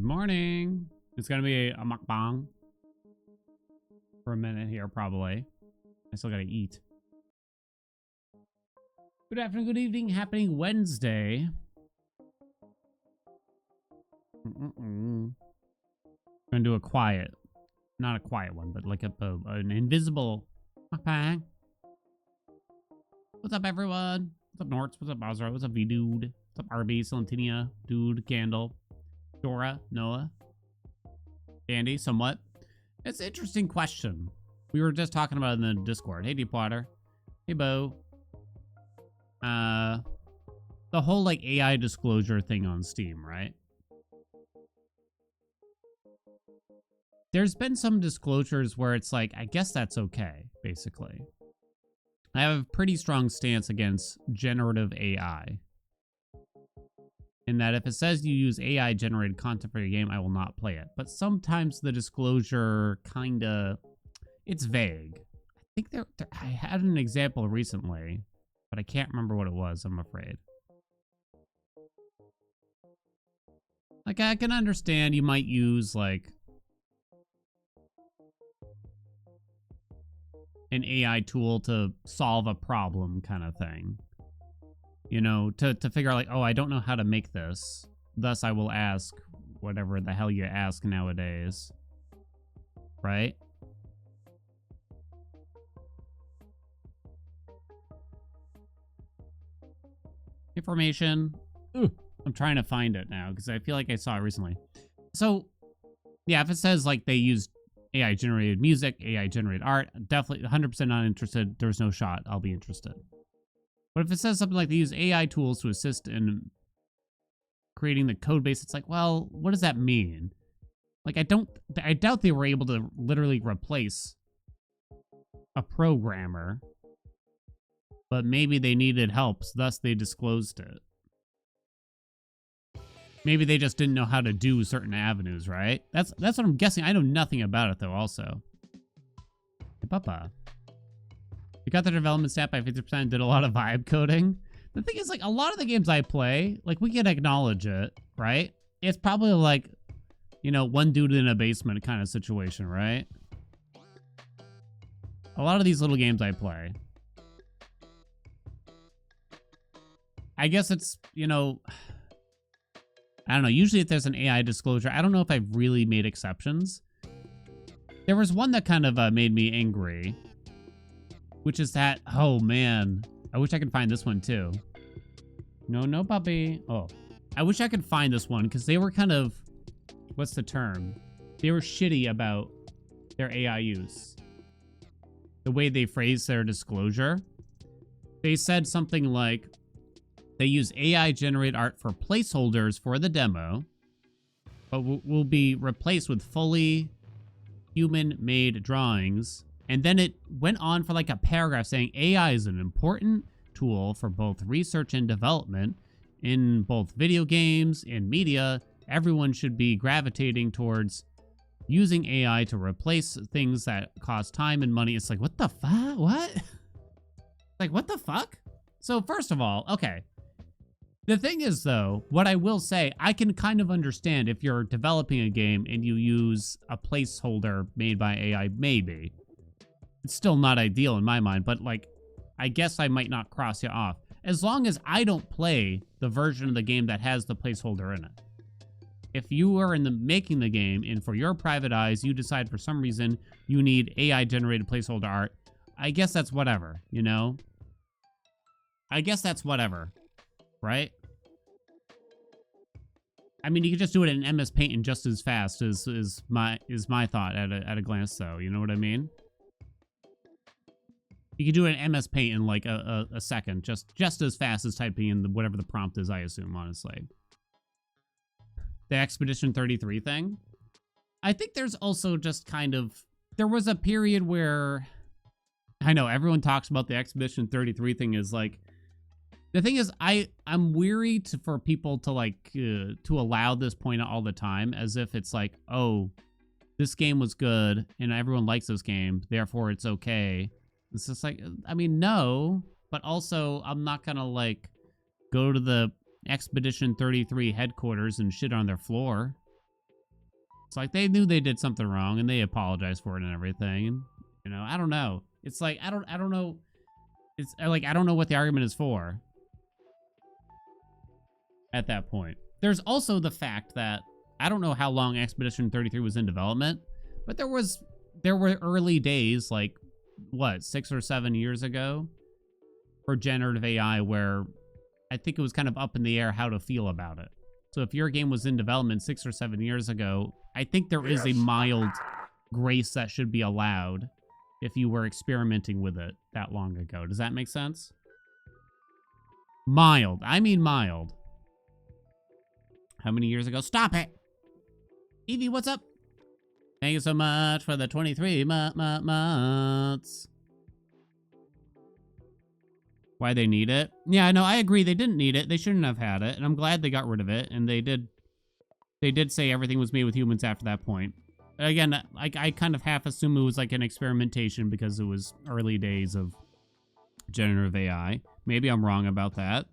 morning. It's gonna be a mukbang for a minute here, probably. I still gotta eat. Good afternoon, good evening. Happening Wednesday. Gonna do a quiet, not a quiet one, but like an invisible mukbang. What's up, everyone? What's up, Norts? What's up, Bowser? What's up, V-Dude? What's up, RB, Celentinia, Dude, Candle, Dora, Noah, Andy, somewhat. It's an interesting question. We were just talking about it in the Discord. Hey, Deepwater. Hey, Bo. The whole, like, AI disclosure thing on Steam, right? There's been some disclosures where it's like, I guess that's okay, basically. I have a pretty strong stance against generative AI. In that if it says you use AI-generated content for your game, I will not play it. But sometimes the disclosure kinda... it's vague. I think I had an example recently, but I can't remember what it was, I'm afraid. Like, I can understand you might use, like, an AI tool to solve a problem kind of thing. You know, to figure out, like, oh, I don't know how to make this. Thus, I will ask whatever the hell you ask nowadays. Right? Information. Ooh, I'm trying to find it now because I feel like I saw it recently. So, yeah, if it says, like, they used AI-generated music, AI-generated art, definitely 100% not interested. There's no shot I'll be interested. But if it says something like they use AI tools to assist in creating the code base, it's like, well, what does that mean? Like, I doubt they were able to literally replace a programmer, but maybe they needed help, so thus they disclosed it. Maybe they just didn't know how to do certain avenues, right? That's what I'm guessing. I know nothing about it, though, also. Hey, Papa. We got the development stat by 50%, did a lot of vibe coding. The thing is, like, a lot of the games I play, like, we can acknowledge it, right? It's probably like, you know, one dude in a basement kind of situation, right? A lot of these little games I play. I guess it's, you know, I don't know. Usually if there's an AI disclosure, I don't know if I've really made exceptions. There was one that kind of made me angry. Which is that, oh man, I wish I could find this one too. No, puppy. Oh, I wish I could find this one because they were kind of, what's the term? They were shitty about their AI use. The way they phrased their disclosure. They said something like, they use AI-generated art for placeholders for the demo, but will be replaced with fully human-made drawings. And then it went on for like a paragraph saying AI is an important tool for both research and development in both video games and media. Everyone should be gravitating towards using AI to replace things that cost time and money. It's like, what the fuck? What? Like, what the fuck? So first of all, okay. The thing is, though, what I will say, I can kind of understand if you're developing a game and you use a placeholder made by AI, maybe. It's still not ideal in my mind, but, like, I guess I might not cross you off. As long as I don't play the version of the game that has the placeholder in it. If you are making the game, and for your private eyes, you decide for some reason you need AI-generated placeholder art, I guess that's whatever, you know? I guess that's whatever, right? I mean, you could just do it in MS Paint and just as fast is my thought at a glance, though. You know what I mean? You could do it in MS Paint in like a second, just as fast as typing in whatever the prompt is, I assume, honestly. The Expedition 33 thing. I think there's also just kind of... There was a period where... I know, everyone talks about the Expedition 33 thing is like... The thing is, I'm weary for people to like, to allow this point out all the time, as if it's like, oh, this game was good, and everyone likes this game, therefore it's okay. It's just like, I mean, no, but also I'm not gonna like go to the Expedition 33 headquarters and shit on their floor. It's like they knew they did something wrong and they apologized for it and everything. And, you know, I don't know. It's like, I don't know. It's like, I don't know what the argument is for at that point. There's also the fact that I don't know how long Expedition 33 was in development, but there were early days, like what, 6 or 7 years ago for generative AI where I think it was kind of up in the air how to feel about it. So if your game was in development 6 or 7 years ago, I think there is a mild grace that should be allowed if you were experimenting with it that long ago. Does that make sense? Mild. I mean mild. How many years ago? Stop it! Evie, what's up? Thank you so much for the 23 months. Why they need it? Yeah, no, I agree. They didn't need it. They shouldn't have had it, and I'm glad they got rid of it. And they did say everything was made with humans after that point. Again, I kind of half assume it was like an experimentation because it was early days of generative AI. Maybe I'm wrong about that.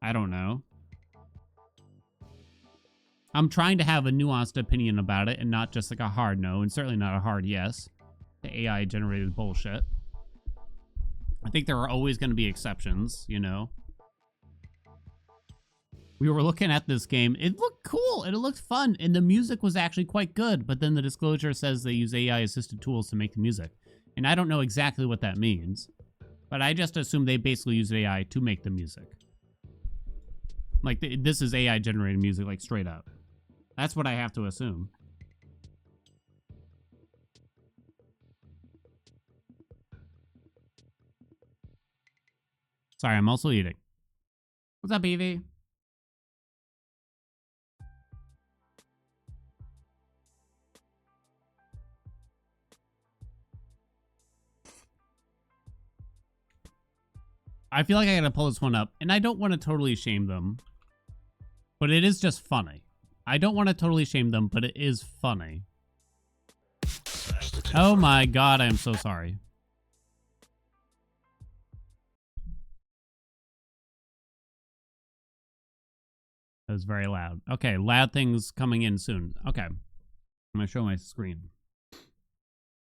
I don't know. I'm trying to have a nuanced opinion about it and not just like a hard no, and certainly not a hard yes. The AI generated bullshit. I think there are always going to be exceptions, you know. We were looking at this game. It looked cool and it looked fun and the music was actually quite good, but then the disclosure says they use AI-assisted tools to make the music. And I don't know exactly what that means, but I just assume they basically use AI to make the music. Like, this is AI-generated music, like, straight up. That's what I have to assume. Sorry, I'm also eating. What's up, Evie? I feel like I gotta pull this one up, and I don't want to totally shame them, but it is just funny. I don't want to totally shame them, but it is funny. Oh my god, I am so sorry. That was very loud. Okay, loud things coming in soon. Okay. I'm gonna show my screen.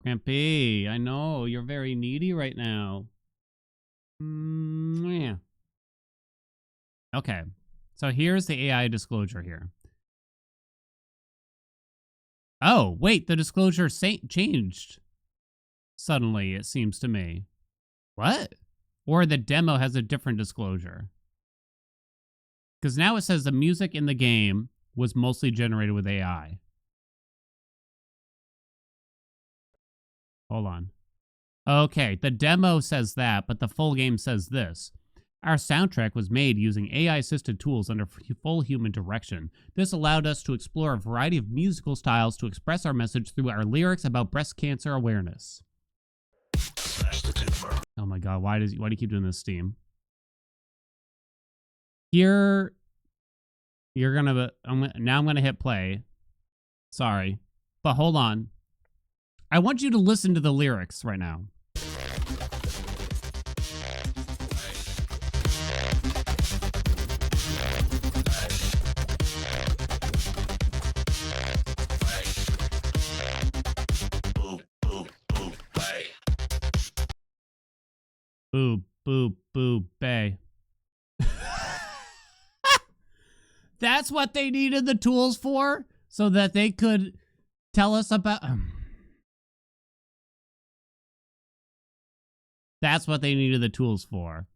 Crampy, I know, you're very needy right now. Yeah. Okay, so here's the AI disclosure here. Oh, wait, the disclosure changed. Suddenly, it seems to me. What? Or the demo has a different disclosure. Because now it says the music in the game was mostly generated with AI. Hold on. Okay, the demo says that, but the full game says this. Our soundtrack was made using AI-assisted tools under full human direction. This allowed us to explore a variety of musical styles to express our message through our lyrics about breast cancer awareness. Oh my god, why do you keep doing this, Steam? Here, you're gonna. Now I'm gonna hit play. Sorry, but hold on. I want you to listen to the lyrics right now. Boo, boo, boo, bay. That's what they needed the tools for? So that they could tell us about... That's what they needed the tools for.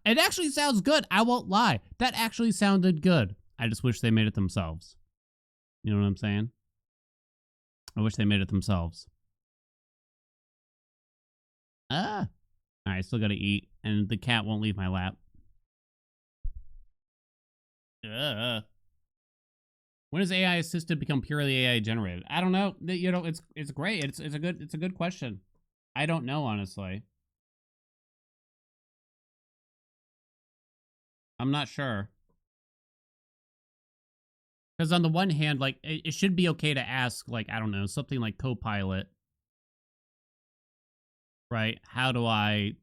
It actually sounds good. I won't lie. That actually sounded good. I just wish they made it themselves. You know what I'm saying? I wish they made it themselves. Ah. Alright, still gotta eat. And the cat won't leave my lap. When does AI assisted become purely AI generated? I don't know. You know, it's great. It's a good question. I don't know, honestly. I'm not sure. Because on the one hand, like, it should be okay to ask, like, I don't know, something like Copilot. Right? How do I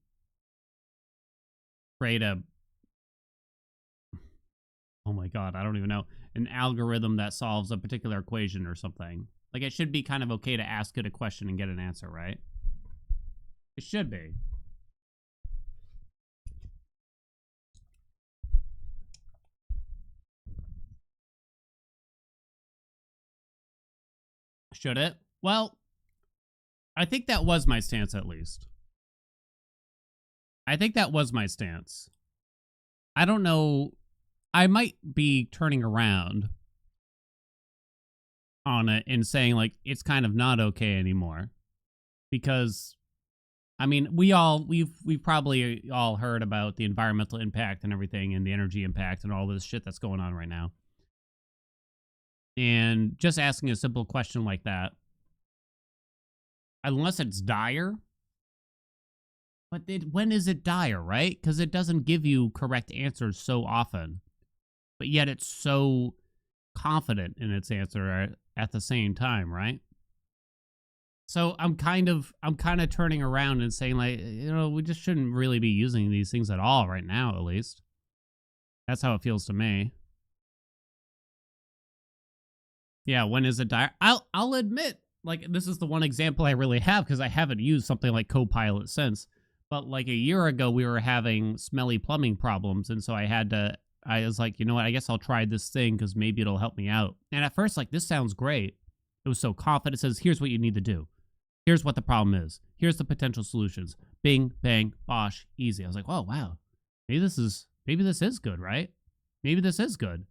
create a... Oh my god, I don't even know. an algorithm that solves a particular equation or something. Like, it should be kind of okay to ask it a question and get an answer, right? It should be. Should it? Well, I think that was my stance, at least. I think that was my stance. I don't know. I might be turning around on it and saying, like, it's kind of not okay anymore. Because, I mean, we've probably all heard about the environmental impact and everything, and the energy impact and all this shit that's going on right now. And just asking a simple question like that, unless it's dire, but when is it dire, right? Because it doesn't give you correct answers so often, but yet it's so confident in its answer at the same time, right? So I'm kind of turning around and saying, like, we just shouldn't really be using these things at all right now, at least. That's how it feels to me. Yeah, when is it dire? I'll admit, like, this is the one example I really have because I haven't used something like Copilot since. But like a year ago, we were having smelly plumbing problems, and so I was like, you know what? I guess I'll try this thing because maybe it'll help me out. And at first, like, this sounds great. It was so confident. It says, here's what you need to do. Here's what the problem is. Here's the potential solutions. Bing, bang, bosh, easy. I was like, oh, wow. Maybe this is good, right? Maybe this is good.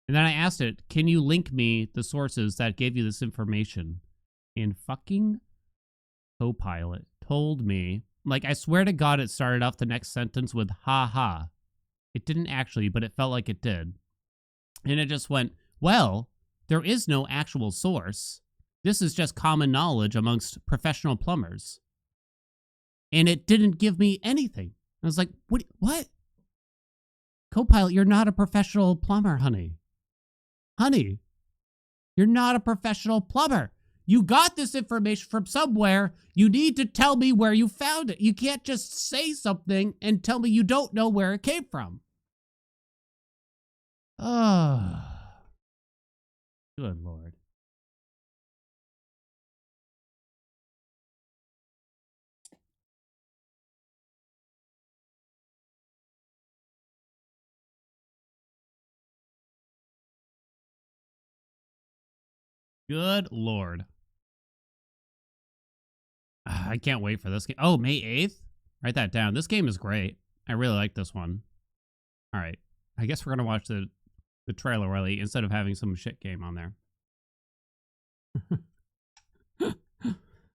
And then I asked it, can you link me the sources that gave you this information? And fucking Copilot told me, like, I swear to God, it started off the next sentence with ha ha. It didn't actually, but it felt like it did. And it just went, well, there is no actual source. This is just common knowledge amongst professional plumbers. And it didn't give me anything. I was like, what? Copilot, you're not a professional plumber, honey. Honey, you're not a professional plumber. You got this information from somewhere. You need to tell me where you found it. You can't just say something and tell me you don't know where it came from. Oh, good Lord. Good Lord. I can't wait for this game. Oh, May 8th? Write that down. This game is great. I really like this one. All right. I guess we're going to watch the trailer, really, instead of having some shit game on there.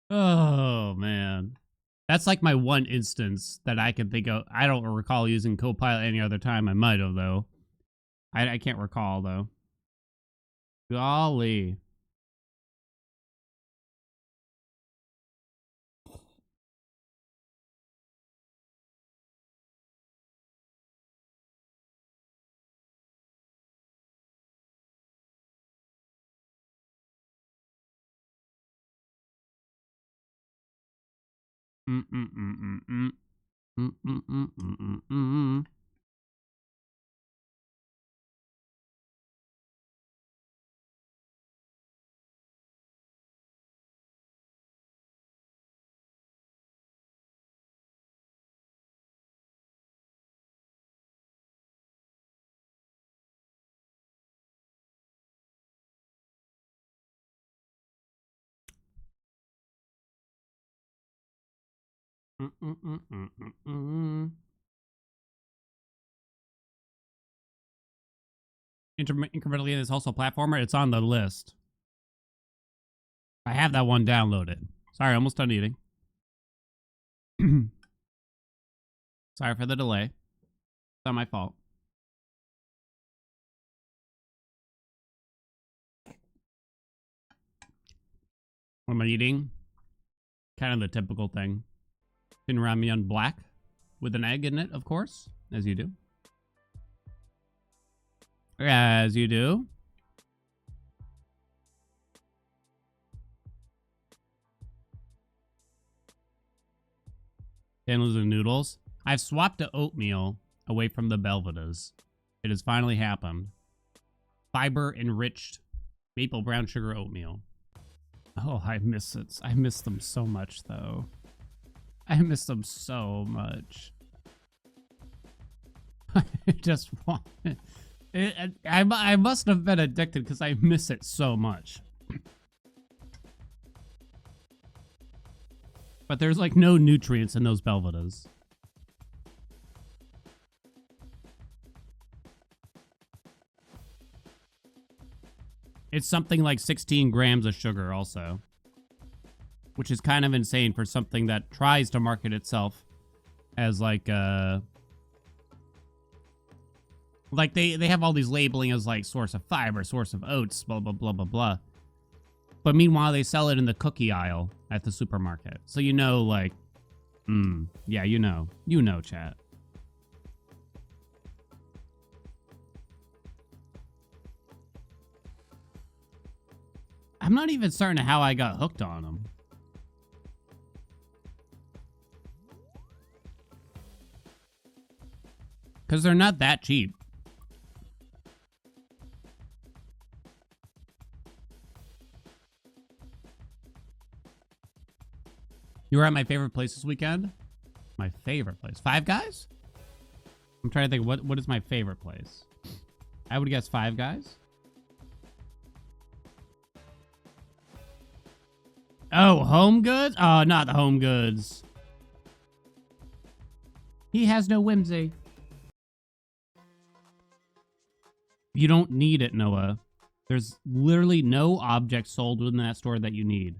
Oh, man. That's like my one instance that I can think of. I don't recall using Copilot any other time. I might have, though. I can't recall, though. Golly. Mm-mm-mm-mm-mm. Mm-mm-mm-mm-mm-mm. Mm-mm-mm-mm-mm. Incrementally is also a platformer. It's on the list. I have that one downloaded. Sorry, almost done eating. Sorry for the delay. It's not my fault. What am I eating? Kind of the typical thing. Tin ramen black with an egg in it, of course, as you do. As you do. Handles and noodles. I've swapped to oatmeal away from the Belvedas. It has finally happened. fiber-enriched maple brown sugar oatmeal. Oh, I miss it. I miss them so much, though. I miss them so much. I just want it. I must have been addicted because I miss it so much. But there's like no nutrients in those Belvitas. It's something like 16 grams of sugar also, which is kind of insane for something that tries to market itself as like they have all these labeling as like source of fiber, source of oats, blah, blah, blah, blah, blah. But meanwhile, they sell it in the cookie aisle at the supermarket. So you know, like, yeah, you know, chat. I'm not even certain how I got hooked on them. Because they're not that cheap. You were at my favorite place this weekend? My favorite place. Five Guys? I'm trying to think, what is my favorite place? I would guess Five Guys. Oh, Home Goods? Oh, not the Home Goods. He has no whimsy. You don't need it, Noah. There's literally no object sold within that store that you need.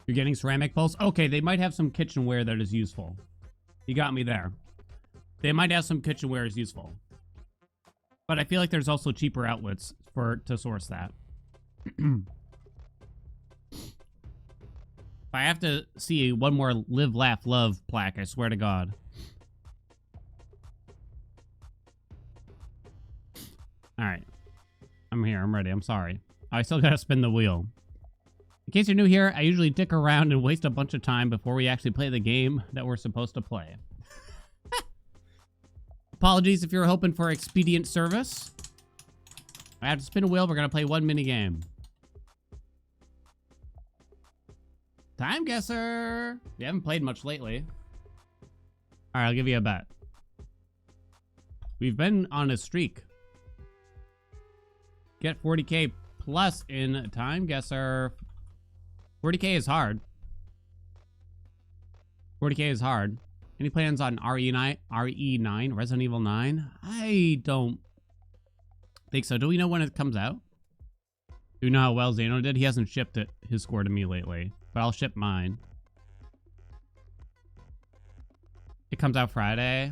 You're getting ceramic bowls? Okay, they might have some kitchenware that is useful. You got me there. They might have some kitchenware is useful. But I feel like there's also cheaper outlets to source that. If I have to see one more Live, Laugh, Love plaque, I swear to God. Alright. I'm here. I'm ready. I'm sorry. I still gotta spin the wheel. In case you're new here, I usually dick around and waste a bunch of time before we actually play the game that we're supposed to play. Apologies if you're hoping for expedient service. I have to spin a wheel. We're going to play one mini game. Time guesser. We haven't played much lately. All right, I'll give you a bet. We've been on a streak. Get 40K plus in time guesser. 40K is hard. 40K is hard. Any plans on RE9, Resident Evil 9? I don't think so. Do we know when it comes out? Do we know how well Zano did? He hasn't shipped his score to me lately, but I'll ship mine. It comes out Friday.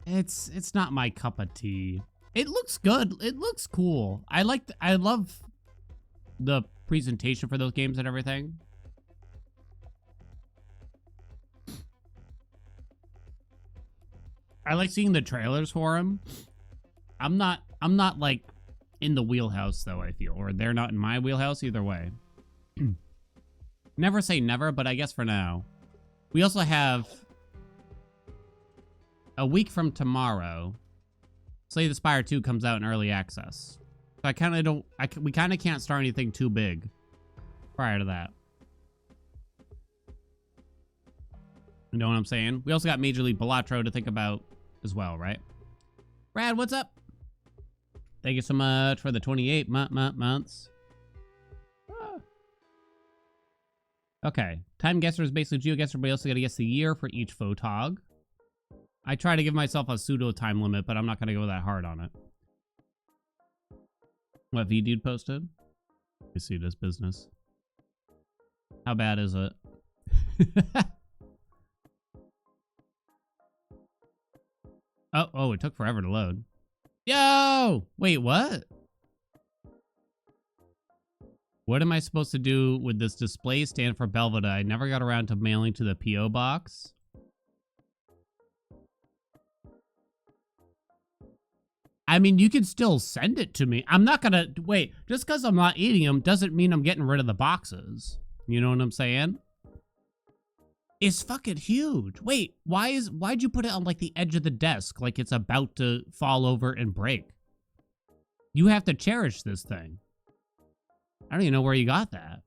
It's not my cup of tea. It looks good. It looks cool. I love the presentation for those games and everything. I like seeing the trailers for him. I'm not like in the wheelhouse though, I feel, or they're not in my wheelhouse either way. Never say never, but I guess for now. We also have a week from tomorrow. Slay the Spire 2 comes out in early access. So we kind of can't start anything too big prior to that. You know what I'm saying? We also got Major League Balatro to think about as well, right? Brad, what's up? Thank you so much for the 28 months. Ah. Okay. Time guesser is basically GeoGuessr, but you also got to guess the year for each photog. I try to give myself a pseudo time limit, but I'm not going to go that hard on it. What V-Dude posted? You see this business. How bad is it? Oh, it took forever to load. Yo! Wait, what? What am I supposed to do with this display stand for Belvedere? I never got around to mailing to the P.O. box. I mean, you can still send it to me. I'm not gonna... Wait, just because I'm not eating them doesn't mean I'm getting rid of the boxes. You know what I'm saying? It's fucking huge. Wait, why'd you put it on, like, the edge of the desk? Like it's about to fall over and break. You have to cherish this thing. I don't even know where you got that.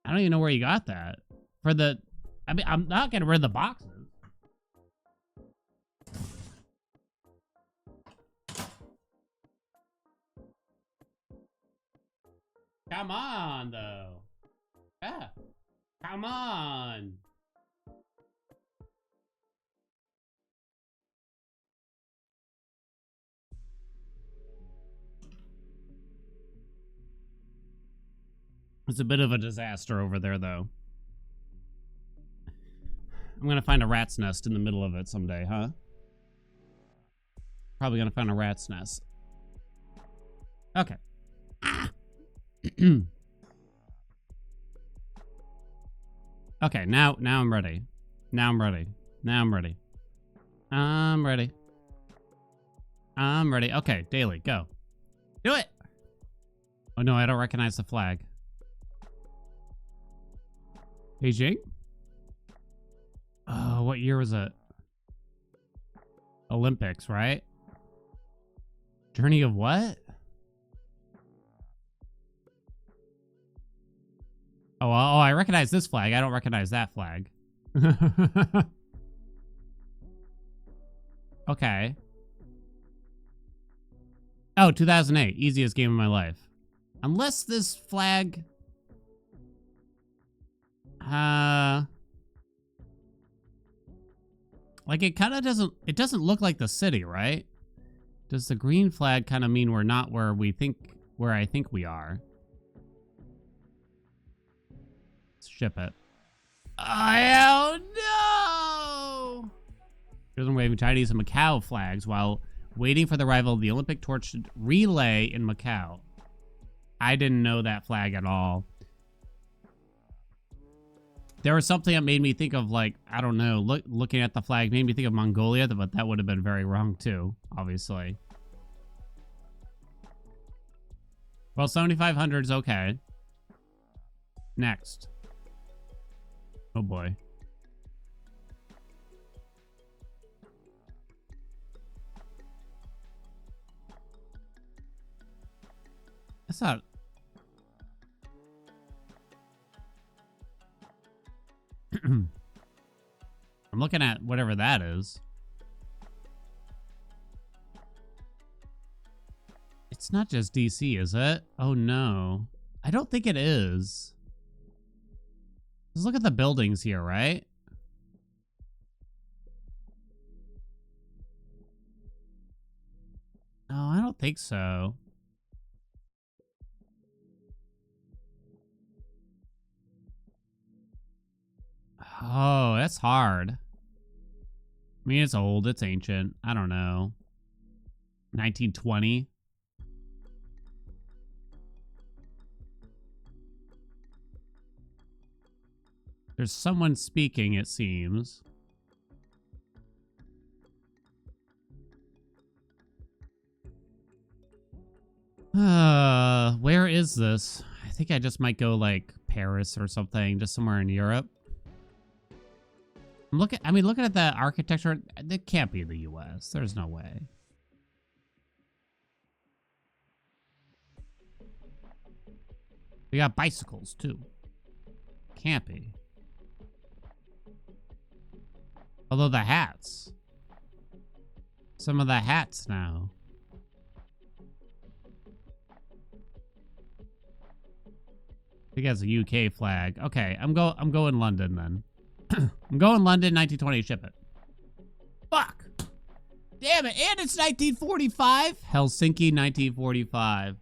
I don't even know where you got that. For the... I mean, I'm not getting rid of the boxes. Come on, though. Yeah. Come on. It's a bit of a disaster over there, though. I'm gonna find a rat's nest in the middle of it someday, huh? Probably gonna find a rat's nest. Okay. Ah. Okay, now I'm ready. Now I'm ready. Now I'm ready. I'm ready. I'm ready. Okay, Daily, go. Do it! Oh no, I don't recognize the flag. Beijing? Oh, what year was it? Olympics, right? Journey of what? Oh, I recognize this flag. I don't recognize that flag. Okay. Oh, 2008. Easiest game of my life. Unless this flag... like it kind of doesn't... It doesn't look like the city, right? Does the green flag kind of mean we're not where we think... Where I think we are? Let's ship it. Oh, no! Children waving Chinese and Macau flags while waiting for the arrival of the Olympic torch relay in Macau. I didn't know that flag at all. There was something that made me think of, like, I don't know, looking at the flag made me think of Mongolia, but that would have been very wrong too, obviously. Well, 7,500 is okay. Next. Oh boy. That's not... I'm looking at whatever that is. It's not just DC, is it? Oh no. I don't think it is. Just look at the buildings here, right? No, I don't think so. Oh, that's hard. I mean, it's old. It's ancient. I don't know. 1920. There's someone speaking, it seems. Where is this? I think I just might go like Paris or something, just somewhere in Europe. Looking at the architecture, it can't be the US. There's no way. We got bicycles too. Can't be. Although the hats. Some of the hats now. I think that's a UK flag. Okay, I'm going London then. I'm going London, 1920, ship it. Fuck! Damn it, and it's 1945? Helsinki, 1945.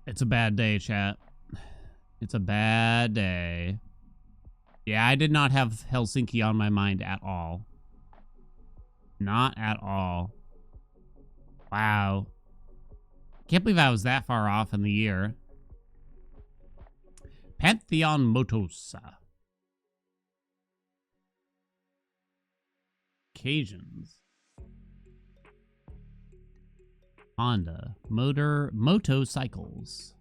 It's a bad day, chat. It's a bad day. Yeah, I did not have Helsinki on my mind at all. Not at all. Wow. Can't believe I was that far off in the year. Pantheon Motosa. Occasions. Honda. Motorcycles.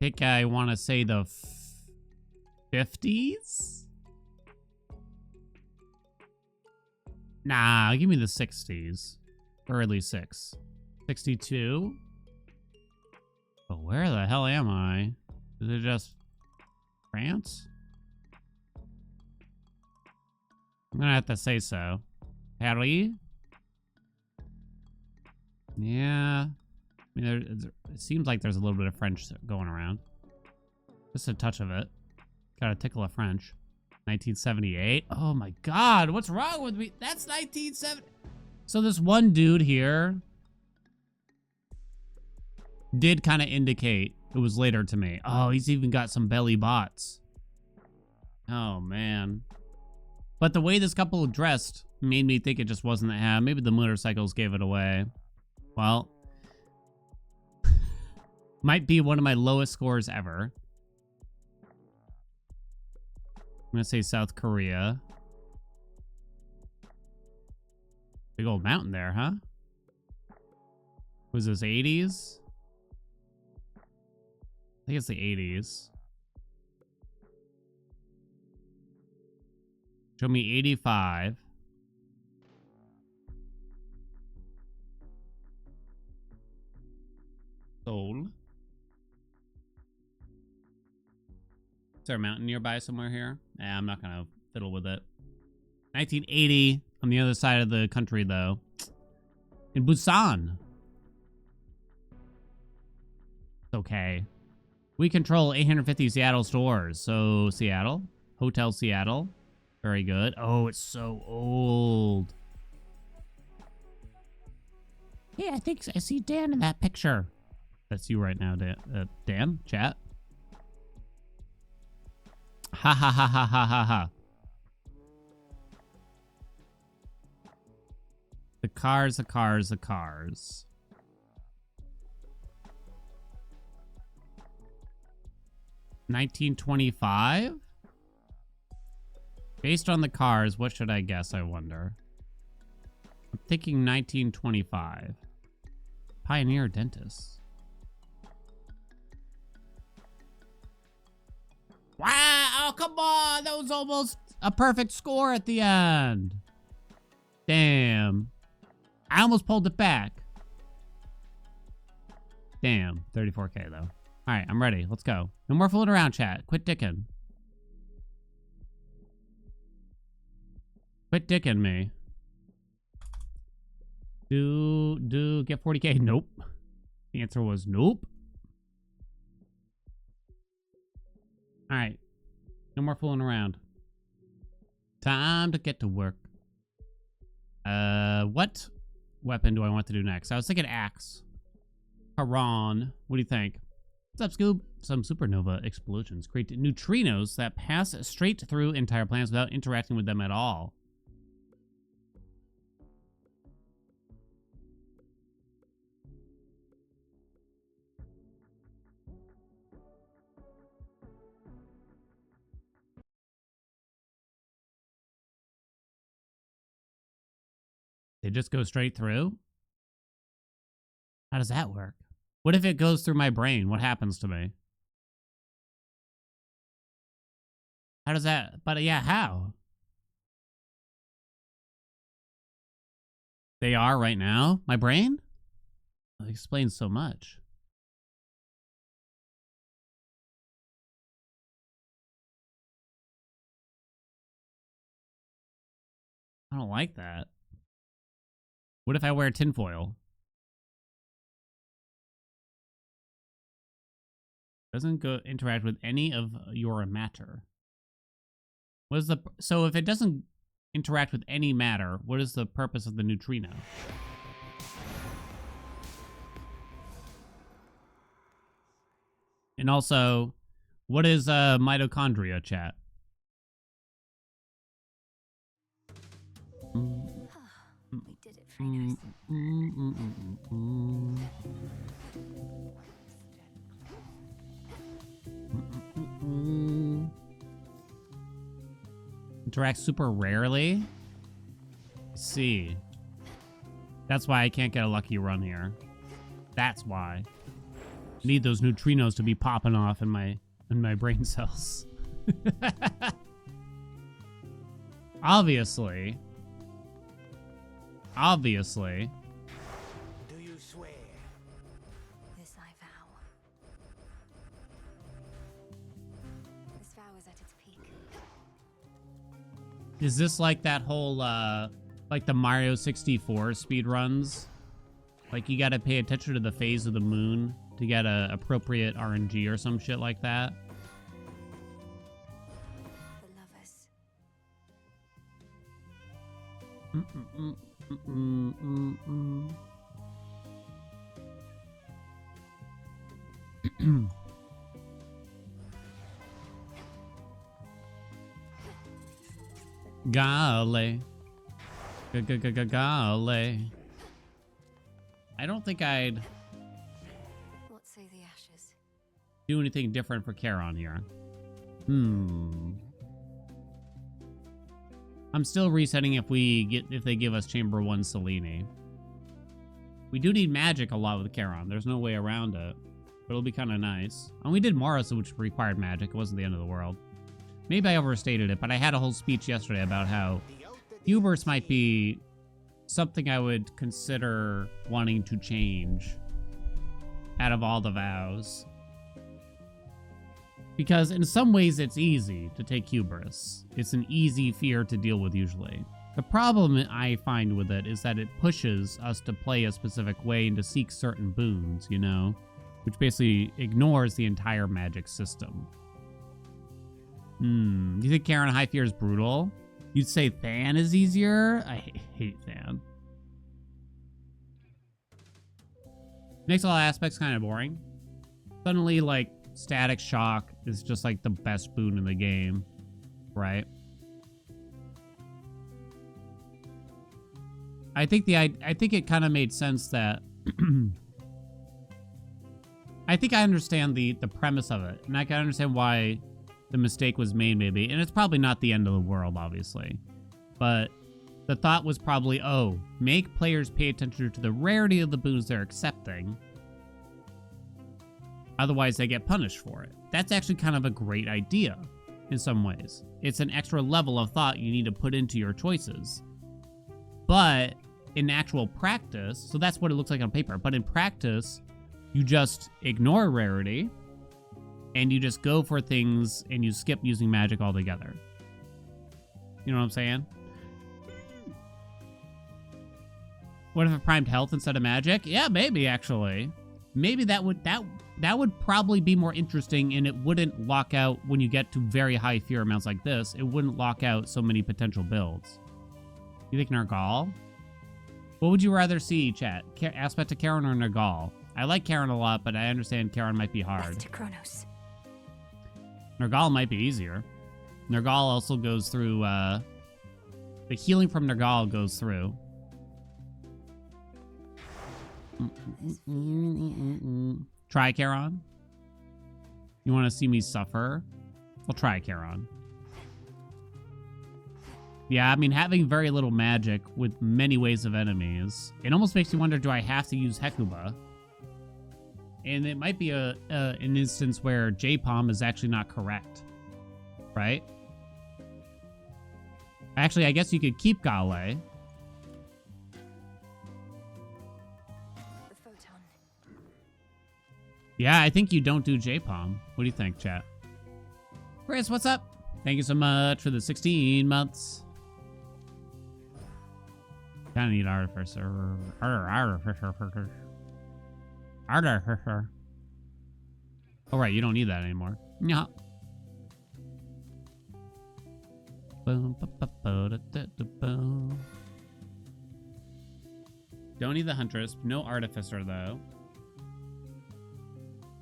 I think I want to say the 50s? Nah, give me the 60s. Early 62? But where the hell am I? Is it just France? I'm gonna have to say so. Paris? Yeah. I mean, it seems like there's a little bit of French going around. Just a touch of it. Got a tickle of French. 1978. Oh my God, what's wrong with me? That's 1970. So this one dude here did kind of indicate it was later to me. Oh, he's even got some belly bots. Oh man. But the way this couple dressed made me think it just wasn't that. Maybe the motorcycles gave it away. Well, might be one of my lowest scores ever. I'm gonna say South Korea. Big old mountain there, huh? Was this 80s? I think it's the 80s. Show me 85. Seoul. Is there a mountain nearby somewhere here? Nah, I'm not gonna fiddle with it. 1980 on the other side of the country, though. In Busan. It's okay. We control 850 Seattle stores. So, Seattle. Hotel Seattle. Very good. Oh, it's so old. Hey, I think I see Dan in that picture. That's you right now, Dan. Dan, chat. Ha ha ha ha ha ha ha. The cars, the cars, the cars. $1925? Based on the cars, what should I guess, I wonder? I'm thinking 1925. Pioneer Dentist. Wow! Oh, come on! That was almost a perfect score at the end. Damn. I almost pulled it back. Damn. 34K, though. All right, I'm ready. Let's go. No more fooling around, chat. Quit dicking. Quit dicking me. Get 40K. Nope. The answer was nope. All right. No more fooling around. Time to get to work. What weapon do I want to do next? I was thinking axe. Haran. What do you think? What's up, Scoob? Some supernova explosions create neutrinos that pass straight through entire planets without interacting with them at all. They just go straight through? How does that work? What if it goes through my brain? What happens to me? How does that... But yeah, how? They are right now? My brain? That explains so much. I don't like that. What if I wear tinfoil? Doesn't go interact with any of your matter. What is the... So if it doesn't interact with any matter, what is the purpose of the neutrino? And also, what is mitochondria, chat? We did it, Freighters. Interact super rarely? I see. That's why I can't get a lucky run here. That's why. I need those neutrinos to be popping off in my brain cells. Obviously. Obviously. Do you swear? This I vow. This vow is at its peak. Is this like that whole, like the Mario 64 speedruns? Like you gotta pay attention to the phase of the moon to get a appropriate RNG or some shit like that? The lovers. Golly. Golly. I don't think I'd What say the ashes? do anything different for Charon here. I'm still resetting if they give us Chamber 1 Selene. We do need magic a lot with Charon. There's no way around it. But it'll be kind of nice. And we did Morris, which required magic. It wasn't the end of the world. Maybe I overstated it, but I had a whole speech yesterday about how Hubris might be something I would consider wanting to change out of all the vows. Because in some ways it's easy to take hubris. It's an easy fear to deal with usually. The problem I find with it is that it pushes us to play a specific way and to seek certain boons, you know? Which basically ignores the entire magic system. Do you think Charon High Fear is brutal? You'd say Than is easier? I hate Than. Makes all aspects kind of boring. Suddenly, like, Static Shock is just like the best boon in the game, right? I think it kind of made sense that I think I understand the premise of it, and I can understand why the mistake was made, maybe. And it's probably not the end of the world, obviously. But the thought was probably, oh, make players pay attention to the rarity of the boons they're accepting. Otherwise, they get punished for it. That's actually kind of a great idea in some ways. It's an extra level of thought you need to put into your choices. But in actual practice, so that's what it looks like on paper, but in practice, you just ignore rarity and you just go for things and you skip using magic altogether. You know what I'm saying? What if it primed health instead of magic? Yeah, maybe actually. Maybe that would probably be more interesting, and it wouldn't lock out when you get to very high fear amounts like this. It wouldn't lock out so many potential builds. You think Nergal? What would you rather see, chat? Aspect to Charon or Nergal? I like Charon a lot, but I understand Charon might be hard. Best to Kronos. Nergal might be easier. Nergal also goes through, the healing from Nergal goes through. Try Charon? You want to see me suffer? I'll try Charon. Yeah, I mean, having very little magic with many waves of enemies, it almost makes me wonder, do I have to use Hecuba? And it might be an instance where J-Palm is actually not correct, right? Actually, I guess you could keep Gale. The photon. Yeah, I think you don't do J-Palm. What do you think, chat? Chris, what's up? Thank you so much for the 16 months. Kind of need Artificer. Artificer. Oh, right, you don't need that anymore. Yeah. Don't need the Huntress. No Artificer, though.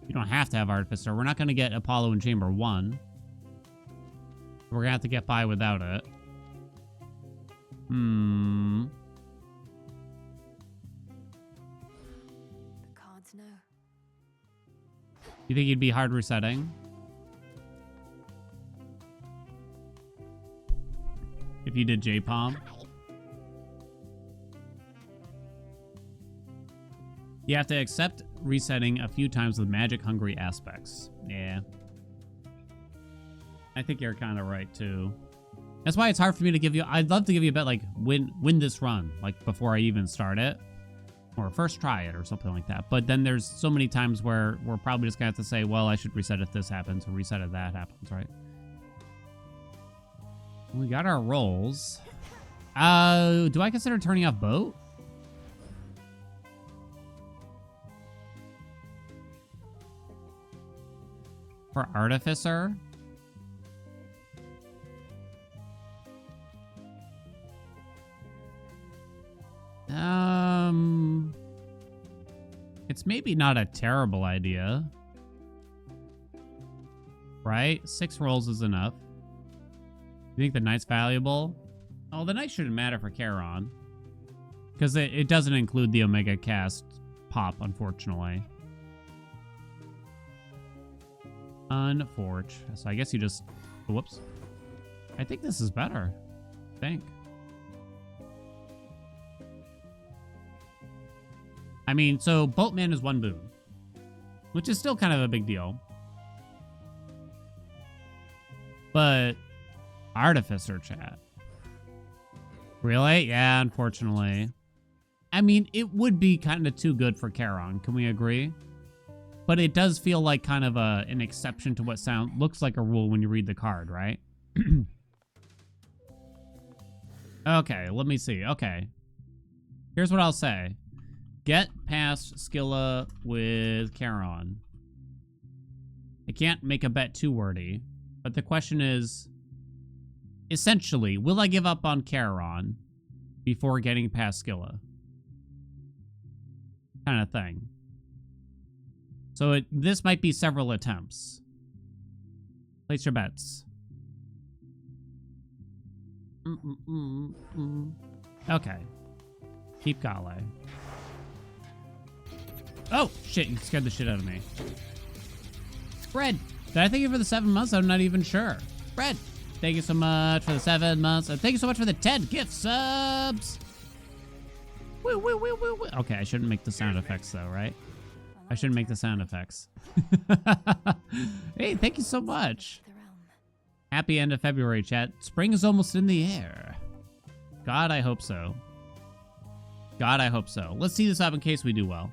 You don't have to have Artificer. We're not going to get Apollo in Chamber 1. We're going to have to get by without it. The cards know. You think you'd be hard resetting? If you did J-Palm? You have to accept resetting a few times with magic-hungry aspects. Yeah. I think you're kind of right, too. That's why it's hard for me to give you... I'd love to give you a bet, like, win this run, like, before I even start it. Or first try it, or something like that. But then there's so many times where we're probably just going to have to say, well, I should reset if this happens, or reset if that happens, right? We got our rolls. Do I consider turning off boat? For Artificer? It's maybe not a terrible idea. Right? 6 rolls is enough. You think the knight's valuable? Oh, the knight shouldn't matter for Charon. Because it doesn't include the Omega cast pop, unfortunately. Unfortunate. So I guess you just... Whoops. I think this is better. I think. I mean, so Boatman is 1 boon. Which is still kind of a big deal. But... Artificer, chat. Really? Yeah, unfortunately. I mean, it would be kind of too good for Charon. Can we agree? But it does feel like kind of an exception to what looks like a rule when you read the card, right? Okay, let me see. Okay. Here's what I'll say. Get past Scylla with Charon. I can't make a bet too wordy. But the question is... Essentially, will I give up on Charon before getting past Scylla? Kind of thing. So this might be several attempts. Place your bets. Okay. Keep Gale. Oh, shit, you scared the shit out of me. Fred, did I thank you for the 7 months? I'm not even sure. Fred, thank you so much for the 7 months. And thank you so much for the 10 gift subs. Woo, woo, woo, woo, woo. Okay, I shouldn't make the sound effects, though, right? I shouldn't make the sound effects. Hey, thank you so much. Happy end of February, chat. Spring is almost in the air. God, I hope so. God, I hope so. Let's see this up in case we do well.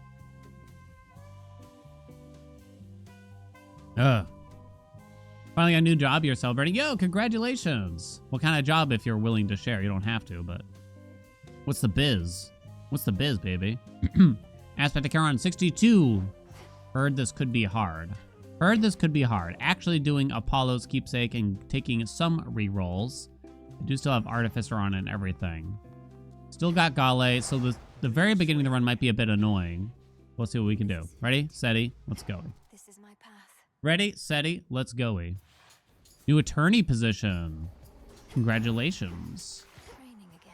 Finally got a new job you're celebrating. Yo, congratulations. What kind of job if you're willing to share? You don't have to, but... What's the biz? What's the biz, baby? Aspect of Charon 62. Heard this could be hard. Heard this could be hard. Actually doing Apollo's keepsake and taking some rerolls. I do still have Artificer on and everything. Still got Gale, so the very beginning of the run might be a bit annoying. We'll see what we can do. Ready, steady, let's go. This is my path. Ready, steady, let's go. New attorney position. Congratulations. Training again.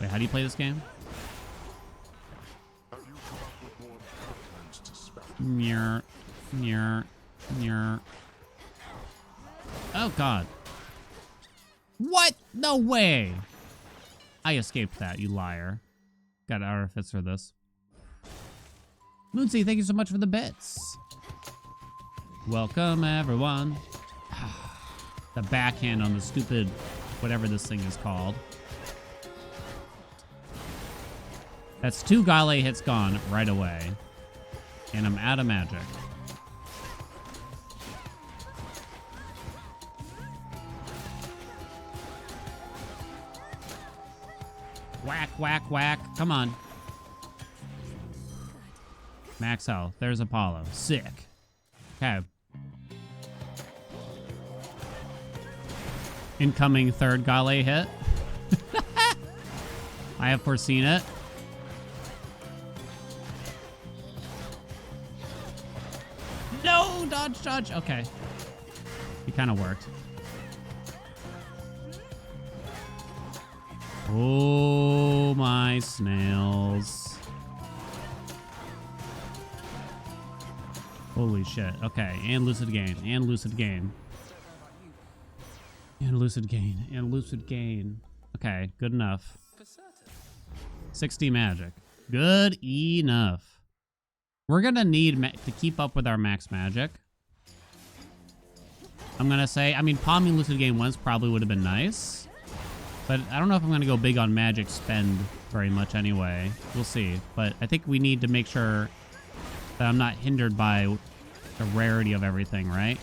Wait, how do you play this game? Nyeh, nyeh, nyeh. Oh, God. What? No way. I escaped that, you liar. Got Artificer this. Moonsea, thank you so much for the bits. Welcome, everyone. The backhand on the stupid, whatever this thing is called. That's 2 Gale hits gone right away. And I'm out of magic. Whack, whack, whack. Come on. Max health. There's Apollo. Sick. Okay. Incoming 3rd Gale hit. I have foreseen it. No, dodge, dodge. Okay. It kind of worked. Oh, my snails. Holy shit. Okay, and Lucid Gain, and Lucid Gain. And Lucid Gain, and Lucid Gain. Okay, good enough. 60 magic. Good enough. We're gonna need to keep up with our max magic. I'm gonna say, I mean, palming Lucid Gain once probably would have been nice. But I don't know if I'm gonna go big on magic spend very much anyway. We'll see. But I think we need to make sure that I'm not hindered by the rarity of everything, right?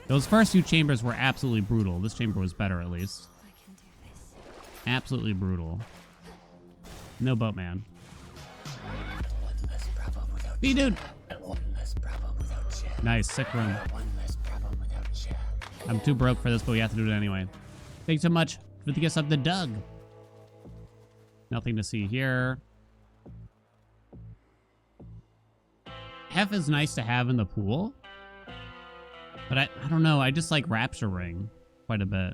Those first few chambers were absolutely brutal. This chamber was better, at least. I can do this. Absolutely brutal. No boatman. B-dude! Nice, sick room. I'm too broke for this, but we have to do it anyway. Thanks so much for the gifts of the Doug. Nothing to see here. Hef is nice to have in the pool. But I don't know. I just like Rapture Ring quite a bit.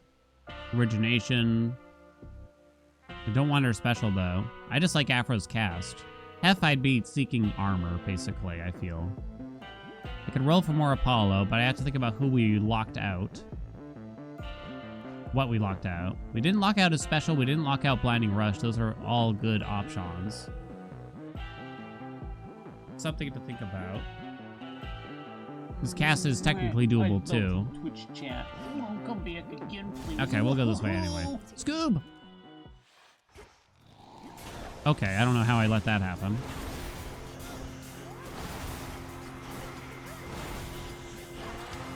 Origination. I don't want her special, though. I just like Afro's cast. Hef, I'd be seeking armor, basically, I feel. I could roll for more Apollo, but I have to think about who we locked out. What we locked out. We didn't lock out his special. We didn't lock out Blinding Rush. Those are all good options. Something to think about. This cast is technically doable, too. Twitch chat. Oh, come back again, please. Okay, we'll go this way anyway. Scoob! Okay, I don't know how I let that happen.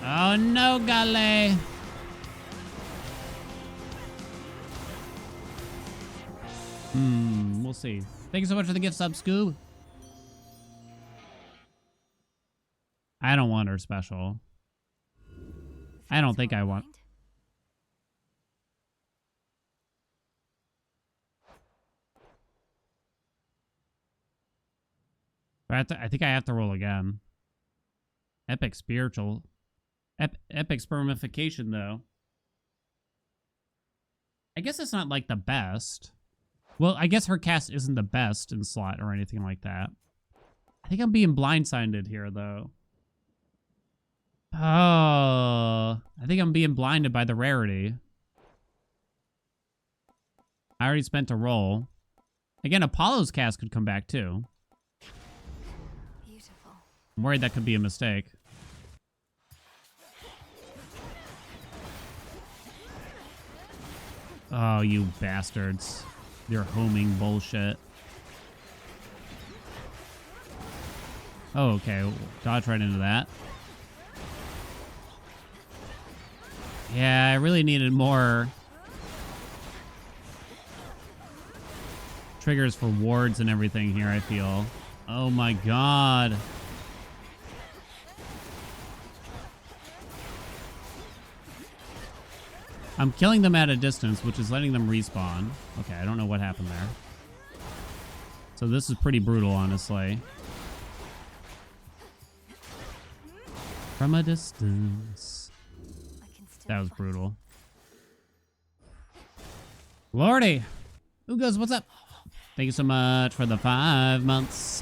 Oh no, Gale! We'll see. Thank you so much for the gift sub, Scoob. I don't want her special. I don't think I want... I think I have to roll again. Epic spiritual. Epic spermification, though. I guess it's not like the best. Well, I guess her cast isn't the best in slot or anything like that. I think I'm being blindsided here, though. Oh, I think I'm being blinded by the rarity. I already spent a roll. Again, Apollo's cast could come back, too. Beautiful. I'm worried that could be a mistake. Oh, you bastards. Your homing bullshit. Oh, okay. Dodge right into that. Yeah, I really needed more triggers for wards and everything here, I feel. Oh my god. I'm killing them at a distance, which is letting them respawn. Okay, I don't know what happened there. So this is pretty brutal, honestly. From a distance. That was brutal. Lordy! Ugos, what's up? Thank you so much for the 5 months.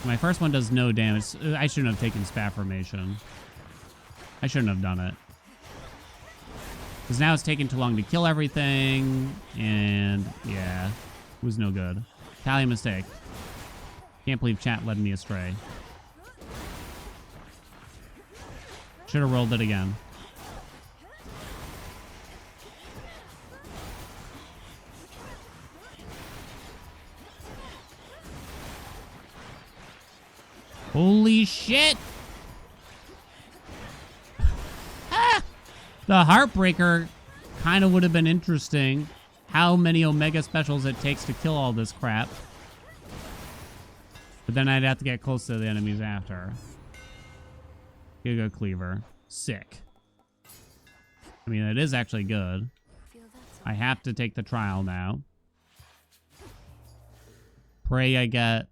My first one does no damage. I shouldn't have taken Spat Formation. I shouldn't have done it. Because now it's taking too long to kill everything. And, yeah. It was no good. Tally mistake. Can't believe chat led me astray. Should have rolled it again. Holy shit! Ah! The Heartbreaker kind of would have been interesting. How many Omega specials it takes to kill all this crap. But then I'd have to get close to the enemies after. Giga Cleaver. Sick. I mean, it is actually good. I have to take the trial now. Pray I get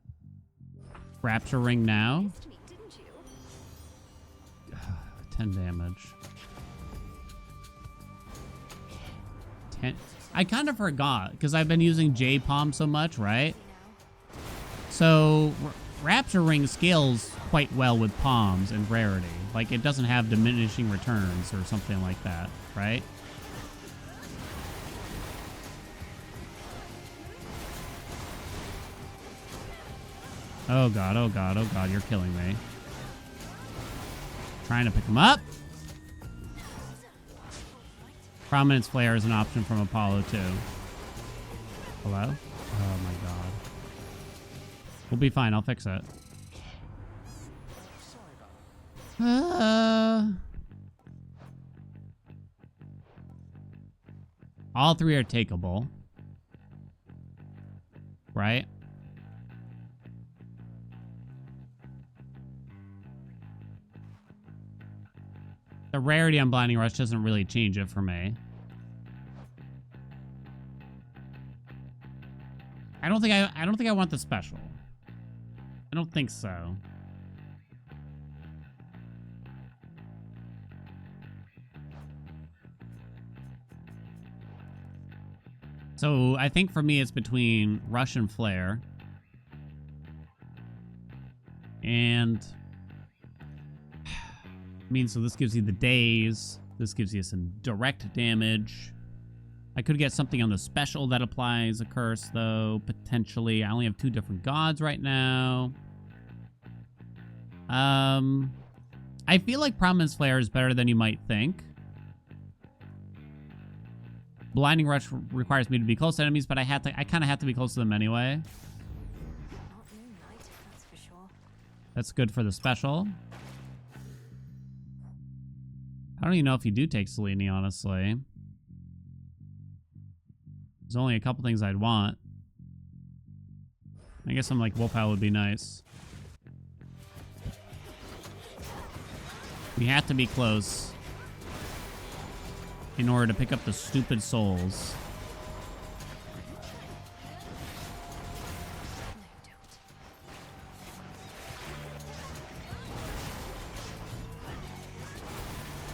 Rapture Ring now. 10 damage. 10. I kind of forgot because I've been using J-Palm so much, right? So Rapture Ring scales quite well with palms and rarity. Like it doesn't have diminishing returns or something like that, right? Oh god, oh god, oh god, you're killing me. Trying to pick him up. Prominence Flare is an option from Apollo 2. Hello? Oh my god. We'll be fine, I'll fix it. All three are takeable. Right? The rarity on Blinding Rush doesn't really change it for me. I don't think I want the special. I don't think so. So I think for me it's between Rush and Flare. And I mean, so this gives you the daze. This gives you some direct damage. I could get something on the special that applies a curse, though, potentially. I only have 2 different gods right now. I feel like Prominence Flare is better than you might think. Blinding Rush requires me to be close to enemies, but I kind of have to be close to them anyway. Not moonlight, that's for sure. That's good for the special. I don't even know if you do take Selene, honestly. There's only a couple things I'd want. I guess something like Wolfhowl would be nice. We have to be close in order to pick up the stupid souls.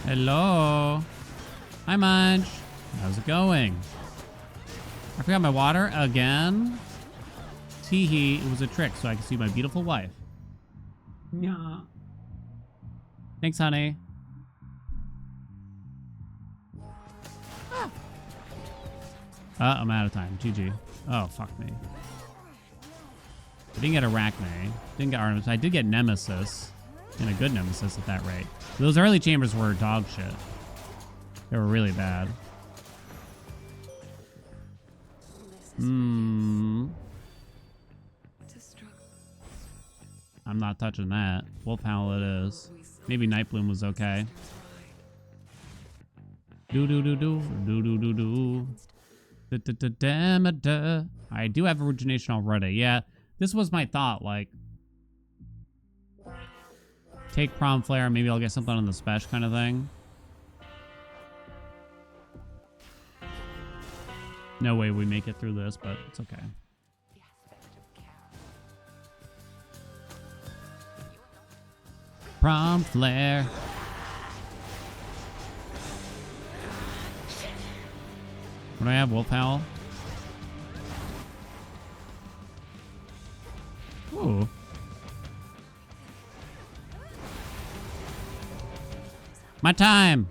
Hello. Hi, Munch. How's it going? I forgot my water again. Tee-hee, it was a trick so I could see my beautiful wife. Yeah. Thanks, honey. I'm out of time. GG. Oh, fuck me. I didn't get Arachne. Didn't get Artemis. I did get Nemesis. And a good Nemesis at that rate. Those early chambers were dog shit. They were really bad. I'm not touching that. Wolfhowl it is. Maybe Nightbloom was okay. Do do do do do do do do. Da-da-da-da-da-da. I do have origination already. Yeah, this was my thought. Like, take Prom Flare. Maybe I'll get something on the special kind of thing. No way we make it through this, but it's okay. Prom Flare. What do I have? Wolfhowl? Ooh. My time.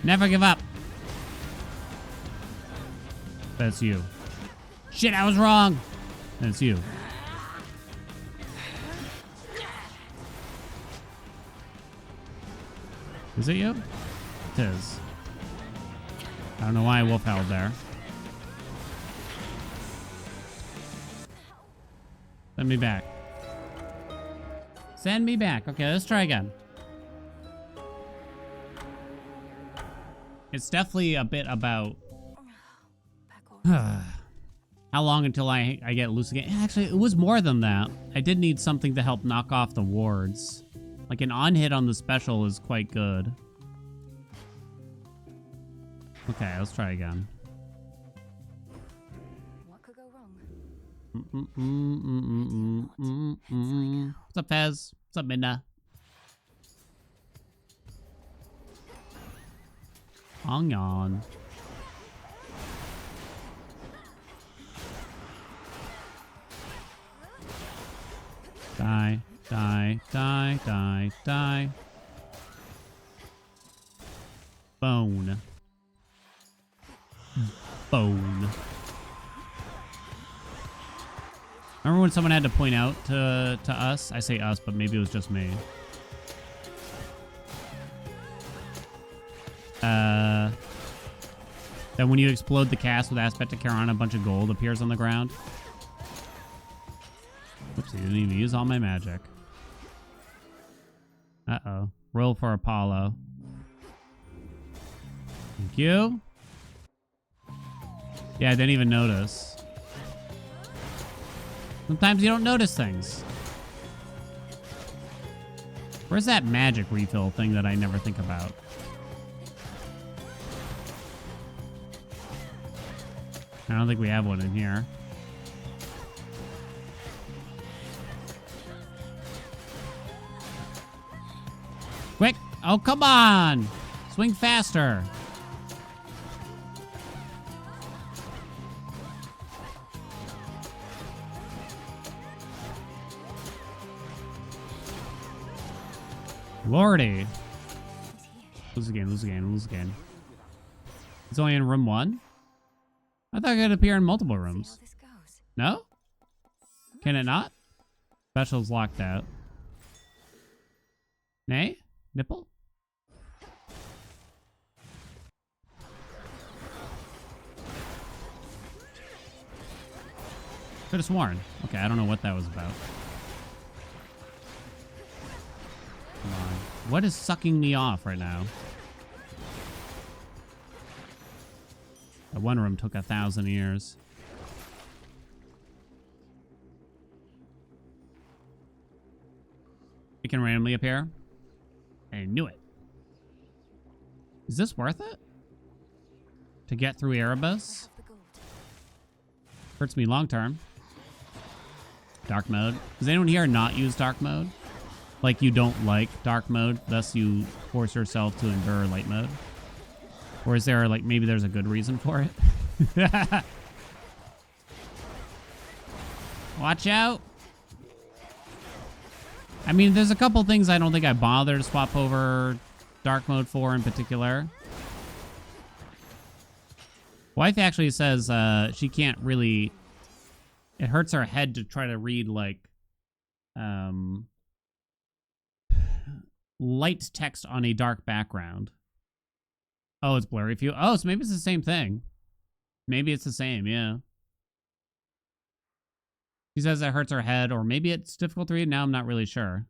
Never give up. That's you. Shit, I was wrong. That's you. Is it you? It is. I don't know why I wolf-howled there. Send me back. Send me back. Okay, let's try again. It's definitely a bit about how long until I get loose again. Actually, it was more than that. I did need something to help knock off the wards. Like an on-hit on the special is quite good. Okay, let's try again. What could go wrong? What's up, Fez? What's up, Midna? Hang on. Die, die, die, die, die. Bone. Bone. Remember when someone had to point out to us? I say us, but maybe it was just me. That when you explode the cast with Aspect to Charon, a bunch of gold appears on the ground. Whoopsie, didn't even use all my magic. Uh-oh. Roll for Apollo. Thank you. Yeah, I didn't even notice. Sometimes you don't notice things. Where's that magic refill thing that I never think about? I don't think we have one in here. Quick! Oh, come on! Swing faster! Lordy! Lose again, lose again, lose again. It's only in room 1? I thought it could appear in multiple rooms. This goes. No? Can it not? Special's locked out. Nay? Nipple? Could have sworn. Okay, I don't know what that was about. Come on. What is sucking me off right now? That one room took 1,000 years. It can randomly appear. I knew it. Is this worth it? To get through Erebus? Have the gold. Hurts me long term. Dark mode. Does anyone here not use dark mode? Like you don't like dark mode, thus you force yourself to endure light mode? Or is there, like, maybe there's a good reason for it? Watch out. I mean, there's a couple things I don't think I bother to swap over dark mode for in particular. Wife actually says she can't really... It hurts her head to try to read, like, light text on a dark background. Oh, it's blurry view. Oh, so maybe it's the same thing. Maybe it's the same, yeah. She says it hurts her head, or maybe it's difficult to read. Now I'm not really sure.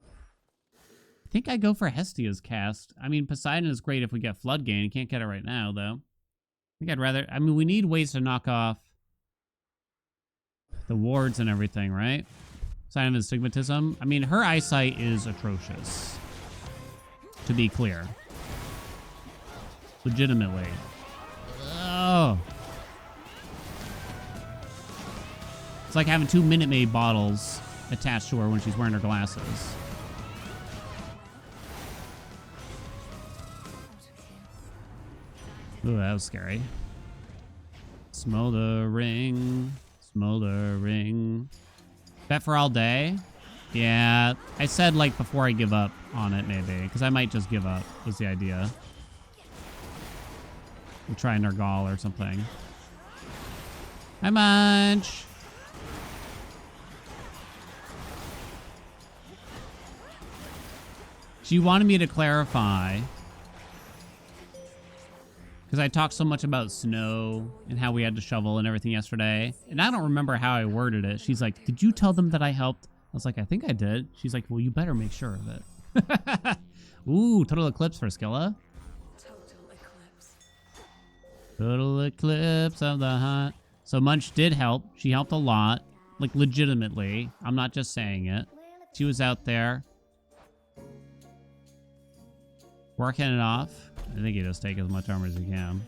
I think I go for Hestia's cast. I mean, Poseidon is great if we get Flood Gain. You can't get it right now, though. I think I'd rather... I mean, we need ways to knock off the wards and everything, right? Sign of Astigmatism. I mean, her eyesight is atrocious. To be clear. Legitimately. Oh. It's like having 2 Minute Maid bottles attached to her when she's wearing her glasses. Ooh, that was scary. Smoldering. Smoldering. Bet for all day? Yeah. I said, like, before I give up on it, maybe. Because I might just give up, was the idea. We'll try Nergal or something. Hi, Munch. She wanted me to clarify. Because I talked so much about snow and how we had to shovel and everything yesterday. And I don't remember how I worded it. She's like, did you tell them that I helped? I was like, I think I did. She's like, well, you better make sure of it. Ooh, total eclipse for Skilla. Total eclipse. Total eclipse of the heart. So Munch did help. She helped a lot. Like, legitimately. I'm not just saying it. She was out there working it off. I think you just take as much armor as you can.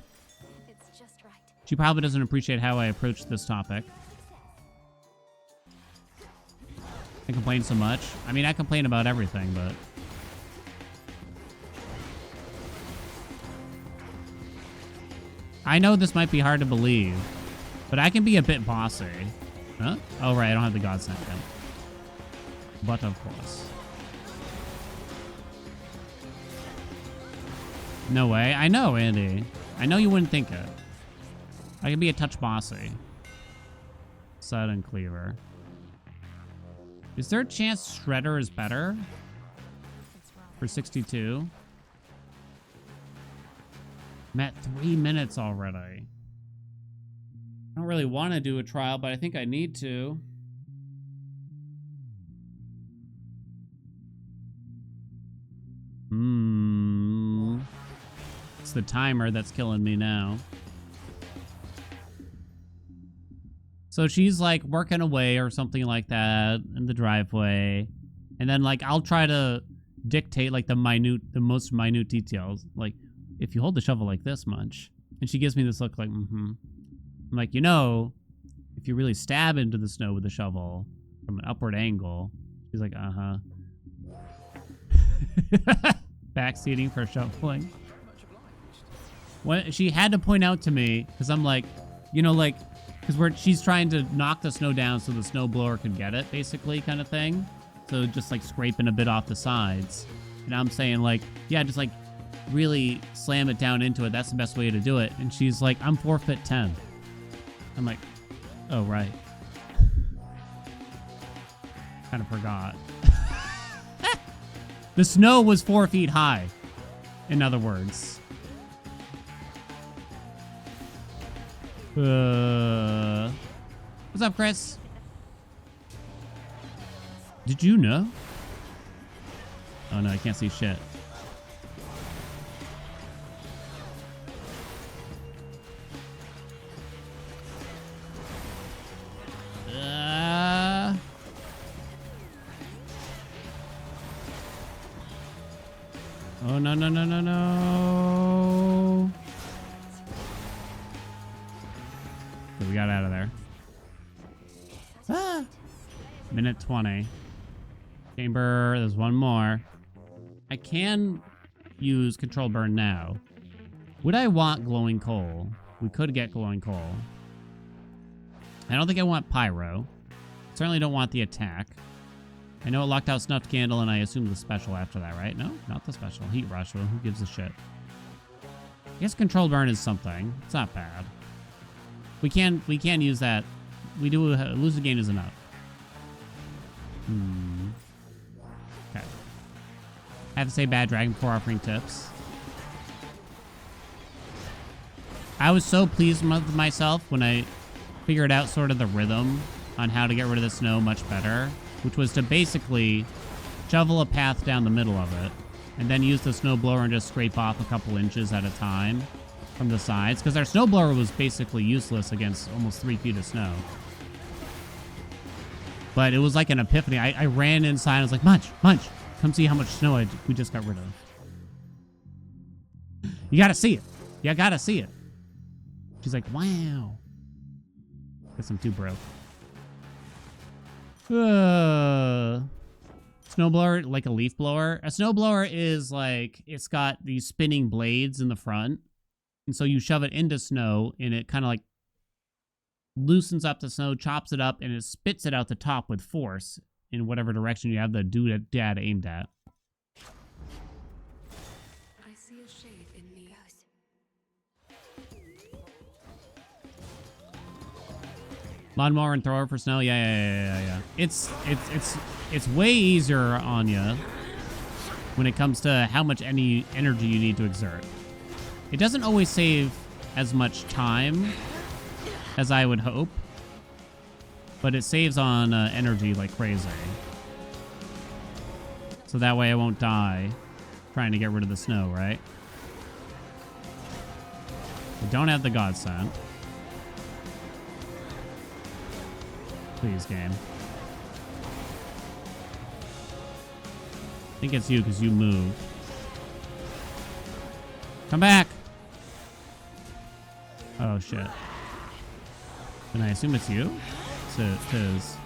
It's just right. She probably doesn't appreciate how I approached this topic. I complain so much. I mean, I complain about everything, but... I know this might be hard to believe, but I can be a bit bossy. Huh? Oh, right. I don't have the God Sent yet. But of course. No way. I know, Andy. I know you wouldn't think it. I can be a touch bossy. Sudden Cleaver. Is there a chance Shredder is better? For 62? I'm at 3 minutes already. I don't really want to do a trial, but I think I need to. It's the timer that's killing me now. So she's like working away or something like that in the driveway. And then like I'll try to dictate like the most minute details. Like if you hold the shovel like this much. And she gives me this look like, I'm like, you know, if you really stab into the snow with the shovel from an upward angle. She's like, Backseating for shoveling. What she had to point out to me, because I'm like, you know, like, because she's trying to knock the snow down so the snow blower could get it, basically, kind of thing. So just like scraping a bit off the sides. And I'm saying like, yeah, just like really slam it down into it. That's the best way to do it. And she's like, I'm 4'10". I'm like, oh, right. Kind of forgot. The snow was 4 feet high, in other words. What's up, Chris? Did you know? Oh no, I can't see shit. Oh no, no, no, no, no. We got out of there. Minute 20. Chamber, there's one more. I can use control burn now. Would I want glowing coal? We could get glowing coal. I don't think I want pyro. Certainly don't want the attack. I know it locked out snuffed candle, and I assume the special after that, right? No, not the special. Heat rush. Well, who gives a shit? I guess control burn is something. It's not bad. We can use that. We do lose the gain is enough. Okay. I have to say bad dragon before offering tips. I was so pleased with myself when I figured out sort of the rhythm on how to get rid of the snow much better, which was to basically shovel a path down the middle of it and then use the snowblower and just scrape off a couple inches at a time from the sides, because our snowblower was basically useless against almost 3 feet of snow. But it was like an epiphany. I ran inside. I was like, Munch, come see how much snow we just got rid of. You gotta see it. You gotta see it. She's like, wow. Guess I'm too broke. Snowblower, like a leaf blower. A snowblower is like, it's got these spinning blades in the front. And so you shove it into snow and it kind of like loosens up the snow, chops it up, and it spits it out the top with force in whatever direction you have the doodad aimed at. I see a shade in me. Lawnmower and thrower for snow. Yeah. It's way easier on you when it comes to how much any energy you need to exert. It doesn't always save as much time as I would hope, but it saves on energy like crazy. So that way I won't die trying to get rid of the snow, right? I don't have the godsend. Please, game. I think it's you because you moved. Come back! Oh, shit. And I assume it's you? It is.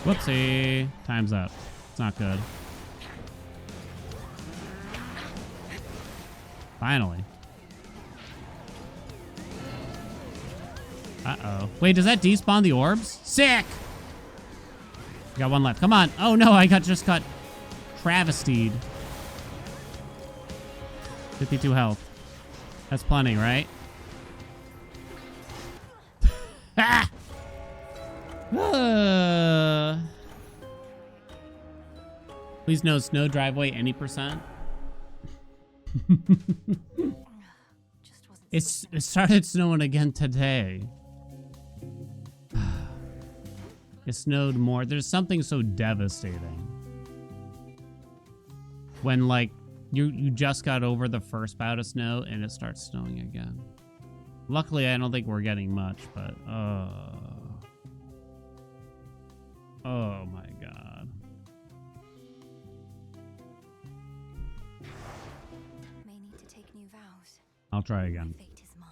Whoopsie. Time's up. It's not good. Finally. Uh-oh. Wait, does that despawn the orbs? Sick! Got one left. Come on. Oh, no, I just got travestied. 52 health. That's plenty, right? Ah! Please no snow driveway any percent. It started snowing again today. It snowed more. There's something so devastating when, like, you just got over the first bout of snow and it starts snowing again. Luckily, I don't think we're getting much, but oh my god. May need to take new vows. I'll try again. Fate is mine.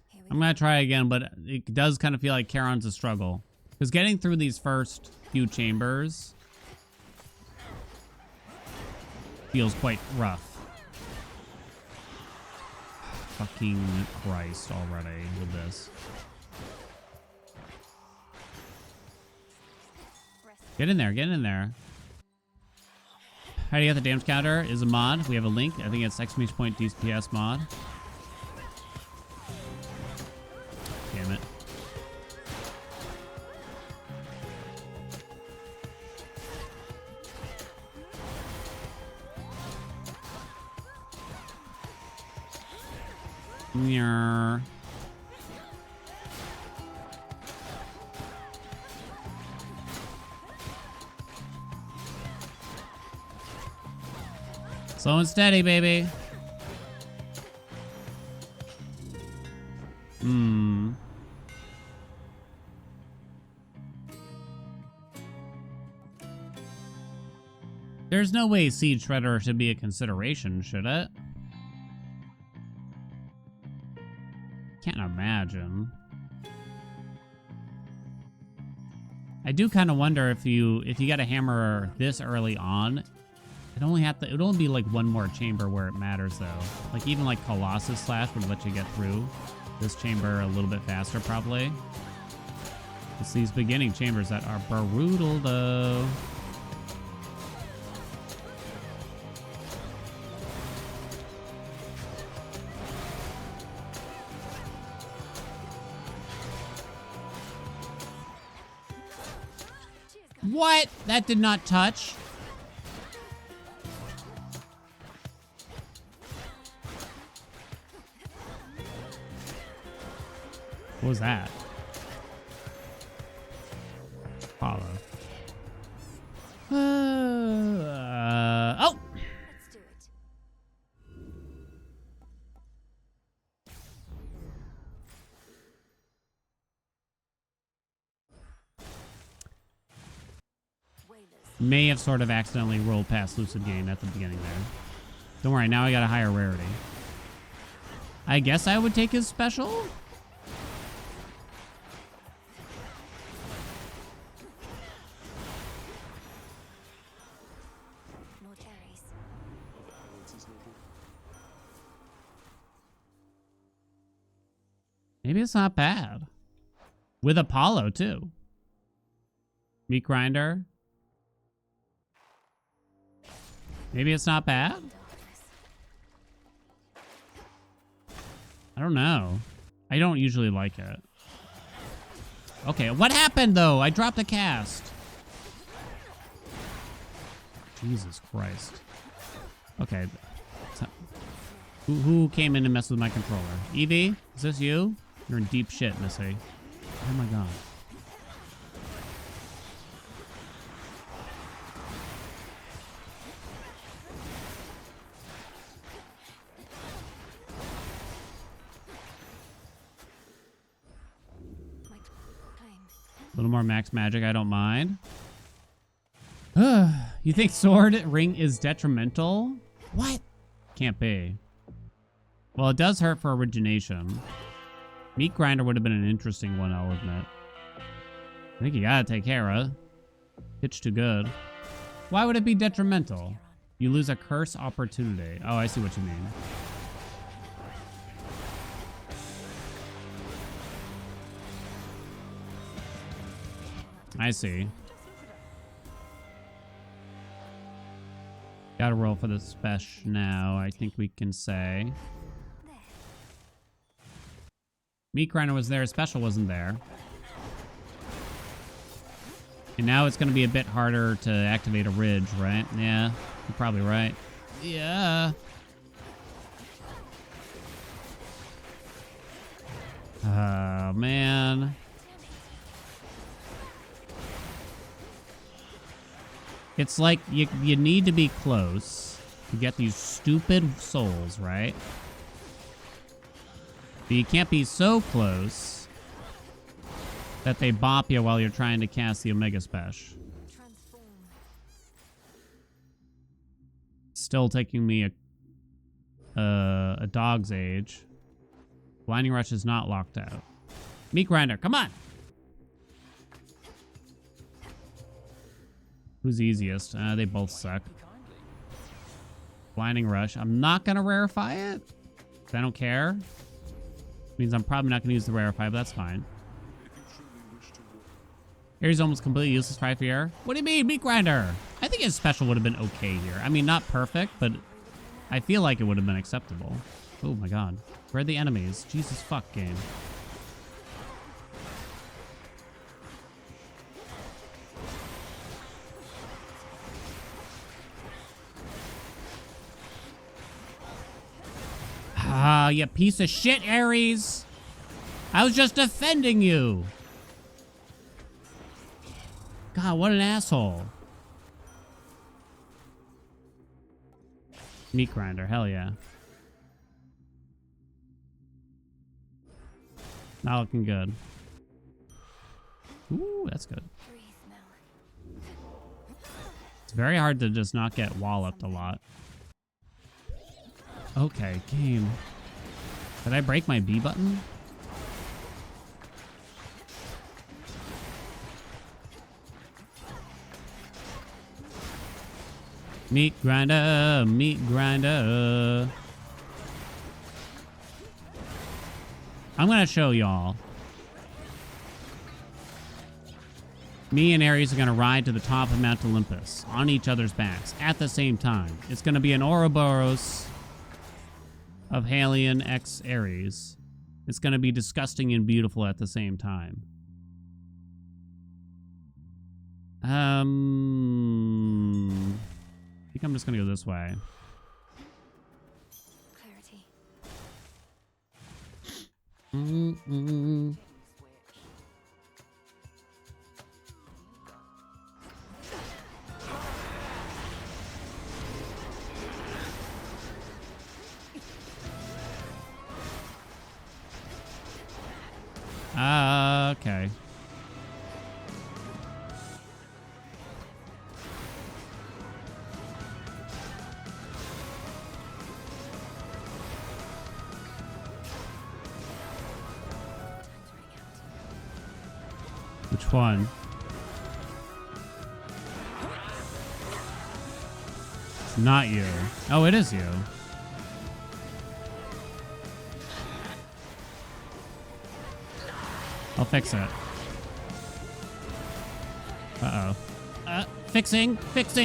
Here we I'm gonna try again, but it does kind of feel like Charon's a struggle. Because getting through these first few chambers feels quite rough. Fucking Christ already with this. Get in there, get in there. How do you get the damage counter? Is a mod. We have a link. I think it's !point DPS mod. Damn it. Nyar. Slow and steady, baby. There's no way Siege Shredder should be a consideration, should it? Can't imagine. I do kind of wonder if you got a hammer this early on, it would only be like one more chamber where it matters though. Like even like Colossus Slash would let you get through this chamber a little bit faster probably. It's these beginning chambers that are brutal though. What? That did not touch. What was that? Apollo. Oh! Let's do it. May have sort of accidentally rolled past Lucid Game at the beginning there. Don't worry, now I got a higher rarity. I guess I would take his special? Maybe it's not bad. With Apollo, too. Meat Grinder. Maybe it's not bad? I don't know. I don't usually like it. Okay, what happened, though? I dropped a cast. Jesus Christ. Okay. Who came in to mess with my controller? Evie? Is this you? You're in deep shit, Missy. Oh my god. A little more max magic, I don't mind. You think sword ring is detrimental? What? Can't be. Well, it does hurt for origination. Meat Grinder would have been an interesting one, I'll admit. I think you gotta take Hera. Pitch too good. Why would it be detrimental? You lose a curse opportunity. Oh, I see what you mean. I see. Gotta roll for the special now, I think we can say. Meat grinder was there, special wasn't there. And now it's gonna be a bit harder to activate a ridge, right? Yeah, you're probably right. Yeah. Oh, man. It's like you need to be close to get these stupid souls, right? But you can't be so close that they bop you while you're trying to cast the Omega Special. Transform. Still taking me a dog's age. Blinding Rush is not locked out. Meat Grinder, come on! Who's easiest? They both suck. Blinding Rush. I'm not going to rarefy it. I don't care. Means I'm probably not going to use the rarefy, but that's fine. Ares almost completely useless. Try for air. What do you mean, Meat Grinder? I think his special would have been okay here. I mean, not perfect, but I feel like it would have been acceptable. Oh my god. Where are the enemies? Jesus fuck, game. Ah, you piece of shit, Ares! I was just defending you! God, what an asshole. Meat Grinder, hell yeah. Not looking good. Ooh, that's good. Breathe now. It's very hard to just not get walloped a lot. Okay, game. Did I break my B button? Meat Grinder, Meat Grinder. I'm gonna show y'all. Me and Ares are gonna ride to the top of Mount Olympus on each other's backs at the same time. It's gonna be an Ouroboros of Haelian x Ares. It's gonna be disgusting and beautiful at the same time. I think I'm just gonna go this way. Clarity. Okay. Which one? It's not you. Oh, it is you. I'll fix it. Uh-oh. Fixing! Fix!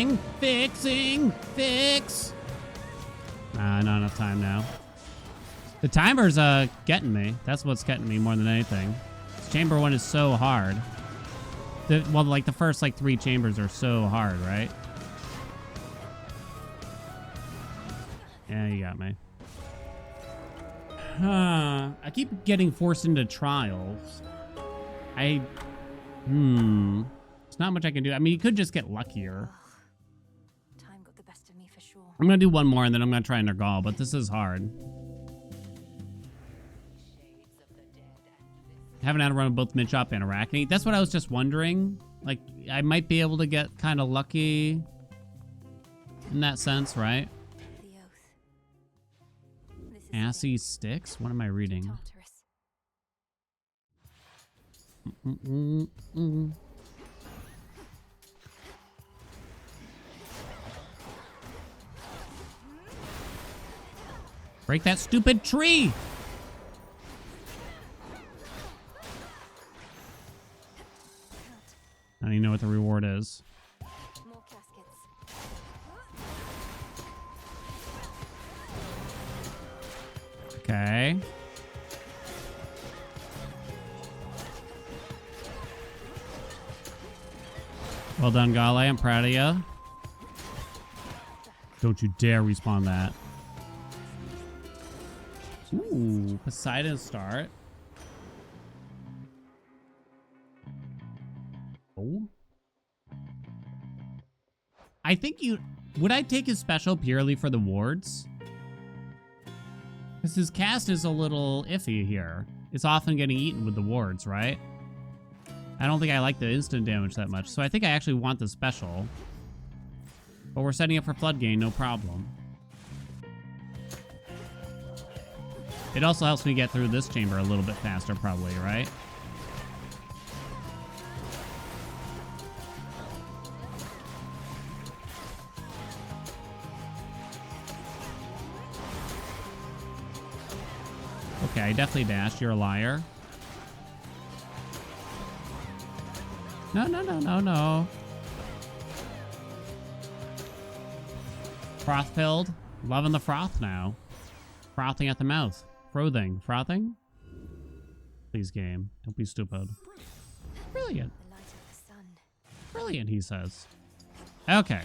Not enough time now. The timer's, getting me. That's what's getting me more than anything. Chamber 1 is so hard. Well, like, the first, like, 3 chambers are so hard, right? Yeah, you got me. I keep getting forced into trials. There's not much I can do. I mean, you could just get luckier. Time got the best of me for sure. I'm gonna do one more and then I'm gonna try Nergal, but this is hard. Haven't had a run of both Midshop and Arachne. That's what I was just wondering. Like, I might be able to get kind of lucky in that sense, right? The oath. This is Assy Sticks? What am I reading? Tartarus. Break that stupid tree! I don't even know what the reward is. More caskets. Okay. Well done, Gale. I'm proud of you. Don't you dare respawn that. Ooh, Poseidon start. Oh. I think you... Would I take his special purely for the wards? Because his cast is a little iffy here. It's often getting eaten with the wards, right? I don't think I like the instant damage that much, so I think I actually want the special. But we're setting up for flood gain, no problem. It also helps me get through this chamber a little bit faster, probably, right? Okay, I definitely dashed. You're a liar. No, no, no, no, no. Froth filled. Loving the froth now. Frothing at the mouth. Frothing. Frothing? Please, game. Don't be stupid. Brilliant. The light of the sun. Brilliant, he says. Okay.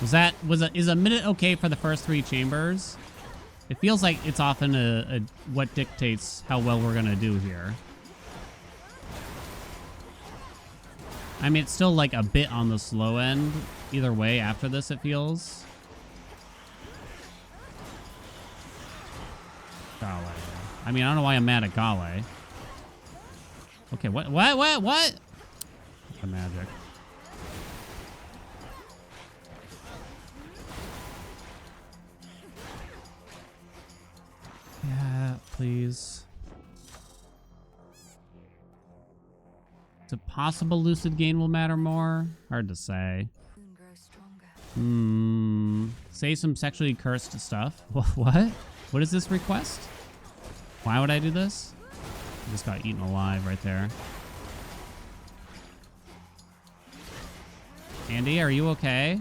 Is a minute okay for the first 3 chambers? It feels like it's often what dictates how well we're gonna do here. I mean, it's still like a bit on the slow end. Either way, after this, it feels. Gale. I mean, I don't know why I'm mad at Gale. Okay, what? The magic. Yeah, please. Is it possible lucid gain will matter more? Hard to say. Moon grows stronger. Say some sexually cursed stuff. What? What is this request? Why would I do this? I just got eaten alive right there. Andy, are you okay?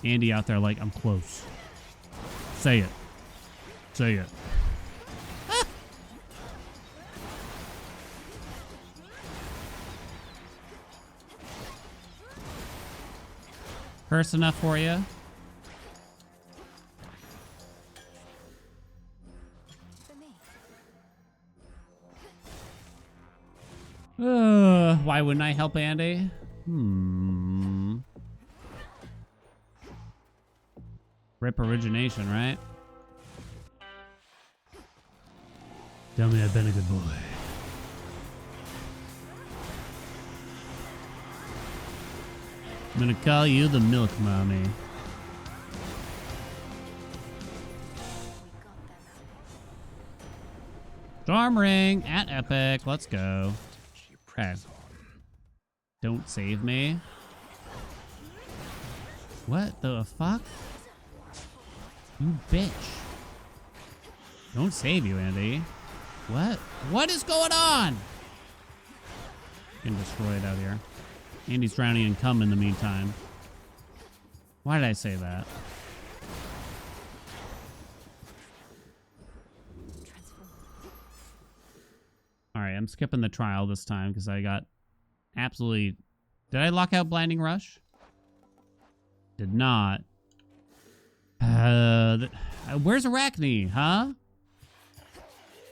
Andy out there like, I'm close. Say it. Say it. Ah! Curse enough for you? For me. Why wouldn't I help Andy? Rip origination, right? Tell me I've been a good boy. I'm gonna call you the milk mommy. We got them. Storm ring at epic. Let's go. Okay. Don't save me. What the fuck? You bitch. Don't save you, Andy. What? What is going on? Getting destroyed out here. Andy's drowning in cum in the meantime. Why did I say that? Transform. Alright, I'm skipping the trial this time because I got absolutely... Did I lock out Blinding Rush? Did not. Where's Arachne, huh?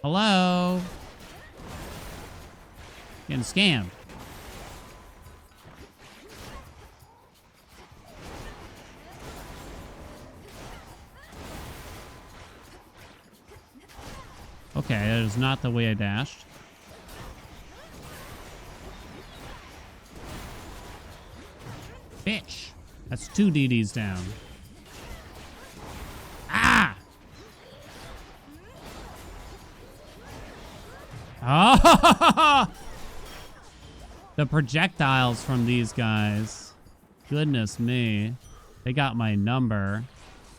Hello? Getting scammed. Okay, that is not the way I dashed. Bitch. That's 2 DDs down. Ah! Oh! The projectiles from these guys. Goodness me. They got my number.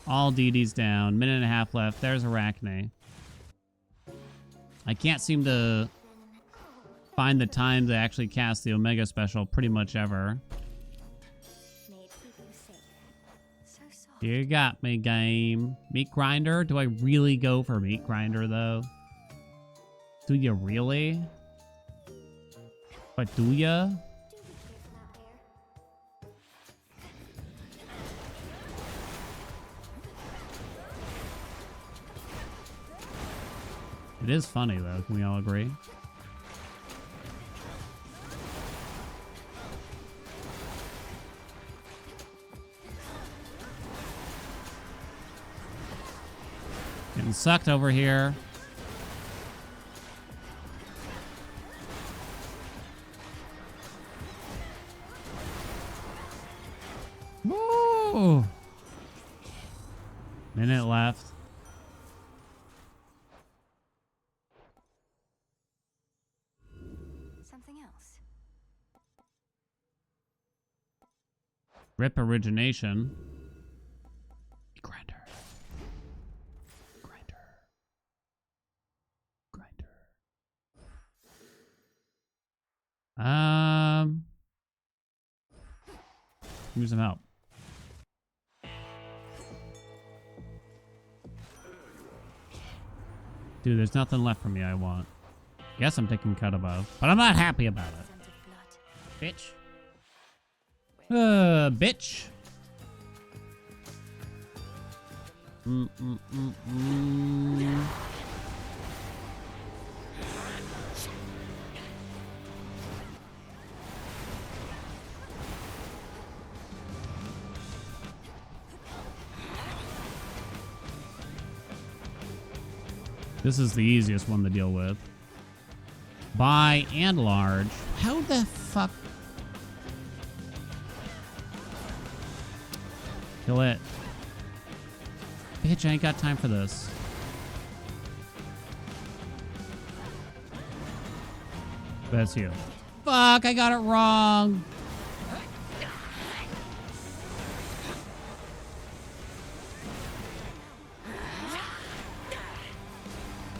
All DDs down. Minute and a half left. There's Arachne. I can't seem to... find the time to actually cast the Omega special pretty much ever. May it keep you safe. So soft. You got me, game. Meat grinder? Do I really go for meat grinder, though? Do you really? But do ya? Do be careful out there. It is funny, though. Can we all agree? Getting sucked over here. Woo! Minute left. Something else. Rip origination. Grinder. Grinder. Grinder. Give me some help. Dude, there's nothing left for me I want. Guess I'm taking cut above, but I'm not happy about it. Scent of blood. Bitch. Bitch. This is the easiest one to deal with. By and large. How the fuck? Kill it. Bitch, I ain't got time for this. That's you. Fuck, I got it wrong.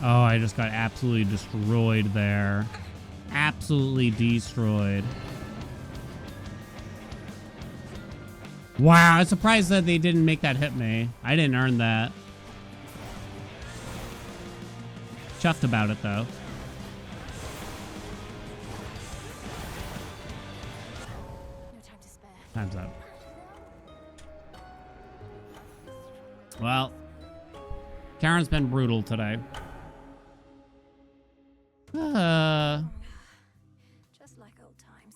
Oh, I just got absolutely destroyed there. Absolutely destroyed. Wow, I'm surprised that they didn't make that hit me. I didn't earn that. Chuffed about it, though. No time to spare. Time's up. Well, Karen's been brutal today. Just like old times.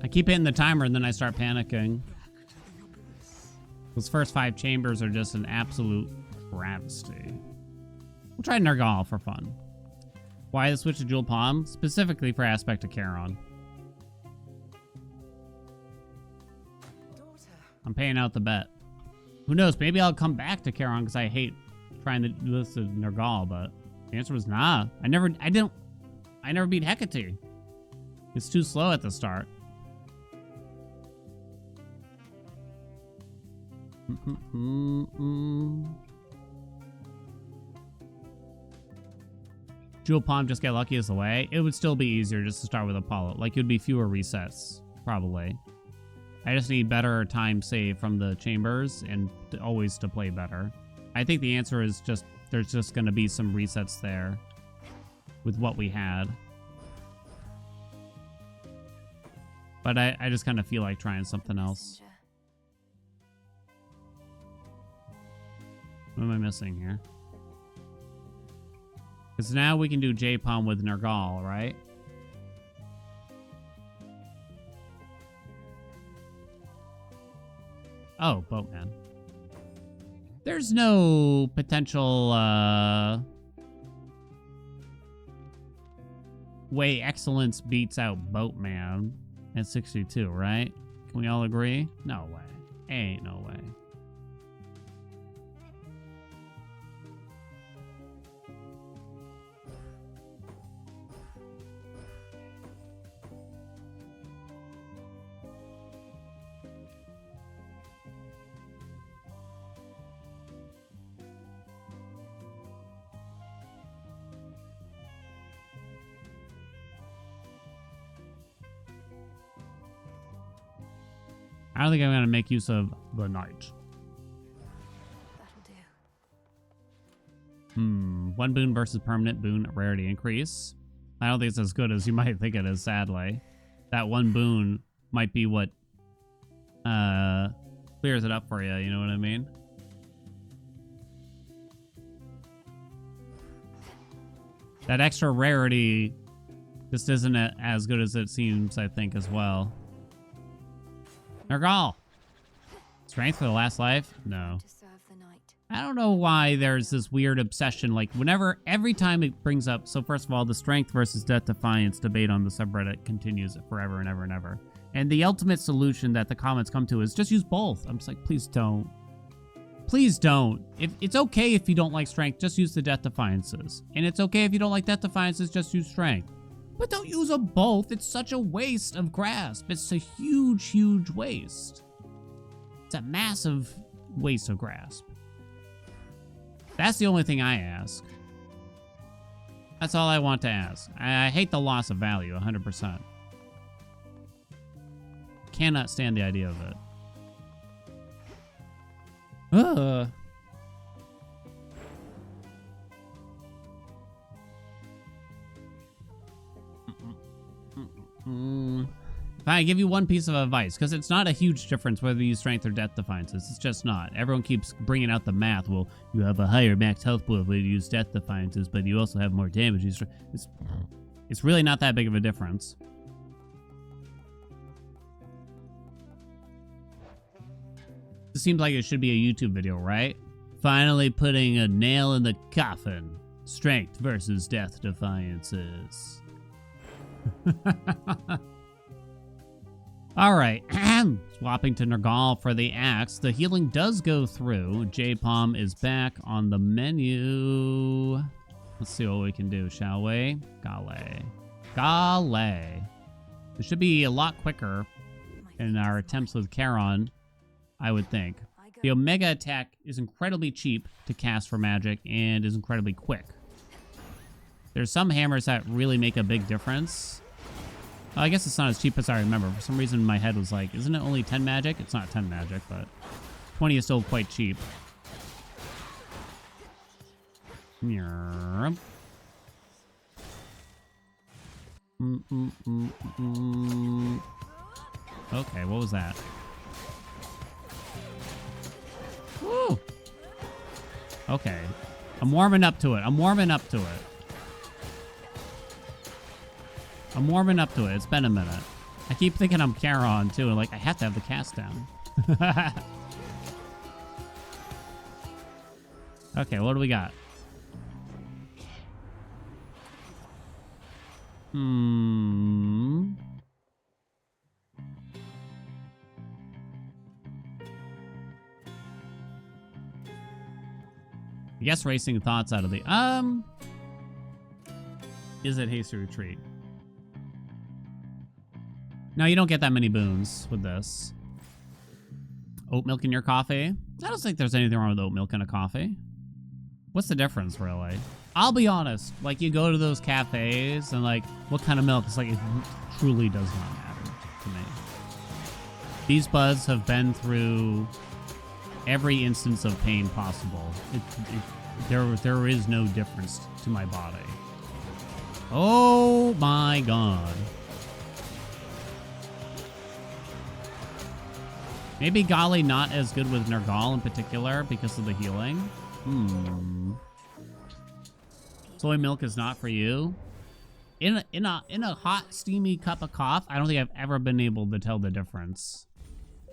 I keep hitting the timer and then I start panicking. Those first 5 chambers are just an absolute travesty. We'll try Nergal for fun. Why the switch to Jewel Palm? Specifically for Aspect of Charon. I'm paying out the bet. Who knows? Maybe I'll come back to Charon because I hate trying to do this to Nergal, but the answer was nah. I never beat Hecate. It's too slow at the start. Jewel Palm just get lucky as the way. It would still be easier just to start with Apollo. Like, it would be fewer resets, probably. I just need better time save from the chambers and always to play better. I think the answer is just, there's just going to be some resets there with what we had. But I just kind of feel like trying something else. Messenger. What am I missing here? Because now we can do J-Palm with Nergal, right? Oh, Boatman. There's no potential way Excellence beats out Boatman at 62, right? Can we all agree? No way. Ain't no way. don't think I'm going to make use of the knight. That'll do. One boon versus permanent boon rarity increase. I don't think it's as good as you might think it is, sadly. That one boon might be what clears it up for you, you know what I mean? That extra rarity just isn't as good as it seems, I think, as well. Nergal! Strength for the last life? No. To serve the night. I don't know why there's this weird obsession. Like, every time it brings up... So, first of all, the strength versus death defiance debate on the subreddit continues forever and ever and ever. And the ultimate solution that the comments come to is just use both. I'm just like, please don't. Please don't. If it's okay if you don't like strength, just use the death defiances. And it's okay if you don't like death defiances, just use strength. But don't use them both. It's such a waste of grasp. It's a huge, huge waste. It's a massive waste of grasp. That's the only thing I ask. That's all I want to ask. I hate the loss of value, 100%. Cannot stand the idea of it. Ugh. If I give you one piece of advice, because it's not a huge difference whether you use strength or death defiances. It's just not. Everyone keeps bringing out the math. Well, you have a higher max health pool if you use death defiances, but you also have more damage. It's really not that big of a difference. It seems like it should be a YouTube video, right? Finally putting a nail in the coffin. Strength versus death defiances. Alright, swapping to Nergal for the axe. The healing does go through. J-Palm is back on the menu. Let's see what we can do, shall we? Gale. It should be a lot quicker in our attempts with Charon, I would think. The Omega attack is incredibly cheap to cast for magic and is incredibly quick. There's some hammers that really make a big difference. I guess it's not as cheap as I remember. For some reason, my head was like, isn't it only 10 magic? It's not 10 magic, but 20 is still quite cheap. Okay, what was that? Woo! Okay. I'm warming up to it. It's been a minute. I keep thinking I'm Charon, too, and like, I have to have the cast down. Okay, what do we got? I guess racing thoughts out of the... Is it hasty retreat? No, you don't get that many boons with this. Oat milk in your coffee? I don't think there's anything wrong with oat milk in a coffee. What's the difference, really? I'll be honest. Like, you go to those cafes and, like, what kind of milk? It's like, it truly does not matter to me. These buds have been through every instance of pain possible. There is no difference to my body. Oh my god. Maybe Gali not as good with Nergal in particular because of the healing. Soy milk is not for you. In a hot, steamy cup of coffee, I don't think I've ever been able to tell the difference.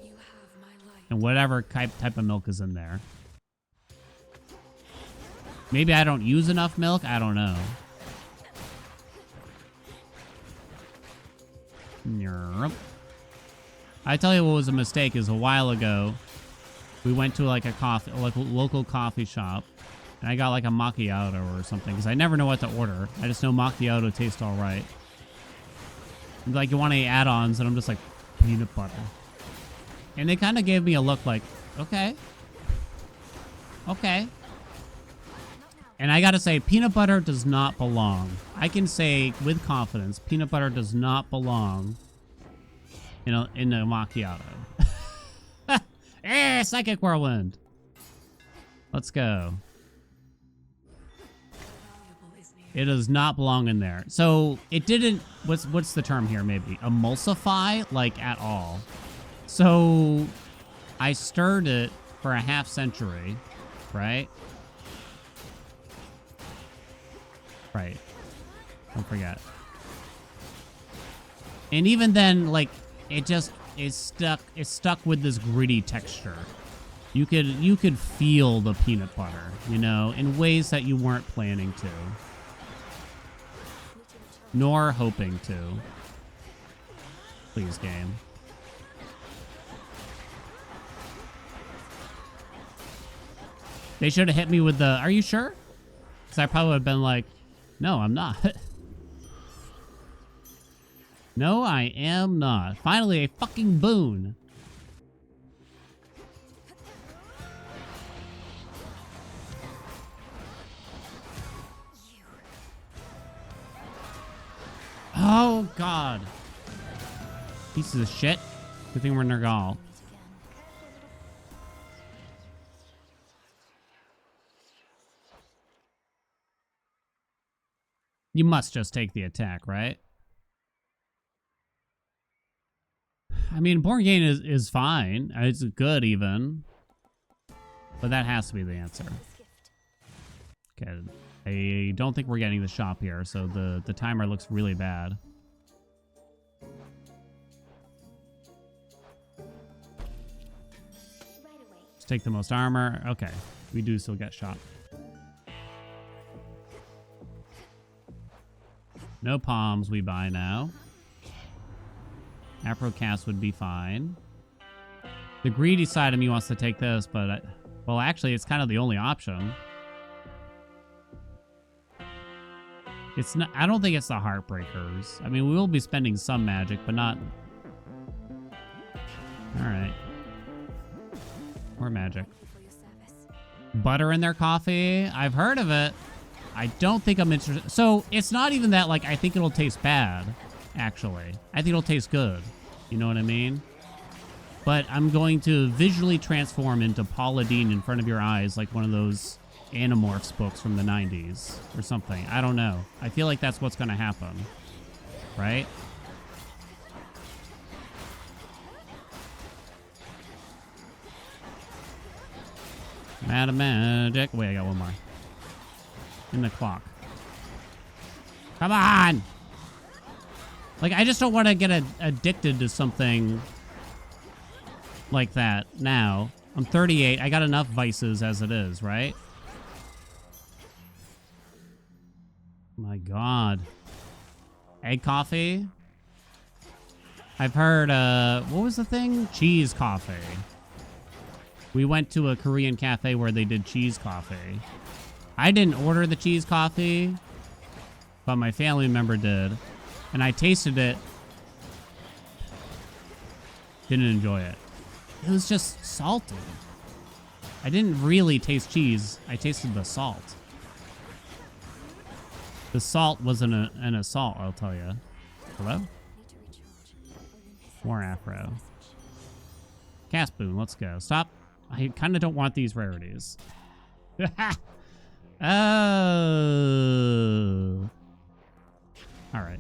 You have my light. And whatever type of milk is in there. Maybe I don't use enough milk. I don't know. I tell you what was a mistake is a while ago, we went to like a local coffee shop, and I got like a macchiato or something because I never know what to order. I just know macchiato tastes all right. And like, you want any add-ons, and I'm just like, peanut butter. And they kind of gave me a look like, okay. And I gotta say, peanut butter does not belong. I can say with confidence, peanut butter does not belong in a macchiato. Yeah, Psychic Whirlwind. Let's go. It does not belong in there. So it didn't, what's the term here maybe? Emulsify, like at all. So I stirred it for a half century, right? Right. Don't forget. And even then, like, it just is stuck with this gritty texture. You could feel the peanut butter, you know, in ways that you weren't planning to. Nor hoping to. Please, game. They should have hit me with the, are you sure? Because I probably would have been like, no, I'm not. No, I am not. Finally, a fucking boon. Oh, God. Pieces of shit. Good thing we're Nergal. You must just take the attack, right? I mean, Born Gain is fine. It's good, even. But that has to be the answer. Okay. I don't think we're getting the shop here, so the timer looks really bad. Let's take the most armor. Okay. We do still get shop. No palms we buy now. Afrocast would be fine. The greedy side of me wants to take this, but well, actually, it's kind of the only option. It's not. I don't think it's the Heartbreakers. I mean, we will be spending some magic, but not. All right. More magic. Butter in their coffee. I've heard of it. I don't think I'm interested. So it's not even that, like, I think it'll taste bad, actually. I think it'll taste good. You know what I mean? But I'm going to visually transform into Paula Deen in front of your eyes, like one of those Animorphs books from the 90s or something. I don't know. I feel like that's what's going to happen. Right? Madam Magic. Wait, I got one more. In the clock. Come on! Like, I just don't want to get addicted to something like that now. I'm 38. I got enough vices as it is, right? My God. Egg coffee? I've heard, what was the thing? Cheese coffee. We went to a Korean cafe where they did cheese coffee. I didn't order the cheese coffee, but my family member did. And I tasted it. Didn't enjoy it. It was just salty. I didn't really taste cheese. I tasted the salt. The salt wasn't an assault, I'll tell you. Hello? More Afro. Cast boom, let's go. Stop. I kind of don't want these rarities. Oh. All right.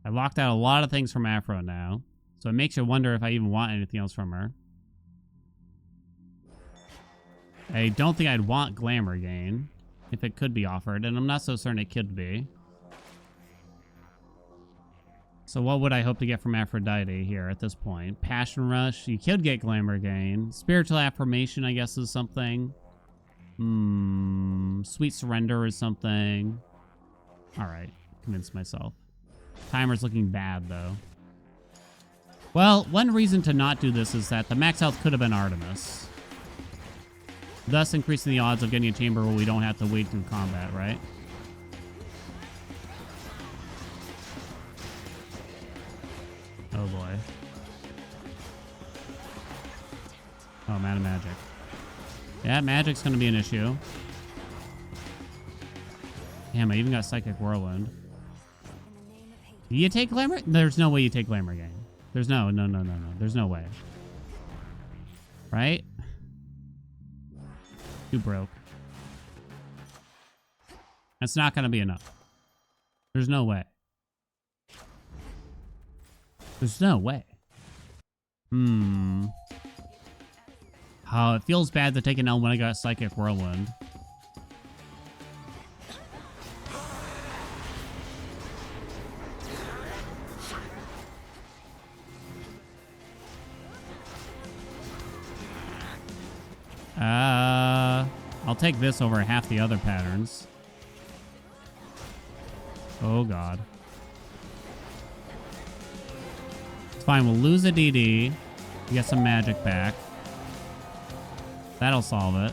I locked out a lot of things from Afro now. So it makes you wonder if I even want anything else from her. I don't think I'd want Glamour Gain if it could be offered, and I'm not so certain it could be. So what would I hope to get from Aphrodite here at this point? Passion Rush. You could get Glamour Gain. Spiritual Affirmation, I guess, is something. Sweet Surrender is something. All right. Convinced myself. Timer's looking bad, though. Well, one reason to not do this is that the max health could have been Artemis. Thus increasing the odds of getting a chamber where we don't have to wait through combat, right? Oh boy. Oh, Mana Magic. Yeah, Magic's gonna be an issue. Damn, I even got Psychic Whirlwind. Do you take Glamour? There's no way you take Glamour Gain. There's no. There's no way. Right? Too broke. That's not going to be enough. There's no way. There's no way. Oh, it feels bad to take an L when I got Psychic Whirlwind. I'll take this over half the other patterns. Oh, God. It's fine. We'll lose a DD. We get some magic back. That'll solve it.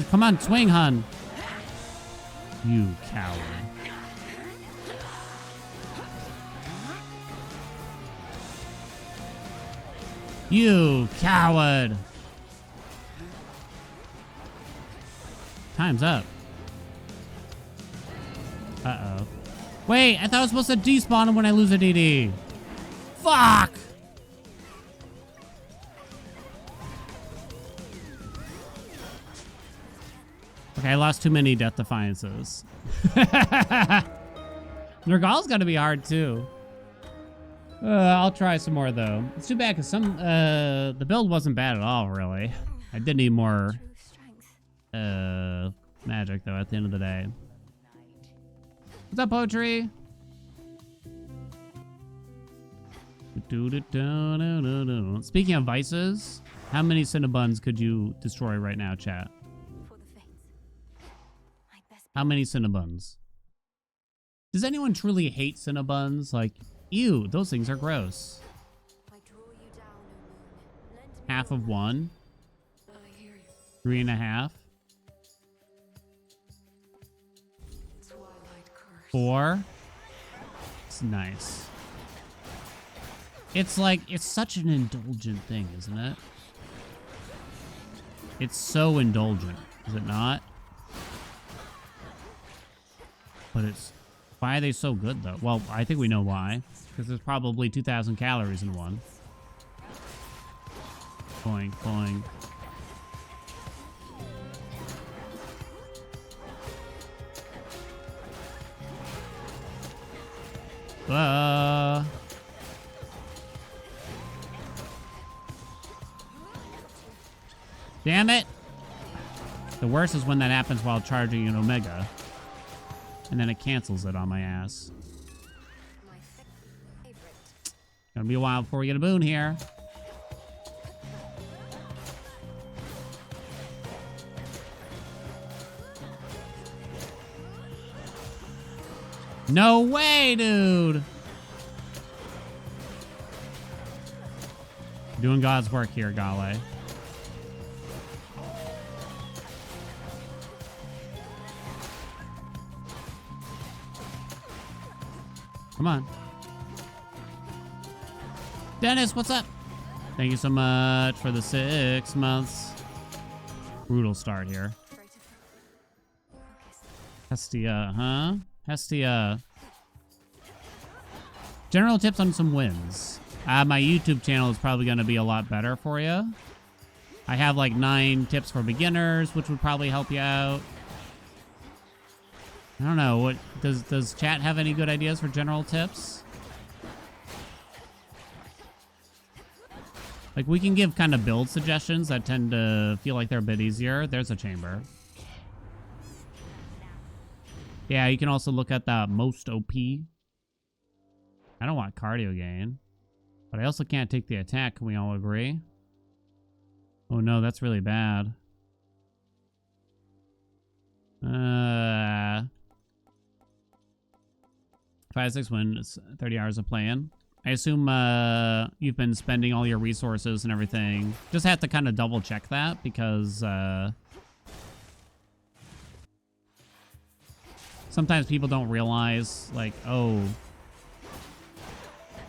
Come on, swing, hun. You coward. You coward. Time's up. Uh-oh. Wait, I thought I was supposed to despawn him when I lose a DD. Fuck! Okay, I lost too many Death Defiances. Nergal's gotta be hard, too. I'll try some more, though. It's too bad, because the build wasn't bad at all, really. I did need more, True strength. magic, though, at the end of the day. What's up, Poetry? Speaking of vices, how many Cinnabuns could you destroy right now, chat? For the fates. My best How many Cinnabuns? Does anyone truly hate Cinnabuns? Like, ew, those things are gross. I draw you down, O moon. Lend me Half of one, I hear you. 3.5, Twilight curse. 4. It's nice. It's like, it's such an indulgent thing, isn't it? It's so indulgent, is it not? But it's, why are they so good though? Well, I think we know why. Because there's probably 2,000 calories in one. Boing, boing. Damn it! The worst is when that happens while charging an Omega. And then it cancels it on my ass. My favorite. Gonna be a while before we get a boon here. No way, dude! Doing God's work here, Gale. Come on. Dennis, what's up? Thank you so much for the 6 months. Brutal start here. Hestia, huh? Hestia. General tips on some wins. My YouTube channel is probably going to be a lot better for you. I have like 9 tips for beginners, which would probably help you out. I don't know. What does chat have any good ideas for general tips? Like, we can give kind of build suggestions that tend to feel like they're a bit easier. There's a chamber. Yeah, you can also look at the most OP. I don't want cardio gain. But I also can't take the attack. Can we all agree? Oh no, that's really bad. 5-6 wins, 30 hours of playing. I assume you've been spending all your resources and everything. Just have to kind of double check that because sometimes people don't realize, like, oh,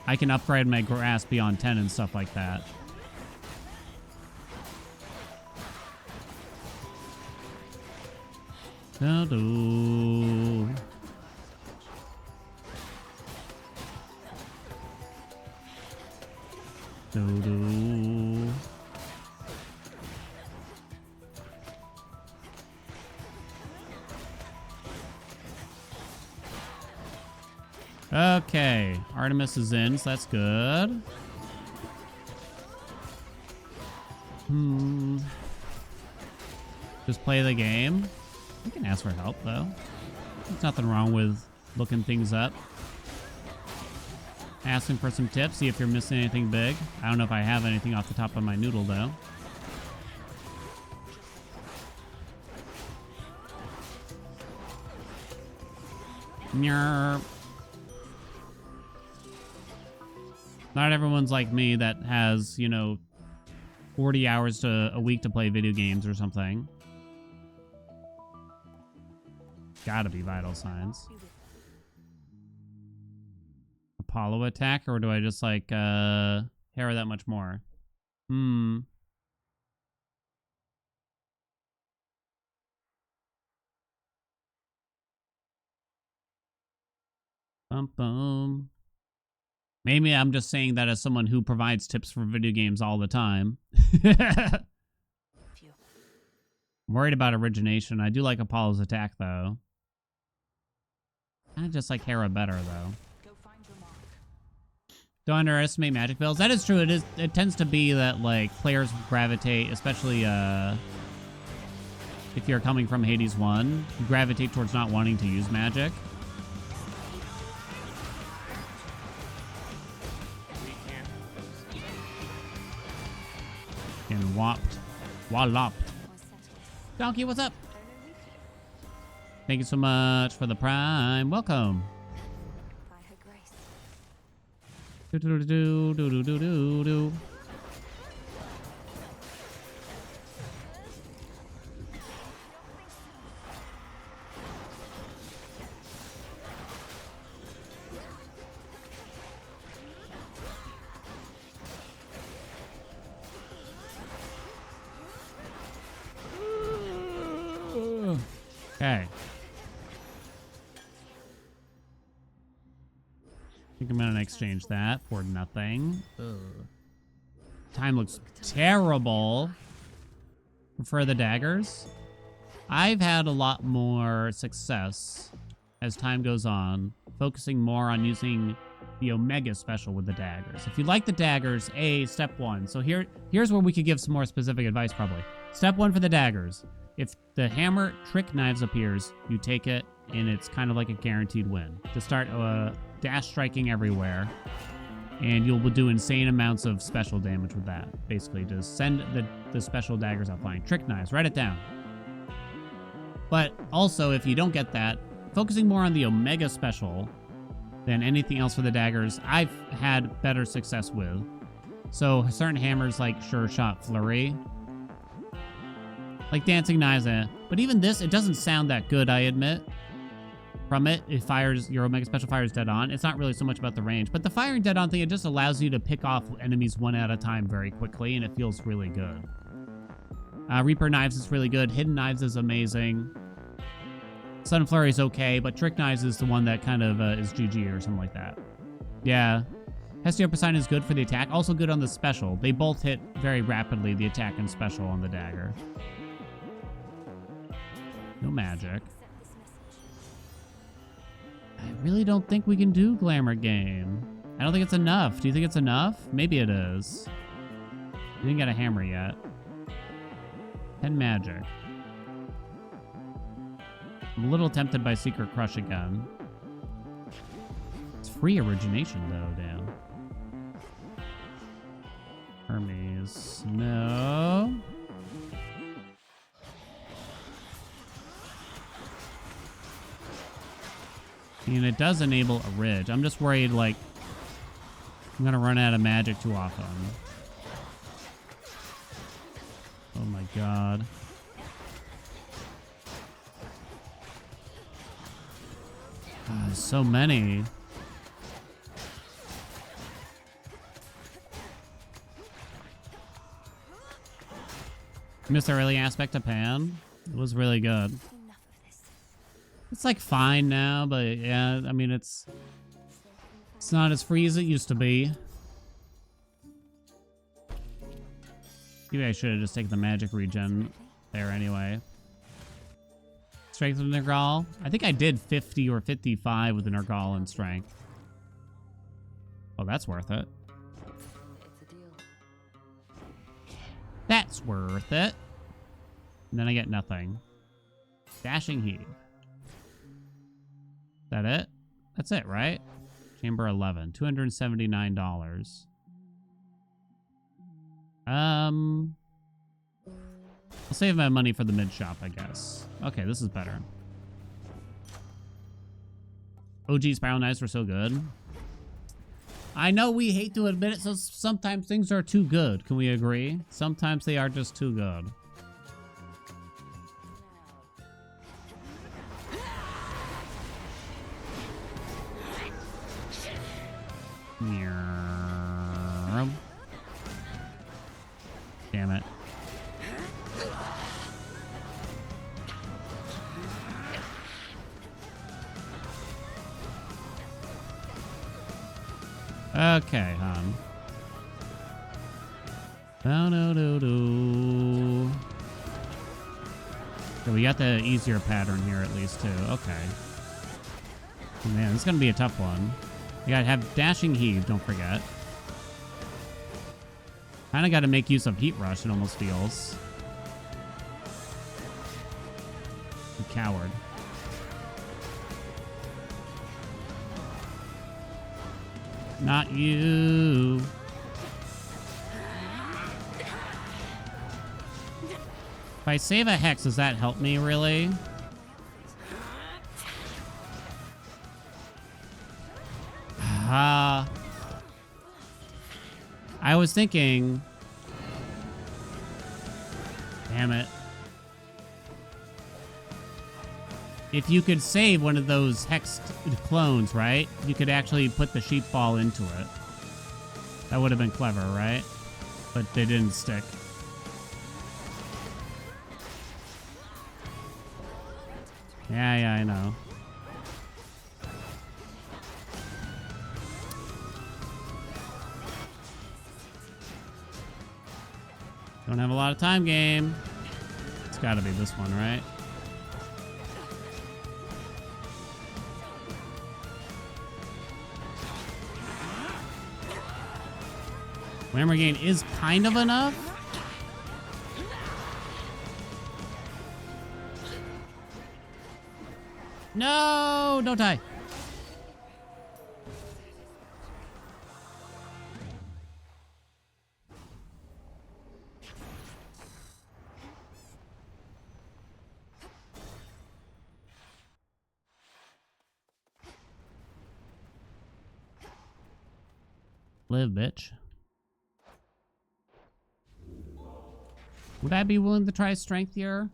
I can upgrade my grasp beyond 10 and stuff like that. Do-do. Do-do. Okay, Artemis is in, so that's good. Just play the game. You can ask for help, though. There's nothing wrong with looking things up. Asking for some tips, see if you're missing anything big. I don't know if I have anything off the top of my noodle, though. Nyarp. Not everyone's like me that has, you know, 40 hours a week to play video games or something. Gotta be vital signs. Apollo attack, or do I just like Hera that much more? Bum bum. Maybe I'm just saying that as someone who provides tips for video games all the time. I'm worried about origination. I do like Apollo's attack, though. I just like Hera better, though. Don't underestimate magic bills. That is true. It tends to be that, like, players gravitate, especially if you're coming from Hades 1, you gravitate towards not wanting to use magic. And walloped. Donkey, what's up? Thank you so much for the prime. Welcome. By her grace. Do do do do do do do do. Okay. I think I'm gonna exchange that for nothing. Ugh. Time looks terrible. Prefer the daggers. I've had a lot more success as time goes on, focusing more on using the Omega special with the daggers. If you like the daggers, step one. So here's where we could give some more specific advice probably. Step one for the daggers. If the hammer trick knives appears, you take it, and it's kind of like a guaranteed win. Just start dash striking everywhere, and you'll do insane amounts of special damage with that. Basically, just send the special daggers out flying. Trick knives, write it down. But also, if you don't get that, focusing more on the Omega special than anything else for the daggers, I've had better success with. So certain hammers like Sure Shot Flurry, like Dancing Knives, but even this, it doesn't sound that good, I admit. From it fires, your Omega Special fires dead on. It's not really so much about the range, but the firing dead on thing, it just allows you to pick off enemies one at a time very quickly, and it feels really good. Reaper Knives is really good. Hidden Knives is amazing. Sun Flurry is okay, but Trick Knives is the one that kind of is GG or something like that. Yeah. Hestio Poseidon is good for the attack, also good on the special. They both hit very rapidly, the attack and special on the dagger. No magic. I really don't think we can do Glamour Game. I don't think it's enough. Do you think it's enough? Maybe it is. We didn't get a hammer yet. 10 magic. I'm a little tempted by Secret Crush again. It's free origination though, damn. Hermes. No. And it does enable a ridge. I'm just worried, like, I'm gonna run out of magic too often. Oh my god. God, so many. I missed the early aspect of Pan. It was really good. Enough of this. It's like fine now, but yeah, I mean it's not as free as it used to be. Maybe I should have just taken the magic regen there anyway. Strength with Nergal. I think I did 50 or 55 with the Nergal and strength. Oh, that's worth it. It's a deal. That's worth it. And then I get nothing. Dashing Heave. Is that it? That's it, right? Chamber 11. $279. I'll save my money for the mid shop, I guess. Okay, this is better. OG Spiral Knives were so good. I know we hate to admit it, so sometimes things are too good. Can we agree? Sometimes they are just too good. Damn it. Okay, hon. Do. So we got the easier pattern here at least too. Okay. Oh, man, this is gonna be a tough one. You gotta have Dashing Heave, don't forget. Kinda gotta make use of Heat Rush, it almost feels. You coward. Not you. If I save a Hex, does that help me, really? I was thinking... Damn it. If you could save one of those hexed clones, right? You could actually put the sheep ball into it. That would have been clever, right? But they didn't stick. Yeah, I know. Don't have a lot of time, game. It's gotta be this one, right? Memory gain is kind of enough. No, don't die. Live, bitch. Would I be willing to try strength here?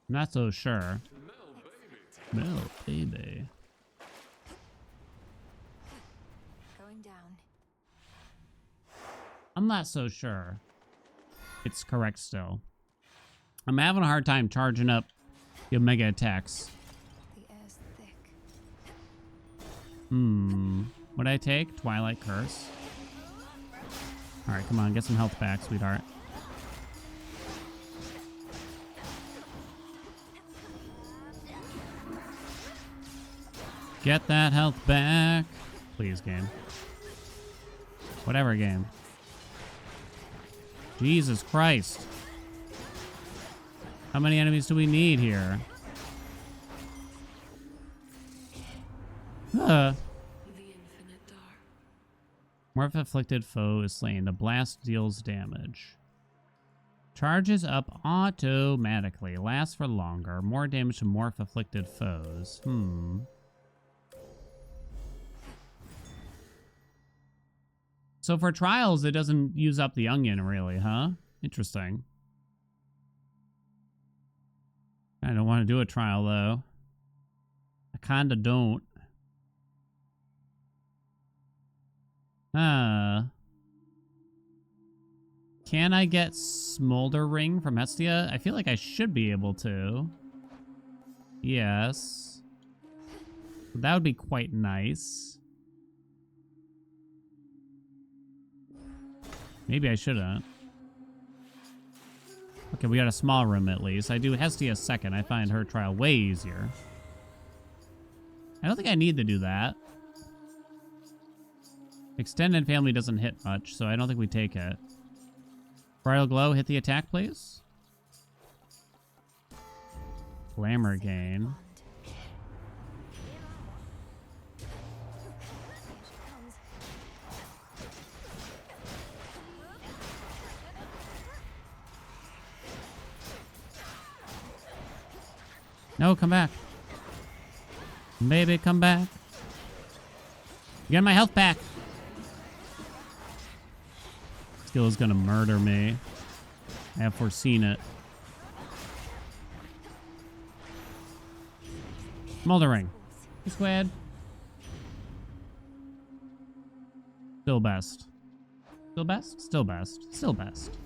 Not so sure. Mel, baby. Going down. I'm not so sure it's correct still. I'm having a hard time charging up the Omega attacks. The air's thick. What'd I take? Twilight Curse. Alright, come on, get some health back, sweetheart. Get that health back. Please, game. Whatever, game. Jesus Christ. How many enemies do we need here? The infinite dark. Morph afflicted foe is slain. The blast deals damage. Charges up automatically. Lasts for longer. More damage to morph afflicted foes. So for trials, it doesn't use up the onion, really, huh? Interesting. I don't want to do a trial, though. I kinda don't. Can I get Smolder Ring from Hestia? I feel like I should be able to. Yes. That would be quite nice. Maybe I shouldn't. Okay, we got a small room at least. I do Hestia second. I find her trial way easier. I don't think I need to do that. Extended family doesn't hit much, so I don't think we take it. Bridal Glow, hit the attack, please. Glamour gain. No, come back. Baby, come back. Get my health back. Skill is gonna murder me. I have foreseen it. Smoldering. Squad. Still best. Still best? Still best. Still best.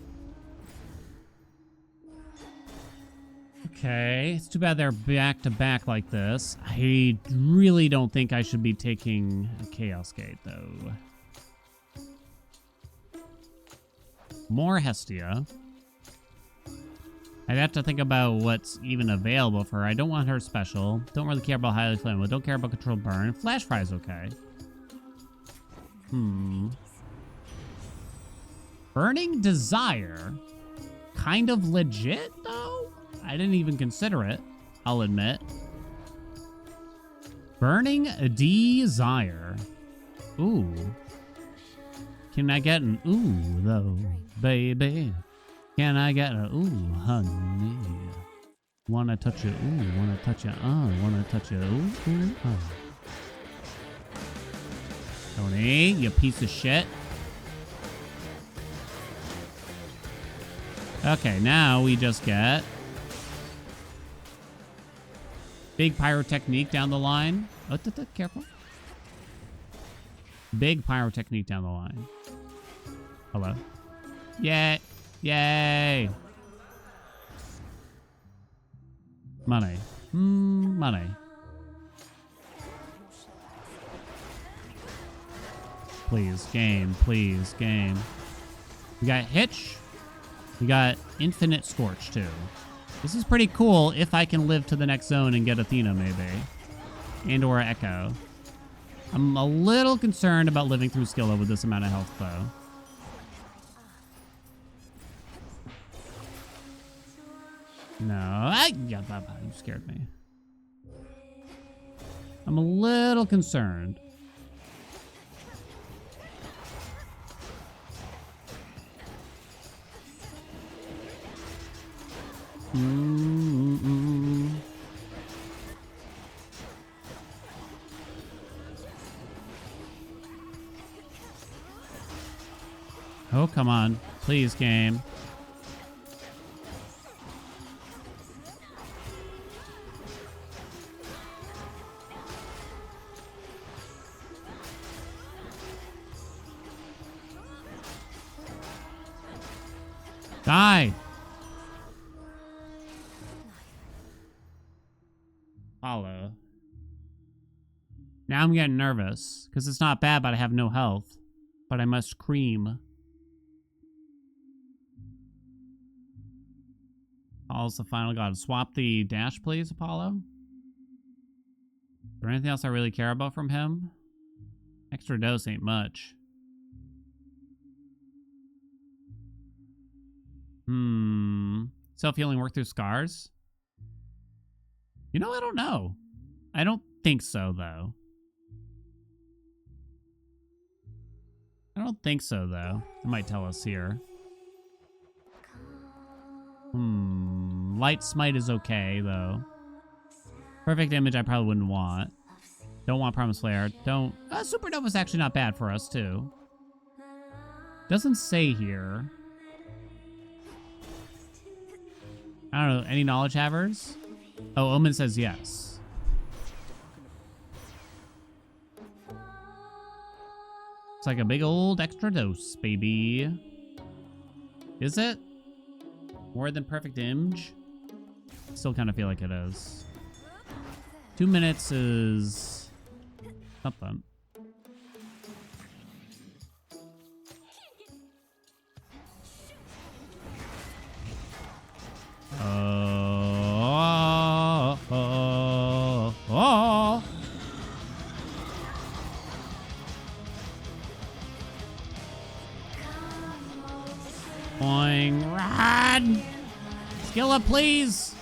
Okay, it's too bad they're back to back like this. I really don't think I should be taking a Chaos Gate, though. More Hestia. I'd have to think about what's even available for her. I don't want her special. Don't really care about Highly Flammable. Don't care about Control Burn. Flash Fry's okay. Burning Desire. Kind of legit, though? I didn't even consider it, I'll admit. Burning Desire. Ooh. Can I get an ooh, though, baby? Can I get a ooh, honey? Wanna touch you, ooh, wanna touch you, wanna touch you, ooh, Tony, you piece of shit. Okay, now we just get big pyrotechnique down the line. Oh, careful. Big pyrotechnique down the line. Hello. Yay. Yay. Money. Money. Please, game. Please, game. We got Hitch. We got Infinite Scorch, too. This is pretty cool if I can live to the next zone and get Athena, maybe. And or Echo. I'm a little concerned about living through Skilla with this amount of health, though. No. You scared me. I'm a little concerned. Oh, come on. Please, game. Die. Follow. Now I'm getting nervous because it's not bad, but I have no health. But I must cream. Apollo's the final god. Swap the dash, please, Apollo. Is there anything else I really care about from him? Extra dose ain't much. Self-healing work through scars? You know, I don't know. I don't think so, though. I don't think so, though. It might tell us here. Light Smite is okay, though. Perfect Image I probably wouldn't want. Don't want Promise Flare. Don't... Supernova's actually not bad for us, too. Doesn't say here. I don't know. Any knowledge havers? Oh, Omen says yes. It's like a big old extra dose, baby. Is it? More than perfect image? Still kind of feel like it is. 2 minutes is something. Oh. Boing, run! Skill up, please!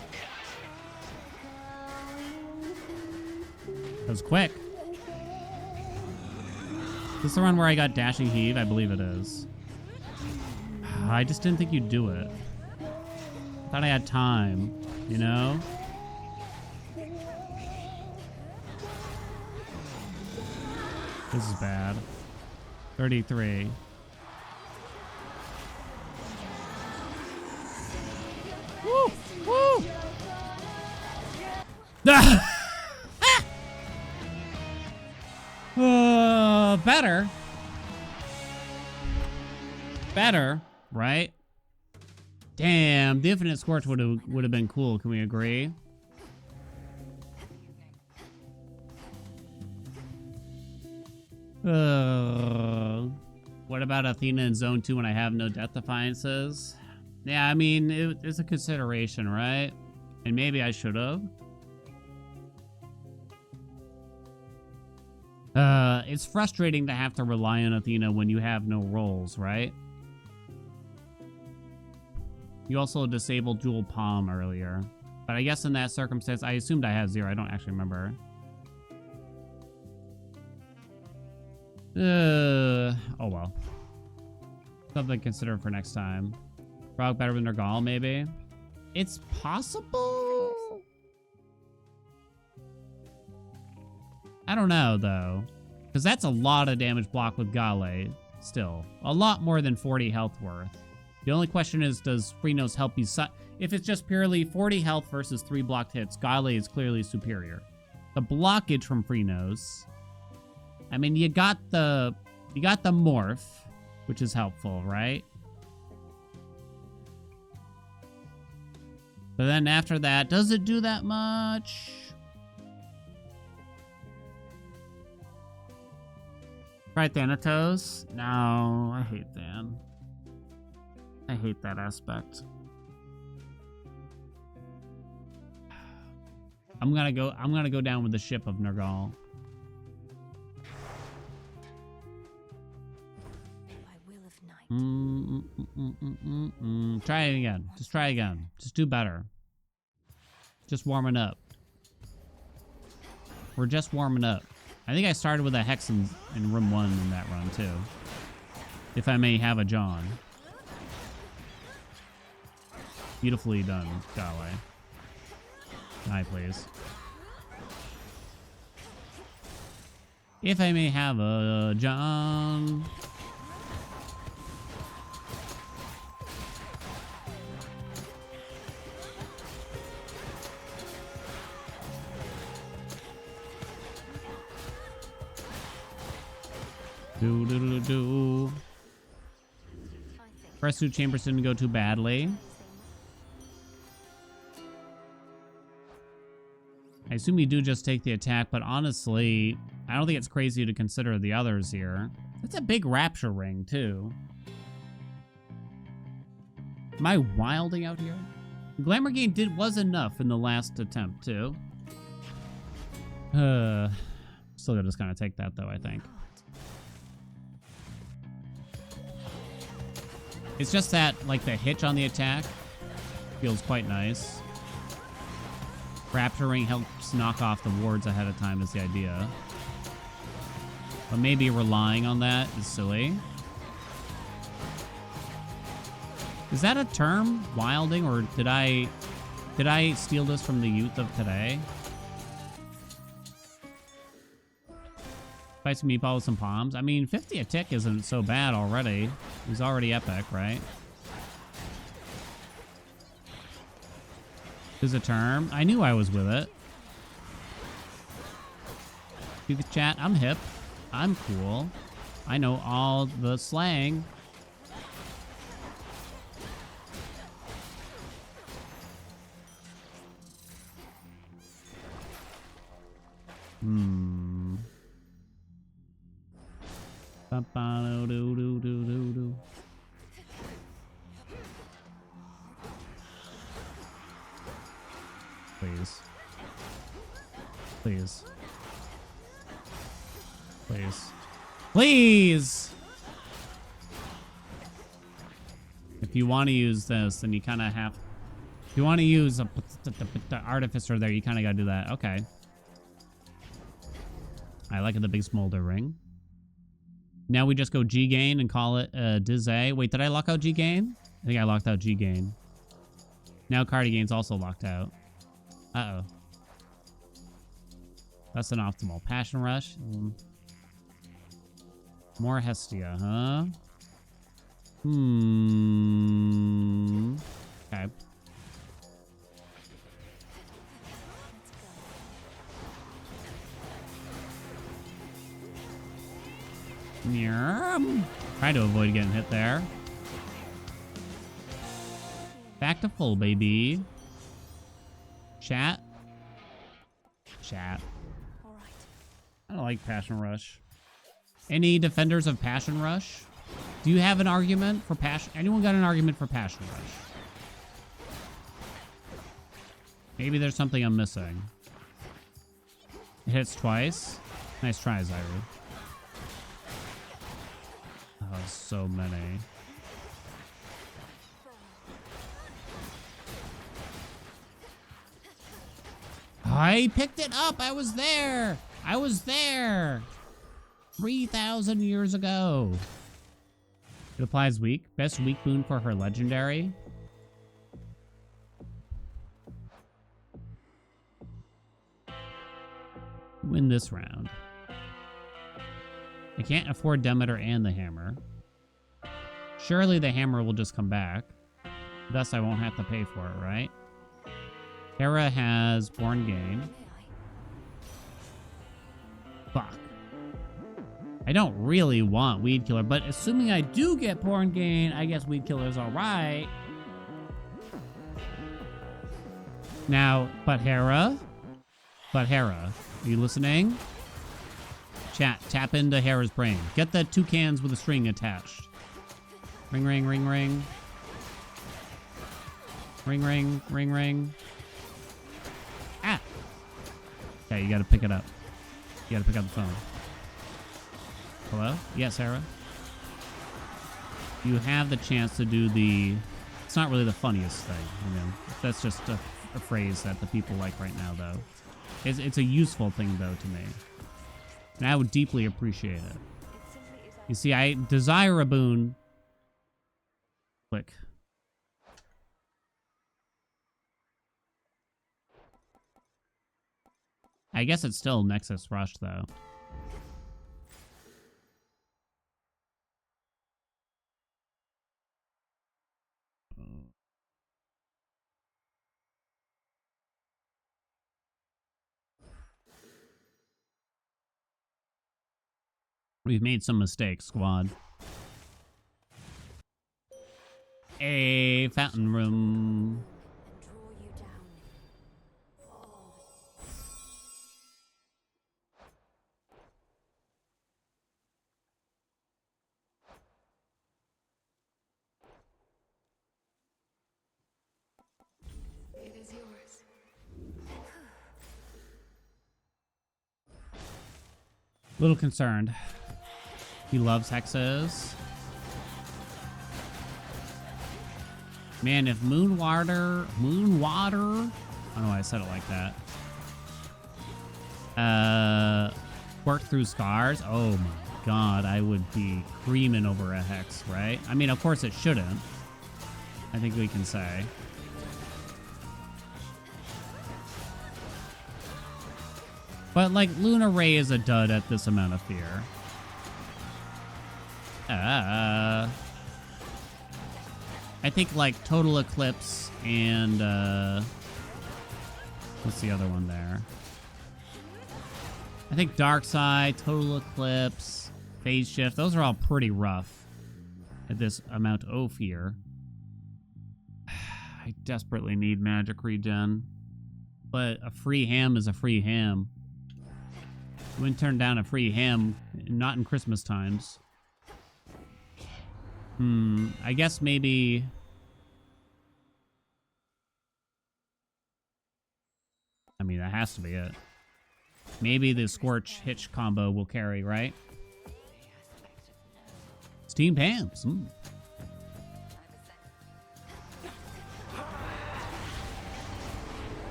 That was quick. Is this the one where I got dashing heave? I believe it is. I just didn't think you'd do it. I thought I had time, you know? This is bad. 33. Woo! Woo! Better. Better, right? Damn, the infinite scorch would have been cool. Can we agree? What about Athena in Zone 2 when I have no death defiances? Yeah, I mean, it's a consideration, right? And maybe I should have. It's frustrating to have to rely on Athena when you have no rolls, right? You also disabled Dual Palm earlier. But I guess in that circumstance, I assumed I had 0. I don't actually remember. Oh well. Something to consider for next time. Frog better than Nergal, maybe? It's possible? I don't know, though. Because that's a lot of damage block with Gale, still. A lot more than 40 health worth. The only question is, does Freenos help you? If it's just purely 40 health versus 3 blocked hits, Gale is clearly superior. The blockage from Freenos... I mean, you got the morph, which is helpful, right? But then after that, does it do that much? Right, Thanatos? No, I hate Than. I hate that aspect. I'm gonna go down with the ship of Nergal. Try it again. Just try again. Just do better. Just warming up. We're just warming up. I think I started with a Hex in room 1 in that run, too. If I may have a John. Beautifully done, Gale. Hi, please. If I may have a John... Do. First 2 chambers didn't go too badly. I assume you do just take the attack, but honestly, I don't think it's crazy to consider the others here. That's a big rapture ring, too. Am I wilding out here? Glamour Gain was enough in the last attempt, too. Still just gonna take that, though, I think. It's just that, like, the hitch on the attack feels quite nice. Rapture Ring helps knock off the wards ahead of time is the idea. But maybe relying on that is silly. Is that a term? Wilding? Or did I steal this from the youth of today? Spicy meatball with some palms. I mean, 50 a tick isn't so bad already. He's already epic, right? Is a term. I knew I was with it. You can chat. I'm hip. I'm cool. I know all the slang. Hmm. Ba-ba-do-do-do-do-do-do. Please. Please. Please. Please! If you want to use this, then you kind of have... If you want to use a artificer there, you kind of got to do that. Okay. I like the big smolder ring. Now we just go G-gain and call it Diz-A. Wait, did I lock out G-gain? I think I locked out G-gain. Now Cardigain's also locked out. Uh-oh. That's an optimal. Passion Rush. More Hestia, huh? Okay. Try to avoid getting hit there. Back to full, baby. Chat. Chat. I don't like Passion Rush. Any defenders of Passion Rush? Do you have an argument for Passion? Anyone got an argument for Passion Rush? Maybe there's something I'm missing. It hits twice. Nice try, Zyru. Oh, so many. I picked it up. I was there. I was there. 3,000 years ago. It applies weak. Best weak boon for her legendary. Win this round. I can't afford Demeter and the hammer. Surely the hammer will just come back. Thus I won't have to pay for it, right? Hera has Born Gain. Fuck. I don't really want Weed Killer, but assuming I do get Born Gain, I guess Weed Killer's alright. Now, but Hera, are you listening? Chat, tap into Hera's brain. Get the two cans with a string attached. Ring, ring, ring, ring. Ring, ring, ring, ring. Ah! Okay, you gotta pick it up. You gotta pick up the phone. Hello? Yes, Hera? You have the chance to do the... It's not really the funniest thing. I mean, that's just a phrase that the people like right now, though. It's a useful thing, though, to me. And I would deeply appreciate it. You see, I desire a boon. Click. I guess it's still Nexus Rush, though. We've made some mistakes, squad. A fountain room. Draw you down. It is yours. Little concerned. He loves hexes. Man, if Moonwater, I don't know why I said it like that. Work through scars. Oh my god, I would be creaming over a hex, right? I mean, of course it shouldn't. I think we can say. But like, Luna Ray is a dud at this amount of fear. I think like Total Eclipse and what's the other one there? I think Dark Side, Total Eclipse, Phase Shift, those are all pretty rough at this amount of fear. I desperately need magic regen. But a free ham is a free ham. Wouldn't turn down a free ham, not in Christmas times. I guess maybe... I mean, that has to be it. Maybe the Scorch Hitch combo will carry, right? Steamed hams.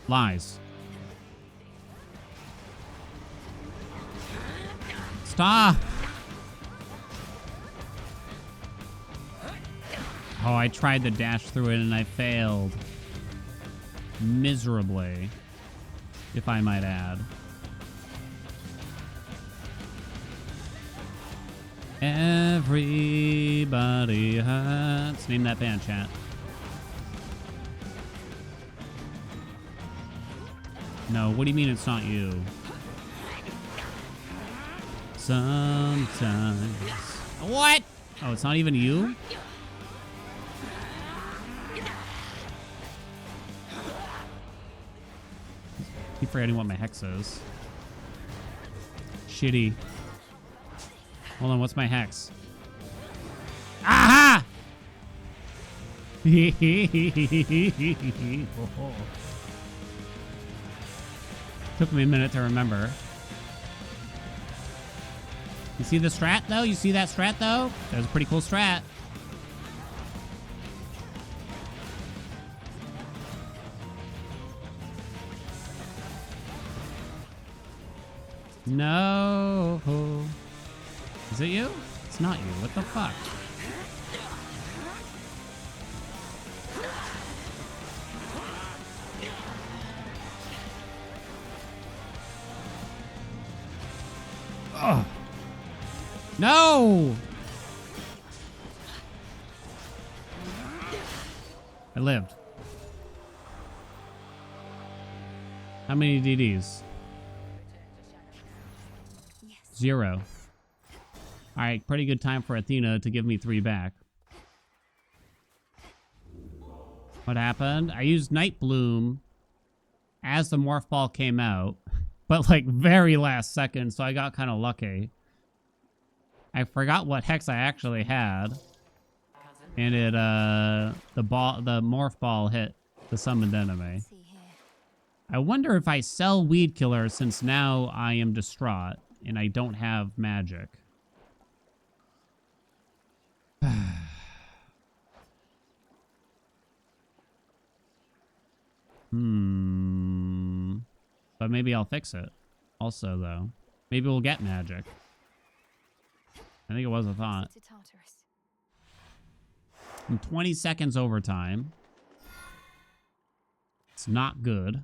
Lies. Stop! Oh, I tried to dash through it and I failed. Miserably, if I might add. Everybody hurts. Name that band, chat. No, what do you mean it's not you? Sometimes. What? Oh, it's not even you? Keep forgetting what my hex is. Shitty. Hold on, what's my hex? Aha! Took me a minute to remember. You see the strat, though? You see that strat, though? That was a pretty cool strat. No. Is it you? It's not you. What the fuck? Oh. No! I lived. How many DDs? Yes. 0. Alright, pretty good time for Athena to give me 3 back. What happened? I used Night Bloom as the Morph Ball came out, but like very last second, so I got kind of lucky. I forgot what hex I actually had, and it the Morph Ball hit the summoned enemy. See here. I wonder if I sell Weed Killer since now I am distraught and I don't have magic. But maybe I'll fix it. Also, though, maybe we'll get magic. I think it was a thought. To Tartarus. I'm 20 seconds overtime. It's not good.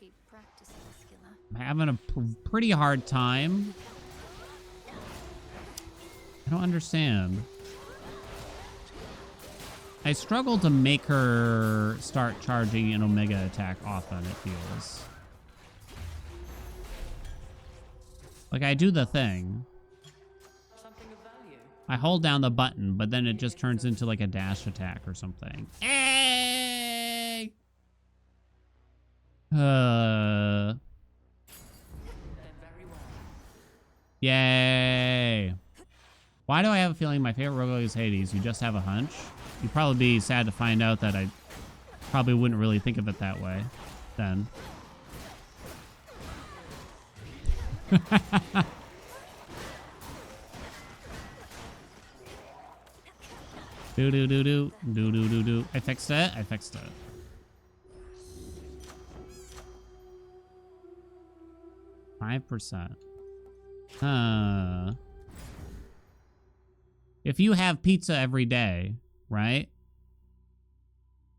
Keep practicing, Skilla. I'm having a pretty hard time. I don't understand. I struggle to make her start charging an Omega attack often, it feels. Like, I do the thing. I hold down the button, but then it just turns into like a dash attack or something. Hey! Yay! Why do I have a feeling my favorite roguelike is Hades? You just have a hunch? You'd probably be sad to find out that I probably wouldn't really think of it that way then. Do do do do do do do do. I fixed it. I fixed it. %. If you have pizza every day, right?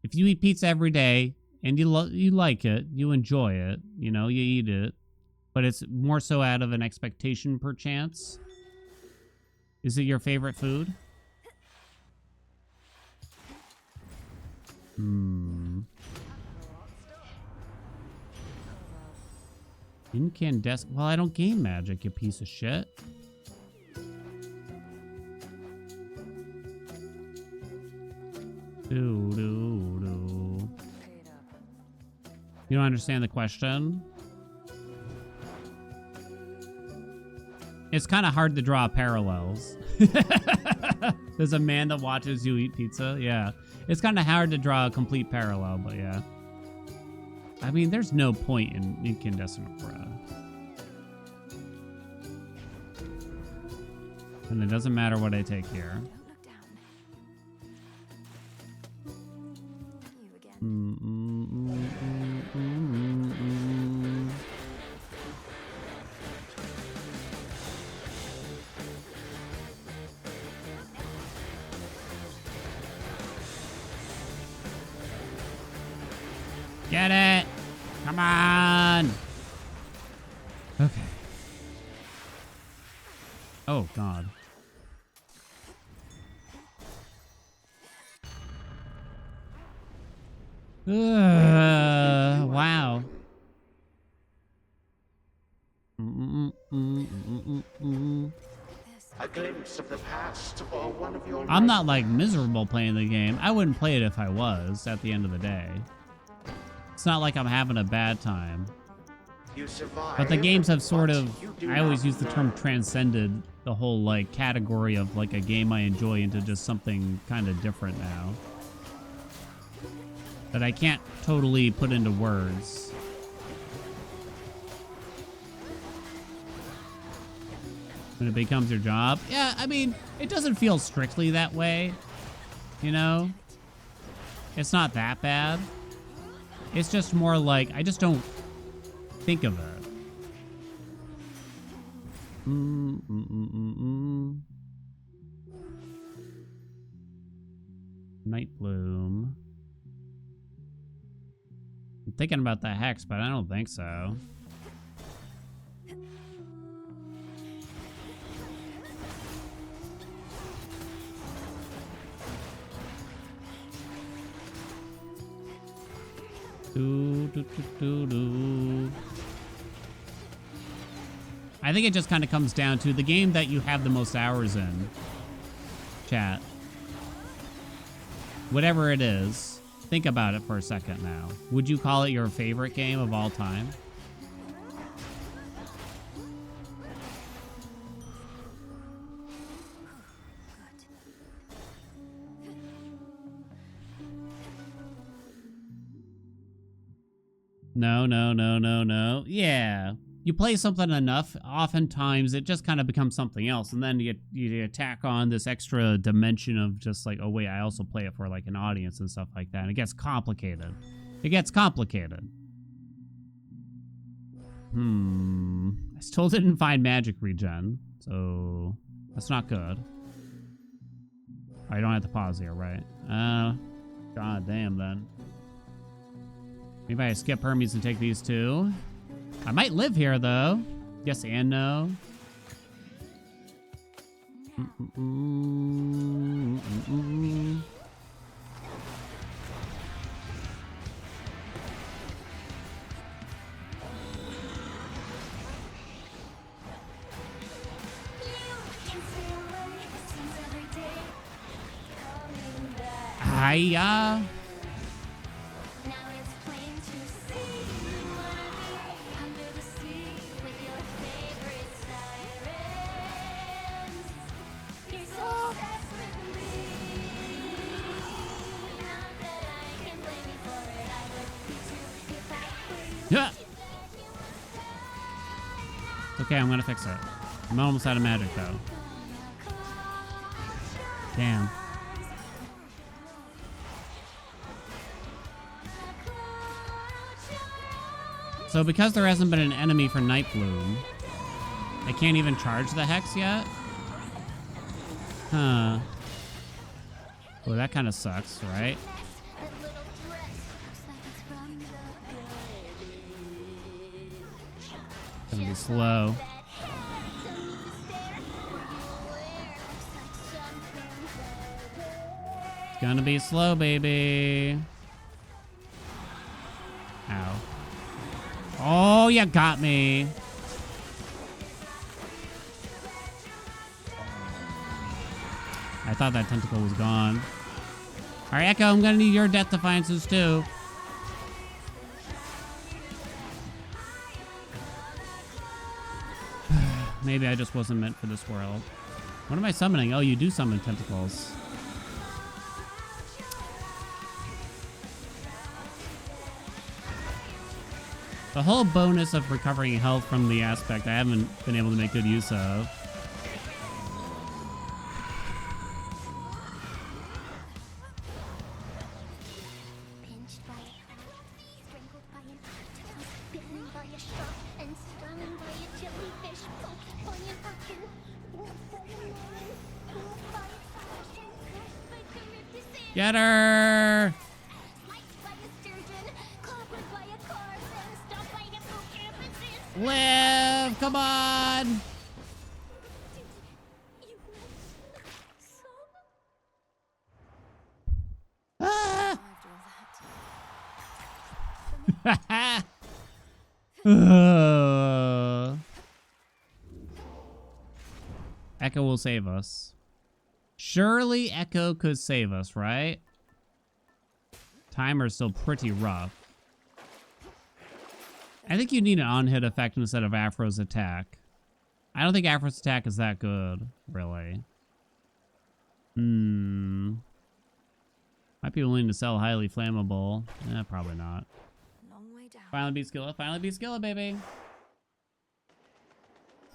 If you eat pizza every day and you like it, you enjoy it, you know, you eat it, but it's more so out of an expectation perchance. Is it your favorite food? Incandescent. Well, I don't gain magic, you piece of shit. Do, do, do. You don't understand the question? It's kind of hard to draw parallels. There's a man that watches you eat pizza. Yeah. It's kind of hard to draw a complete parallel, but yeah. I mean, there's no point in incandescent aura. And it doesn't matter what I take here. Don't look down. You again. Get it! Come on! Okay. Oh, God. Wow. A glimpse of the past or one of your I'm not like miserable playing the game. I wouldn't play it if I was at the end of the day. It's not like I'm having a bad time. You survive, But the games have sort but of, you do I always not use the term learn. transcended the whole like category of like a game I enjoy into just something kind of different now. That I can't totally put into words. When it becomes your job. Yeah, I mean, it doesn't feel strictly that way. You know? It's not that bad. It's just more like, I just don't think of it. Night Bloom. I'm thinking about the hex, but I don't think so. I think it just kind of comes down to the game that you have the most hours in. Chat. Whatever it is, think about it for a second now. Would you call it your favorite game of all time? No. Yeah. You play something enough, oftentimes it just kind of becomes something else. And then you attack on this extra dimension of just like, oh wait, I also play it for like an audience and stuff like that. And it gets complicated. It gets complicated. I still didn't find magic regen, so that's not good. I don't have to pause here, right? God damn then. Maybe I skip Hermes and take these two. I might live here, though. Yes and no. Hiya. Yeah. Okay, I'm gonna fix it. I'm almost out of magic, though. Damn. So because there hasn't been an enemy for Night Bloom, I can't even charge the Hex yet? Huh. Well, that kind of sucks, right? Gonna be slow. It's gonna be slow, baby. Ow. Oh, you got me. I thought that tentacle was gone. All right, Echo, I'm gonna need your death defiances too. Maybe I just wasn't meant for this world. What am I summoning? Oh, you do summon tentacles. The whole bonus of recovering health from the aspect I haven't been able to make good use of. Pinched by a cat, strangled by an octopus, bitten by a shark, and stung by a jellyfish, poked by an arkin, wolfed by a lion, pulled by a falcon, crushed by Charybdis, Get her! sliced by a sturgeon, clobbered by a car, then stomped by a hippocampus. Live! Come on! You so Ah! After all that. Echo will save us. Surely Echo could save us, right? Timer's still pretty rough. I think you need an on-hit effect instead of Afro's attack. I don't think Afro's attack is that good, really. Might be willing to sell highly flammable. Probably not. Long way down. Finally beat Skilla. Finally beat Skilla, baby.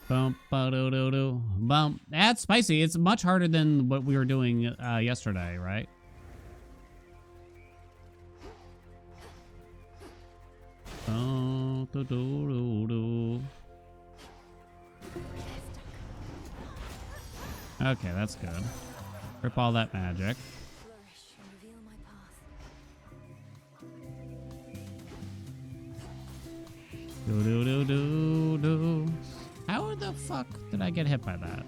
Bump, ba-do-do-do. Bump. That's spicy. It's much harder than what we were doing yesterday, right? Oh, do-do-do-do. Okay, that's good. Rip all that magic. Flourish and reveal my path. Do-do-do-do-do. How the fuck did I get hit by that?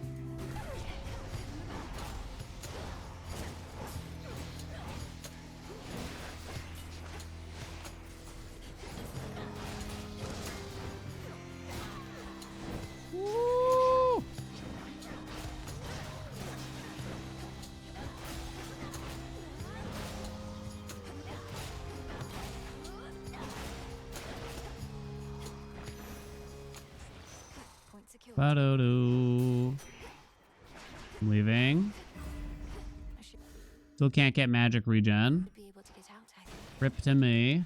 Woo! Point secured. Ba-do-do. I'm leaving. I should Still can't get magic regen. be able to get out, I think. Rip to me.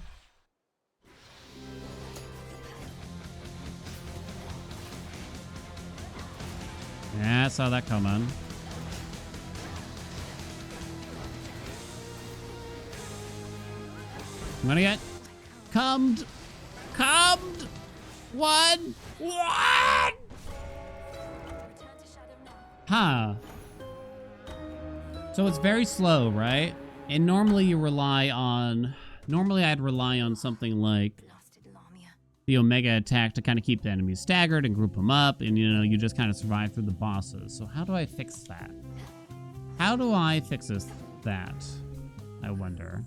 Yeah, I saw that coming. I'm gonna get cummed. Cummed. One. Return to shadow now. Huh. So it's very slow, right? And normally you rely on... Normally I'd rely on something like Blasted Lamia. the Omega attack to kind of keep the enemies staggered and group them up. And, you know, you just kind of survive through the bosses. So how do I fix that? How do I fix that? I wonder.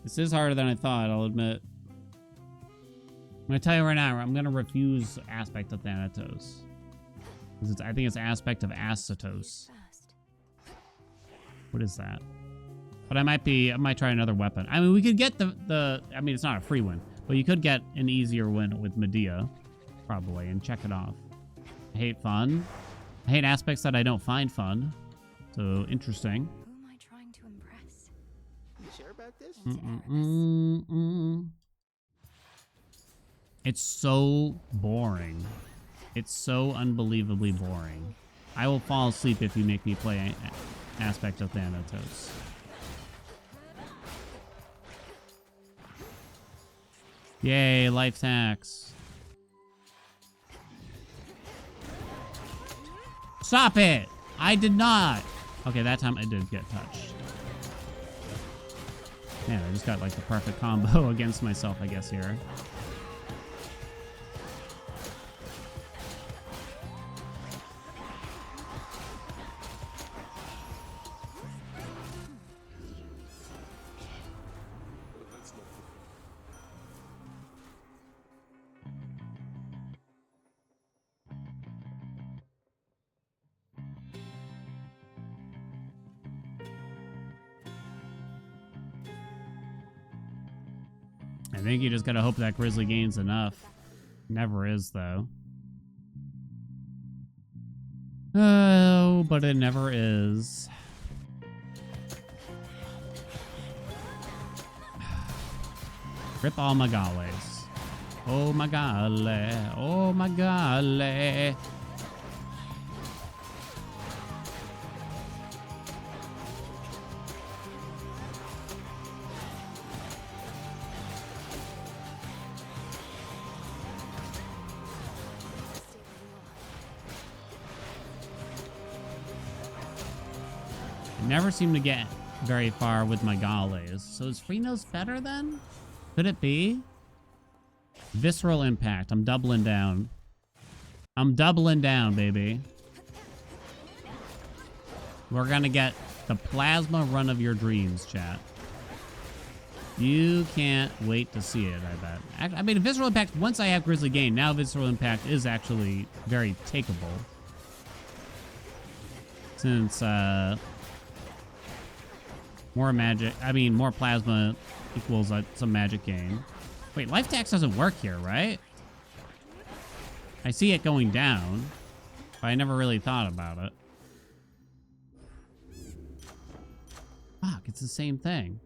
This is harder than I thought, I'll admit. I'm gonna tell you right now, I'm gonna refuse Aspect of Thanatos. Because I think it's Aspect of Acetos. First. What is that? But I might try another weapon. I mean, we could get I mean, it's not a free win, but you could get an easier win with Medea, probably, and check it off. I hate fun. I hate aspects that I don't find fun. So, interesting. Who am I trying to impress? You sure about this? It's so boring. It's so unbelievably boring. I will fall asleep if you make me play Aspect of Thanatos. Yay, life hacks. Stop it! I did not! Okay, that time I did get touched. Man, I just got like the perfect combo against myself, I guess, here. I think you just gotta hope that Grizzly gains enough. Never is, though. Oh, but it never is. Rip all my galleys. Oh my galley. Oh my galley. Never seem to get very far with my galleys. So is Freenos better then? Could it be? Visceral impact. I'm doubling down. I'm doubling down, baby. We're gonna get the plasma run of your dreams, chat. You can't wait to see it, I bet. I mean, Visceral Impact, once I have Grizzly Gain, now Visceral Impact is actually very takeable. Since, more magic, more plasma equals some magic gain. Wait, life tax doesn't work here, right? I see it going down, but I never really thought about it. Fuck, it's the same thing.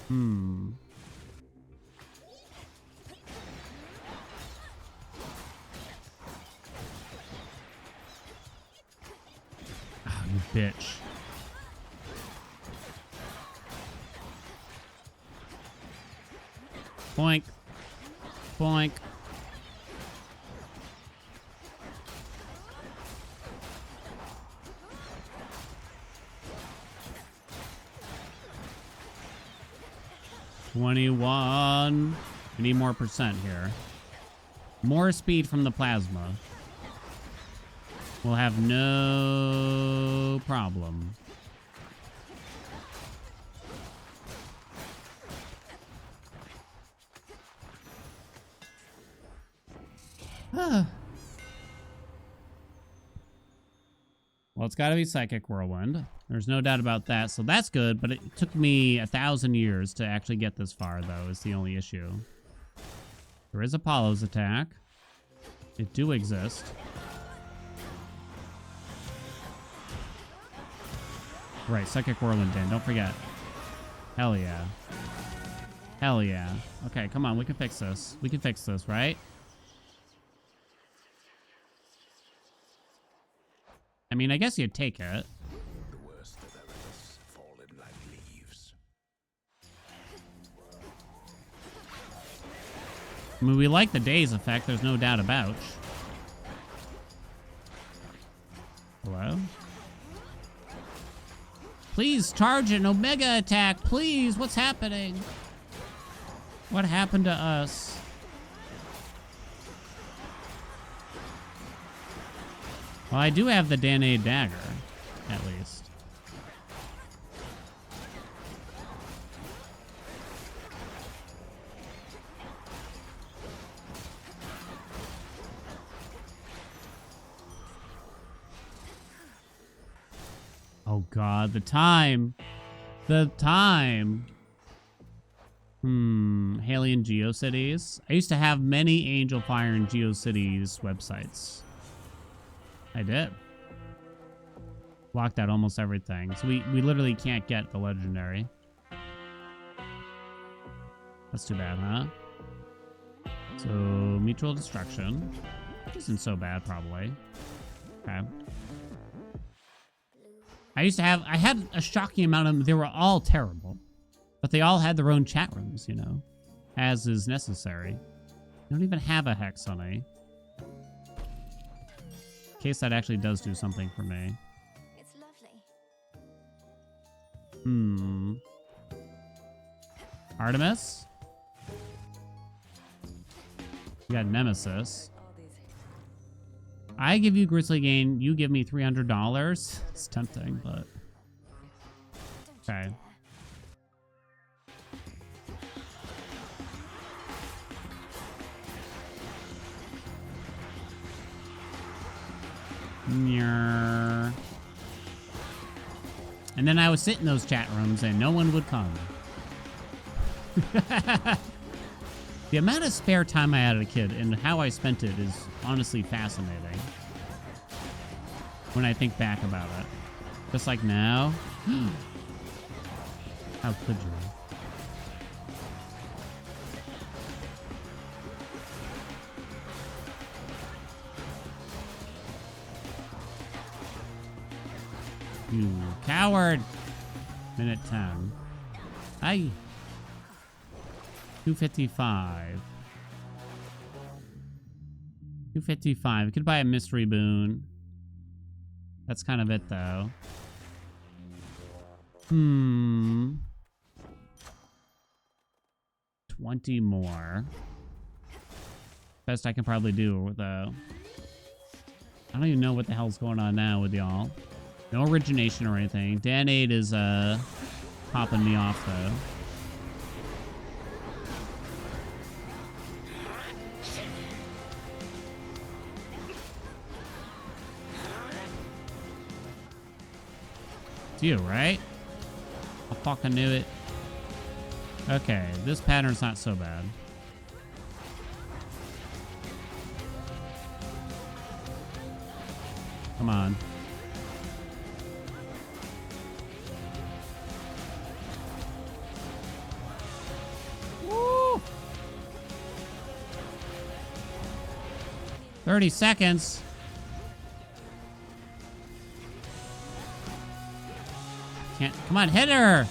Hmm. Oh, you bitch. Boink. Boink. $21. We need more percent here. More speed from the plasma. We'll have no problem. Well, it's got to be Psychic Whirlwind. There's no doubt about that, so that's good, but it took me 1,000 years to actually get this far, though, is the only issue. There is Apollo's attack. It do exist. Right, Psychic Whirlwind in, don't forget. Hell yeah. Hell yeah. Okay, come on, we can fix this. We can fix this, right? I mean, I guess you'd take it. The worst of elements fallen like leaves. I mean, we like the daze effect, there's no doubt about. Hello? Please charge an Omega attack, please! What's happening? What happened to us? Well, I do have the Danae dagger, at least. Oh god, the time. The time. Haelian GeoCities. I used to have many Angel Fire and GeoCities websites. I did. Blocked out almost everything. So we literally can't get the legendary. That's too bad, huh? So, mutual destruction. Which isn't so bad, probably. Okay. I had a shocking amount of them. They were all terrible. But they all had their own chat rooms, you know. As is necessary. I don't even have a Hex on A. In case that actually does do something for me. It's lovely. Artemis? You got Nemesis. I give you Grizzly Gain, you give me $300. It's tempting, but... Okay. And then I would sit in those chat rooms and no one would come. The amount of spare time I had as a kid and how I spent it is honestly fascinating. When I think back about it. Just like now. How could you? You coward! Minute 10. Aye. 255. 255. We could buy a mystery boon. That's kind of it, though. 20 more. Best I can probably do, though. I don't even know what the hell's going on now with y'all. No origination or anything. Dan 8 is, popping me off, though. It's you, right? I fucking knew it. Okay, this pattern's not so bad. Come on. Woo! 30 seconds. Can't. Come on, hit her.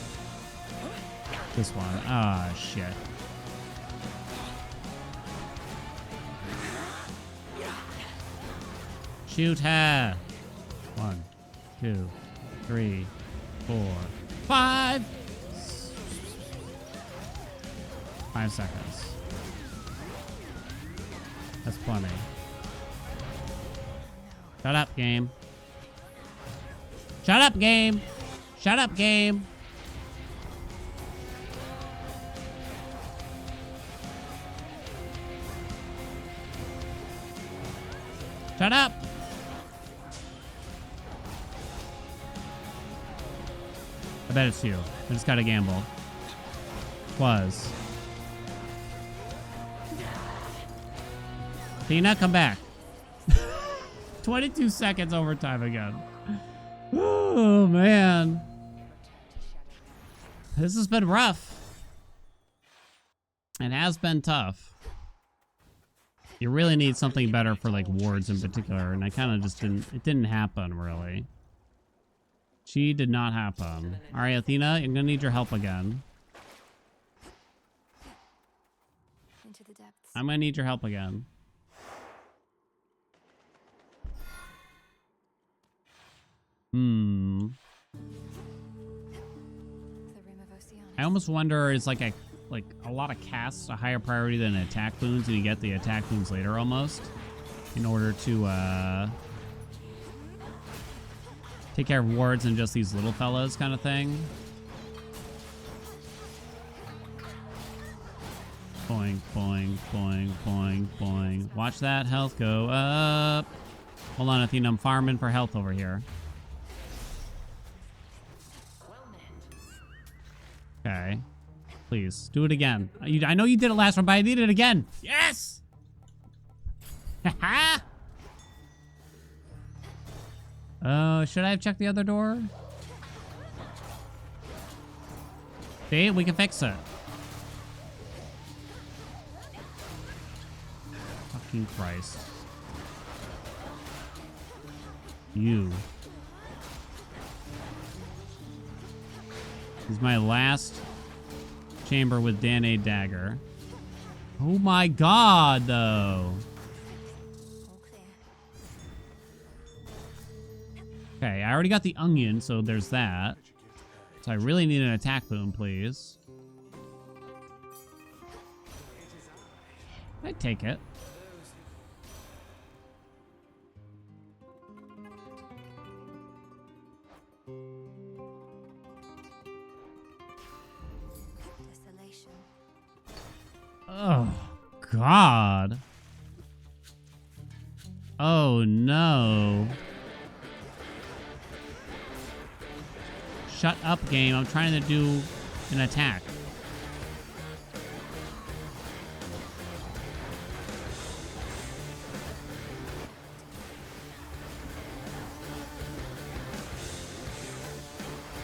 This one. Ah, oh, shit. Shoot her. 1, 2, 3, 4, 5. 5 seconds. That's plenty. Shut up, game. Shut up, game. Shut up, game. Shut up. I bet it's you. I just gotta gamble. Was. Tina, come back. 22 seconds overtime again. Oh, man. This has been rough. It has been tough. You really need something better for like wards in particular, and I kind of just didn't. It didn't happen really. She did not happen. All right, Athena, I'm gonna need your help again. Into the depths. I'm gonna need your help again. The rim of Oceanus. I almost wonder is like a lot of casts a higher priority than attack boons, and you get the attack boons later almost, in order to take care of wards and just these little fellas kind of thing. Boing, boing, boing, boing, boing. Watch that health go up. Hold on, Athena, I'm farming for health over here. Okay. Please, do it again. I know you did it last one, but I need it again. Yes! Haha! Oh, should I have checked the other door? See, we can fix it. Fucking Christ. You. This is my last chamber with Dan A. Dagger. Oh my god, though. All clear. Okay, I already got the onion, so there's that. So I really need an attack boon, please. I'd take it. Desolation. Oh, God. Oh, no. Shut up, game. I'm trying to do an attack.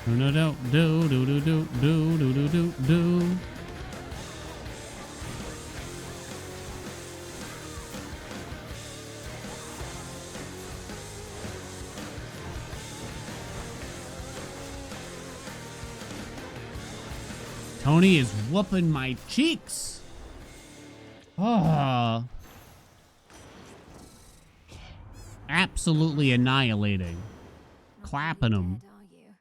No, do do do do do do do do do do. Tony is whooping my cheeks. Oh. Absolutely annihilating. Not Clapping really him. dead, are you?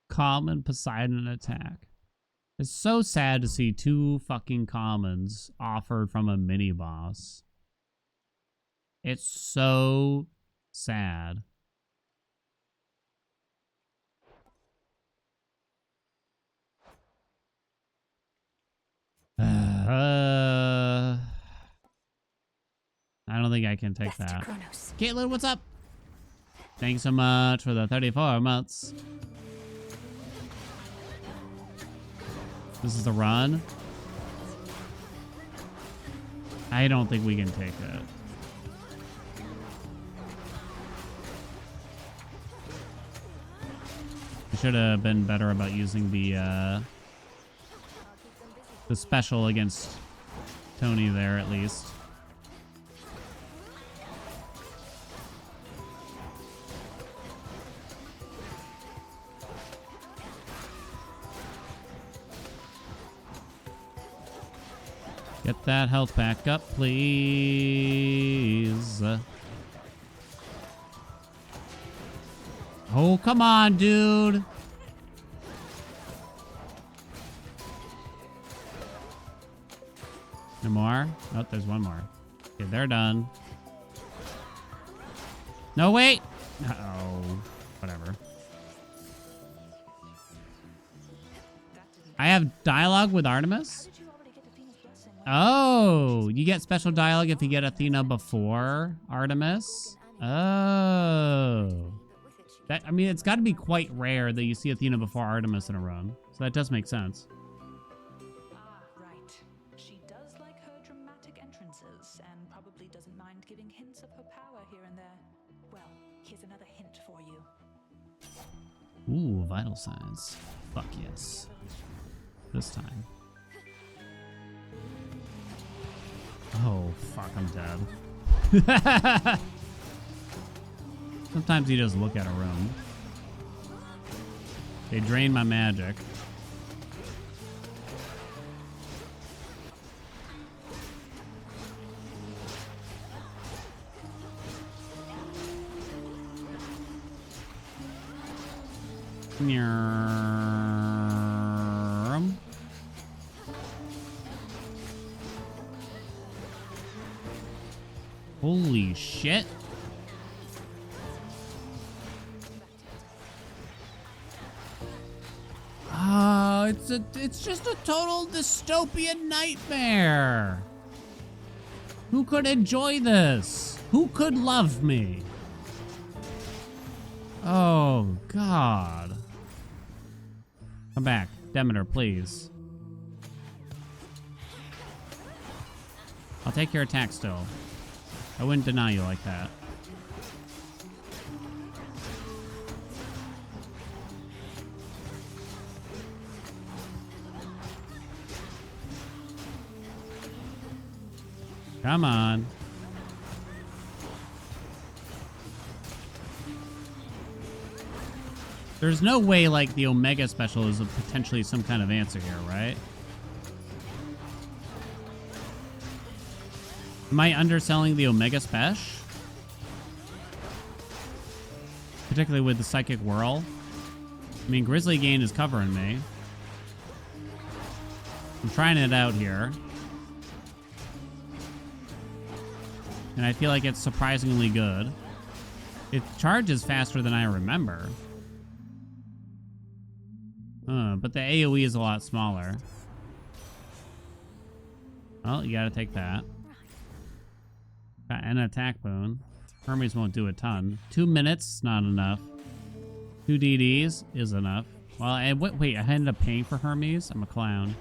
Common Poseidon attack. It's so sad to see two fucking commons offered from a mini boss. It's so sad. I don't think I can take Death to that. Kronos. Caitlin, what's up? Thanks so much for the 34 months. This is the run. I don't think we can take it. I should have been better about using the special against Tony there at least. Get that health back up, please. Oh, come on, dude. No more? Oh, there's one more. Okay, they're done. No, wait. Uh-oh. Whatever. I have dialogue with Artemis? Oh, you get special dialogue if you get Athena before Artemis? Oh. That, I mean, it's got to be quite rare that you see Athena before Artemis in a run. So that does make sense. Ah, right. She does like her dramatic entrances and probably doesn't mind giving hints of her power here and there. Well, here's another hint for you. Ooh, vital signs. Fuck yes. This time. Oh, fuck, I'm dead. Sometimes you just look at a room. They drain my magic. Nyarm. Holy shit. Oh, it's just a total dystopian nightmare. Who could enjoy this? Who could love me? Oh, God. Come back. Demeter, please. I'll take your attack still. I wouldn't deny you like that. Come on. There's no way, like, the Omega special is potentially some kind of answer here, right? Am I underselling the Omega special? Particularly with the Psychic Whirl. I mean, Grizzly Gain is covering me. I'm trying it out here. And I feel like it's surprisingly good. It charges faster than I remember. But the AoE is a lot smaller. Well, you gotta take that. Got an attack boon. Hermes won't do a ton. 2 minutes, not enough. 2 DDs is enough. Well, and wait, I ended up paying for Hermes? I'm a clown.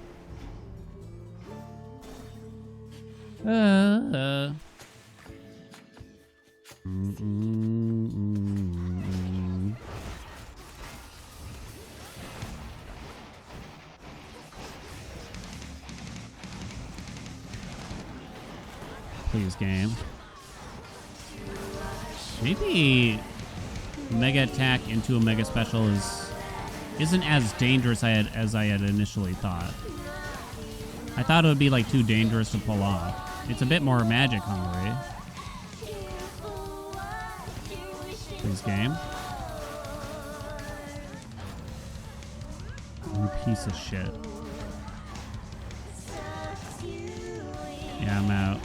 Please, game. Maybe Mega Attack into a Mega Special isn't as dangerous as I had initially thought. I thought it would be like too dangerous to pull off. It's a bit more magic hungry. Please, game. You piece of shit. Yeah, I'm out.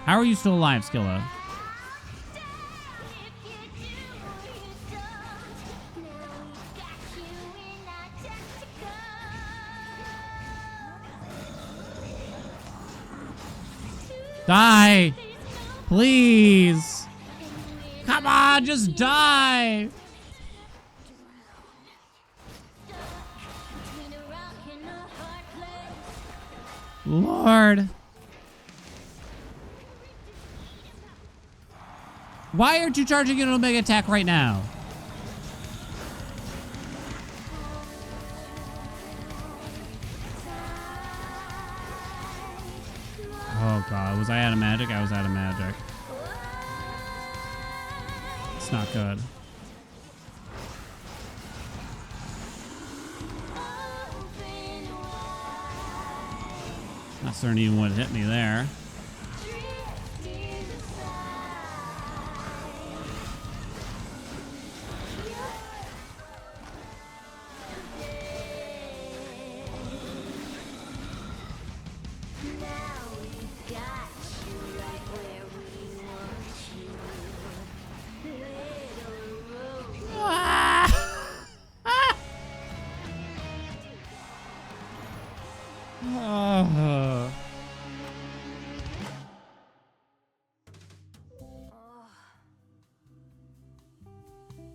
How are you still alive, Skilla? Die! Please! Come on, just die! Lord! Why aren't you charging an Omega attack right now? Oh god, was I out of magic? I was out of magic. It's not good. Not certain even what hit me there.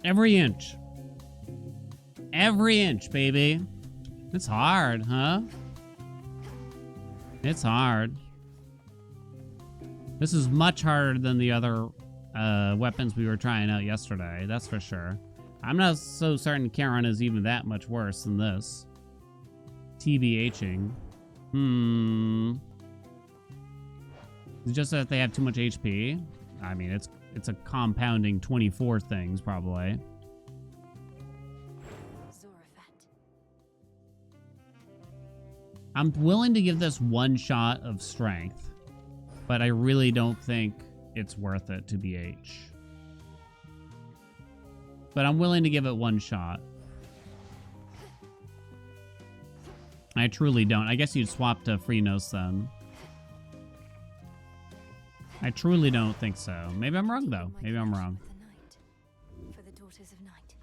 Every inch. Every inch, baby. It's hard, huh? It's hard. This is much harder than the other weapons we were trying out yesterday, that's for sure. I'm not so certain Charon is even that much worse than this. TBHing. It's just that they have too much HP. I mean, it's a compounding 24 things, probably. I'm willing to give this one shot of strength, but I really don't think it's worth it to BH. But I'm willing to give it one shot. I truly don't. I guess you'd swap to Freenos then. I truly don't think so. Maybe I'm wrong, though. Maybe I'm wrong. For the daughters of night.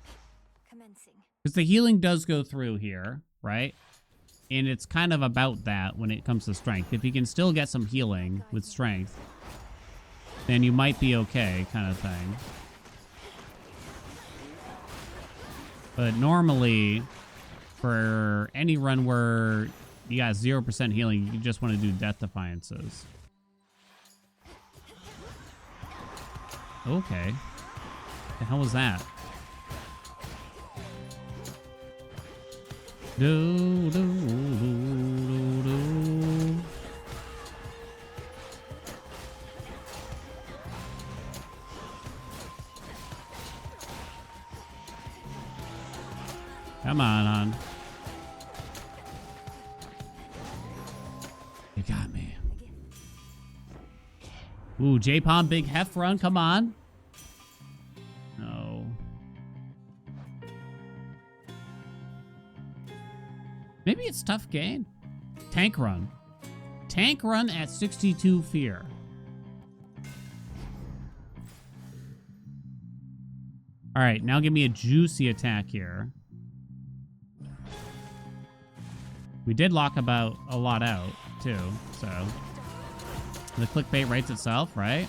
Commencing. Because the healing does go through here, right? And it's kind of about that when it comes to strength. If you can still get some healing with strength, then you might be okay, kind of thing. But normally, for any run where you got 0% healing, you just want to do Death Defiances. Okay. The hell was that? Do, do, do, do. Come on, hon. You got me. Ooh, J-Palm, big hef run. Come on. No. Maybe it's tough game. Tank run. Tank run at 62 fear. All right, now give me a juicy attack here. We did lock about a lot out, too, so. The clickbait writes itself, right?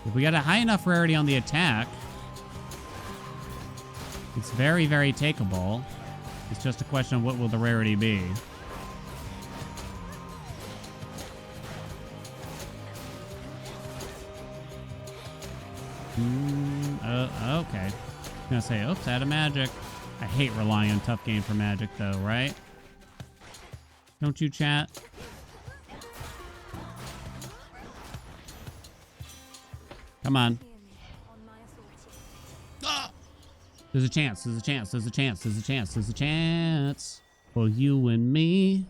If we got a high enough rarity on the attack, it's very, very takeable. It's just a question of what will the rarity be. Okay. I'm gonna say, oops, out of magic. I hate relying on tough game for magic, though, right? Don't you, chat? Come on. Ah! There's a chance, there's a chance, there's a chance, there's a chance, there's a chance for you and me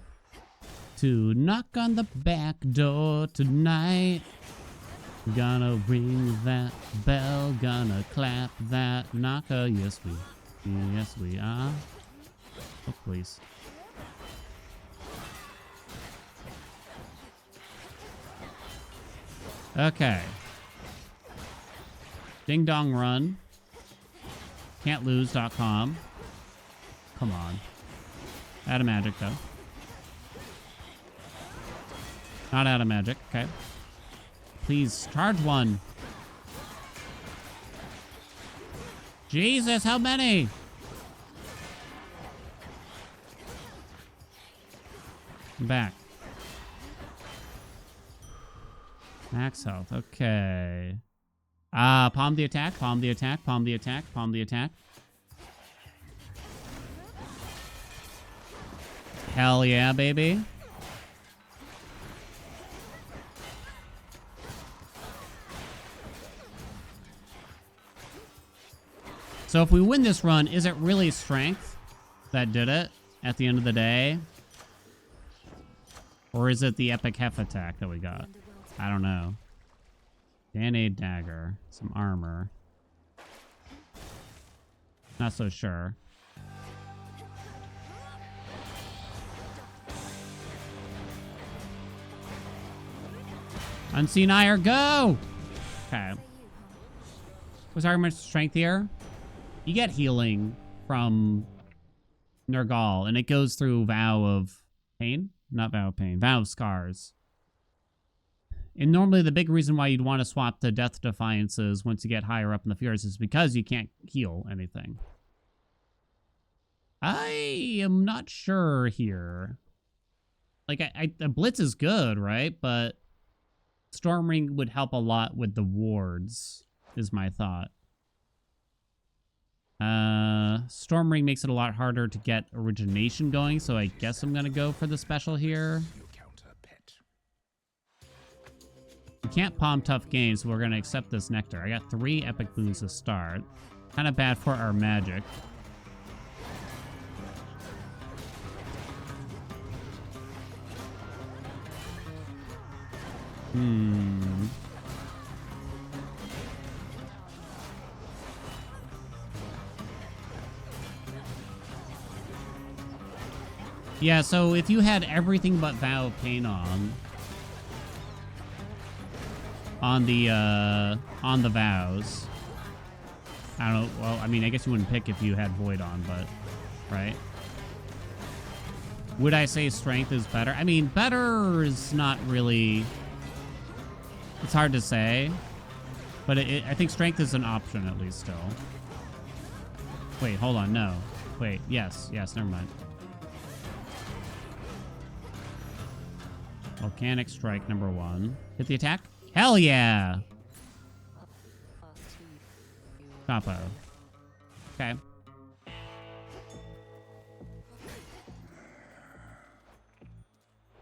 to knock on the back door tonight. Gonna ring that bell, gonna clap that knocker. Yes, we are. Oh, please. Okay. Ding dong run. Can't lose.com. Come on. Out of magic, though. Not out of magic. Okay. Please, charge one. Jesus, how many? I'm back. Max health. Okay. Palm the attack, palm the attack, palm the attack, palm the attack. Hell yeah, baby. So if we win this run, is it really strength that did it at the end of the day? Or is it the epic hef attack that we got? I don't know. Band-aid dagger. Some armor. Not so sure. Unseen Ire, go! Okay. What's argument for strength here? You get healing from Nergal, and it goes through Vow of Pain? Not Vow of Pain. Vow of Scars. And normally the big reason why you'd want to swap to Death Defiances once you get higher up in the Furies is because you can't heal anything. I am not sure here. Like, the Blitz is good, right? But Storm Ring would help a lot with the wards, is my thought. Storm Ring makes it a lot harder to get origination going, so I guess I'm gonna go for the special here. We can't palm tough games, so we're gonna accept this nectar. I got 3 epic boons to start. Kind of bad for our magic. Yeah, so if you had everything but Vow of Pain on the vows, I don't know. Well, I mean, I guess you wouldn't pick if you had Void on, but right? Would I say strength is better? I mean, better is not really. It's hard to say, but I think strength is an option at least still. Wait, hold on, no. Wait, yes, never mind. Volcanic Strike, number 1. Hit the attack? Hell yeah! Capo. Okay.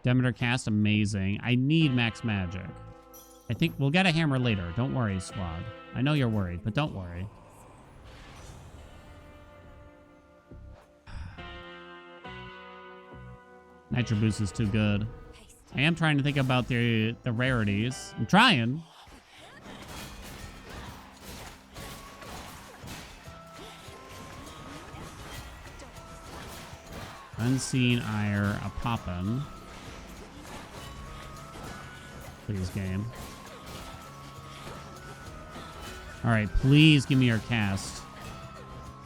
Demeter cast, amazing. I need max magic. I think we'll get a hammer later. Don't worry, squad. I know you're worried, but don't worry. Nitro Boost is too good. I am trying to think about the rarities. I'm trying. Unseen Ire, a poppin'. Please, game. Alright, please give me your cast.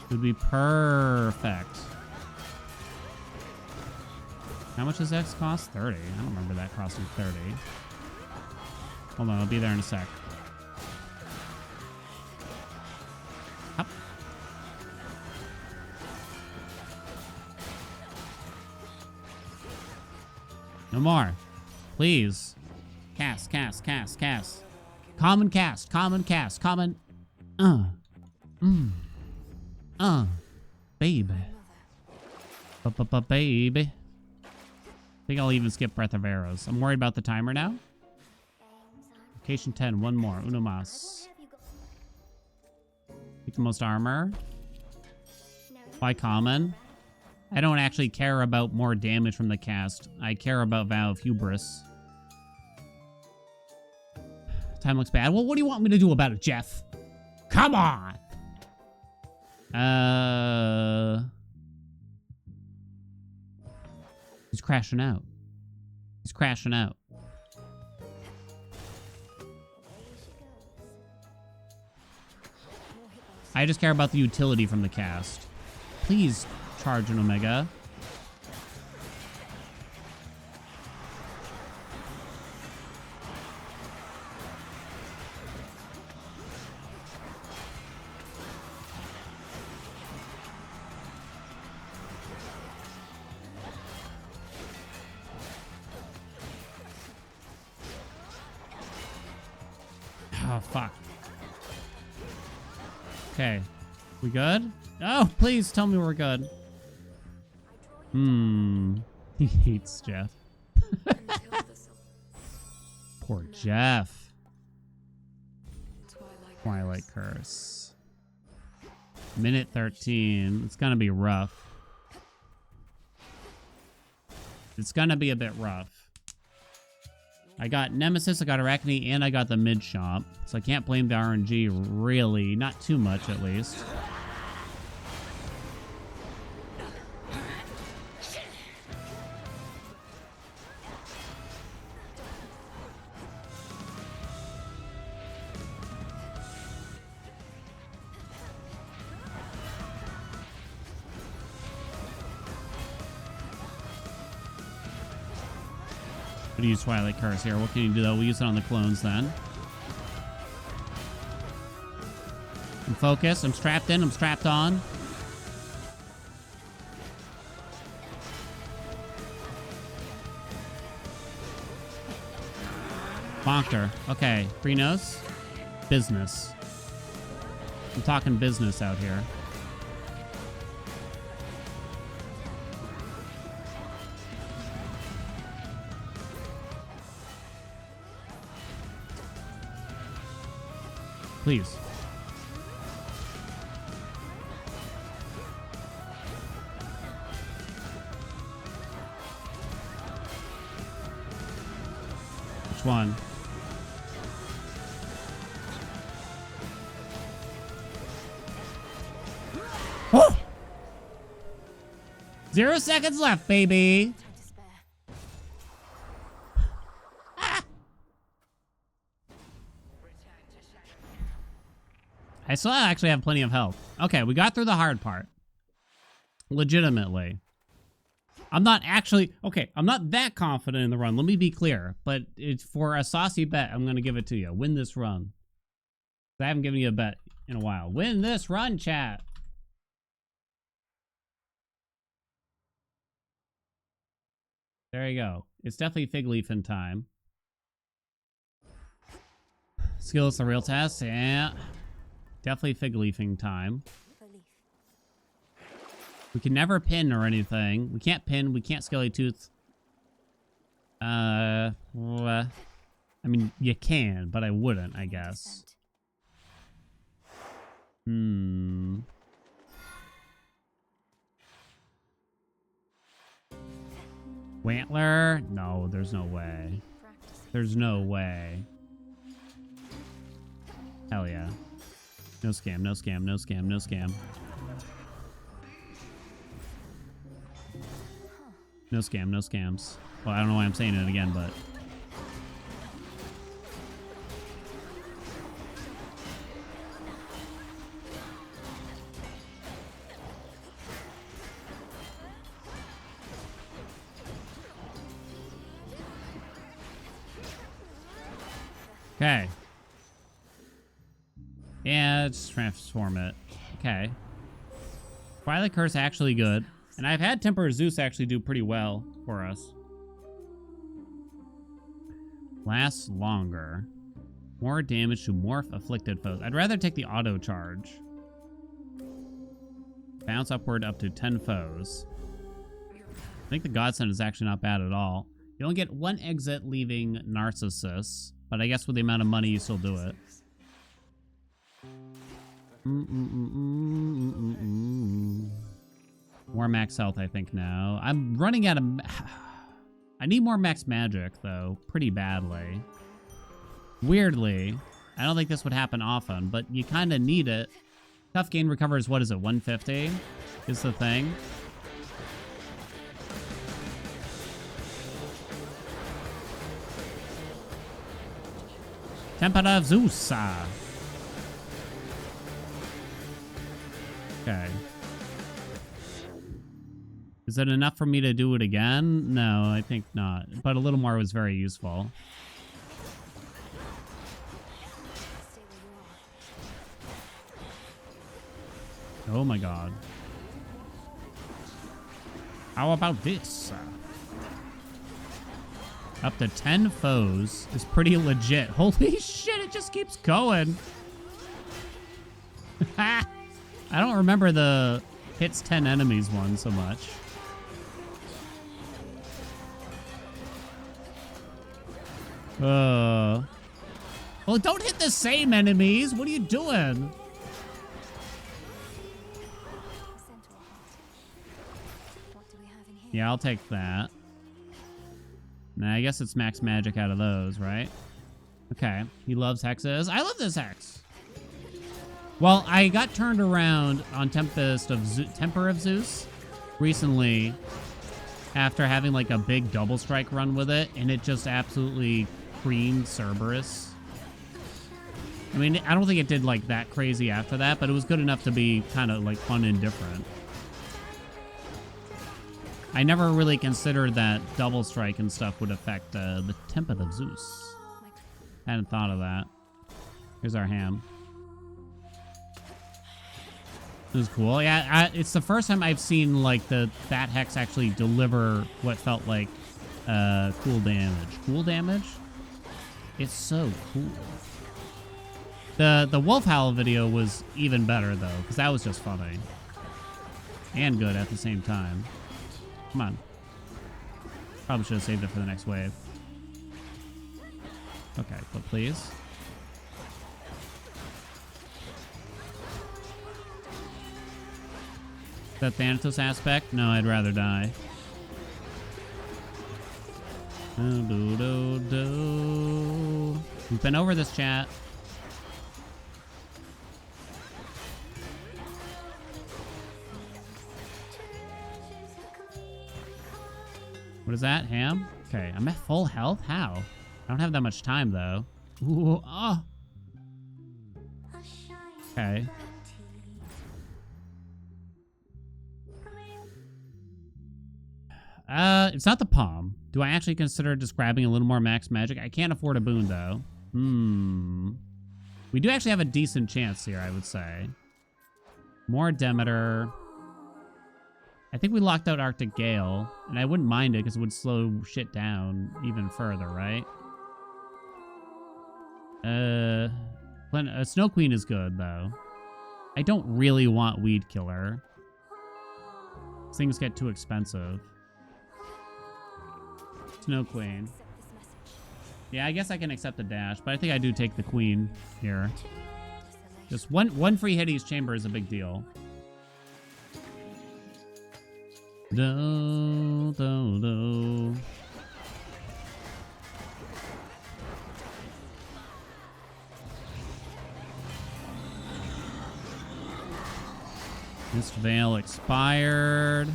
It would be perfect. How much does X cost? 30. I don't remember that costing 30. Hold on, I'll be there in a sec. Up. No more. Please. Cast. Common cast. Baby. Baby. I think I'll even skip Breath of Arrows. I'm worried about the timer now. Location 10, one more. Uno mas. Take the most armor. Why common? I don't actually care about more damage from the cast. I care about Vow of Hubris. Time looks bad. Well, what do you want me to do about it, Jeff? Come on! He's crashing out. I just care about the utility from the cast. Please charge an Omega. Oh, fuck. Okay. We good? Oh, please tell me we're good. He hates Jeff. Poor Jeff. Twilight Curse. Minute 13. It's gonna be rough. It's gonna be a bit rough. I got Nemesis, I got Arachne, and I got the mid shop. So I can't blame the RNG, really. Not too much, at least. Use Twilight Curse here. What can you do though? We'll use it on the clones then. I'm focused. I'm strapped in. I'm strapped on. Bonked her. Okay. Freenos. Business. I'm talking business out here. Please. Which one? Oh! 0 seconds left, baby. Time to spare. I still actually have plenty of health. Okay, we got through the hard part. Legitimately. I'm not actually... Okay, I'm not that confident in the run. Let me be clear. But it's for a saucy bet. I'm going to give it to you. Win this run. I haven't given you a bet in a while. Win this run, chat. There you go. It's definitely fig leaf in time. Skill is the real test. Yeah. Definitely fig leafing time. We can never pin or anything. We can't pin. We can't skelly tooth. I mean, you can, but I wouldn't, I guess. Wantler? No, there's no way. There's no way. Hell yeah. No scam, no scam, no scam, no scam. No scam, no scams. Well, I don't know why I'm saying it again, but... Okay. Yeah, let's transform it. Okay. Twilight Curse actually good. And I've had Temper of Zeus actually do pretty well for us. Lasts longer. More damage to morph afflicted foes. I'd rather take the auto charge. Bounce upward up to 10 foes. I think the Godsend is actually not bad at all. You only get 1 exit leaving Narcissus, but I guess with the amount of money you still do it. More max health, I think, now. I'm running out of... I need more max magic, though, pretty badly. Weirdly, I don't think this would happen often, but you kind of need it. Tough gain recovers, what is it, 150? Is the thing. Tempera of Zeus. Okay. Is it enough for me to do it again? No, I think not. But a little more was very useful. Oh my god. How about this? Up to 10 foes is pretty legit. Holy shit, it just keeps going. I don't remember the hits 10 enemies one so much. Well, don't hit the same enemies. What are you doing? Yeah, I'll take that. Nah, I guess it's max magic out of those, right? Okay. He loves hexes. I love this hex. Well, I got turned around on Temper of Zeus recently after having like a big double strike run with it, and it just absolutely creamed Cerberus. I mean, I don't think it did like that crazy after that, but it was good enough to be kind of like fun and different. I never really considered that double strike and stuff would affect the Temper of Zeus. I hadn't thought of that. Here's our ham. It was cool. Yeah, it's the first time I've seen like that hex actually deliver what felt like cool damage. Cool damage? It's so cool. The Wolf Howl video was even better though, because that was just funny. And good at the same time. Come on. Probably should have saved it for the next wave. Okay, but please. Is that Thanatos aspect? No, I'd rather die. We've been over this, chat. What is that? Ham? Okay, I'm at full health? How? I don't have that much time, though. Ooh, oh. Okay. It's not the palm. Do I actually consider just grabbing a little more max magic? I can't afford a boon, though. We do actually have a decent chance here, I would say. More Demeter. I think we locked out Arctic Gale, and I wouldn't mind it because it would slow shit down even further, right? Snow Queen is good, though. I don't really want Weed Killer. Things get too expensive. Snow Queen. Yeah, I guess I can accept the dash, but I think I do take the Queen here. Just one free hit each chamber is a big deal. Do, do, do. Mist Veil expired.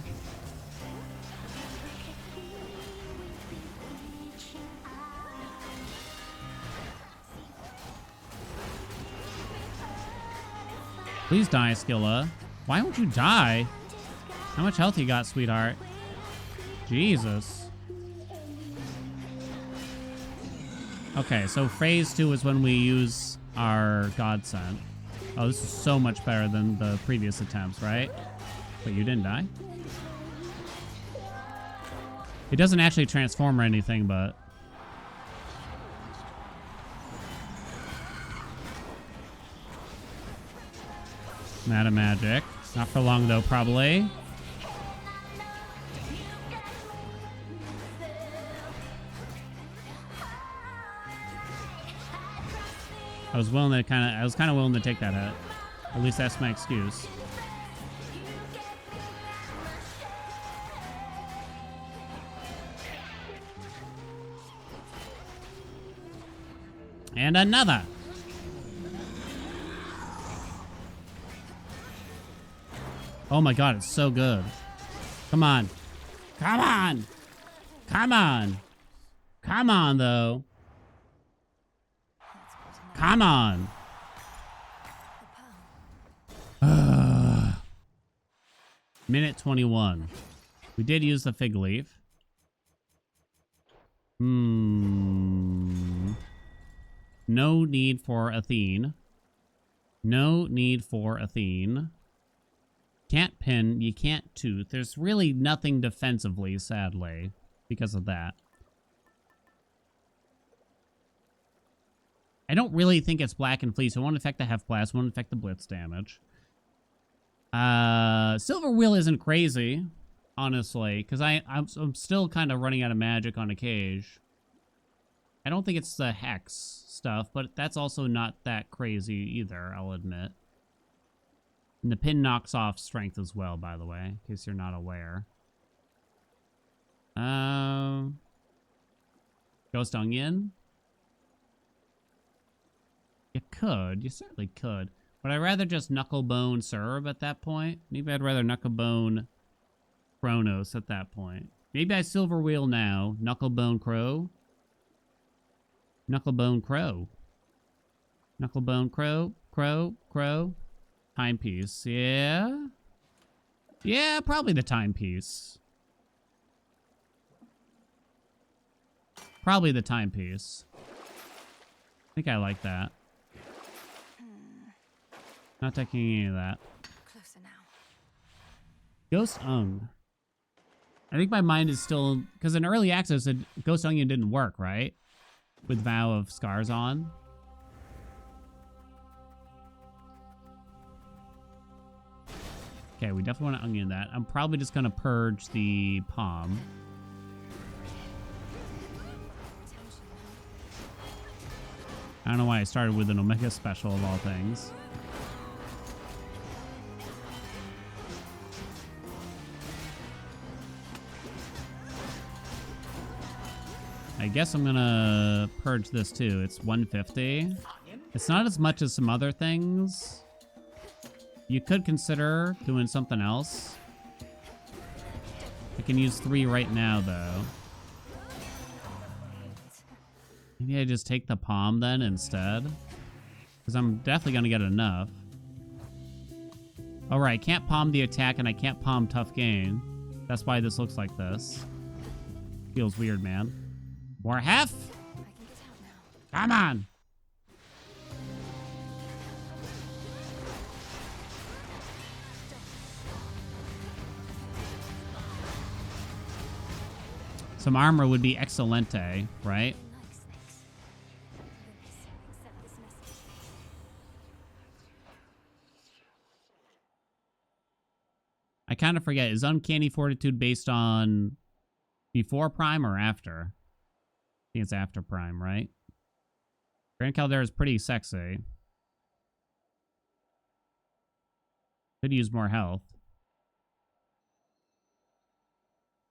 Please die, Skilla. Why won't you die? How much health you got, sweetheart? Jesus. Okay, so phase 2 is when we use our godsend. Oh, this is so much better than the previous attempts, right? But you didn't die? It doesn't actually transform or anything, but... Meta magic. Not for long, though, probably. I was kind of willing to take that hit. At least that's my excuse. And another. Oh my god, it's so good. Come on. Come on. Come on. Come on, though. Come on. Minute 21. We did use the fig leaf. No need for Athene. No need for Athene. Can't pin. You can't tooth. There's really nothing defensively, sadly, because of that. I don't really think it's Black and Fleece. It won't affect the Hef Blast. It won't affect the Blitz damage. Silver Wheel isn't crazy, honestly, because I'm still kind of running out of magic on a cage. I don't think it's the Hex stuff, but that's also not that crazy either, I'll admit. And the pin knocks off strength as well, by the way, in case you're not aware. Ghost Onion? You could. You certainly could. But I'd rather just Knucklebone Serb at that point. Maybe I'd rather Knucklebone Chronos at that point. Maybe I Silver Wheel now. Knucklebone Crow. Knucklebone Crow. Knucklebone Crow. Crow. Timepiece. Yeah? Yeah, probably the timepiece. Probably the timepiece. I think I like that. Not taking any of that. Closer now. Ghost Ung. I think my mind is still... Because in early access, Ghost Onion didn't work, right? With Vow of Scars on. Okay, we definitely want to onion that. I'm probably just going to purge the palm. I don't know why I started with an Omega special of all things. I guess I'm gonna purge this too. It's 150. It's not as much as some other things. You could consider doing something else. I can use 3 right now, though. Maybe I just take the palm then instead. Because I'm definitely gonna get enough. Alright, can't palm the attack and I can't palm tough gain. That's why this looks like this. Feels weird, man. More Hef? I can get out now. Come on! Some armor would be excelente, right? Like snakes. Goodness, accept this message. I kind of forget. Is Uncanny Fortitude based on before Prime or after? I think it's after Prime, right? Grand Caldera is pretty sexy. Could use more health.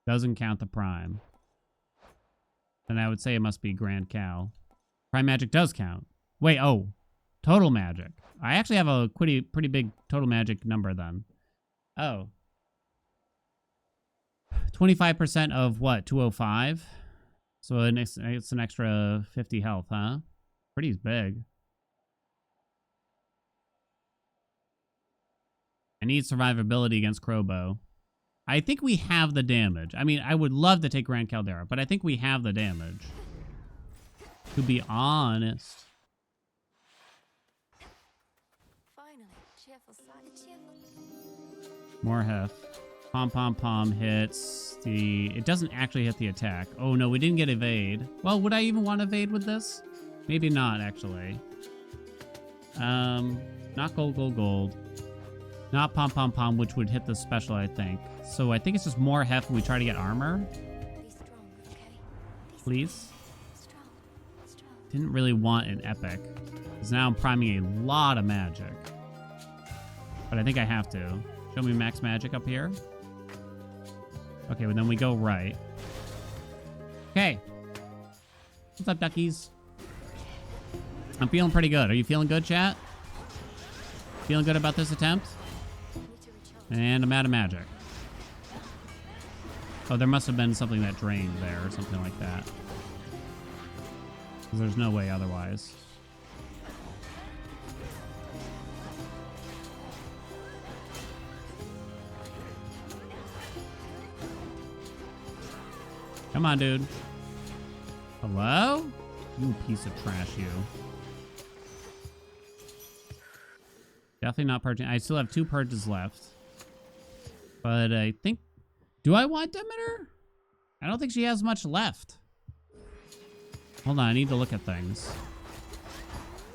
Doesn't count the Prime. Then I would say it must be Grand Cal. Prime Magic does count. Wait, oh. Total Magic. I actually have a pretty big Total Magic number then. Oh. 25% of what? 205? So it's an extra 50 health, huh? Pretty big. I need survivability against Crowbow. I think we have the damage. I mean, I would love to take Grand Caldera, but I think we have the damage. To be honest. Finally, cheerful sight. Cheerful. More hef. Pom pom pom hits the... It doesn't actually hit the attack. Oh no, we didn't get evade. Well, would I even want evade with this? Maybe not, actually. Not gold, gold, gold. Not pom pom pom, which would hit the special, I think. So I think it's just more hef and we try to get armor. Be strong, okay? Be Please. strong. Strong. Didn't really want an epic. Because now I'm priming a lot of magic. But I think I have to. Show me max magic up here. Okay, well then we go right. Okay. What's up, duckies? I'm feeling pretty good. Are you feeling good, chat? Feeling good about this attempt? Need to recharge. And I'm out of magic. Oh, there must have been something that drained there or something like that. 'Cause there's no way otherwise. Come on, dude. Hello? You piece of trash, you. Definitely not purging. I still have 2 purges left. But I think... Do I want Demeter? I don't think she has much left. Hold on, I need to look at things.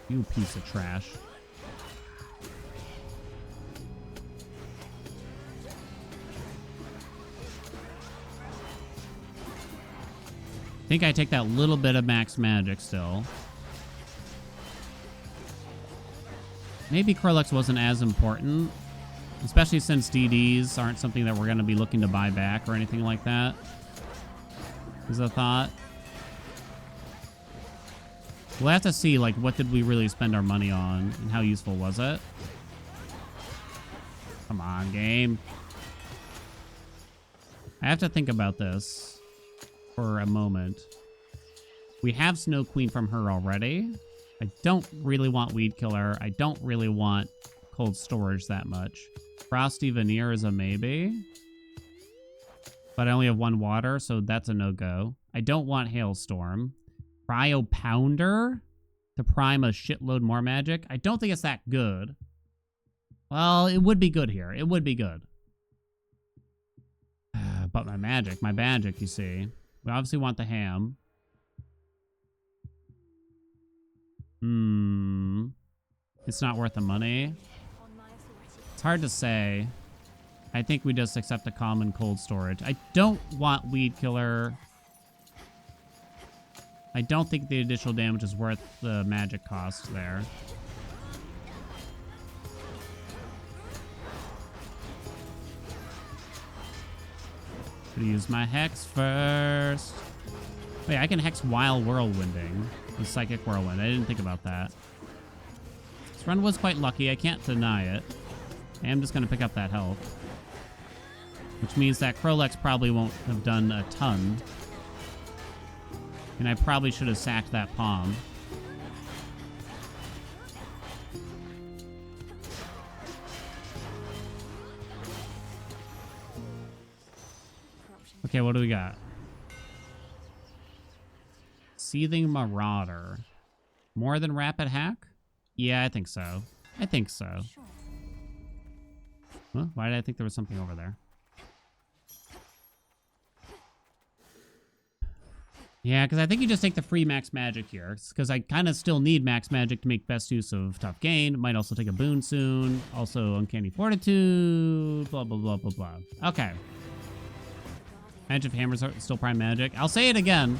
You piece of trash. I think I take that little bit of max magic still. Maybe Krolux wasn't as important, especially since DDs aren't something that we're going to be looking to buy back or anything like that. Is a thought. We'll have to see, like, what did we really spend our money on and how useful was it? Come on, game. I have to think about this for a moment. We have Snow Queen from her already. I don't really want Weed Killer. I don't really want Cold Storage that much. Frosty Veneer is a maybe. But I only have 1 water, so that's a no-go. I don't want Hailstorm. Cryo Pounder to prime a shitload more magic. I don't think it's that good. Well, it would be good here. It would be good. But my magic, you see. We obviously want the ham. It's not worth the money. On my authority. It's hard to say. I think we just accept a common Cold Storage. I don't want Weed Killer. I don't think the additional damage is worth the magic cost there. Gonna use my Hex first. Wait, I can Hex while Whirlwinding with Psychic Whirlwind. I didn't think about that. This run was quite lucky. I can't deny it. I am just gonna pick up that health. Which means that Krolux probably won't have done a ton. And I probably should have sacked that palm. Okay, what do we got? Seething Marauder. More than Rapid Hack? Yeah, I think so. I think so. Sure. Huh? Why did I think there was something over there? Yeah, because I think you just take the free max magic here. Because I kind of still need max magic to make best use of Tough Gain. Might also take a boon soon. Also Uncanny Fortitude. Blah, blah, blah, blah, blah. Okay. Edge of Hammers are still prime magic. I'll say it again.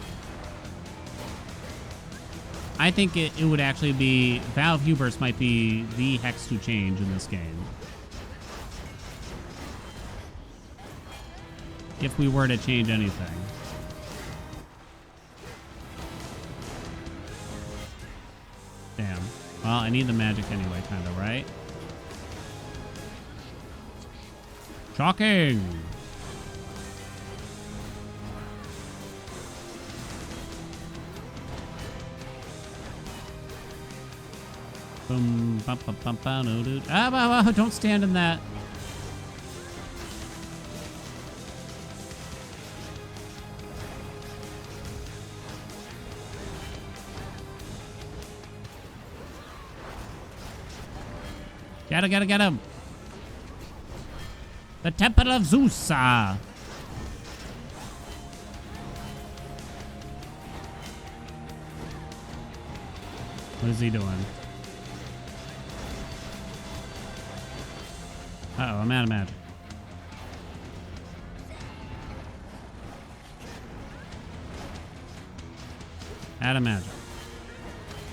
I think it would actually be... Vow of Hubris might be the hex to change in this game. If we were to change anything. Damn. Well, I need the magic anyway, kind of, right? Shocking! Boom, bum, bum, bum, bum, no, dude. Ah, don't stand in that. Get him. The Temple of Zeus. What is he doing? Uh-oh, I'm out of magic. Out of magic.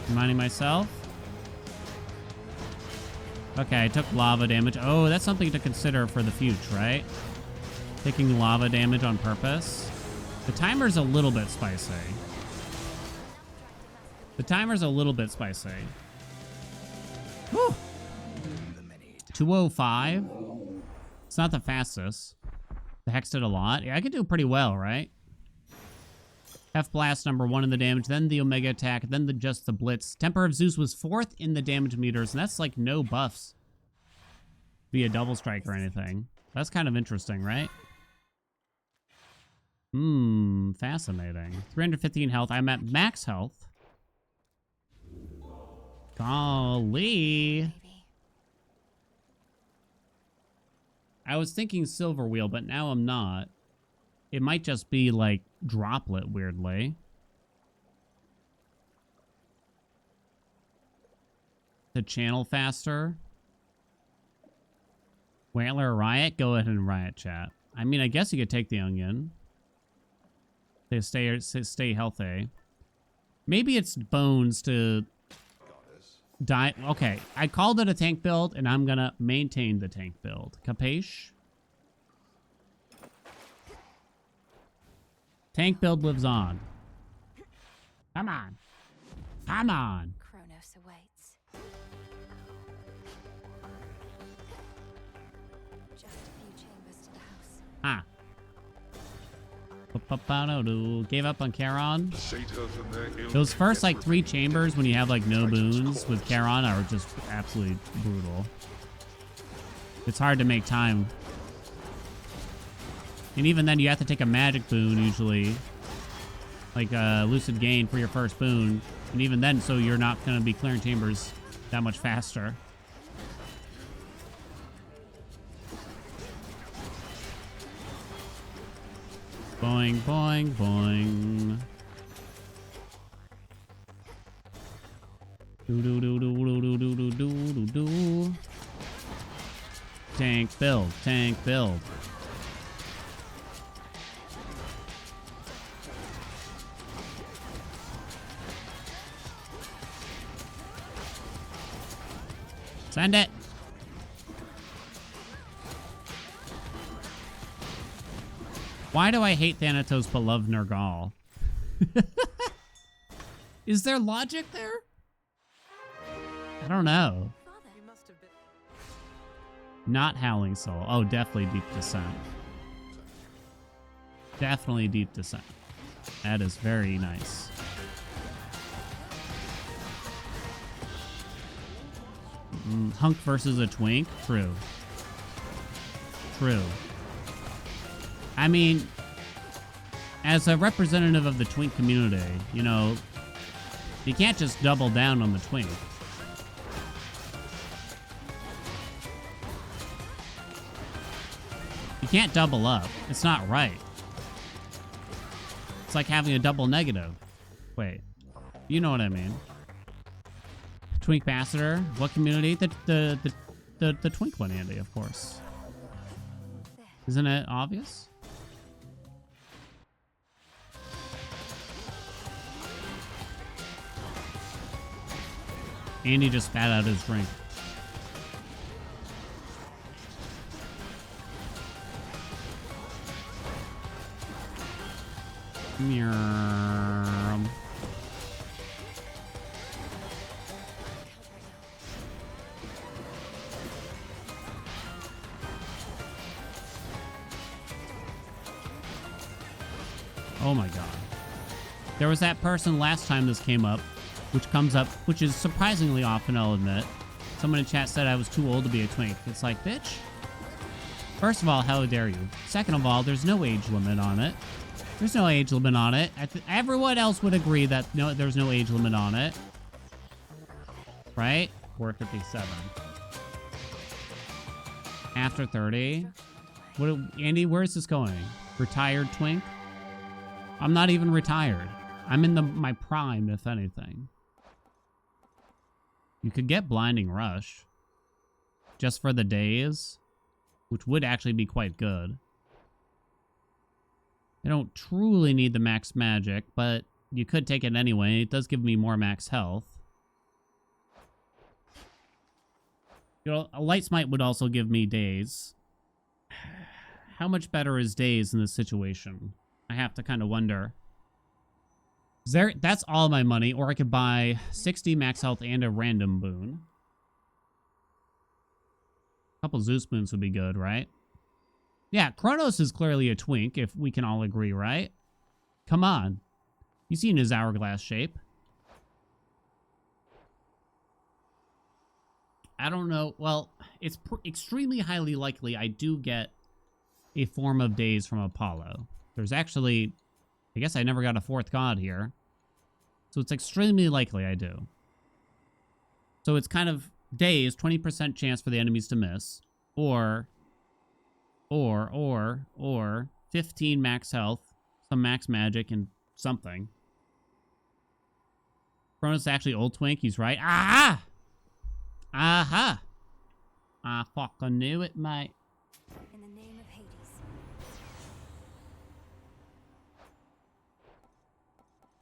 Reminding myself. Okay, I took lava damage. Oh, that's something to consider for the future, right? Taking lava damage on purpose. The timer's a little bit spicy. 205. It's not the fastest. The Hex did a lot. Yeah, I could do pretty well, right? F Blast number 1 in the damage, then the Omega attack, then just the Blitz. Temper of Zeus was 4th in the damage meters, and that's like no buffs via double strike or anything. That's kind of interesting, right? Fascinating. 315 health. I'm at max health. Golly. I was thinking Silver Wheel, but now I'm not. It might just be like Droplet, weirdly. The channel faster. Whaler Riot? Go ahead and Riot chat. I mean, I guess you could take the Onion. They stay healthy. Maybe it's Bones to die. Okay, I called it a tank build, and I'm gonna maintain the tank build. Capiche? Tank build lives on. Come on. Come on. Kronos awaits. Just a few chambers to the house. Ah. Gave up on Charon. Those first like 3 chambers when you have like no boons with Charon are just absolutely brutal. It's hard to make time. And even then you have to take a magic boon usually. Like Lucid Gain for your first boon. And even then, so you're not going to be clearing chambers that much faster. Boing, boing, boing. Do do do do do do do do do do. Tank build, tank build. Send it. Why do I hate Thanatos but love Nergal? Is there logic there? I don't know. Not Howling Soul. Oh, definitely Deep Descent. Definitely Deep Descent. That is very nice. Hunk versus a Twink? True. True. I mean, as a representative of the Twink community, you know, you can't just double down on the Twink. You can't double up. It's not right. It's like having a double negative. Wait. You know what I mean. Twink Ambassador. What community? The Twink one, Andy, of course. Isn't it obvious? Andy just spat out his drink. Meow. Oh my god. There was that person last time this came up, which is surprisingly often, I'll admit. Someone in chat said I was too old to be a twink. It's like, bitch. First of all, how dare you? Second of all, there's no age limit on it. There's no age limit on it. Everyone else would agree that there's no age limit on it. Right? 457. After 30. What, Andy, where's this going? Retired twink? I'm not even retired. I'm in my prime, if anything. You could get Blinding Rush. Just for the days. Which would actually be quite good. I don't truly need the max magic, but you could take it anyway. It does give me more max health. You know, a Light Smite would also give me days. How much better is days in this situation? I have to kind of wonder. That's all my money, or I could buy 60 max health and a random boon. A couple Zeus boons would be good, right? Yeah, Kronos is clearly a twink, if we can all agree, right? Come on. You've seen his hourglass shape. I don't know. Well, it's extremely highly likely I do get a form of days from Apollo. There's actually... I guess I never got a fourth god here. So it's extremely likely I do. So it's kind of days, 20% chance for the enemies to miss. Or 15 max health, some max magic, and something. Kronos is actually old twink, he's right. Ah! Aha! I fucking knew it, mate. In the name of Hades.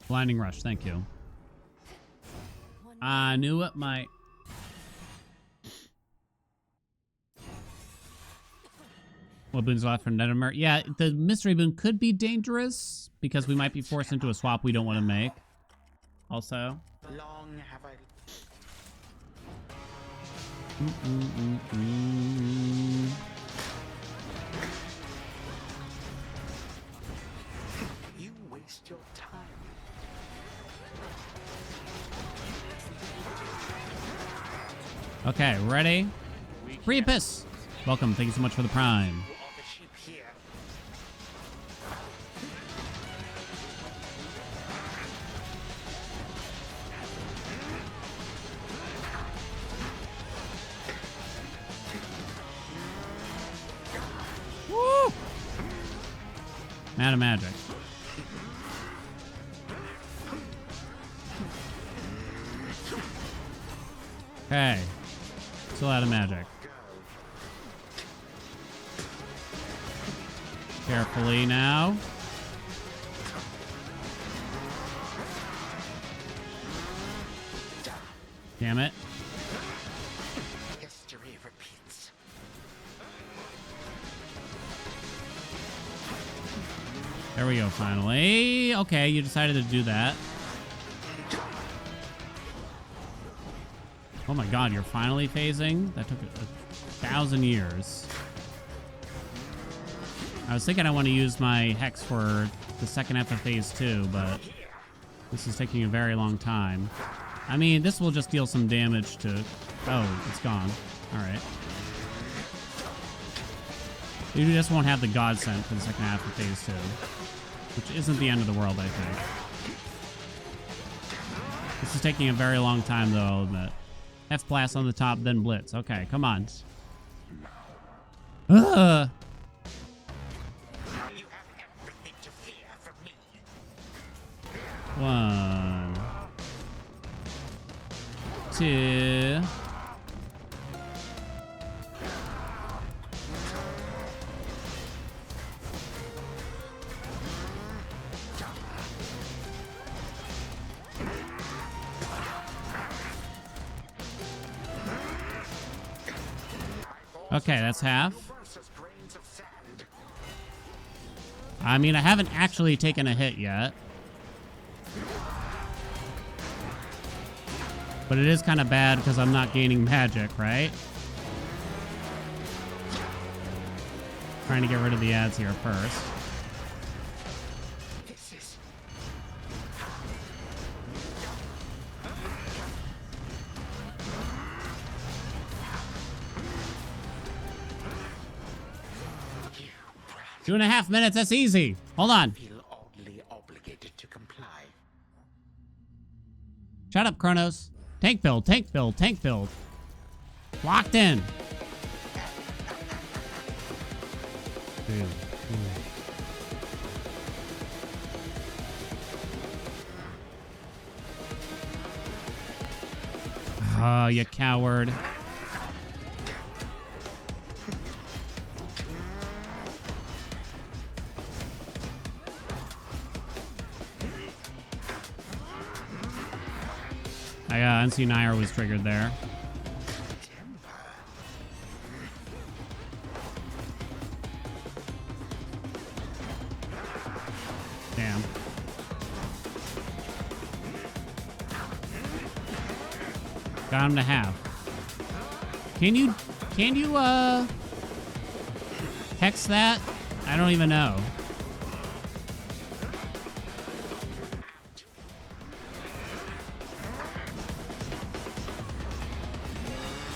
Blinding Rush, thank you. I knew it, mate. What boons left for Nethermer? Yeah, the mystery boon could be dangerous because we might be forced into a swap we don't want to make. Also. Long have I... You waste your time. Okay, ready? Priapus! Welcome, thank you so much for the prime. You are the sheep here. Woo! Out of magic. Okay. Still out of magic. Carefully now. Damn it. History repeats. There we go, finally. Okay, you decided to do that. Oh my god, you're finally phasing? That took 1,000 years. I was thinking I want to use my Hex for the second half of phase 2, but this is taking a very long time. I mean, this will just deal some damage to... Oh, it's gone. Alright. You just won't have the Godsent for the second half of phase 2. Which isn't the end of the world, I think. This is taking a very long time, though, I'll admit. F-Blast on the top, then Blitz. Okay, come on. Ugh! You have everything to fear from me. 1, 2. Okay, that's half. Versus grains of sand. I mean, I haven't actually taken a hit yet. But it is kind of bad because I'm not gaining magic, right? Trying to get rid of the ads here first. This is... You 2.5 minutes, that's easy. Hold on. feel oddly obligated to comply. Shut up, Kronos. Tank build, tank build, tank build. Locked in. Oh, you coward. Unseen Ire was triggered there. Damn. Got him to half. Can you hex that? I don't even know.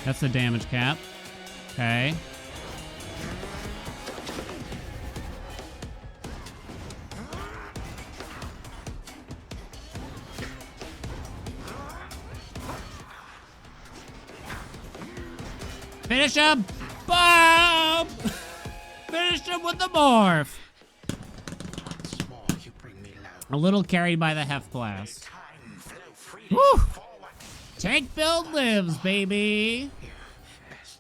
That's the damage cap. Okay. Finish him! Boom! Finish him with the morph! Once more you bring me low. A little carried by the Hef Blast. Time flow freely Woo! forward. Tank build lives, baby!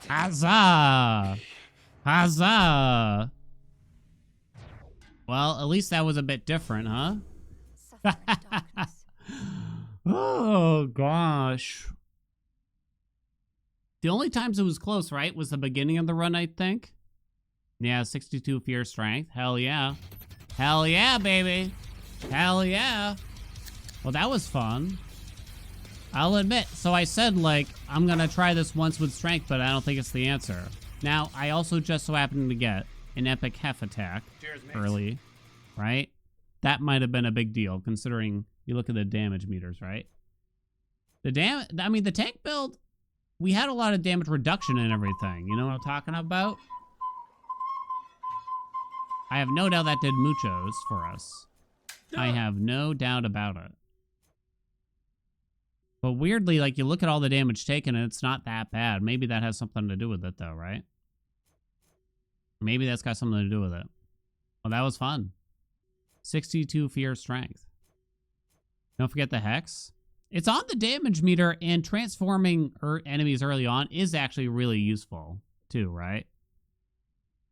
Huzzah! Huzzah! Well, at least that was a bit different, huh? Suffer in darkness. Oh, gosh. The only times it was close, right, was the beginning of the run, I think. Yeah, 62 fear strength. Hell yeah. Hell yeah, baby. Hell yeah. Well, that was fun. I'll admit. So I said, like, I'm going to try this once with strength, but I don't think it's the answer. Now, I also just so happened to get an epic Hef attack early, right? That might have been a big deal, considering you look at the damage meters, right? The tank build, we had a lot of damage reduction and everything. You know what I'm talking about? I have no doubt that did muchos for us. I have no doubt about it. But weirdly, like, you look at all the damage taken and it's not that bad. Maybe that has something to do with it, though, right? Maybe that's got something to do with it. Well, that was fun. 62 fear strength. Don't forget the Hex. It's on the damage meter, and transforming enemies early on is actually really useful, too, right?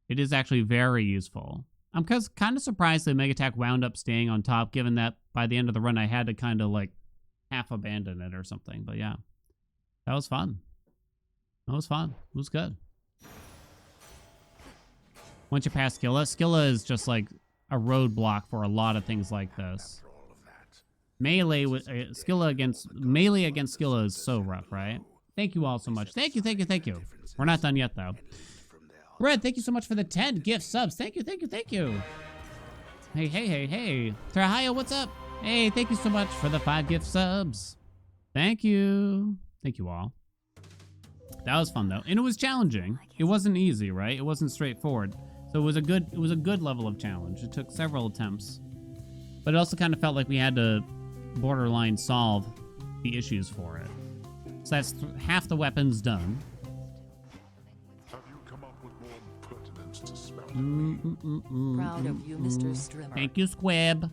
It is actually very useful. I'm kind of surprised the Mega Attack wound up staying on top, given that by the end of the run I had to kind of, like, half abandon it or something. But yeah, that was fun. That was fun. It was good. Once you pass Skilla is just like a roadblock for a lot of things like this. Melee with melee against Skilla is so rough, right? Thank you all so much. Thank you, thank you, thank you. We're not done yet, though. Red, thank you so much for the 10 gift subs. Thank you, thank you, thank you. Hey, hey, hey, hey. Trahaya, what's up? Hey, thank you so much for the 5 gift subs. Thank you. Thank you all. That was fun, though. And it was challenging. It wasn't easy, right? It wasn't straightforward. So it was a good level of challenge. It took several attempts. But it also kind of felt like we had to borderline solve the issues for it. So that's half the weapons done. Have you come up with more pertinence to spell? Proud of you, Mr. Strimmer. Thank you, Squib.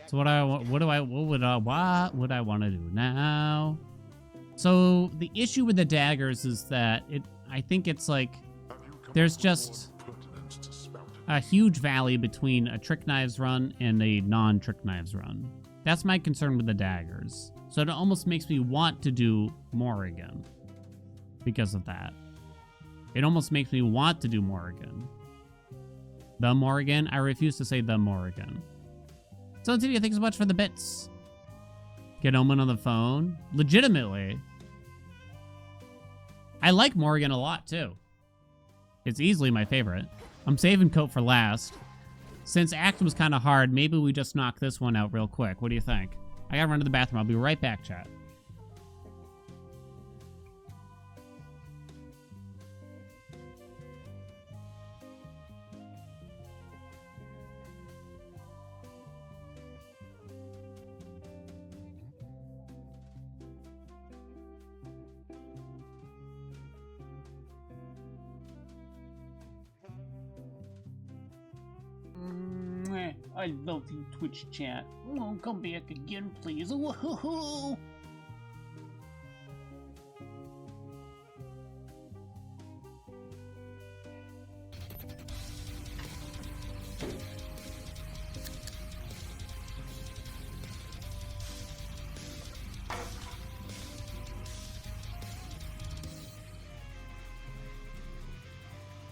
So what would I want to do now? So the issue with the daggers is that I think it's like there's just a huge valley between a Trick Knives run and a non-Trick Knives run. That's my concern with the daggers. So it almost makes me want to do Morrigan because of that. It almost makes me want to do Morrigan. The Morrigan? I refuse to say the Morrigan. So Tidia, thanks so much for the bits. Get Omen on the phone. Legitimately. I like Morrigan a lot, too. It's easily my favorite. I'm saving Coat for last. Since Act was kind of hard, maybe we just knock this one out real quick. What do you think? I gotta run to the bathroom. I'll be right back, chat. I love you, Twitch chat. Oh, come back again, please. Woohoo!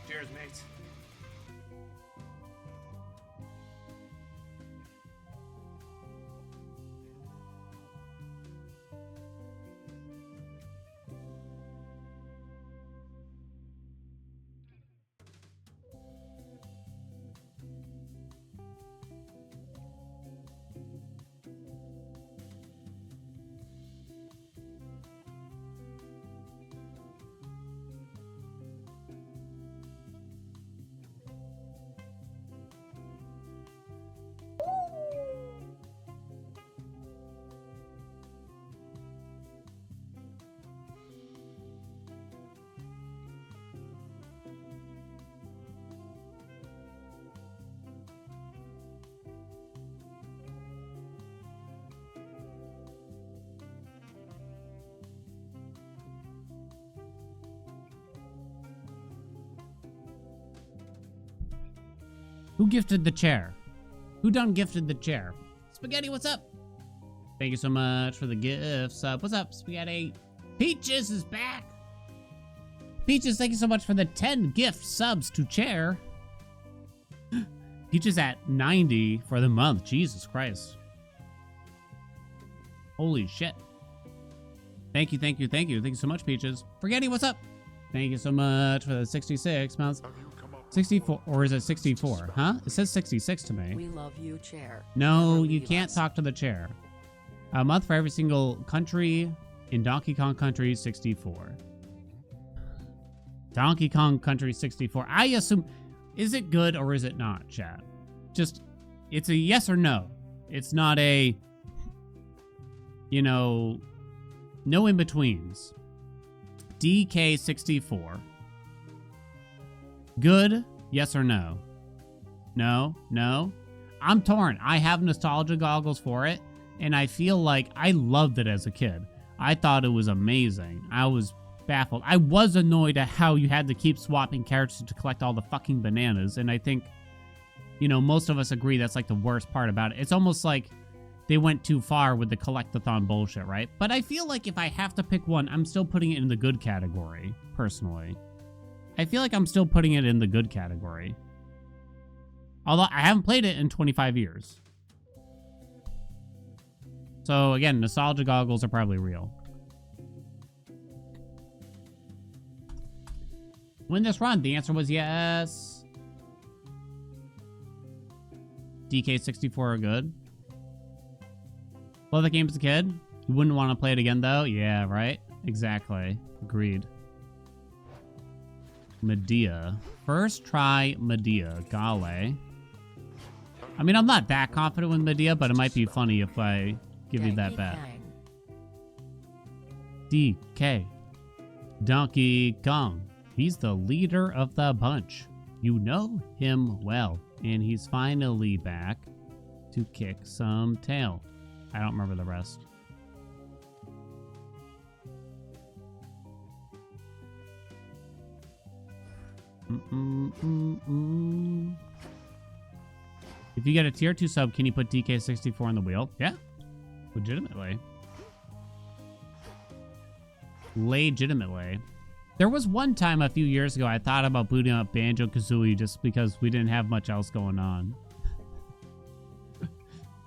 Cheers, mates. Who gifted the chair? Who done gifted the chair? Spaghetti, what's up? Thank you so much for the gift sub. What's up, Spaghetti? Peaches is back. Peaches, thank you so much for the 10 gift subs to chair. Peaches at 90 for the month. Jesus Christ. Holy shit. Thank you, thank you, thank you. Thank you so much, Peaches. Spaghetti, what's up? Thank you so much for the 66 months. 64, or is it 64? Huh? It says 66 to me. We love you, chair. No, Never you leave can't us. talk to the chair. A month for every single country in Donkey Kong Country 64. Donkey Kong Country 64. I assume, is it good or is it not, chat? Just, it's a yes or no. It's not a, you know, no in-betweens. DK64. Good, yes or no? No, no. I'm torn. I have nostalgia goggles for it, and I feel like I loved it as a kid. I thought it was amazing. I was baffled. I was annoyed at how you had to keep swapping characters to collect all the fucking bananas, and I think, you know, most of us agree that's like the worst part about it. It's almost like they went too far with the collect-a-thon bullshit, right? But I feel like if I have to pick one, I'm still putting it in the good category, personally. I feel like I'm still putting it in the good category. Although I haven't played it in 25 years. So again, nostalgia goggles are probably real. Win this run? The answer was yes. DK64 are good. Love the game as a kid. You wouldn't want to play it again though? Yeah, right? Exactly. Agreed. Medea. First try Medea. Gale. I mean, I'm not that confident with Medea, but it might be funny if I give you that bet. DK. Donkey Kong. He's the leader of the bunch. You know him well, and he's finally back to kick some tail. I don't remember the rest. If you get a tier 2 sub, can you put DK64 on the wheel? Yeah, legitimately. Legitimately. There was one time a few years ago I thought about booting up Banjo-Kazooie just because we didn't have much else going on.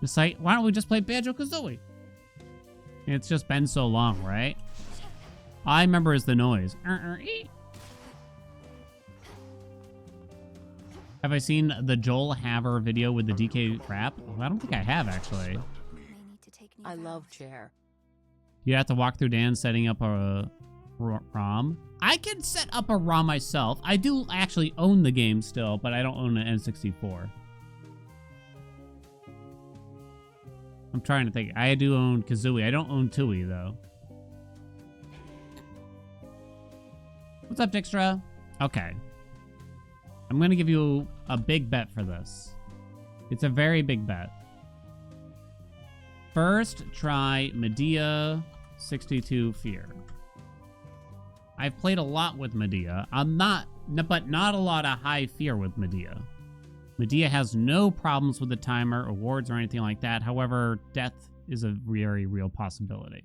It's like, why don't we just play Banjo-Kazooie? It's just been so long, right? All I remember is the noise. Have I seen the Joel Haver video with the DK rap? Well, I don't think I have, actually. I love chair. You have to walk through Dan setting up a ROM. I can set up a ROM myself. I do actually own the game still, but I don't own an N64. I'm trying to think. I do own Kazooie. I don't own Tui, though. What's up, Dijkstra? Okay. I'm going to give you a big bet for this. It's a very big bet. First, try Medea 62 Fear. I've played a lot with Medea. But not a lot of high fear with Medea. Medea has no problems with the timer, awards, or anything like that. However, death is a very real possibility.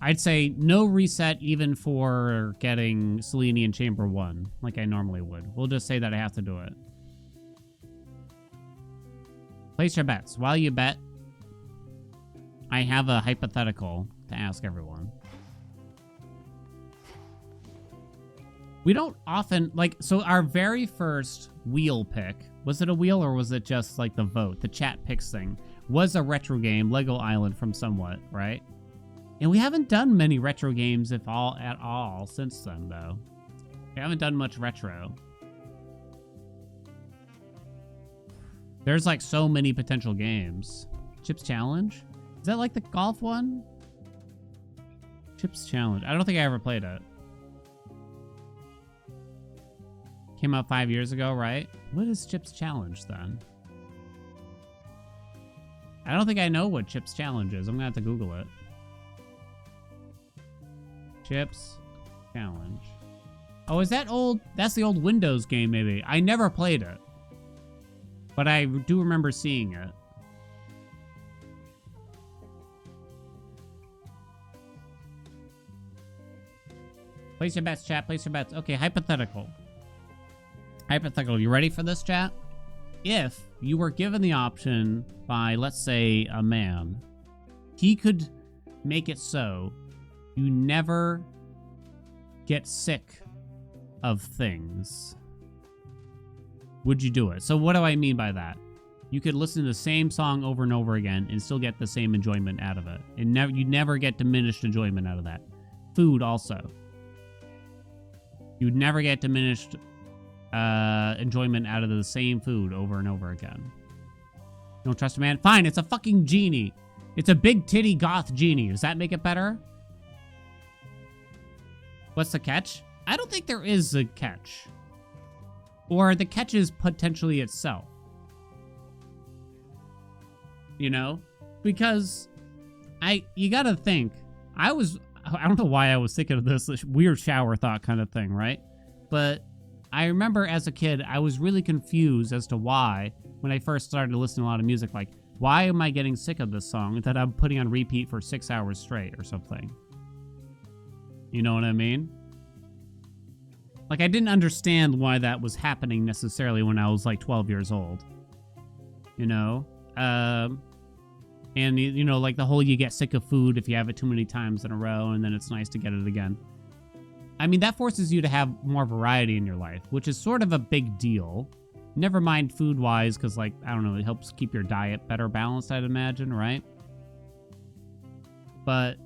I'd say no reset even for getting Selenian Chamber 1, like I normally would. We'll just say that I have to do it. Place your bets. While you bet, I have a hypothetical to ask everyone. We don't often, like, so our very first wheel pick, was it a wheel or was it just like the vote? The chat picks thing was a retro game, Lego Island from Somewhat, right? And we haven't done many retro games, if all at all, since then, though. We haven't done much retro. There's like so many potential games. Chips Challenge? Is that like the golf one? Chips Challenge. I don't think I ever played it. Came out 5 years ago, right? What is Chips Challenge then? I don't think I know what Chips Challenge is. I'm gonna have to Google it. Chips Challenge. Oh, is that old? That's the old Windows game, maybe. I never played it. But I do remember seeing it. Place your bets, chat. Place your bets. Okay, hypothetical. Hypothetical. You ready for this, chat? If you were given the option by, let's say, a man, he could make it so you never get sick of things. Would you do it? So what do I mean by that? You could listen to the same song over and over again and still get the same enjoyment out of it. And you never get diminished enjoyment out of that. Food also. You'd never get diminished enjoyment out of the same food over and over again. Don't trust a man? Fine, it's a fucking genie. It's a big titty goth genie. Does that make it better? What's the catch? I don't think there is a catch. Or the catch is potentially itself. You know? Because you gotta think. I don't know why I was thinking of this weird shower thought kind of thing, right? But I remember as a kid, I was really confused as to why, when I first started to listen to a lot of music, like, why am I getting sick of this song that I'm putting on repeat for 6 hours straight or something? You know what I mean? Like, I didn't understand why that was happening necessarily when I was like 12 years old. You know? And, you know, like the whole you get sick of food if you have it too many times in a row, and then it's nice to get it again. I mean, that forces you to have more variety in your life, which is sort of a big deal. Never mind food-wise, because, like, I don't know, it helps keep your diet better balanced, I'd imagine, right? But,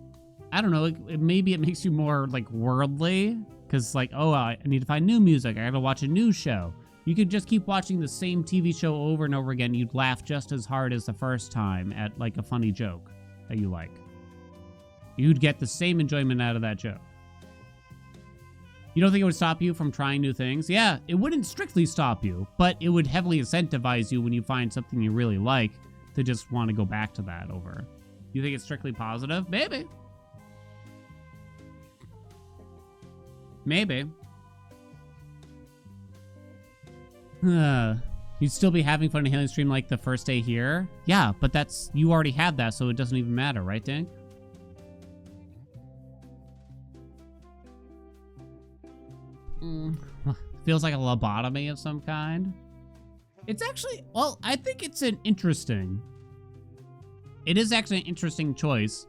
I don't know, maybe it makes you more, like, worldly, because, like, oh, I need to find new music, I gotta watch a new show. You could just keep watching the same TV show over and over again, you'd laugh just as hard as the first time at, like, a funny joke that you like. You'd get the same enjoyment out of that joke. You don't think it would stop you from trying new things? Yeah, it wouldn't strictly stop you, but it would heavily incentivize you when you find something you really like to just want to go back to that over. You think it's strictly positive? Maybe. Maybe. You'd still be having fun in Haelian stream like the first day here? Yeah, but you already had that, so it doesn't even matter, right, Dink? Feels like a lobotomy of some kind. It's actually, well, I think it's it is actually an interesting choice.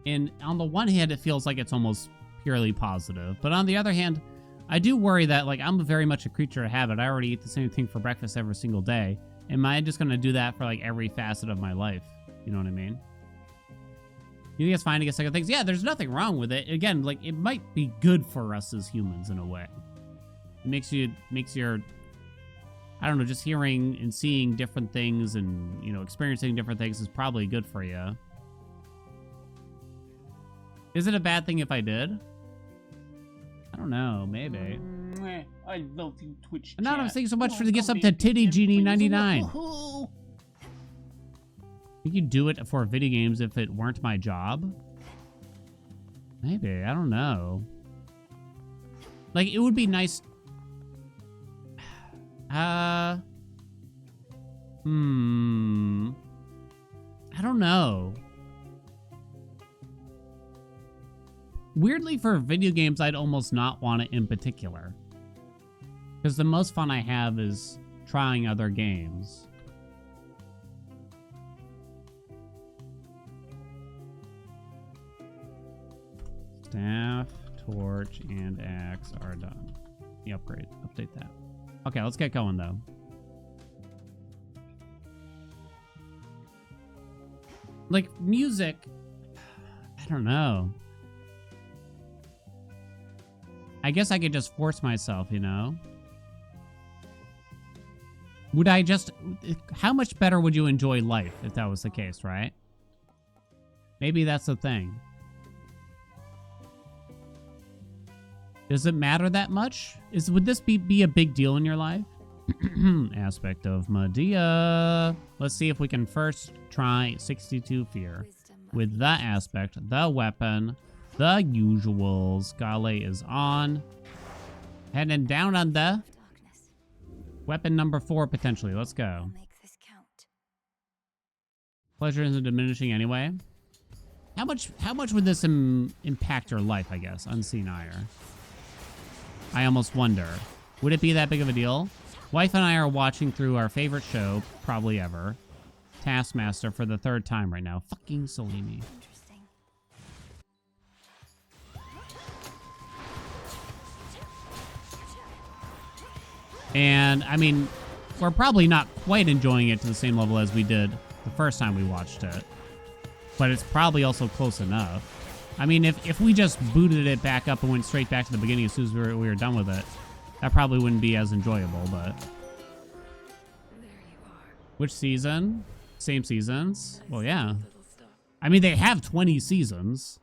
And on the one hand, it feels like it's almost purely positive. But on the other hand, I do worry that, like, I'm very much a creature of habit. I already eat the same thing for breakfast every single day. Am I just going to do that for, like, every facet of my life? You know what I mean? You think it's fine to get sick of things? Yeah, there's nothing wrong with it. Again, like, it might be good for us as humans in a way. It makes your, I don't know, just hearing and seeing different things and, you know, experiencing different things is probably good for you. Is it a bad thing if I did? I don't know, maybe. I love you, Twitch Anonymous, chat. thanks so much for the Oh, gifts up don't to be Titty again, Genie please. 99. Oh, You could do it for video games if it weren't my job. Maybe, I don't know. Like, it would be nice. I don't know. Weirdly, for video games, I'd almost not want it in particular. Because the most fun I have is trying other games. Staff, torch, and axe are done. The upgrade. Update that. Okay, let's get going, though. Like, music, I don't know. I guess I could just force myself, you know? Would I just... How much better would you enjoy life if that was the case, right? Maybe that's the thing. Does it matter that much? Would this be a big deal in your life? Aspect of Medea. Let's see if we can first try 62 fear. With the aspect, the weapon, the usuals. Gale is on. Heading down on the weapon number 4 potentially. Let's go. Pleasure isn't diminishing anyway. How much would this impact your life, I guess? Unseen ire. I almost wonder. Would it be that big of a deal? Wife and I are watching through our favorite show, probably ever, Taskmaster, for the 3rd time right now. Fucking Salimi. And, I mean, we're probably not quite enjoying it to the same level as we did the first time we watched it. But it's probably also close enough. I mean, if we just booted it back up and went straight back to the beginning as soon as we were done with it, that probably wouldn't be as enjoyable, but... Which season? Same seasons? Well, yeah. I mean, they have 20 seasons.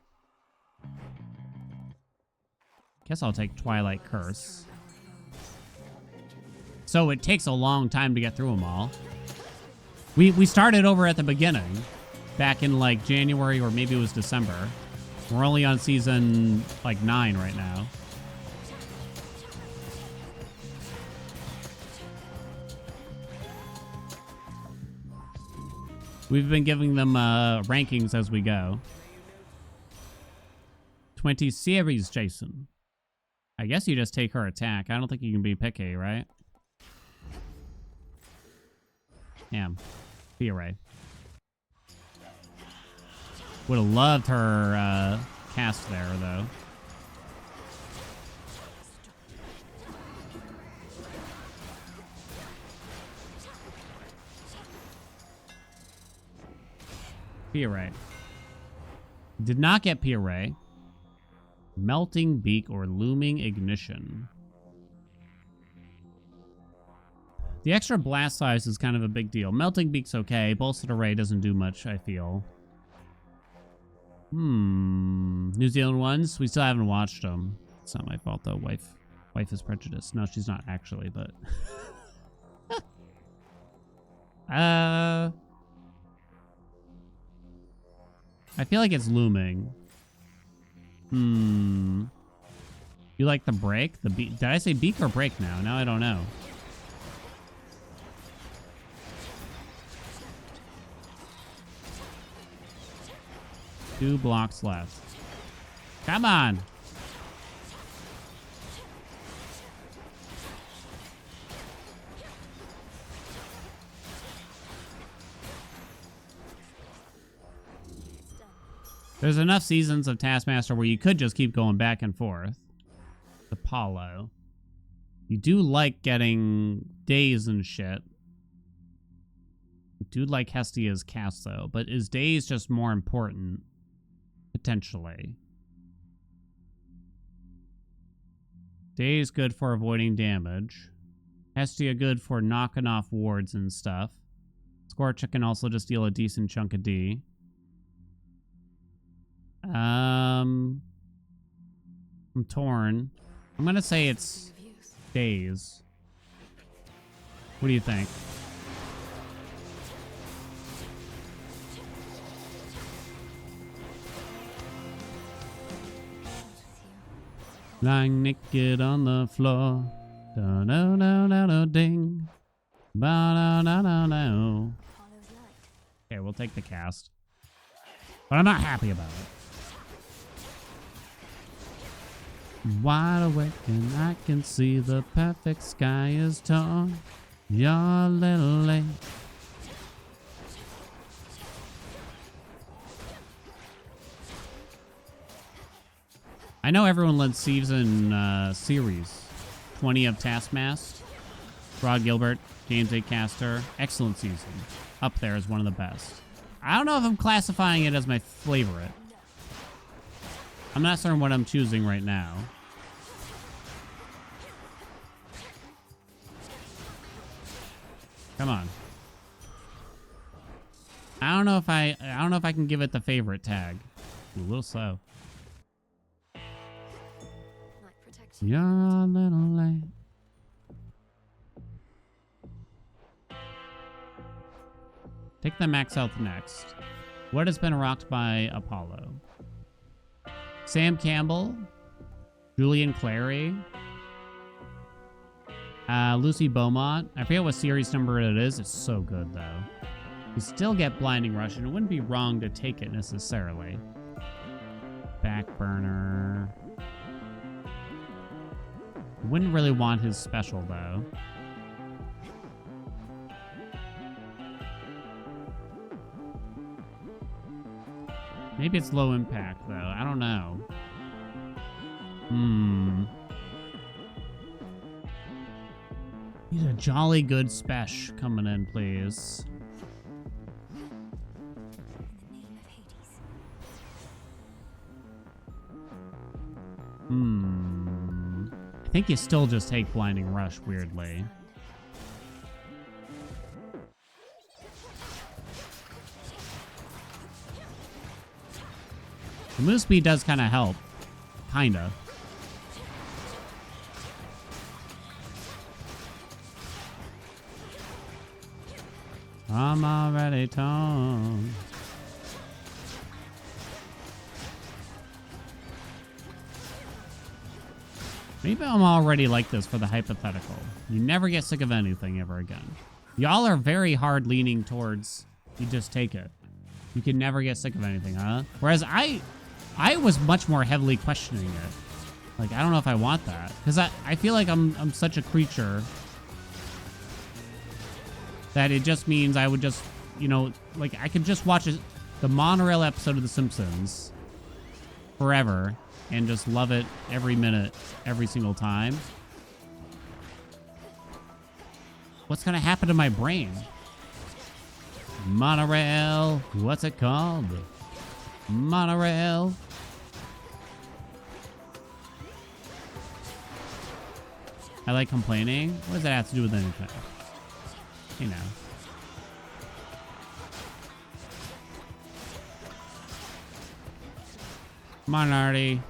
Guess I'll take Twilight Curse. So it takes a long time to get through them all. We started over at the beginning, back in like January or maybe it was December. We're only on season like 9 right now. We've been giving them rankings as we go. 20 series, Jason. I guess you just take her attack. I don't think you can be picky, right? Yeah. Be Ray. Would have loved her cast there, though. Puree. Did not get Puree. Melting Beak or Looming Ignition. The extra blast size is kind of a big deal. Melting Beak's okay. Bolstered Array doesn't do much, I feel. New Zealand ones? We still haven't watched them. It's not my fault, though. Wife is prejudiced. No, she's not actually, but... I feel like it's looming. You like the break? The beak? Did I say beak or break now? Now I don't know. Two blocks left. Come on. There's enough seasons of Taskmaster where you could just keep going back and forth. Apollo. You do like getting days and shit. You do like Hestia's cast, though. But is days just more important? Potentially. Days good for avoiding damage. Hestia good for knocking off wards and stuff. Scorcher can also just deal a decent chunk of D. I'm torn. I'm gonna say it's days. What do you think? Lying naked on the floor. Da no no no no ding. Ba no no no no. Okay, we'll take the cast. But I'm not happy about it. Wide awake and I can see the perfect sky is torn. You're a little late. I know everyone loves season series 20 of Taskmaster. Rod Gilbert, James A. Caster. Excellent season. Up there is one of the best. I don't know if I'm classifying it as my favorite. I'm not certain what I'm choosing right now. Come on. I don't know if I can give it the favorite tag. Ooh, a little slow. You're a little late. Take the max health next. What has been rocked by Apollo? Sam Campbell, Julian Clary, Lucy Beaumont. I forget what series number it is. It's so good though. You still get Blinding Rush, and it wouldn't be wrong to take it necessarily. Backburner. Wouldn't really want his special though. Maybe it's low impact though. I don't know. Need a jolly good special coming in, please. I think you still just take Blinding Rush, weirdly. The move speed does kind of help. Kinda. I'm already torn. Maybe I'm already like this for the hypothetical. You never get sick of anything ever again. Y'all are very hard leaning towards you just take it. You can never get sick of anything, huh? Whereas I was much more heavily questioning it. Like, I don't know if I want that. Because I feel like I'm such a creature that it just means I would just, you know, like I could just watch the monorail episode of The Simpsons forever and just love it every minute, every single time. What's going to happen to my brain? Monorail. What's it called? Monorail. I like complaining. What does that have to do with anything? You know. Come on, Artie.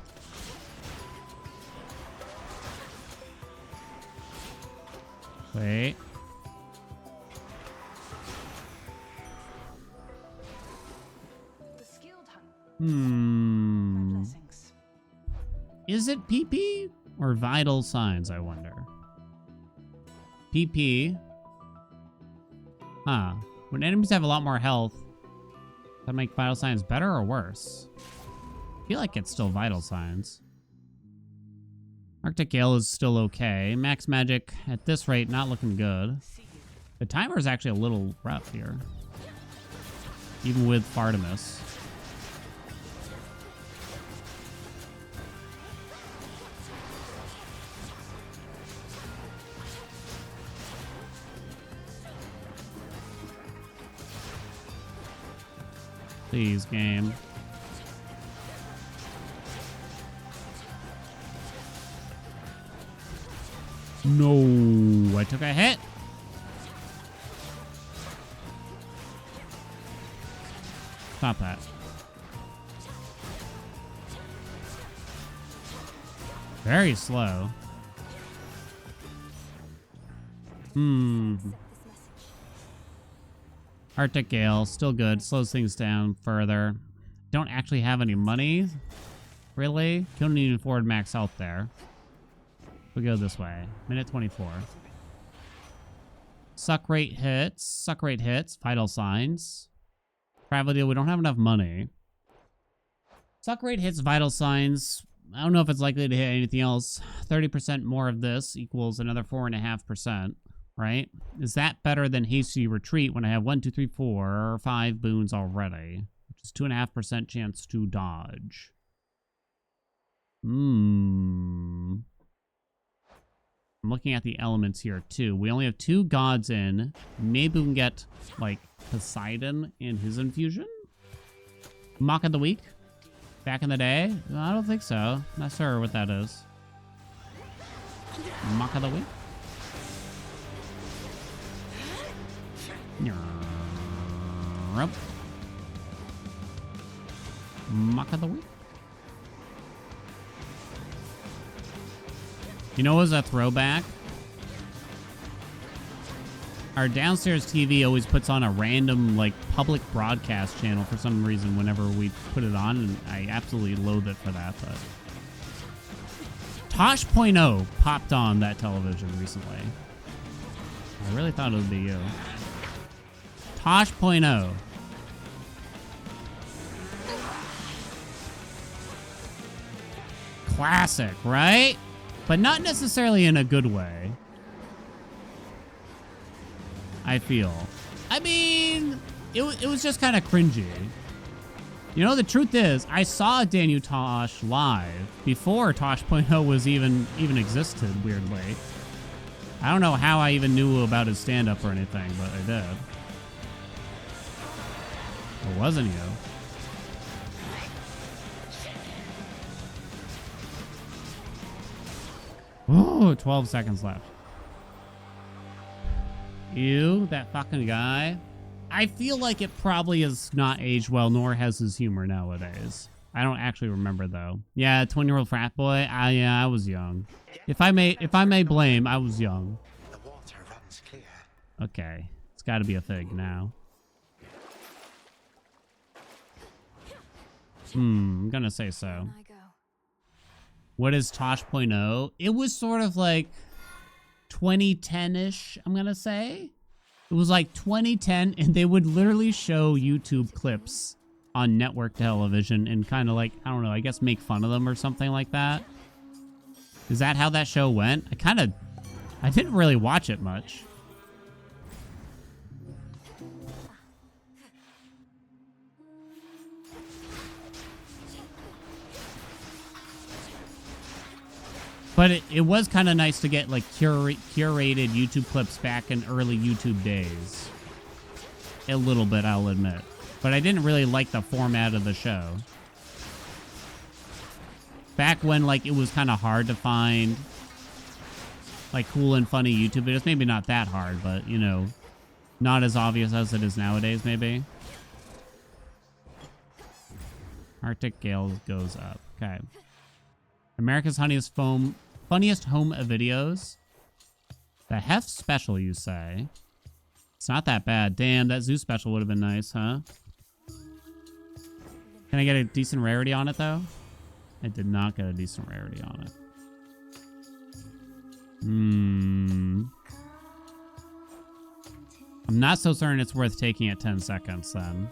Wait. The skilled hunt. Is it PP or vital signs, I wonder? PP. Huh. When enemies have a lot more health, does that make vital signs better or worse? I feel like it's still vital signs. Arctic Gale is still okay. Max Magic, at this rate, not looking good. The timer is actually a little rough here. Even with Fartimus. Please, game. No, I took a hit. Stop that. Very slow. Arctic Gale, still good. Slows things down further. Don't actually have any money. Really? Couldn't even afford max health there. We go this way. Minute 24. Suck rate hits. Suck rate hits. Vital signs. Travel deal. We don't have enough money. Suck rate hits vital signs. I don't know if it's likely to hit anything else. 30% more of this equals another 4.5%. Right? Is that better than hasty retreat when I have 1, 2, 3, 4, 5 boons already? Which is 2.5% chance to dodge. I'm looking at the elements here too. We only have 2 gods in. Maybe we can get like Poseidon in his infusion. Mock of the week. Back in the day? I don't think so. Not sure what that is. Mock of the week. Mock of the week. You know what was a throwback? Our downstairs TV always puts on a random, like, public broadcast channel for some reason whenever we put it on, and I absolutely loathe it for that, but... Tosh.0 popped on that television recently. I really thought it would be you. Tosh.0. Classic, right? But not necessarily in a good way. I feel. I mean, it was just kind of cringy. You know, the truth is, I saw Daniel Tosh live before Tosh.0 was even existed, weirdly. I don't know how I even knew about his stand-up or anything, but I did. It wasn't you. Oh, 12 seconds left. Ew, that fucking guy. I feel like it probably has not aged well, nor has his humor nowadays. I don't actually remember though. Yeah, 20-year-old frat boy. I was young. If I may blame, I was young. The water runs clear. Okay, it's got to be a fig now. I'm gonna say so. I go. What is Tosh.0? It was sort of like 2010-ish, I'm gonna say. It was like 2010, and they would literally show YouTube clips on network television and kind of like, I don't know, I guess make fun of them or something like that. Is that how that show went? I didn't really watch it much. But it was kind of nice to get like curated YouTube clips back in early YouTube days. A little bit, I'll admit. But I didn't really like the format of the show. Back when like it was kind of hard to find like cool and funny YouTube videos. Maybe not that hard, but you know, not as obvious as it is nowadays maybe. Arctic Gale goes up. Okay. America's funniest home videos. The Hef special, you say? It's not that bad. Damn, that zoo special would have been nice, huh? Can I get a decent rarity on it, though? I did not get a decent rarity on it. I'm not so certain it's worth taking at 10 seconds, then.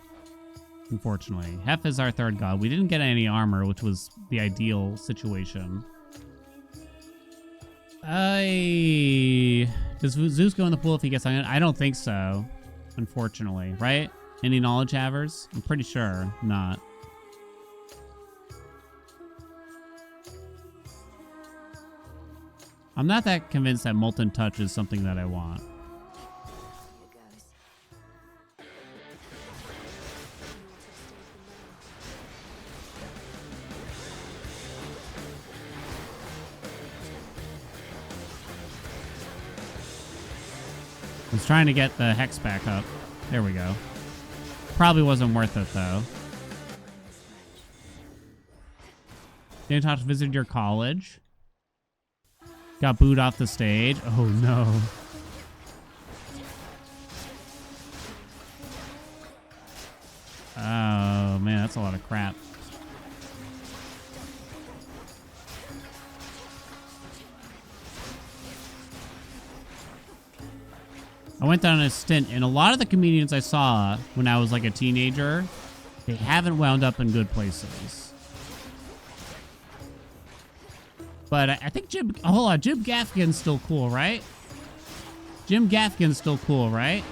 Unfortunately. Hef is our third god. We didn't get any armor, which was the ideal situation. Does Zeus go in the pool if he gets on? I don't think so. Unfortunately, right? Any knowledge havers? I'm pretty sure not. I'm not that convinced that Molten Touch is something that I want. I was trying to get the hex back up. There we go. Probably wasn't worth it, though. Didn't have to visit your college. Got booed off the stage. Oh, no. Oh, man, that's a lot of crap. I went down a stint, and a lot of the comedians I saw when I was like a teenager, they haven't wound up in good places. But I think Jim Gaffigan's still cool, right? Jim Gaffigan's still cool, right?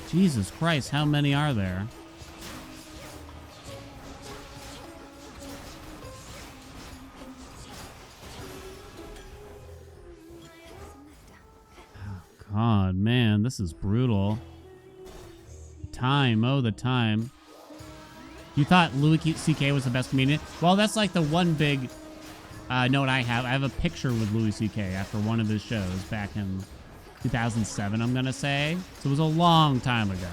Jesus Christ, how many are there? God, man, this is brutal. Time, oh, the time. You thought Louis C.K. was the best comedian? Well, that's like the one big note I have. I have a picture with Louis C.K. after one of his shows back in 2007, I'm going to say. So it was a long time ago.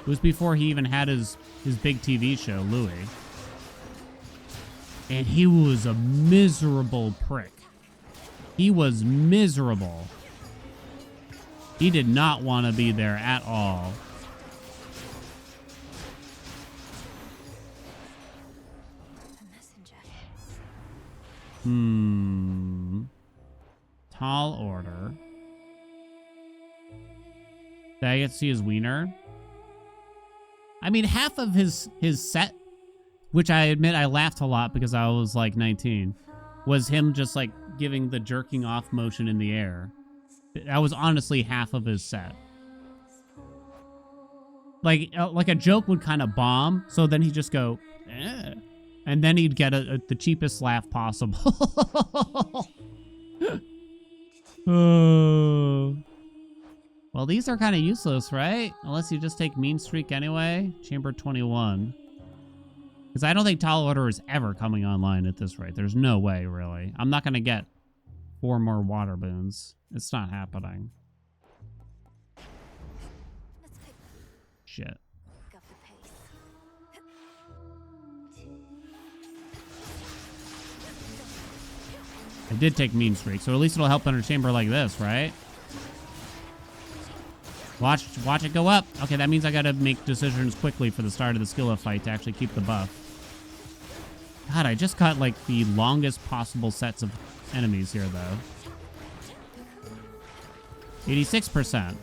It was before he even had his big TV show, Louis. And he was a miserable prick. He was miserable. He did not want to be there at all. Tall order. Did I get to see his wiener? I mean, half of his set, which I admit I laughed a lot because I was like 19, was him just like giving the jerking off motion in the air. That was honestly half of his set. Like a joke would kind of bomb, so then he'd just go, eh. And then he'd get the cheapest laugh possible. Oh. Well, these are kind of useless, right? Unless you just take mean streak anyway. Chamber 21. Because I don't think Tall Order is ever coming online at this rate. There's no way, really. I'm not going to get 4 more water boons. It's not happening. Shit. I did take mean streak, so at least it'll help under chamber like this, right? Watch it go up. Okay, that means I gotta make decisions quickly for the start of the skill fight to actually keep the buff. God, I just got like the longest possible sets of enemies here, though. 86%.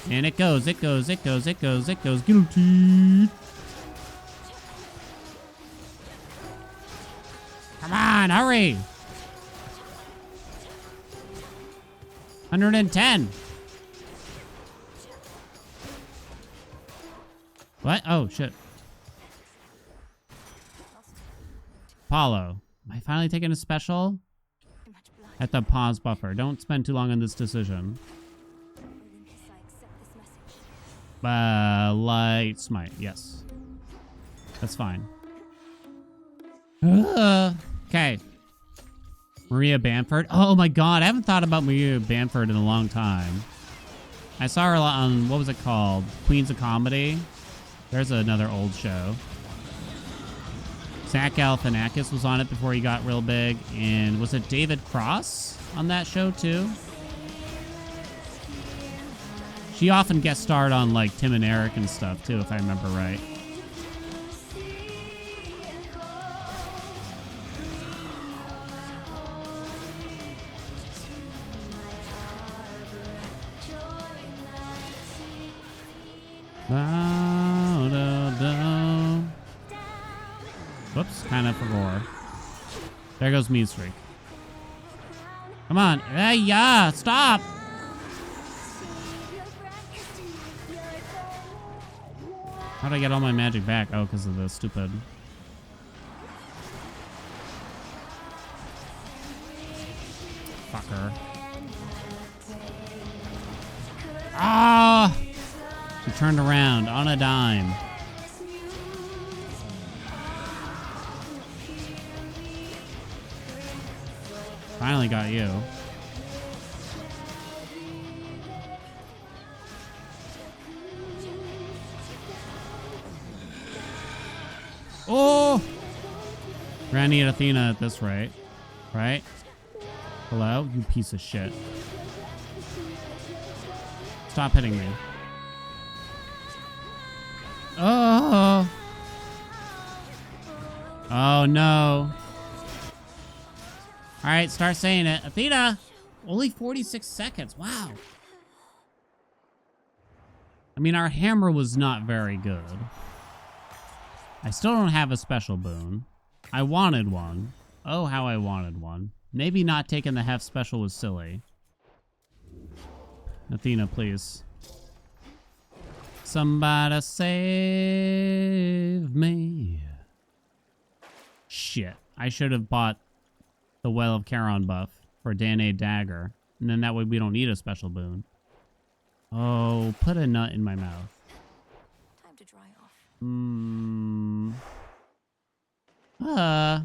And it goes. Guilty. Come on, hurry. 110. What? Oh, shit. Apollo. Am I finally taking a special? At the pause buffer. Don't spend too long on this decision. Light smite. Yes. That's fine. Okay. Maria Bamford. Oh my god, I haven't thought about Maria Bamford in a long time. I saw her a lot on, what was it called? Queens of Comedy. There's another old show. Zach Galifianakis was on it before he got real big. And was it David Cross on that show too? She often guest starred on like Tim and Eric and stuff too, if I remember right. Whoops, kind of forgot. There goes mean streak. Come on. Hey, yeah, stop. How'd I get all my magic back? Oh, because of the stupid... Fucker. Ah! She turned around on a dime. Finally got you. Oh! We're gonna need Athena at this rate. Right? Hello? You piece of shit. Stop hitting me. Oh! Oh, no. Alright, start saying it. Athena! Only 46 seconds. Wow. I mean, our hammer was not very good. I still don't have a special boon. I wanted one. Oh, how I wanted one. Maybe not taking the heft special was silly. Athena, please. Somebody save me. Shit. I should have bought the Well of Charon buff for Danae Dagger. And then that way we don't need a special boon. Oh, put a nut in my mouth. Time to dry off.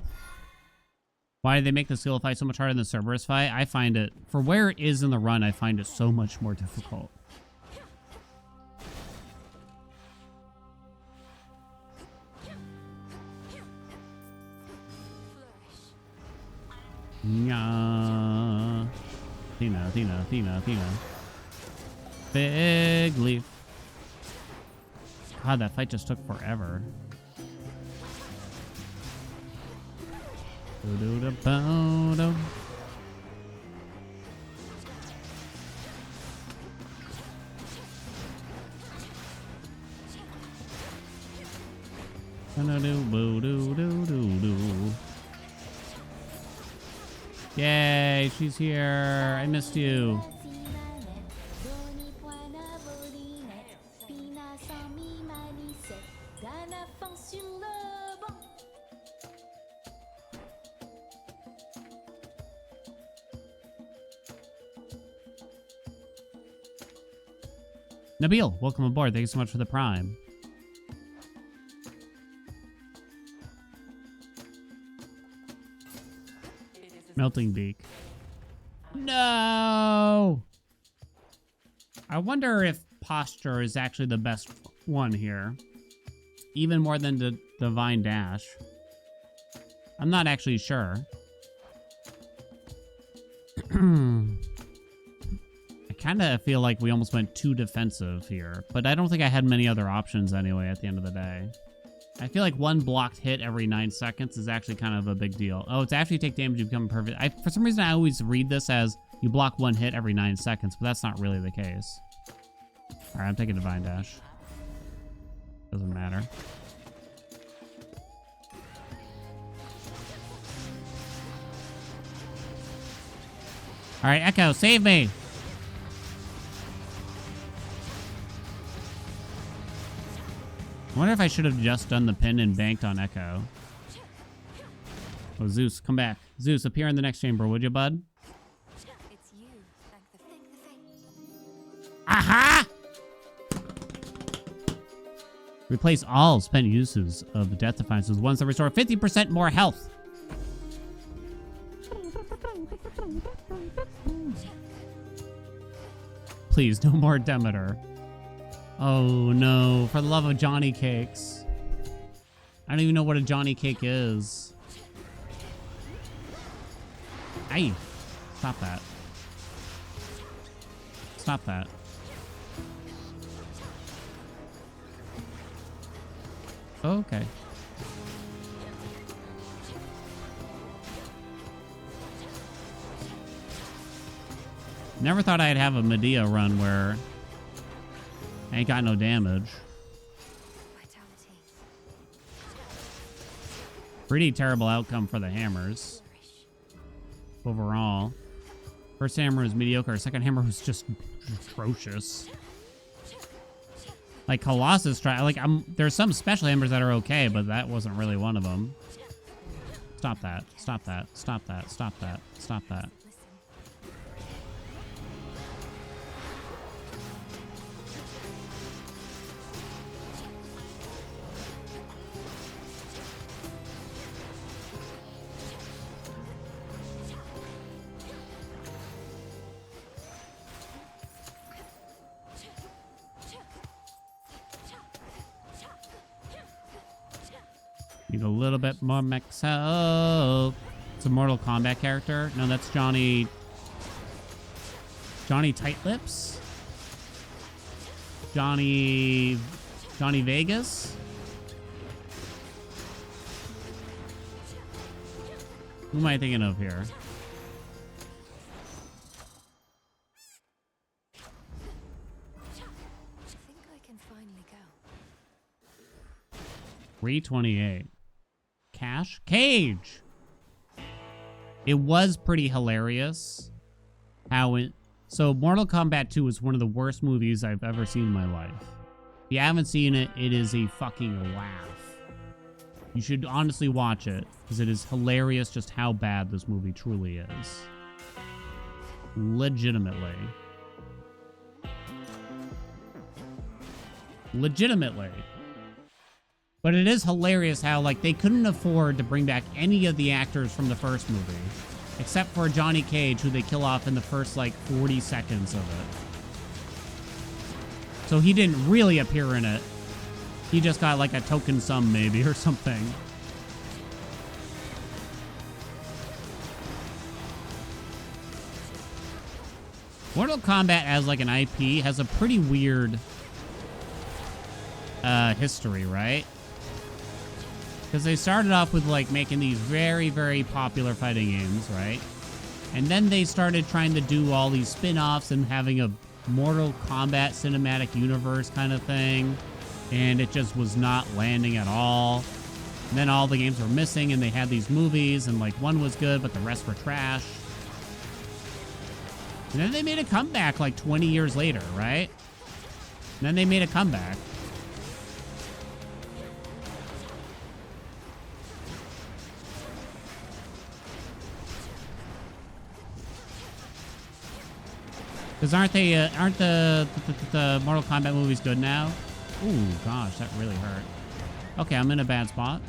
Why did they make the skill fight so much harder than the Cerberus fight? I find it, for where it is in the run, I find it so much more difficult. Yeah. Athena, Athena, Athena, Athena. Big leaf. God, that fight just took forever. Do-do-do-bo-do. Do-do-do-bo-do-do-do-do. Yay, she's here. I missed you. Nabil, welcome aboard. Thank you so much for the prime. Melting beak. No! I wonder if posture is actually the best one here. Even more than the divine dash. I'm not actually sure. I kind of feel like we almost went too defensive here, but I don't think I had many other options anyway at the end of the day. I feel like one blocked hit every 9 seconds is actually kind of a big deal. Oh, it's after you take damage, you become perfect. For some reason, I always read this as you block one hit every 9 seconds, but that's not really the case. All right, I'm taking Divine Dash. Doesn't matter. All right, Echo, save me. I wonder if I should have just done the pin and banked on Echo. Oh, Zeus, come back. Zeus, appear in the next chamber, would you, bud? It's you. Thank the thing. Aha! Replace all spent uses of the Death Defiance with ones that restore 50% more health. Please, no more Demeter. Oh no, for the love of Johnny Cakes. I don't even know what a Johnny Cake is. Aye. Stop that. Stop that. Okay. Never thought I'd have a Medea run where I ain't got no damage. Vitality. Pretty terrible outcome for the hammers. Overall. First hammer was mediocre. Second hammer was just atrocious. Like Colossus try, like there's some special hammers that are okay, but that wasn't really one of them. Stop that. Stop that. Stop that. Stop that. Stop that. Need a little bit more max health. It's a Mortal Kombat character. No, that's Johnny Tight Lips? Johnny Vegas? Who am I thinking of here? I think I can finally go. 328. Cash? Cage! It was pretty hilarious how it... So, Mortal Kombat 2 is one of the worst movies I've ever seen in my life. If you haven't seen it, it is a fucking laugh. You should honestly watch it, because it is hilarious just how bad this movie truly is. Legitimately. Legitimately. But it is hilarious how, like, they couldn't afford to bring back any of the actors from the first movie. Except for Johnny Cage, who they kill off in the first, like, 40 seconds of it. So he didn't really appear in it. He just got, like, a token sum, maybe, or something. Mortal Kombat as, like, an IP has a pretty weird history, right? Because they started off with, like, making these very, very popular fighting games, right? And then they started trying to do all these spin-offs and having a Mortal Kombat cinematic universe kind of thing. And it just was not landing at all. And then all the games were missing, and they had these movies, and, like, one was good, but the rest were trash. And then they made a comeback, like, 20 years later, right? And then they made a comeback. Because aren't the Mortal Kombat movies good now? Ooh, gosh, that really hurt. Okay, I'm in a bad spot.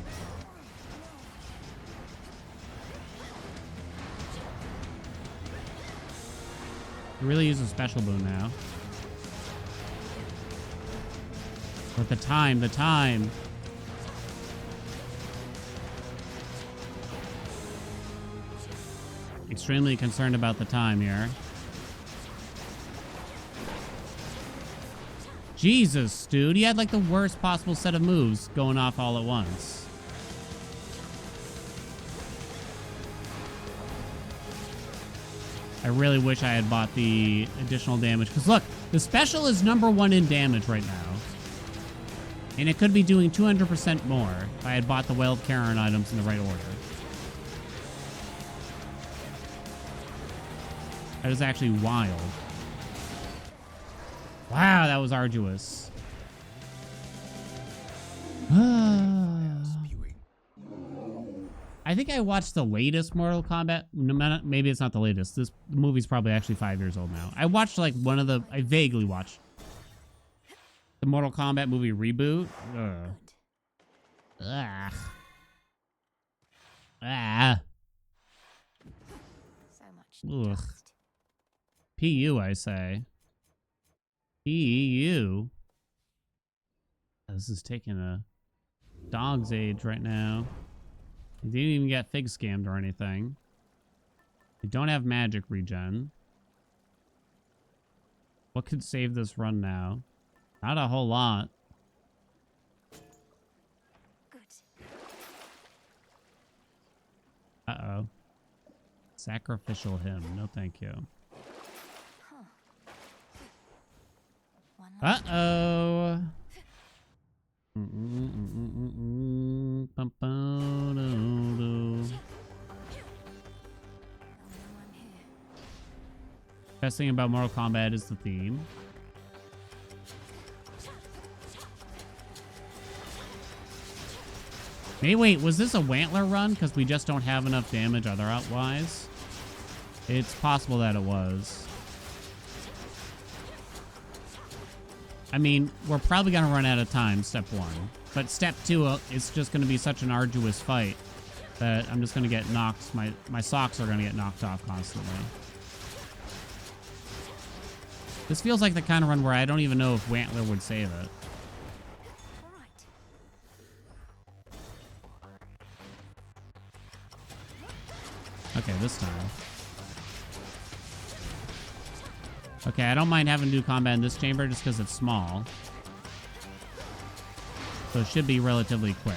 I really use a special boon now. But the time. Extremely concerned about the time here. Jesus, dude. He had like the worst possible set of moves going off all at once. I really wish I had bought the additional damage. Because look, the special is #1 in damage right now. And it could be doing 200% more if I had bought the Wild Karen items in the right order. That is actually wild. Wow, that was arduous. I think I watched the latest Mortal Kombat. Maybe it's not the latest. This movie's probably actually 5 years old now. I watched like I vaguely watched the Mortal Kombat movie reboot. Ugh. Ugh. Ah. So much Ugh. dust. PU, I say. PU. This is taking a dog's age right now. They didn't even get fig scammed or anything. They don't have magic regen. What could save this run now? Not a whole lot. Good. Uh-oh. Sacrificial hymn. No, thank you. One last Uh-oh. I'm here. Best thing about Mortal Kombat is the theme. Hey, wait, was this a Wantler run? Because we just don't have enough damage otherwise. It's possible that it was. I mean, we're probably going to run out of time, step 1. But step 2, it's just going to be such an arduous fight that I'm just going to get knocked. My socks are going to get knocked off constantly. This feels like the kind of run where I don't even know if Wantler would save it. All right. Okay, this time. Okay, I don't mind having to do combat in this chamber just because it's small. So it should be relatively quick.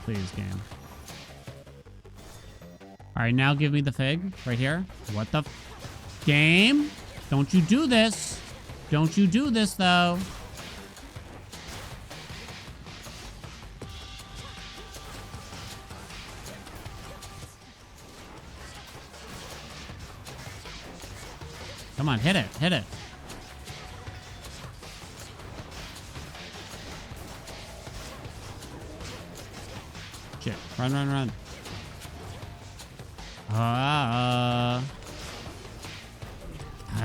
Please, game. Alright, now give me the fig right here. What the game? Don't you do this. Don't you do this, though. Come on, hit it, hit it. Shit, run, run, run.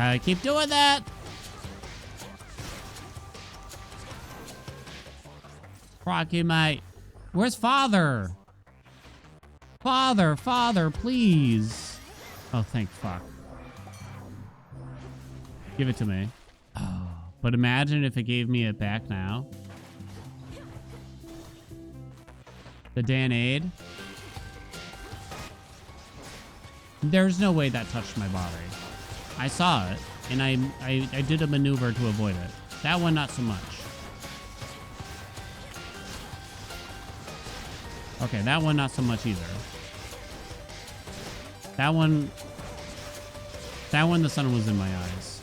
I keep doing that. Rocky, mate. Where's father? Father, please. Oh, thank fuck. Give it to me. Oh, but imagine if it gave me it back now. The Danade. There's no way that touched my body. I saw it, and I did a maneuver to avoid it. That one, not so much. Okay, that one, not so much either. That one, the sun was in my eyes.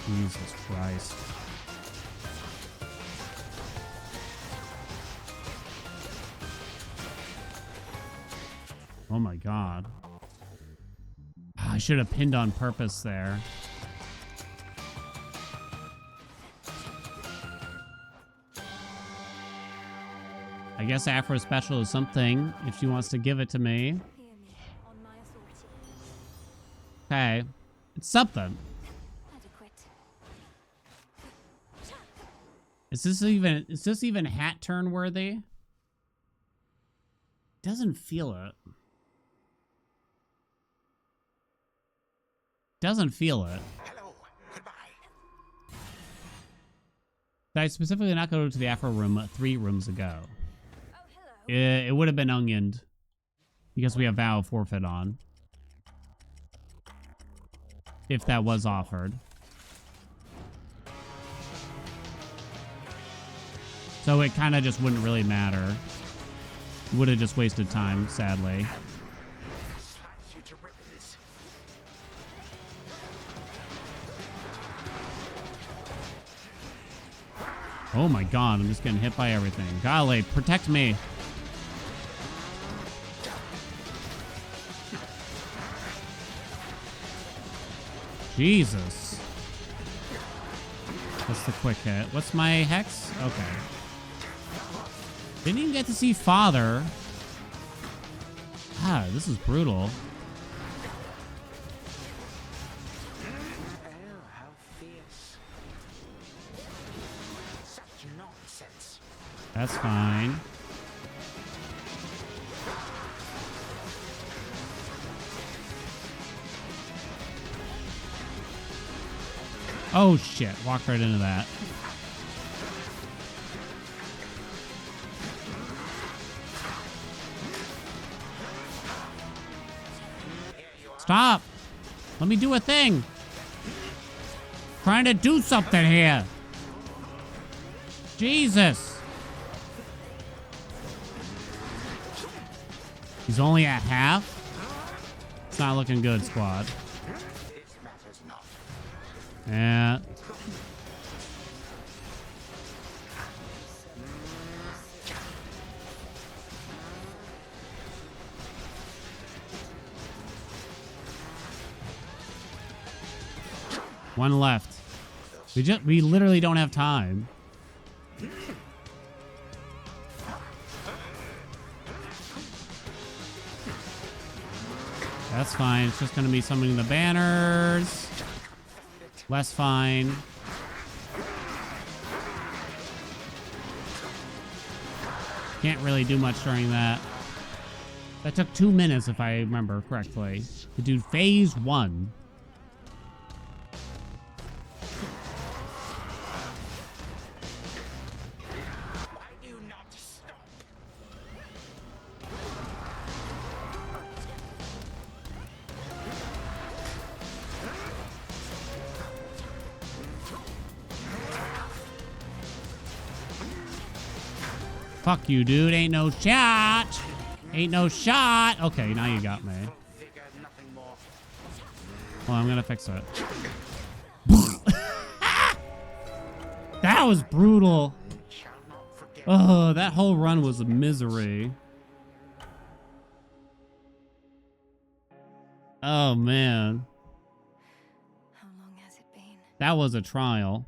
Jesus Christ. Oh my god. I should have pinned on purpose there. I guess Afro Special is something if she wants to give it to me. Hear me on my authority. Okay. It's something. Adequate. Is this even hat turn worthy? Doesn't feel it. Doesn't feel it. Hello. Goodbye. Did I specifically not go to the Afro room 3 rooms ago? Oh, hello. It would have been onioned because we have Vow of Forfeit on. If that was offered. So it kind of just wouldn't really matter. Would have just wasted time, sadly. Slice you to ribbons. Oh my god, I'm just getting hit by everything. Golly, protect me. Jesus. What's the quick hit? What's my hex? Okay. Didn't even get to see father. Ah, this is brutal. Oh, how fierce. Such nonsense. That's fine. Oh shit, walked right into that. Stop! Let me do a thing! Trying to do something here! Jesus! He's only at half? It's not looking good, squad. It matters not. Yeah. One left. We literally don't have time. That's fine. It's just gonna be summoning the banners. Less fine. Can't really do much during that. That took 2 minutes, if I remember correctly, to do phase 1. Fuck you, dude. Ain't no shot. Ain't no shot. Okay, now you got me. Vigor, nothing more. Well, I'm gonna fix it. That was brutal. Shall not forget. Oh, that whole run was a misery. Oh, man. How long has it been? That was a trial.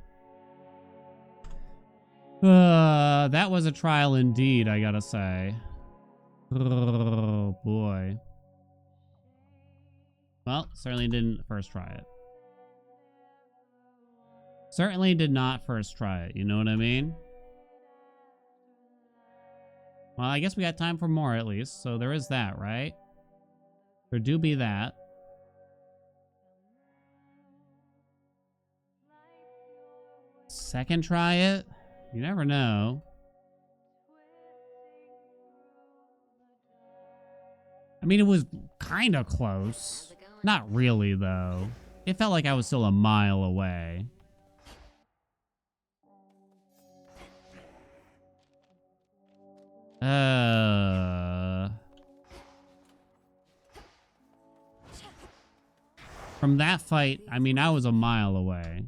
That was a trial indeed, I gotta say. Oh, boy. Well, certainly didn't first try it. Certainly did not first try it, you know what I mean? Well, I guess we got time for more at least, so there is that, right? There do be that. Second try it? You never know. I mean, it was kind of close. Not really, though. It felt like I was still a mile away. From that fight, I mean, I was a mile away.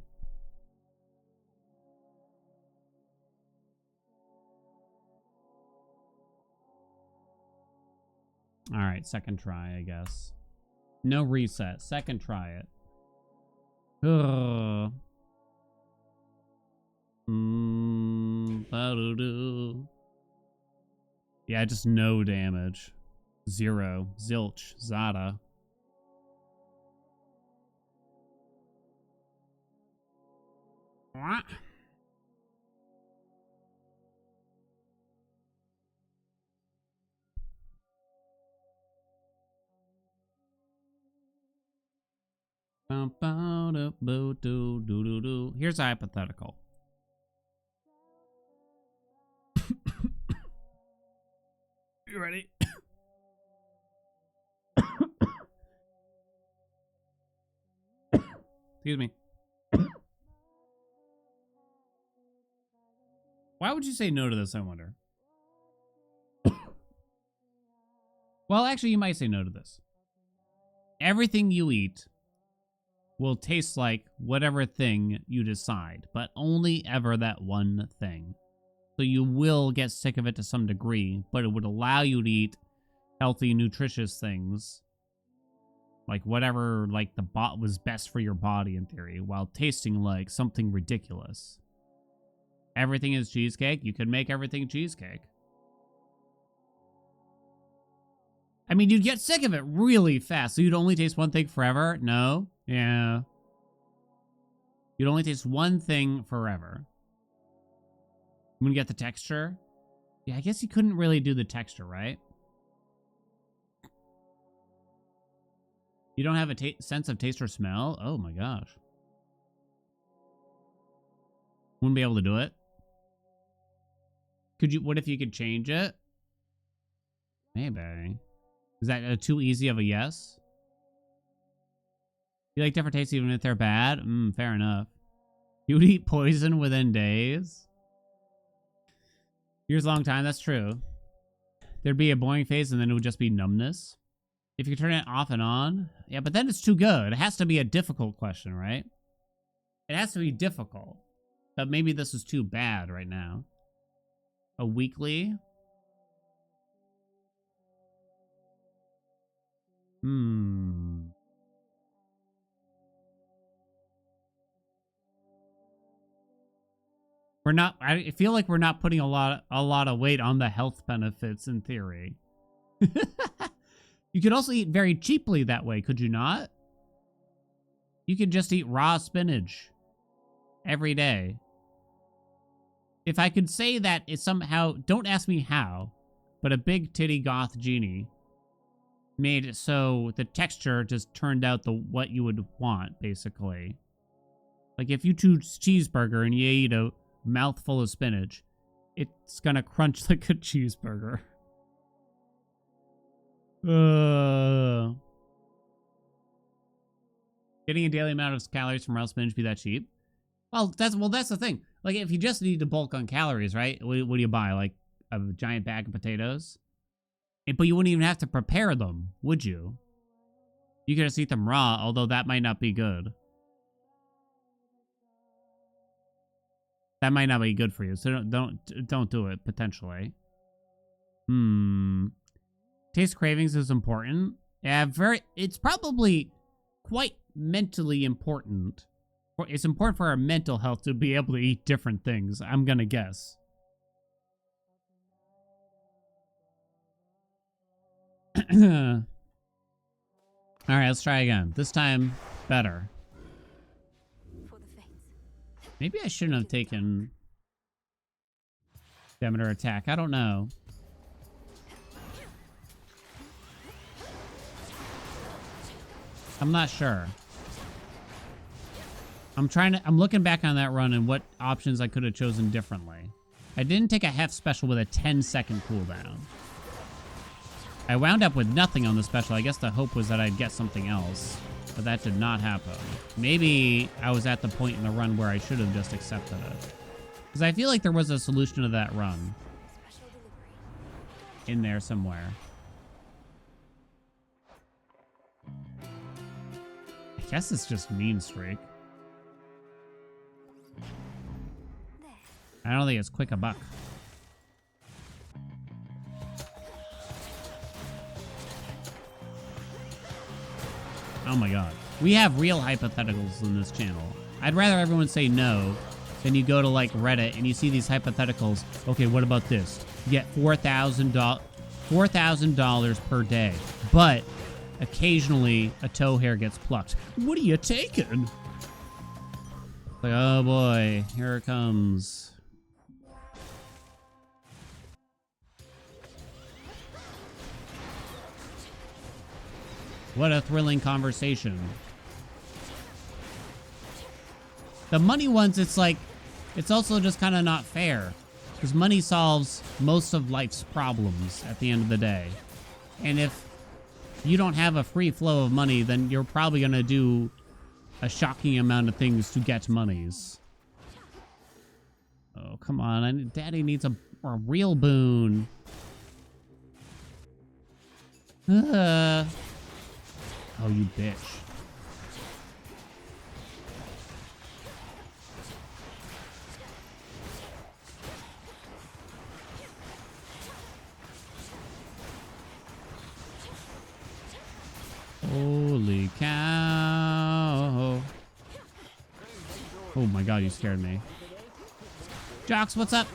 All right, second try, I guess. No reset. Second try it. Ugh. Ba-do-do. Yeah, just no damage. Zero. Zilch. Zada. What? Here's a hypothetical. You ready? Excuse me. Why would you say no to this, I wonder? Well, actually, you might say no to this. Everything you eat will taste like whatever thing you decide, but only ever that one thing. So you will get sick of it to some degree, but it would allow you to eat healthy, nutritious things. Like whatever, like the bot was best for your body in theory, while tasting like something ridiculous. Everything is cheesecake. You could make everything cheesecake. I mean, you'd get sick of it really fast. So you'd only taste one thing forever? No? Yeah. You'd only taste one thing forever. You wouldn't get the texture? Yeah, I guess you couldn't really do the texture, right? You don't have a sense of taste or smell? Oh my gosh. Wouldn't be able to do it? Could you, what if you could change it? Maybe. Is that too easy of a yes? You like different tastes even if they're bad? Fair enough. You would eat poison within days? Years long time, that's true. There'd be a boring phase and then it would just be numbness. If you turn it off and on, yeah, but then it's too good. It has to be a difficult question, right? It has to be difficult. But maybe this is too bad right now. A weekly? We're not, I feel like we're not putting a lot of weight on the health benefits in theory. You could also eat very cheaply that way, could you not? You could just eat raw spinach every day. If I could say that it's somehow, don't ask me how, but a big titty goth genie made it so the texture just turned out what you would want, basically. Like if you choose cheeseburger and you eat a mouthful of spinach, it's gonna crunch like a cheeseburger. Getting a daily amount of calories from raw spinach be that cheap? Well, that's the thing. Like, if you just need to bulk on calories, right? What do you buy? Like a giant bag of potatoes. But you wouldn't even have to prepare them, would you? You could just eat them raw, although that might not be good. That might not be good for you, so don't do it, potentially. Taste cravings is important. Yeah, it's probably quite mentally important. It's important for our mental health to be able to eat different things, I'm gonna guess. Alright, let's try again. This time, better. For the fates. Maybe I shouldn't have taken Demeter attack. I don't know. I'm not sure. I'm looking back on that run and what options I could have chosen differently. I didn't take a Hef special with a 10-second cooldown. I wound up with nothing on the special. I guess the hope was that I'd get something else, but that did not happen. Maybe I was at the point in the run where I should have just accepted it. Because I feel like there was a solution to that run Special delivery. in there somewhere. I guess it's just mean streak. There. I don't think it's quick a buck. Oh my god. We have real hypotheticals in this channel. I'd rather everyone say no than you go to like Reddit and you see these hypotheticals. Okay, what about this? You get $4,000 per day, but occasionally a toe hair gets plucked. What are you taking? Like, oh boy, here it comes. What a thrilling conversation. The money ones, it's like, it's also just kind of not fair. Because money solves most of life's problems at the end of the day. And if you don't have a free flow of money, then you're probably going to do a shocking amount of things to get monies. Oh, come on. Daddy needs a real boon. Oh, you bitch. Holy cow. Oh my god, you scared me. Jocks, what's up?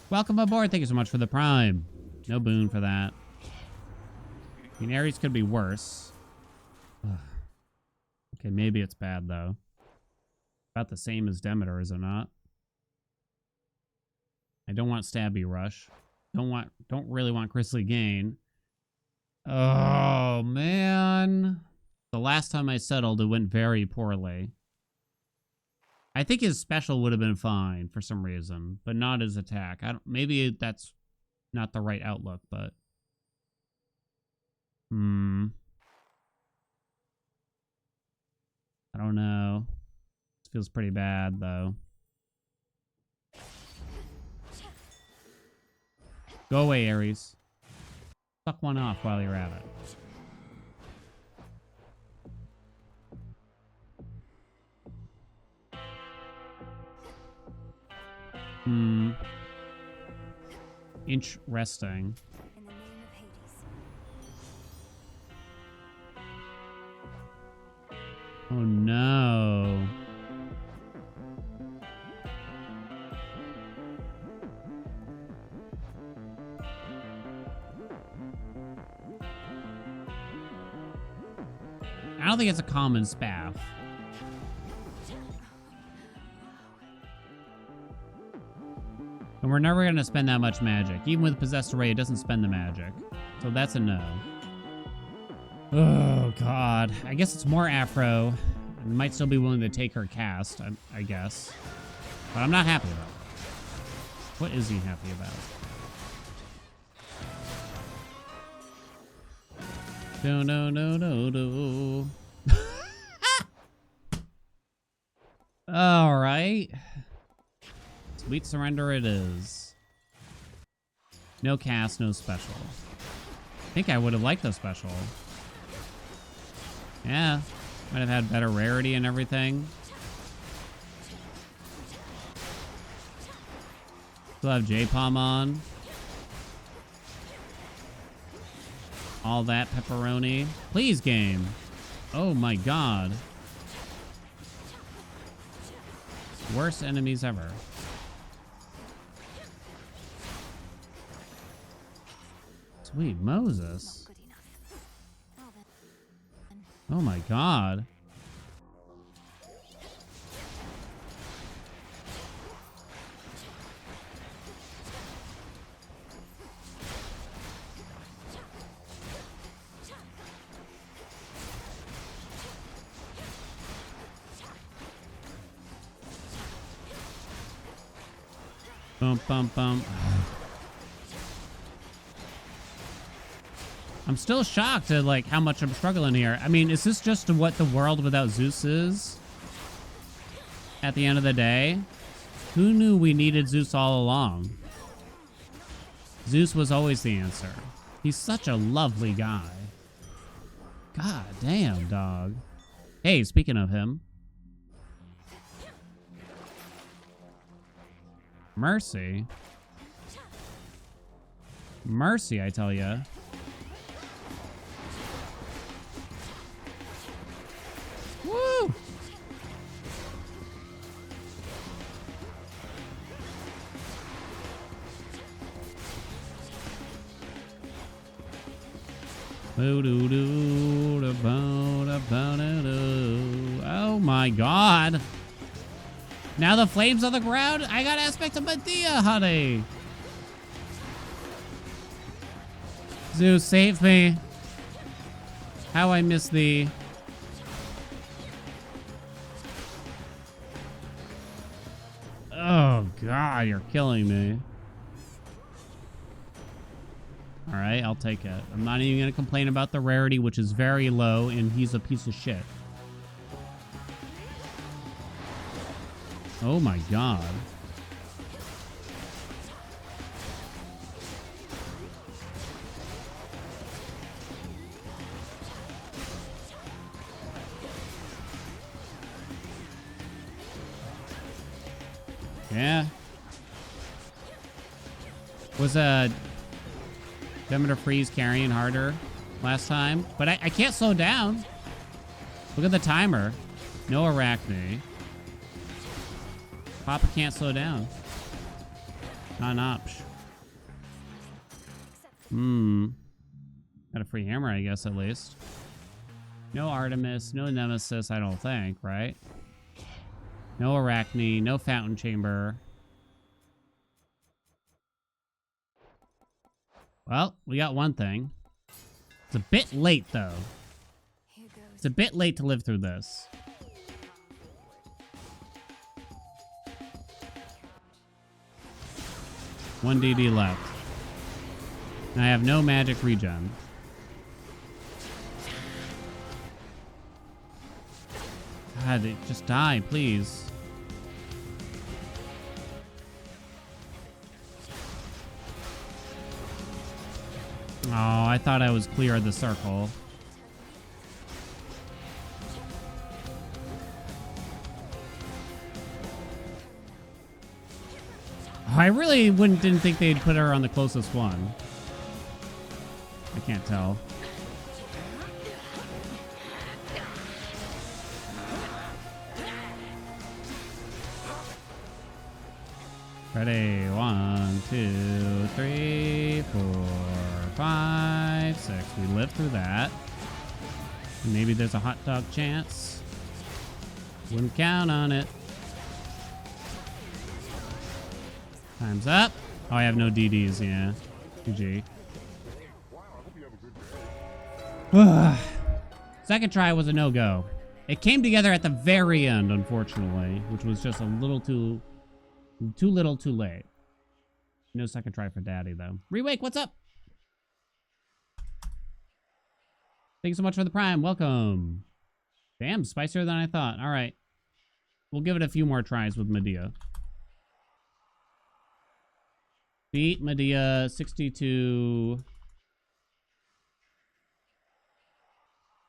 Welcome aboard. Thank you so much for the prime. No boon for that. I mean, Ares could be worse. Ugh. Okay, maybe it's bad, though. About the same as Demeter, is it not? I don't want Stabby Rush. Don't really want Grizzly Gain. Oh, man. The last time I settled, it went very poorly. I think his special would have been fine for some reason, but not his attack. Maybe that's not the right outlook, but... I don't know. This feels pretty bad, though. Go away, Ares. Suck one off while you're at it. Inch resting. In the name of Hades. Oh no. I don't think it's a common spaff. And we're never going to spend that much magic. Even with Possessed Array, it doesn't spend the magic. So that's a no. Oh, God. I guess it's more Afro. I might still be willing to take her cast, I guess. But I'm not happy about it. What is he happy about? No, no, no, no, no. All right. Sweet surrender it is. No cast, no special. I think I would have liked the special. Yeah. Might have had better rarity and everything. Still have J-Palm on. All that pepperoni. Please, game. Oh my god. Worst enemies ever. Sweet Moses. Not good enough. Oh, then. Oh my god. Bum, bum, bum. I'm still shocked at like how much I'm struggling here. I mean, is this just what the world without Zeus is? At the end of the day? Who knew we needed Zeus all along? Zeus was always the answer. He's such a lovely guy. God damn, dog. Hey, speaking of him. Mercy. Mercy, I tell ya. Woo! Oh my god. Now the flames on the ground? I got aspect of Medea, honey. Zeus, save me. How I miss thee. Oh god, you're killing me. Alright, I'll take it. I'm not even gonna complain about the rarity, which is very low, and he's a piece of shit. Oh my god. Yeah. Was Demeter Freeze carrying harder last time? But I can't slow down. Look at the timer. No Arachne. Papa can't slow down. Not an option. Got a free hammer, I guess, at least. No Artemis, no Nemesis, I don't think, right? No Arachne, no Fountain Chamber. Well, we got one thing. It's a bit late, though. Here goes. It's a bit late to live through this. One DD left. And I have no magic regen. God, just die, please. Oh, I thought I was clear of the circle. Oh, I really didn't think they'd put her on the closest one. I can't tell. Ready? 1, 2, 3, 4, 5, 6. We lived through that. Maybe there's a hot dog chance. Wouldn't count on it. Time's up. Oh, I have no DDs, yeah. GG. Second try was a no-go. It came together at the very end, unfortunately, which was just a little too little too late. No second try for Daddy, though. Rewake, what's up? Thanks so much for the Prime. Welcome. Damn, spicier than I thought. All right. We'll give it a few more tries with Medea. Beat Medea 62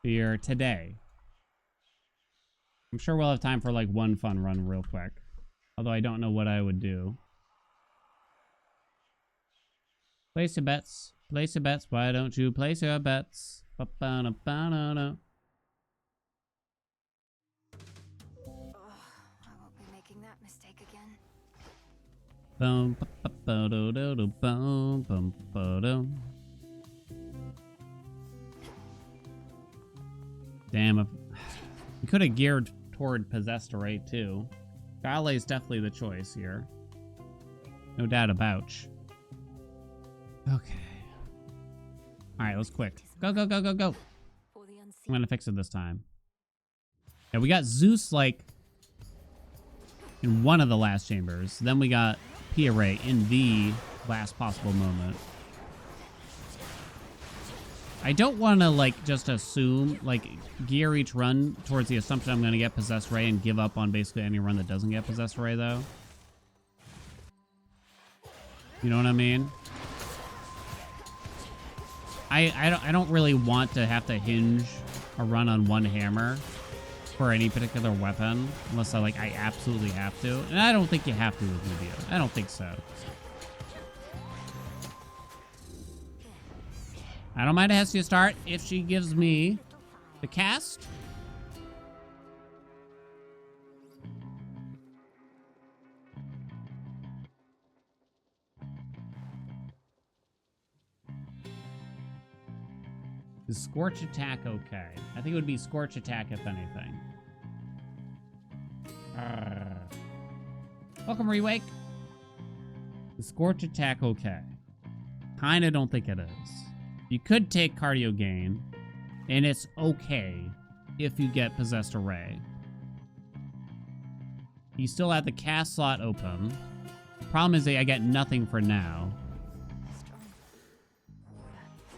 here today. I'm sure we'll have time for like one fun run real quick. Although I don't know what I would do. Place your bets. Place your bets. Why don't you place your bets? Ba-ba-da-ba-da-da. I won't be making that mistake again. Boom, ba-ba-ba-do-do-do, boom, boom, ba-dum. Damn, we could have geared toward Possessed Array too. Ballet is definitely the choice here. No doubt about. Okay. Alright, let's quick. Go, go, go, go, go. For the unseen. I'm gonna fix it this time. Yeah, we got Zeus, like, in one of the last chambers. Then we got P-Array in the last possible moment. I don't want to, like, just assume, like, gear each run towards the assumption I'm going to get Possessed Ray and give up on basically any run that doesn't get Possessed Ray, though. You know what I mean? I don't really want to have to hinge a run on one hammer for any particular weapon unless I absolutely have to. And I don't think you have to with Medea. I don't think so. I don't mind a Hestia start if she gives me the cast. Is Scorch Attack okay? I think it would be Scorch Attack if anything. Welcome, Rewake. Is Scorch Attack okay? Kinda don't think it is. You could take Cardio Gain, and it's okay if you get Possessed Array. You still have the cast slot open. Problem is that I get nothing for now.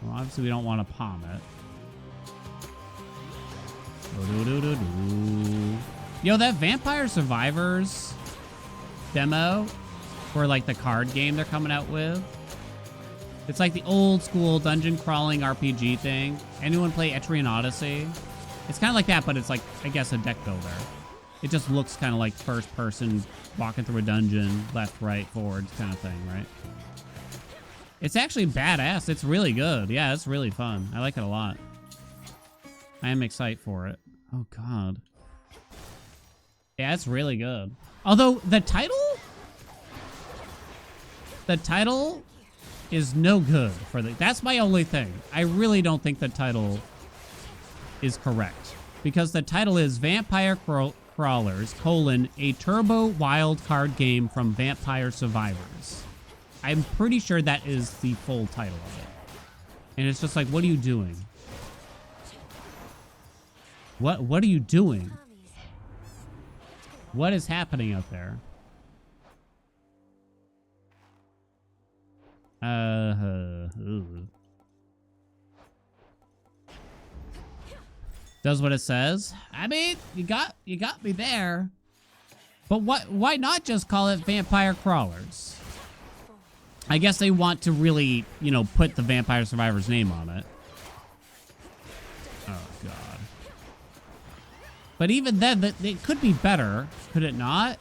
Well, obviously we don't want to palm it. Yo, that Vampire Survivors demo for like the card game they're coming out with. It's like the old school dungeon crawling RPG thing. Anyone play Etrian Odyssey? It's kind of like that, but it's like, I guess, a deck builder. It just looks kind of like first person walking through a dungeon, left, right, forward kind of thing, right? It's actually badass. It's really good. Yeah, it's really fun. I like it a lot. I am excited for it. Oh, God. Yeah, it's really good. Although, the title is no good for the... That's my only thing. I really don't think the title is correct. Because the title is Vampire Crawlers, a turbo wild card game from Vampire Survivors. I'm pretty sure that is the full title of it. And it's just like, what are you doing? What are you doing? What is happening out there? Does what it says. I mean, you got me there. But why not just call it Vampire Crawlers? I guess they want to really, you know, put the Vampire Survivors name on it. Oh, God. But even then, it could be better, could it not?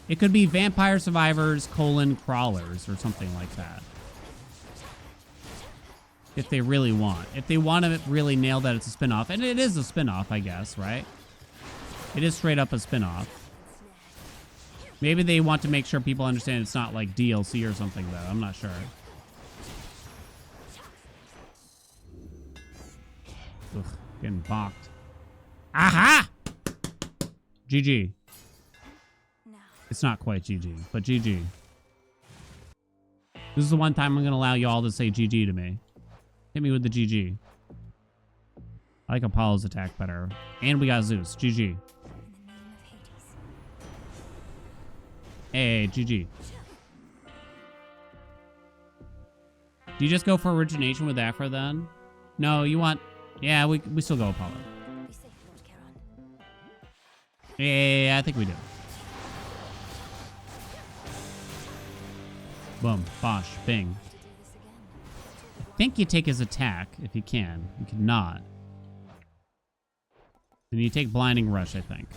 It could be Vampire Survivors, Crawlers, or something like that. If they really want. If they want to really nail that it's a spin-off. And it is a spin-off, I guess, right? It is straight up a spin-off. Maybe they want to make sure people understand it's not like DLC or something, though. I'm not sure. Ugh, getting balked. Aha! GG. It's not quite GG, but GG. This is the one time I'm going to allow you all to say GG to me. Hit me with the GG. I like Apollo's attack better. And we got Zeus. GG. Hey, GG. Do you just go for origination with Afra then? No, you want... Yeah, we still go Apollo. Yeah, I think we do. Boom. Bosh. Bing. I think you take his attack if you can. You cannot. Then you take Blinding Rush, I think.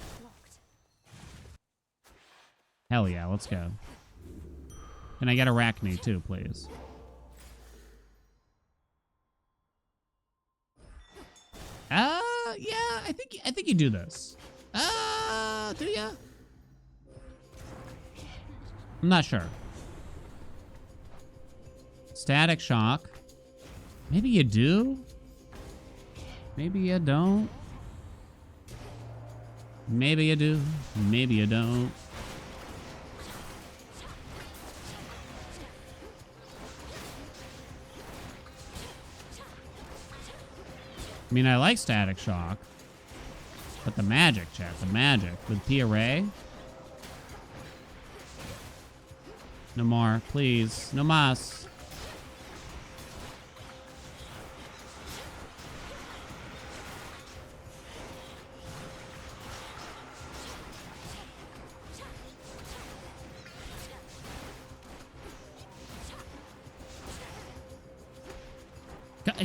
Hell yeah, let's go. Can I get Arachne too, please? Yeah, I think you do this. Do ya? I'm not sure. Static Shock. Maybe you do? Maybe you don't? Maybe you do. Maybe you don't. I mean, I like Static Shock. But the magic, chat. The magic. With Pia Ray. No more. Please. No mas.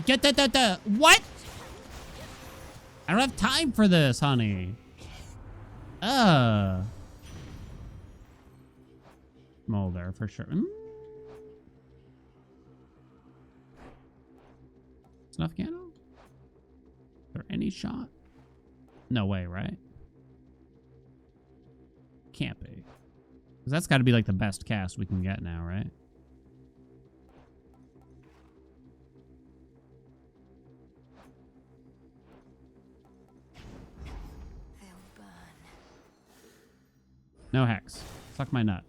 Get the what? I don't have time for this, honey. Molder for sure. Snuff candle? Is there any shot? No way, right? Can't be. 'Cause that's got to be like the best cast we can get now, right? No hex. Suck my nut.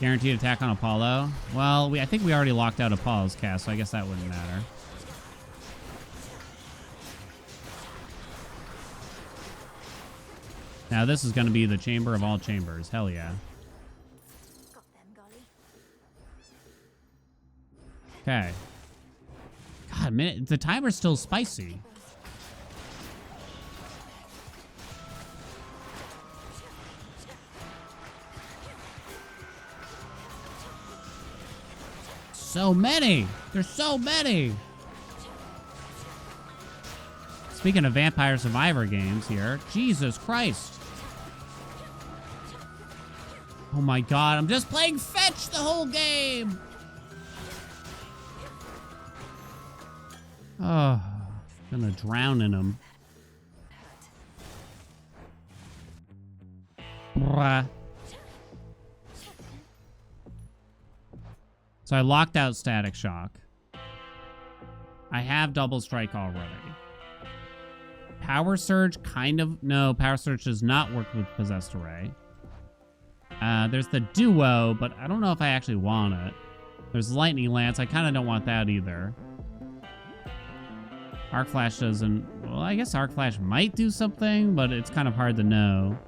Guaranteed attack on Apollo. Well, I think we already locked out Apollo's cast, so I guess that wouldn't matter. Now this is going to be the chamber of all chambers. Hell yeah. Okay. God, man, the timer's still spicy. So many! There's so many! Speaking of Vampire Survivor games here, Jesus Christ. Oh my god, I'm just playing fetch the whole game! Oh, gonna drown in them. Bruh. So I locked out Static Shock. I have Double Strike already. Power Surge kind of... No, Power Surge does not work with Possessed Array. There's the Duo, but I don't know if I actually want it. There's Lightning Lance. I kind of don't want that either. Arc Flash doesn't... Well, I guess Arc Flash might do something, but it's kind of hard to know.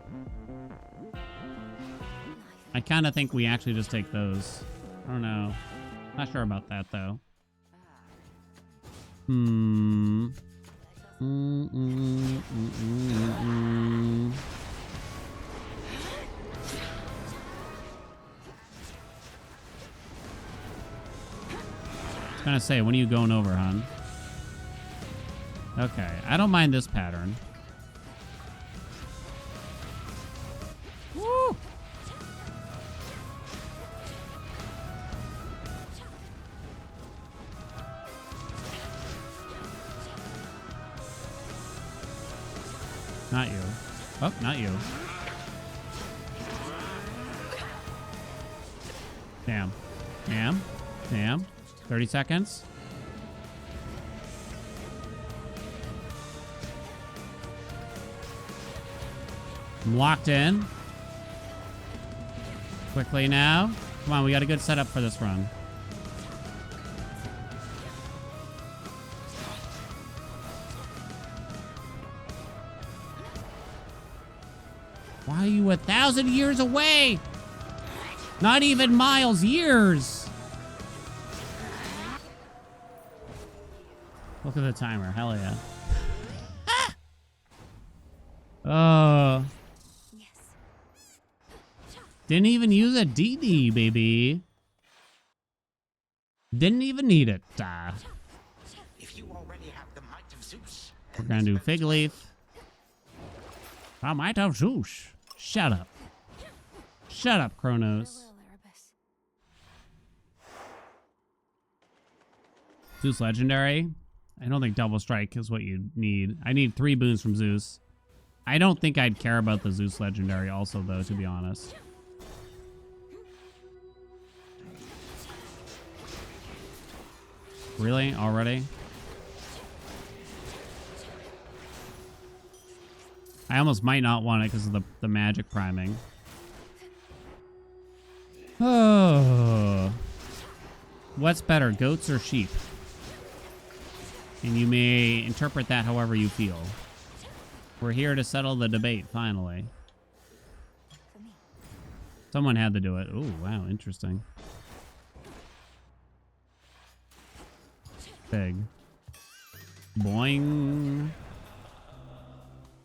I kind of think we actually just take those. I don't know. Not sure about that, though. I was gonna say, when are you going over, hon? Okay, I don't mind this pattern. Woo! Not you. Oh, not you. Damn. Damn. Damn. 30 seconds. I'm locked in. Quickly now. Come on, we got a good setup for this run. Why are you 1,000 years away? Not even miles, years. Look at the timer. Hell yeah. Oh. Yes. Didn't even use a DD, baby. Didn't even need it. If you already have the might of Zeus, We're gonna do Fig Leaf. I might have Zeus. Shut up. Shut up, Kronos. Farewell, Erebus. Zeus Legendary. I don't think Double Strike is what you need. I need 3 boons from Zeus. I don't think I'd care about the Zeus Legendary also, though, to be honest. Really? Already? I almost might not want it because of the magic priming. Oh. What's better, goats or sheep? And you may interpret that however you feel. We're here to settle the debate, finally. For me. Someone had to do it. Oh, wow, interesting. Big. Boing.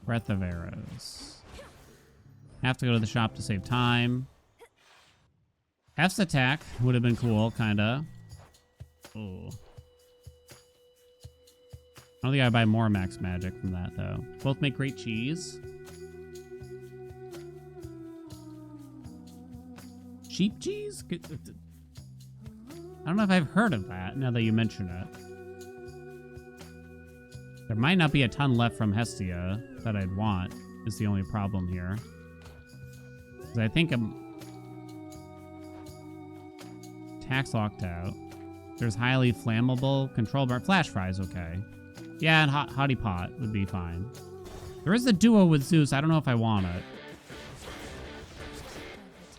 Breath of Arrows. Have to go to the shop to save time. F's attack would have been cool, kinda. Oh. I don't think I'd buy more max magic from that, though. Both make great cheese. Sheep cheese? I don't know if I've heard of that, now that you mention it. There might not be a ton left from Hestia that I'd want, is the only problem here. Because I think attack's locked out. There's highly flammable, control bar. Flash fry's okay. Yeah, and Hottie Pot would be fine. There is a duo with Zeus. I don't know if I want it.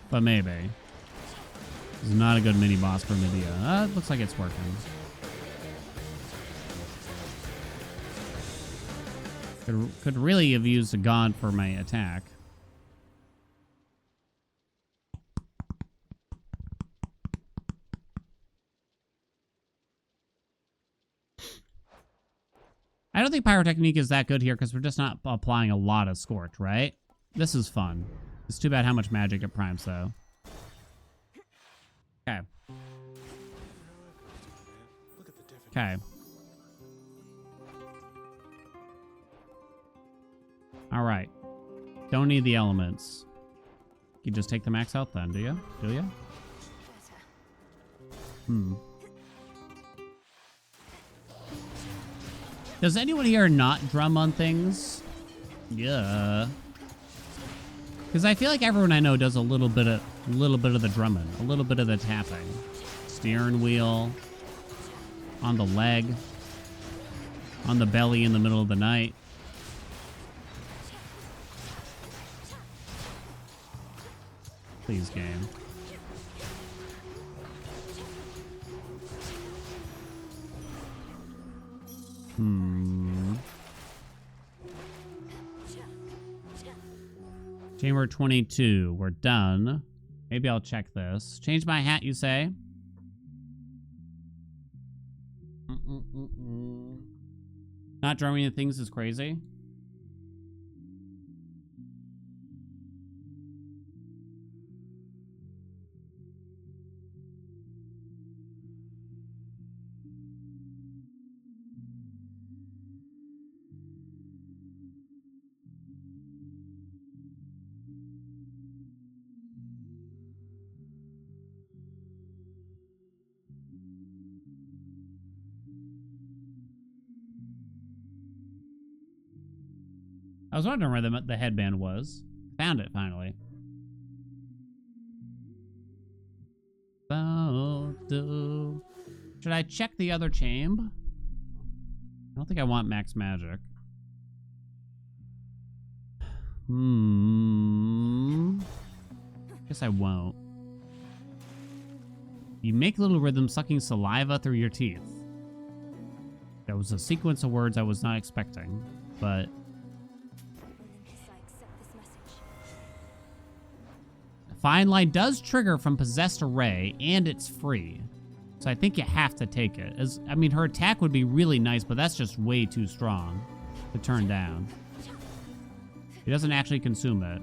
But maybe. This is not a good mini-boss for Medea. It looks like it's working. Could really have used a god for my attack. I don't think Pyrotechnique is that good here because we're just not applying a lot of Scorch, right? This is fun. It's too bad how much magic it primes, though. Okay. Okay. All right. Don't need the elements. You just take the max out then, do you? Do you? Hmm. Does anyone here not drum on things? Yeah. Because I feel like everyone I know does a little bit of the drumming, a little bit of the tapping. Steering wheel, on the leg, on the belly in the middle of the night. Please, game. Chamber 22. We're done. Maybe I'll check this. Change my hat, you say? Not drumming the things is crazy. I was wondering where the headband was. Found it, finally. Should I check the other chamber? I don't think I want max magic. Guess I won't. You make little rhythms sucking saliva through your teeth. That was a sequence of words I was not expecting, but... Fine Line does trigger from Possessed Array, and it's free. So I think you have to take it. I mean, her attack would be really nice, but that's just way too strong to turn down. He doesn't actually consume it.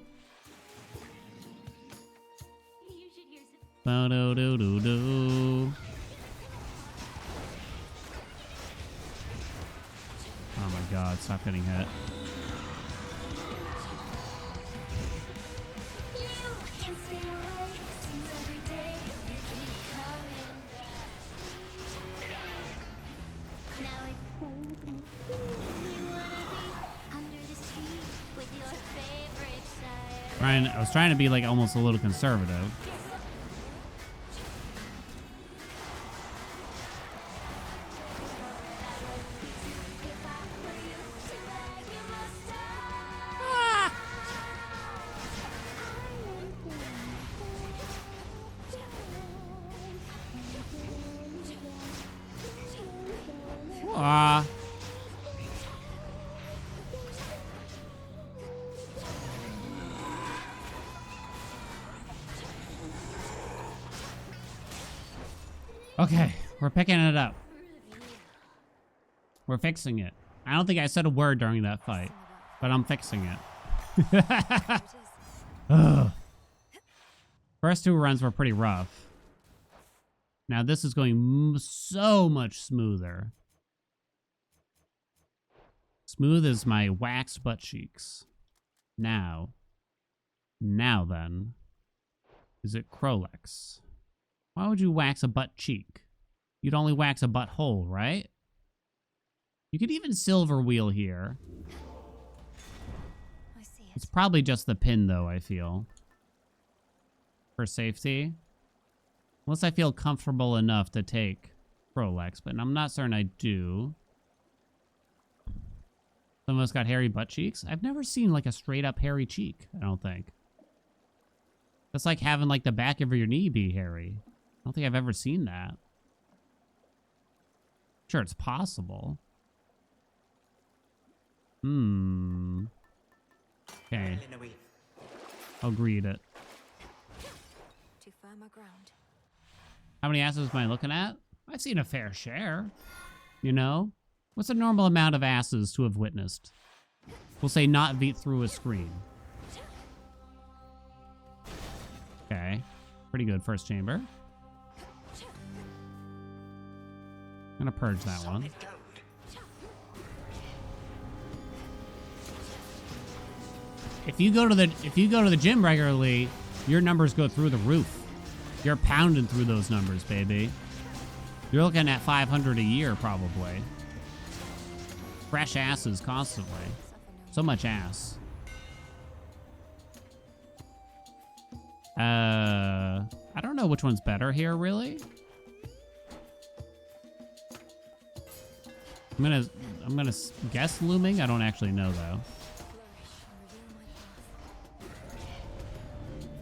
Ba-do-do-do-do. Oh my god, stop getting hit. I was trying to be like almost a little conservative. Ah. Okay, we're picking it up. We're fixing it. I don't think I said a word during that fight, but I'm fixing it. Ugh. First two runs were pretty rough. Now this is going so much smoother. Smooth as my waxed butt cheeks. Now then, is it Krolex? Why would you wax a butt cheek? You'd only wax a butthole, right? You could even silver wheel here. I see it. It's probably just the pin, though, I feel. For safety. Unless I feel comfortable enough to take Krolex, but I'm not certain I do. Some of us got hairy butt cheeks. I've never seen, like, a straight-up hairy cheek, I don't think. That's like having, like, the back of your knee be hairy. I don't think I've ever seen that. Sure, it's possible. Okay. I'll greet it. To firmer ground. How many asses am I looking at? I've seen a fair share. You know? What's a normal amount of asses to have witnessed? We'll say not beat through a screen. Okay. Pretty good first chamber. I'm gonna purge that one. If you go to the gym regularly, your numbers go through the roof. You're pounding through those numbers, baby. You're looking at 500 a year probably. Fresh asses constantly. So much ass. I don't know which one's better here, really. I'm gonna guess looming. I don't actually know though.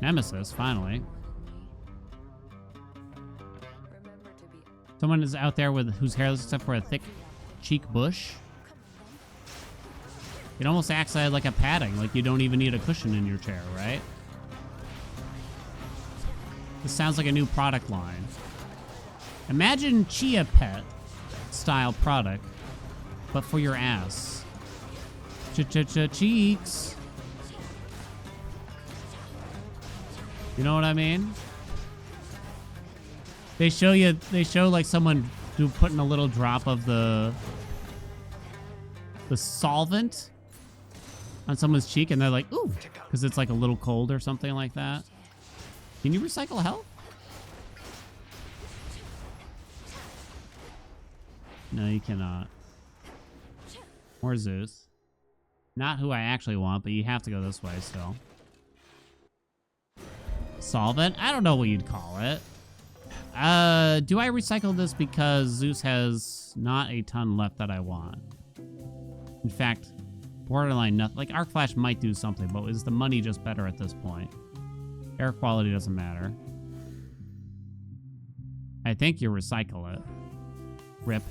Nemesis, finally. Someone is out there with whose hair looks except for a thick cheek bush. It almost acts like a padding, like you don't even need a cushion in your chair, right? This sounds like a new product line. Imagine Chia Pet style product, but for your ass. Cheeks. You know what I mean? They show like someone putting a little drop of the solvent on someone's cheek and they're like, ooh, because it's like a little cold or something like that. Can you recycle health? No, you cannot. Or Zeus. Not who I actually want, but you have to go this way still. Solvent? I don't know what you'd call it. Do I recycle this because Zeus has not a ton left that I want? In fact, borderline nothing. Like, Arc Flash might do something, but is the money just better at this point? Air quality doesn't matter. I think you recycle it. Rip.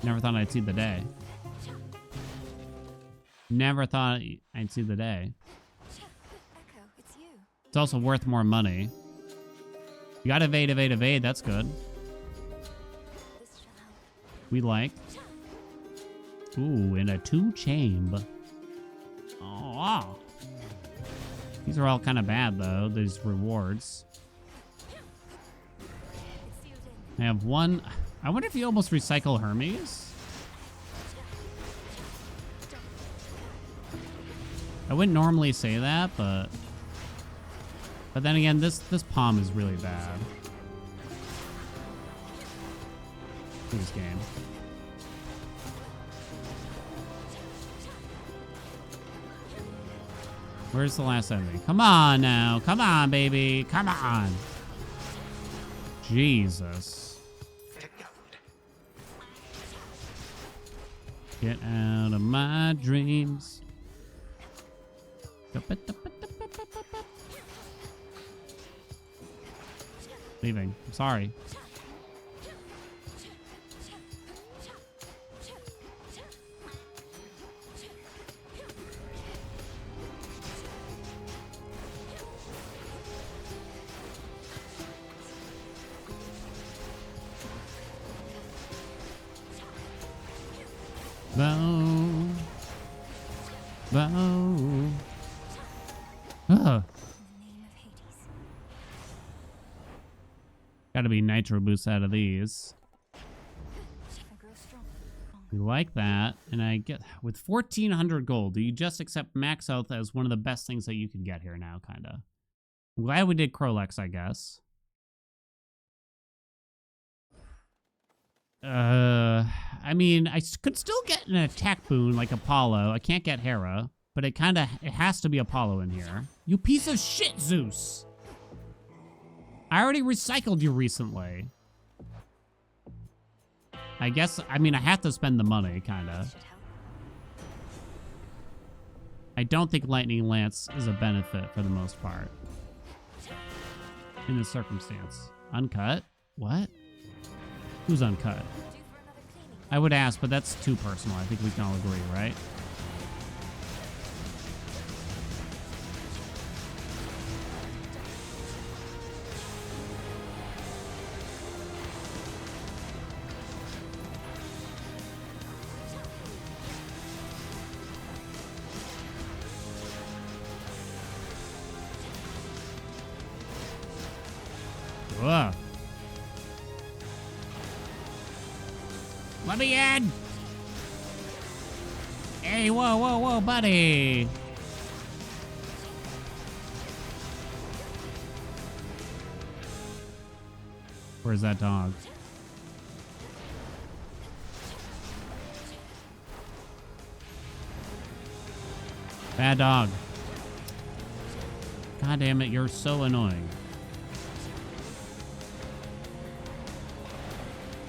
Never thought I'd see the day. Never thought I'd see the day. Echo, it's you. It's also worth more money. You got evade, evade, evade. That's good. This shall help. We like. Ooh, and a 2-chamber. Oh, wow. These are all kind of bad, though, these rewards. I have one. I wonder if you almost recycle Hermes. I wouldn't normally say that, but then again, this palm is really bad. This game. Where's the last ending? Come on now. Come on, baby. Come on. Jesus. Get out of my dreams. Leaving. I'm sorry. Bow. Bow. Ugh. Gotta be nitro boosts out of these. We like that. And I get with 1,400 gold, do you just accept max health as one of the best things that you can get here now, kinda? I'm glad we did Krolex, I guess. I mean, I could still get an attack boon like Apollo. I can't get Hera, but it has to be Apollo in here. You piece of shit, Zeus! I already recycled you recently. I guess, I mean, I have to spend the money, kinda. I don't think Lightning Lance is a benefit for the most part. In this circumstance. Uncut? What? Who's uncut? I would ask, but that's too personal. I think we can all agree, right? Ugh. Let me in! Hey, whoa, whoa, whoa, buddy! Where's that dog? Bad dog. God damn it, you're so annoying.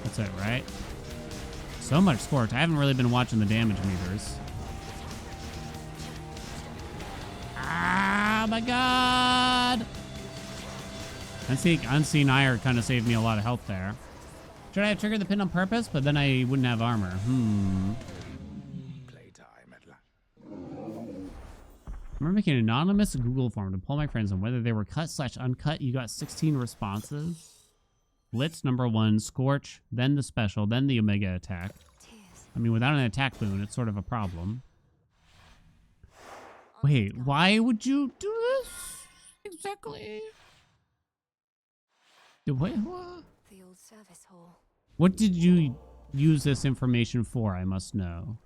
That's it, right? So much Scorch. I haven't really been watching the damage meters. Ah, my God! Unseen Ire kind of saved me a lot of health there. Should I have triggered the pin on purpose? But then I wouldn't have armor. Playtime at last. I remember making an anonymous Google form to poll my friends on whether they were cut/uncut. You got 16 responses. Blitz #1, Scorch, then the special, then the Omega attack. I mean, without an attack boon, it's sort of a problem. Wait, why would you do this? Exactly. Wait, what? The old service hall. What did you use this information for, I must know?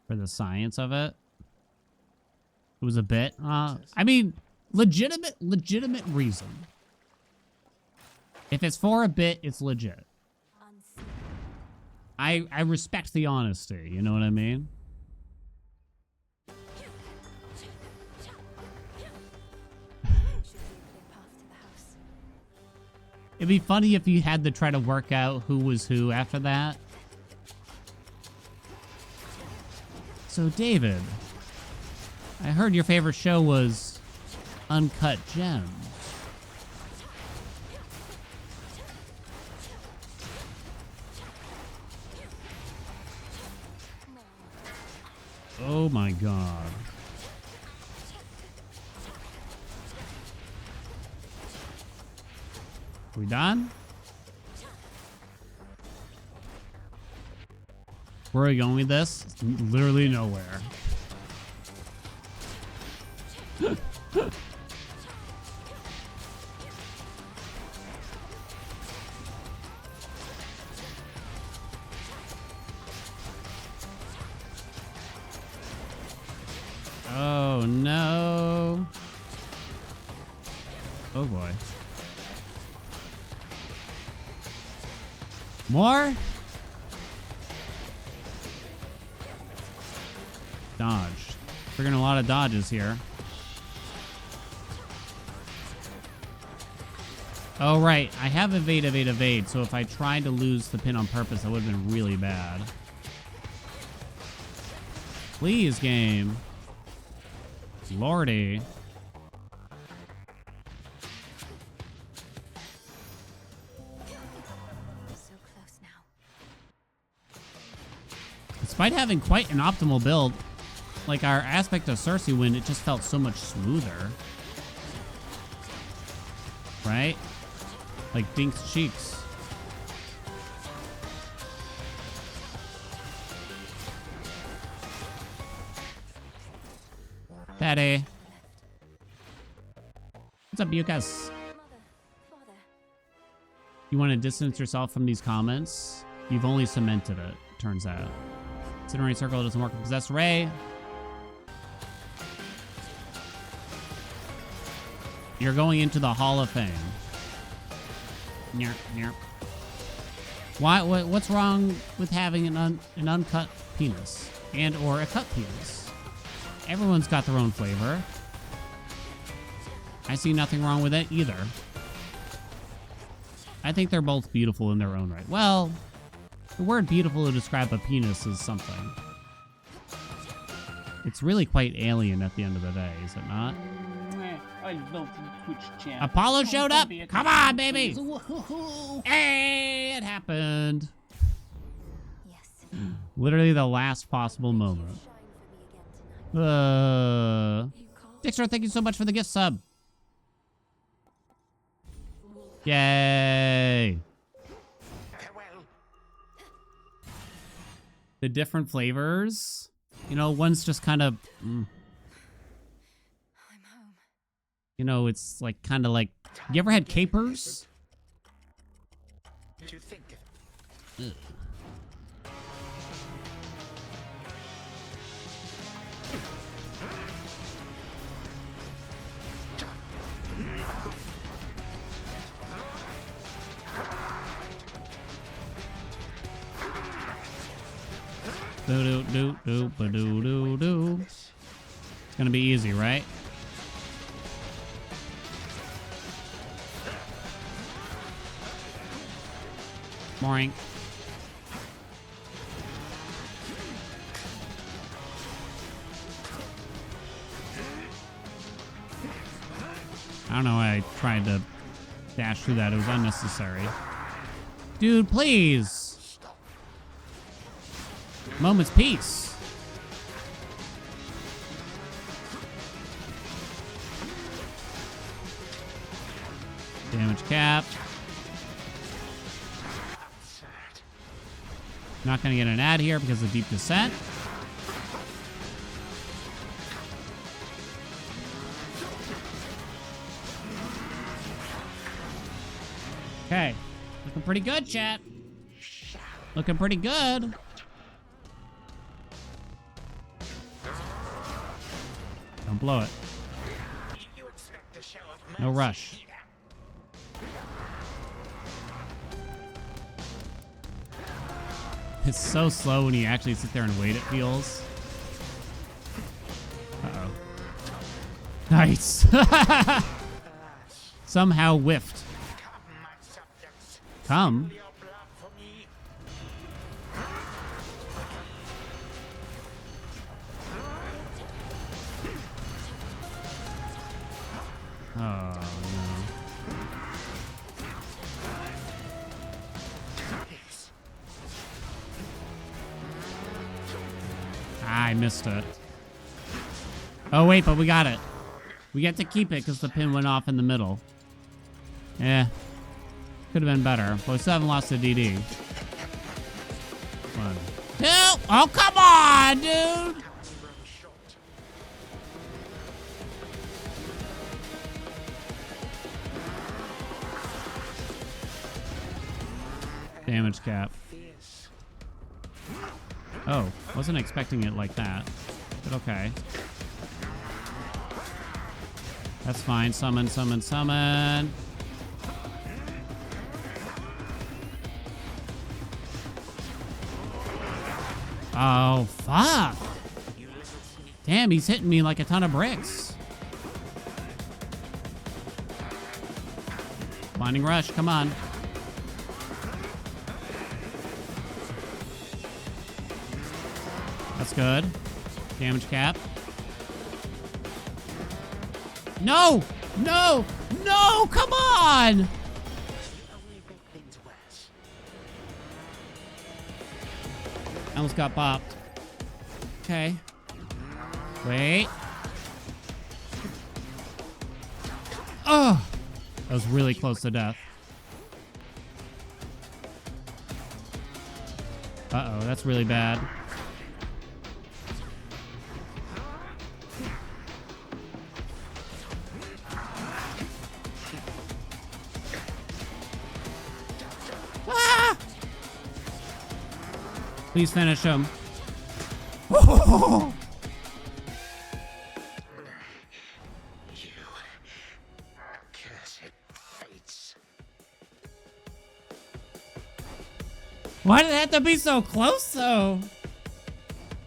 For the science of it? It was a bit? I mean, legitimate reason. If it's for a bit, it's legit. I respect the honesty, you know what I mean? It'd be funny if you had to try to work out who was who after that. So, David, I heard your favorite show was Uncut Gems. Oh my God. We done? Where are we going with this? Literally nowhere. Oh no. Oh boy. More? Dodge. Freaking a lot of dodges here. Oh, right. I have evade, evade, evade. So if I tried to lose the pin on purpose, that would have been really bad. Please, game. Lordy. So close now. Despite having quite an optimal build, like our aspect of Cersei win, it just felt so much smoother. Right? Like Dink's cheeks. Daddy. What's up, Bukas? Mother, father. You want to distance yourself from these comments? You've only cemented it, turns out. Incendiary Circle doesn't work with Possessed Ray. You're going into the Hall of Fame. Nyeh, nyeh. Why? What's wrong with having an uncut penis and or a cut penis? Everyone's got their own flavor. I see nothing wrong with it either. I think they're both beautiful in their own right. Well, the word beautiful to describe a penis is something. It's really quite alien at the end of the day, is it not? I love the Twitch chat. Apollo showed up. Be a Come on, baby. Woohoo. Hey, it happened. Yes. Literally the last possible moment. Shine for me again tonight. You can't. Dixter, thank you so much for the gift sub. Yay. Farewell. The different flavors. You know, one's just kind of, I'm home. you know, it's like kind of like, you ever had capers? Did you think Do do do do ba do do do. It's gonna be easy, right? Boring. I don't know why I tried to dash through that. It was unnecessary. Dude, please. Moment's peace. Damage cap. Not gonna get an ad here because of deep descent. Okay. Looking pretty good, chat. Looking pretty good. Don't blow it. you expect a show of No mercy rush. here? It's so slow when you actually sit there and wait, it feels. Uh-oh. Nice. Somehow whiffed. Come, my subjects. Come. Your blood for me. Oh, no. I missed it. Oh, wait, but we got it. We get to keep it because the pin went off in the middle. Eh. Could have been better. But we still haven't lost the DD. 1, 2. Oh, come on, dude. Damage cap. Oh, wasn't expecting it like that. But okay. That's fine. Summon, summon, summon. Oh, fuck. Damn, he's hitting me like a ton of bricks. Blinding Rush, come on. That's good. Damage cap. No! No! No! Come on! Only big things worse. I almost got bopped. Okay. Wait. Oh! That was really close to death. Uh-oh, that's really bad. Ah! Please finish him. Oh! You cursed fates. Why did it have to be so close, though?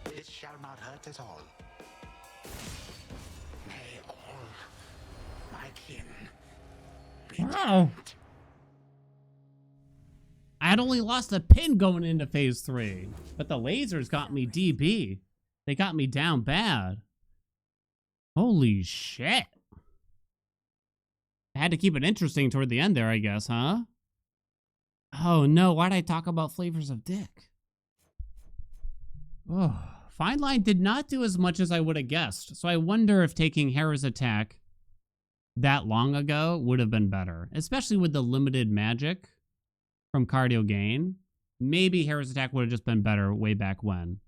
It shall not hurt at all. May all my kin be Wow. I had only lost a pin going into phase 3, but the lasers got me DB. They got me down bad. Holy shit. I had to keep it interesting toward the end there, I guess, huh? Oh no, why'd I talk about flavors of dick? Oh, Fine Line did not do as much as I would have guessed, so I wonder if taking Hera's attack that long ago would have been better, especially with the limited magic from Cardio Gain. Maybe Hera's attack would have just been better way back when.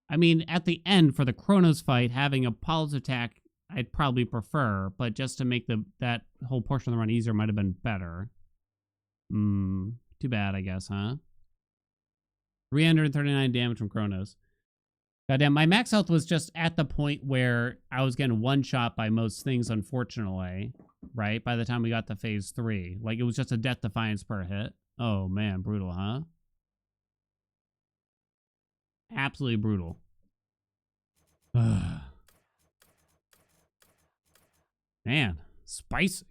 I mean, at the end for the Kronos fight, having Apollo's attack I'd probably prefer, but just to make that whole portion of the run easier might have been better. Too bad, I guess, huh? 339 damage from Kronos. Goddamn, my max health was just at the point where I was getting one-shot by most things, unfortunately, right? By the time we got to phase 3. Like, it was just a Death Defiance per hit. Oh, man, brutal, huh? Absolutely brutal. Man, spicy.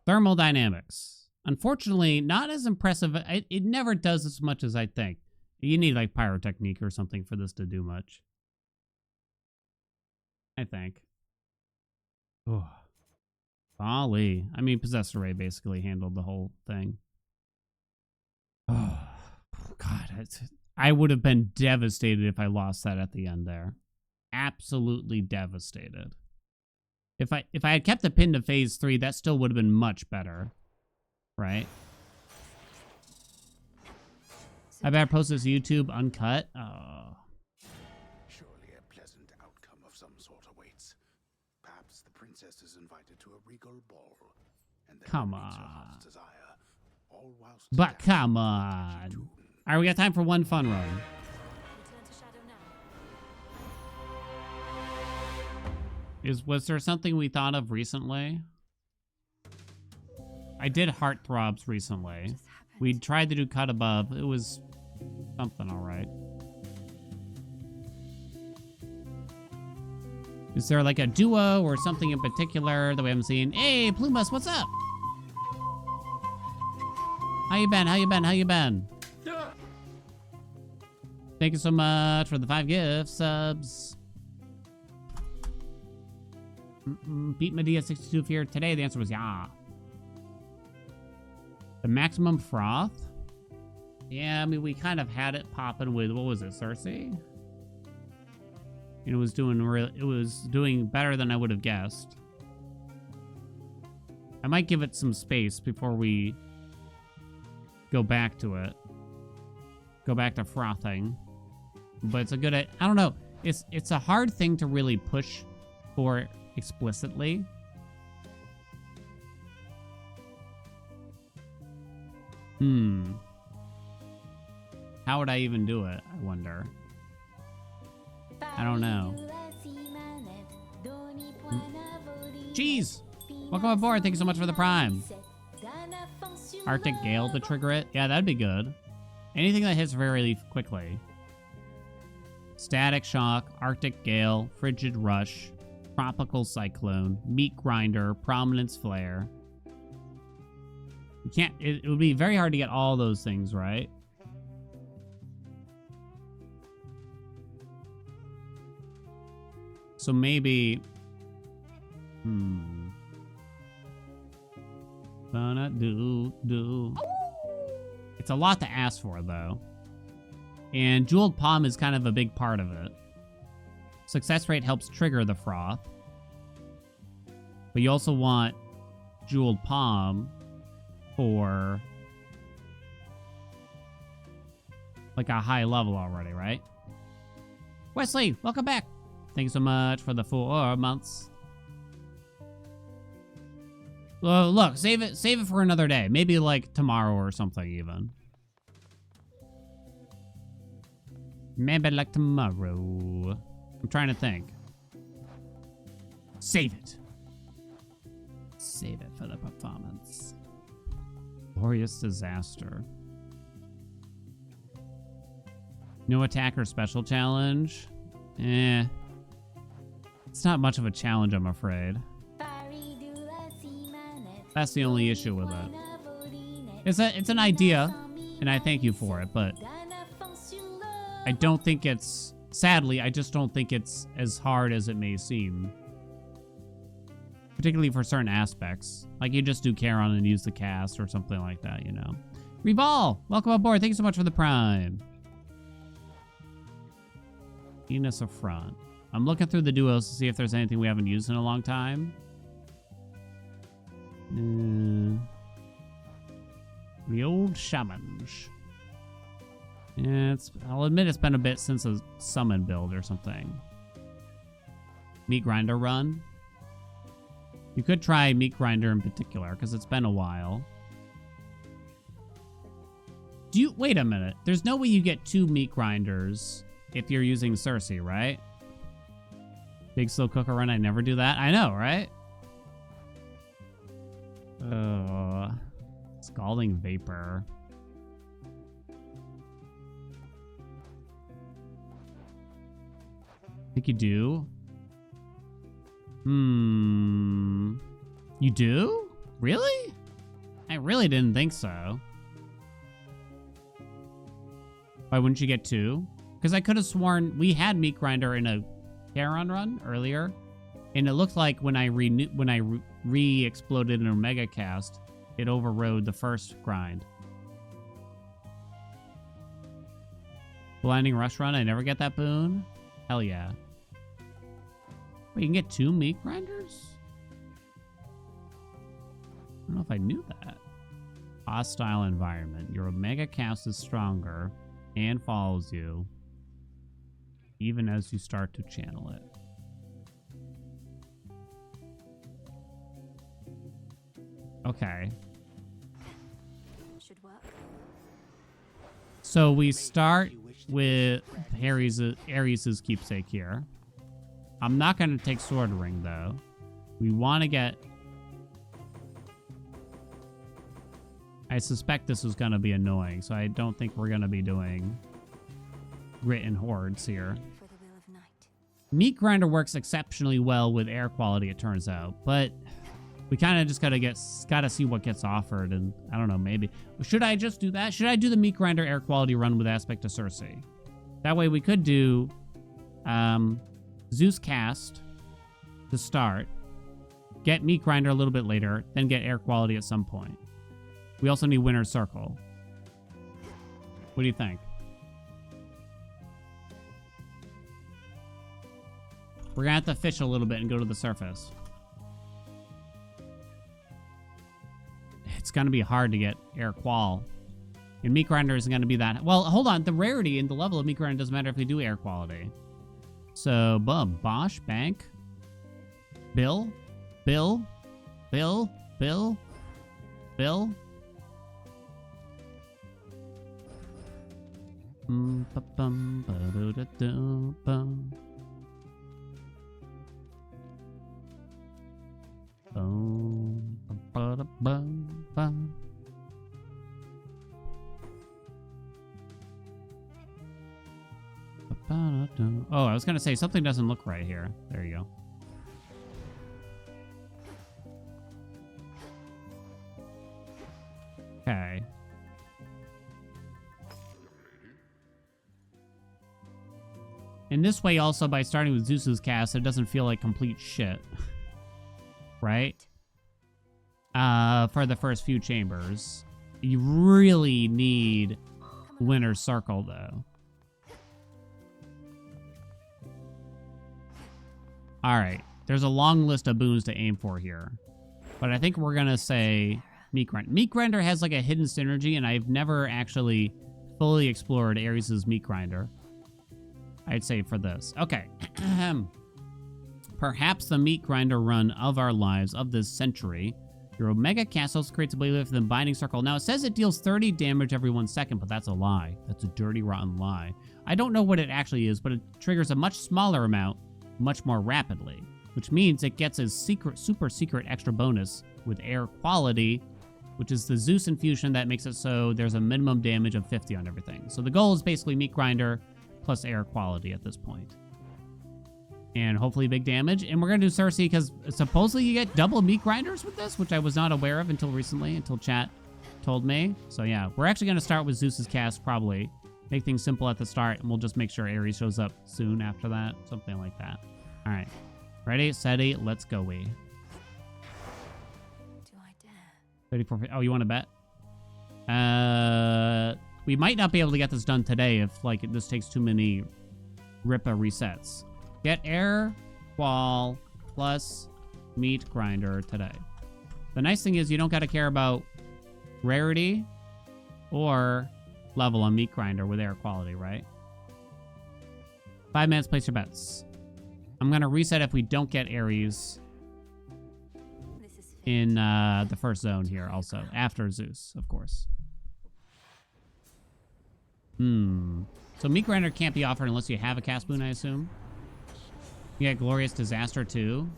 Thermodynamics. Unfortunately, not as impressive. It never does as much as I think. You need like pyrotechnique or something for this to do much. I think. Oh. Golly. I mean, Possessor Ray basically handled the whole thing. Oh, God. I would have been devastated if I lost that at the end there. Absolutely devastated. If I had kept the pin to phase 3, that still would have been much better. Right? I better post this YouTube uncut. Oh. Surely a pleasant outcome of some sort awaits. Perhaps the princess is invited to a regal ball. And then Come meets her on. heart's desire, all whilst But dancing come to on. tune. All right, we got time for one fun run. Return to Shadow now. Was there something we thought of recently? I did Heartthrobs recently. We tried to do Cut Above. It was something all right. Is there like a duo or something in particular that we haven't seen? Hey, Plumas, what's up? How you been? How you been? How you been? Thank you so much for the 5 gift subs. Beat Medea 62 here today. The answer was yeah. The maximum froth? Yeah, I mean, we kind of had it popping with, what was it, Cersei? And it was doing better than I would have guessed. I might give it some space before we go back to it. Go back to frothing. But it's a good, I don't know. It's a hard thing to really push for explicitly. How would I even do it, I wonder? I don't know. Jeez. Welcome aboard. Thank you so much for the Prime. Arctic Gale to trigger it. Yeah, that'd be good. Anything that hits very quickly. Static Shock, Arctic Gale, Frigid Rush, Tropical Cyclone, Meat Grinder, Prominence Flare. You can't... It would be very hard to get all those things, right? So maybe... It's a lot to ask for, though. And Jeweled Palm is kind of a big part of it. Success rate helps trigger the Froth. But you also want Jeweled Palm for like a high level already, right? Wesley, welcome back. Thank you so much for the 4 months. Well, look, save it for another day. Maybe like tomorrow or something even. Maybe like tomorrow. I'm trying to think. Save it. Save it for the performance. Glorious Disaster. No attacker special challenge. Eh. It's not much of a challenge, I'm afraid. That's the only issue with it. It's an idea, and I thank you for it, but I don't think it's... Sadly, I just don't think it's as hard as it may seem. Particularly for certain aspects. Like you just do Charon and use the cast or something like that, you know. Revol, welcome aboard. Thank you so much for the Prime. Venus Affront. I'm looking through the duos to see if there's anything we haven't used in a long time. The old shamans. Yeah, I'll admit it's been a bit since a summon build or something. Meat Grinder run. You could try Meat Grinder in particular, because it's been a while. Wait a minute. There's no way you get 2 Meat Grinders if you're using Cersei, right? Big Slow Cooker run, I never do that. I know, right? Scalding Vapor. I think you do. You do? Really? I really didn't think so. Why wouldn't you get 2? Because I could have sworn we had Meat Grinder in a Charon run earlier, and it looked like when I re-exploded an Omega cast, it overrode the first grind. Blinding Rush run, I never get that boon. Hell yeah. Wait, you can get 2 Meat Grinders? I don't know if I knew that. Hostile environment. Your Omega cast is stronger and follows you even as you start to channel it. Okay. Should work. So we start with Ares' keepsake here. I'm not going to take Sword Ring, though. We want to get... I suspect this is going to be annoying, so I don't think we're going to be doing Written Hordes here. For the will of night. Meat Grinder works exceptionally well with air quality, it turns out, but we kind of just gotta see what gets offered, and I don't know, maybe. Should I just do that? Should I do the Meat Grinder air quality run with Aspect to Cersei? That way we could do Zeus cast to start, get Meat Grinder a little bit later, then get air quality at some point. We also need Winner's Circle. What do you think? We're gonna have to fish a little bit and go to the surface. It's gonna be hard to get air qual. And Meat Grinder isn't gonna be that... Well, hold on. The rarity and the level of Meat Grinder doesn't matter if we do air quality. So, Bosch, Bank. Bill. Oh, I was gonna say something doesn't look right here. There you go. Okay. In this way, also, by starting with Zeus's cast, it doesn't feel like complete shit. Right? For the first few chambers. You really need Winner's Circle, though. Alright. There's a long list of boons to aim for here. But I think we're gonna say Meat Grinder. Meat Grinder has like a hidden synergy, and I've never actually fully explored Ares' Meat Grinder. I'd say for this. Okay. Perhaps the Meat Grinder run of our lives of this century. Your Omega Castles creates a ability for the Binding Circle. Now, it says it deals 30 damage every 1 second, but that's a lie. That's a dirty, rotten lie. I don't know what it actually is, but it triggers a much smaller amount much more rapidly, which means it gets a super secret extra bonus with air quality, which is the Zeus infusion that makes it so there's a minimum damage of 50 on everything. So the goal is basically Meat Grinder plus air quality at this point. And hopefully big damage. And we're going to do Cersei because supposedly you get double Meat Grinders with this, which I was not aware of until recently, until chat told me. So yeah, we're actually going to start with Zeus's cast probably. Make things simple at the start, and we'll just make sure Ares shows up soon after that. Something like that. All right. Ready, steady, let's go, we. Do I dare? 34. Oh, you want to bet? We might not be able to get this done today if, like, this takes too many Rippa resets. Get air, qual, plus Meat Grinder today. The nice thing is you don't got to care about rarity or level on Meat Grinder with air quality, right? 5 minutes, place your bets. I'm going to reset if we don't get Ares in the first zone here also. After Zeus, of course. So Meat Grinder can't be offered unless you have a cast boon, I assume. You get Glorious Disaster too.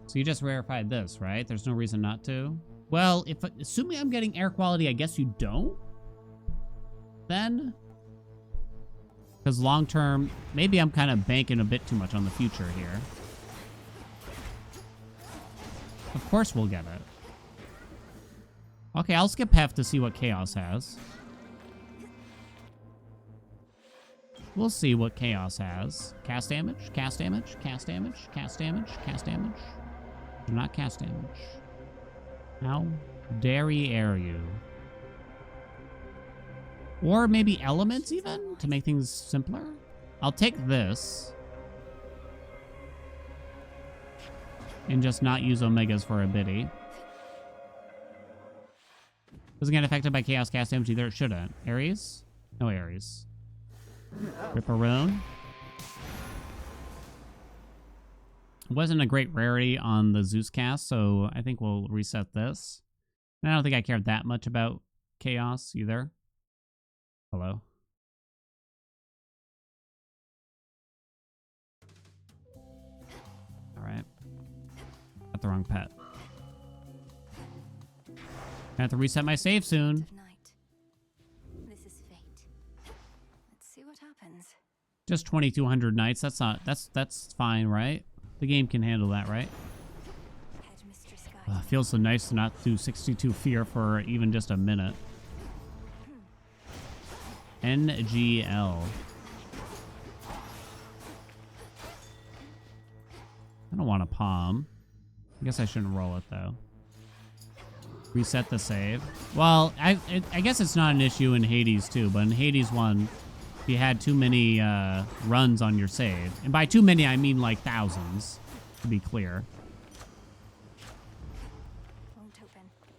So you just rarefied this, right? There's no reason not to. Well, if assuming I'm getting air quality, I guess you don't. Then, because long term, maybe I'm kind of banking a bit too much on the future here. Of course we'll get it. Okay, I'll skip Hef to see what Chaos has. We'll see what Chaos has. Cast damage, cast damage, cast damage, cast damage, cast damage. Do not cast damage. How dare you? Or maybe elements even, to make things simpler? I'll take this. And just not use Omegas for a biddy. Doesn't get affected by Chaos cast damage either. It shouldn't. Ares? No Ares. Ripperone. Wasn't a great rarity on the Zeus cast, so I think we'll reset this. And I don't think I cared that much about Chaos either. Hello? Alright. Got the wrong pet. I have to reset my save soon. This is fate. Let's see what happens. Just 2,200 knights. That's fine, right? The game can handle that, right? Feels so nice to not do 62 fear for even just a minute. NGL. I don't want a palm. I guess I shouldn't roll it though. Reset the save. Well, I guess it's not an issue in Hades too, but in Hades 1, if you had too many runs on your save, and by too many I mean like thousands, to be clear,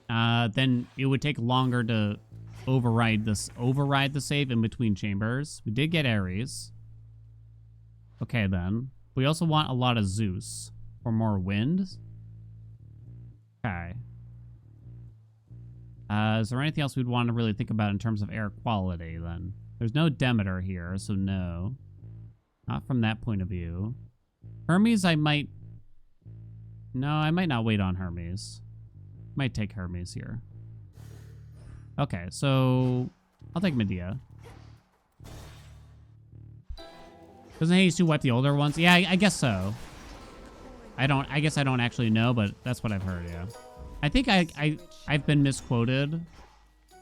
then it would take longer to override the save in between chambers. We did get Ares. Okay then. We also want a lot of Zeus for more wind. Okay. Is there anything else we'd want to really think about in terms of air quality then? There's no Demeter here, so no. Not from that point of view. Hermes, I might... No, I might not wait on Hermes. Might take Hermes here. Okay, so... I'll take Medea. Doesn't Hades 2 wipe the older ones? Yeah, I guess so. I guess I don't actually know, but that's what I've heard, yeah. I think I've been misquoted.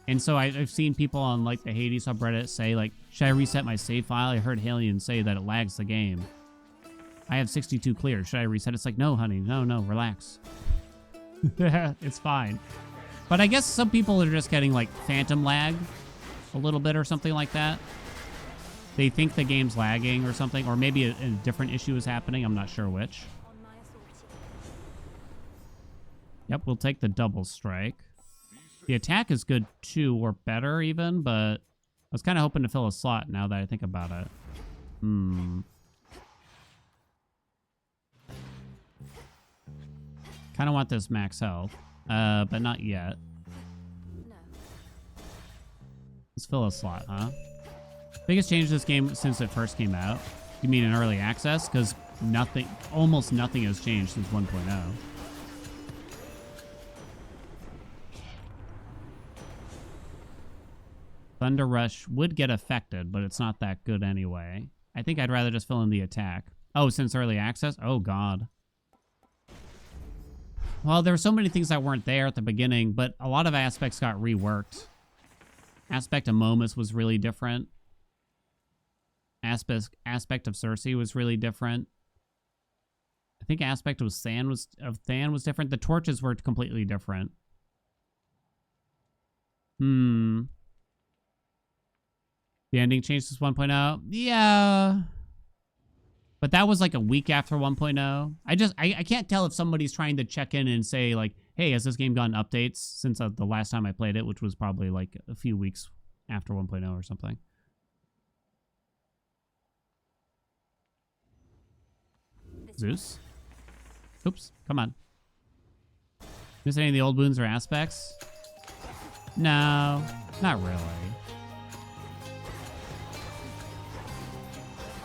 And so I've seen people on like the Hades subreddit say like, should I reset my save file? I heard Haelian say that it lags the game. I have 62 clear. Should I reset? It's like, no, honey. No, relax. It's fine. But I guess some people are just getting like phantom lag a little bit or something like that. They think the game's lagging or something, or maybe a different issue is happening. I'm not sure which. Yep, we'll take the double strike. The attack is good too, or better even, but I was kind of hoping to fill a slot now that I think about it. Kind of want this max health, but not yet. Let's fill a slot, huh? Biggest change to this game since it first came out? You mean in early access? Because nothing, almost nothing has changed since 1.0. Thunder Rush would get affected, but it's not that good anyway. I think I'd rather just fill in the attack. Oh, since early access? Oh, God. Well, there were so many things that weren't there at the beginning, but a lot of aspects got reworked. Aspect of Momus was really different. Aspect of Cersei was really different. I think aspect of Than was different. The torches were completely different. The ending changed since 1.0? Yeah. But that was like a week after 1.0. I can't tell if somebody's trying to check in and say like, hey, has this game gotten updates since the last time I played it, which was probably like a few weeks after 1.0 or something. Zeus? Oops, come on. Miss any of the old wounds or aspects? No, not really.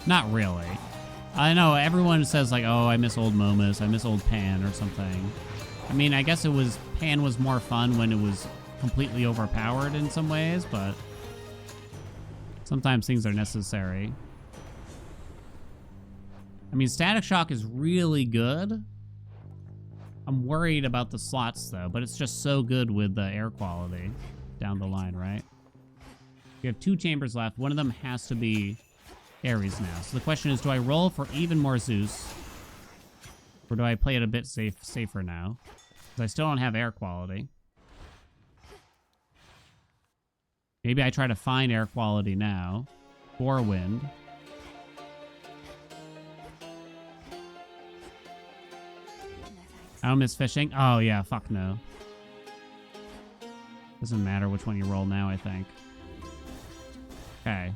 Not really. I know everyone says like, oh, I miss old Momus, I miss old Pan or something. I mean, I guess Pan was more fun when it was completely overpowered in some ways, but sometimes things are necessary. I mean, Static Shock is really good. I'm worried about the slots though, but it's just so good with the air quality down the line, right? We have 2 chambers left. One of them has to be Ares now. So the question is, do I roll for even more Zeus? Or do I play it a bit safer now? Because I still don't have air quality. Maybe I try to find air quality now. Or wind. I don't miss fishing. Oh yeah, fuck no. Doesn't matter which one you roll now, I think. Okay.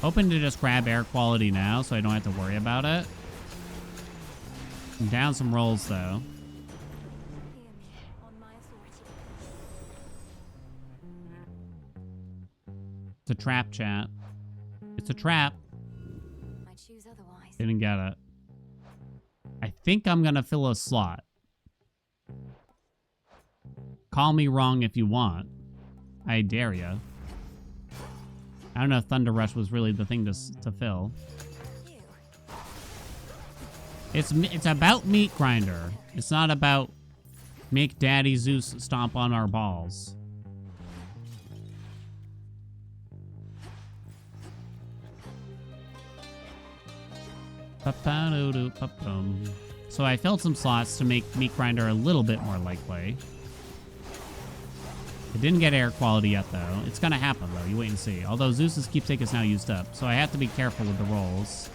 Hoping to just grab air quality now so I don't have to worry about it. I'm down some rolls though. It's a trap, chat. It's a trap. Didn't get it. I think I'm gonna fill a slot. Call me wrong if you want. I dare ya. I don't know if Thunder Rush was really the thing to fill. It's about Meat Grinder. It's not about make Daddy Zeus stomp on our balls. So I filled some slots to make Meat Grinder a little bit more likely. It didn't get air quality yet, though. It's gonna happen, though. You wait and see. Although Zeus's keepsake is now used up, so I have to be careful with the rolls.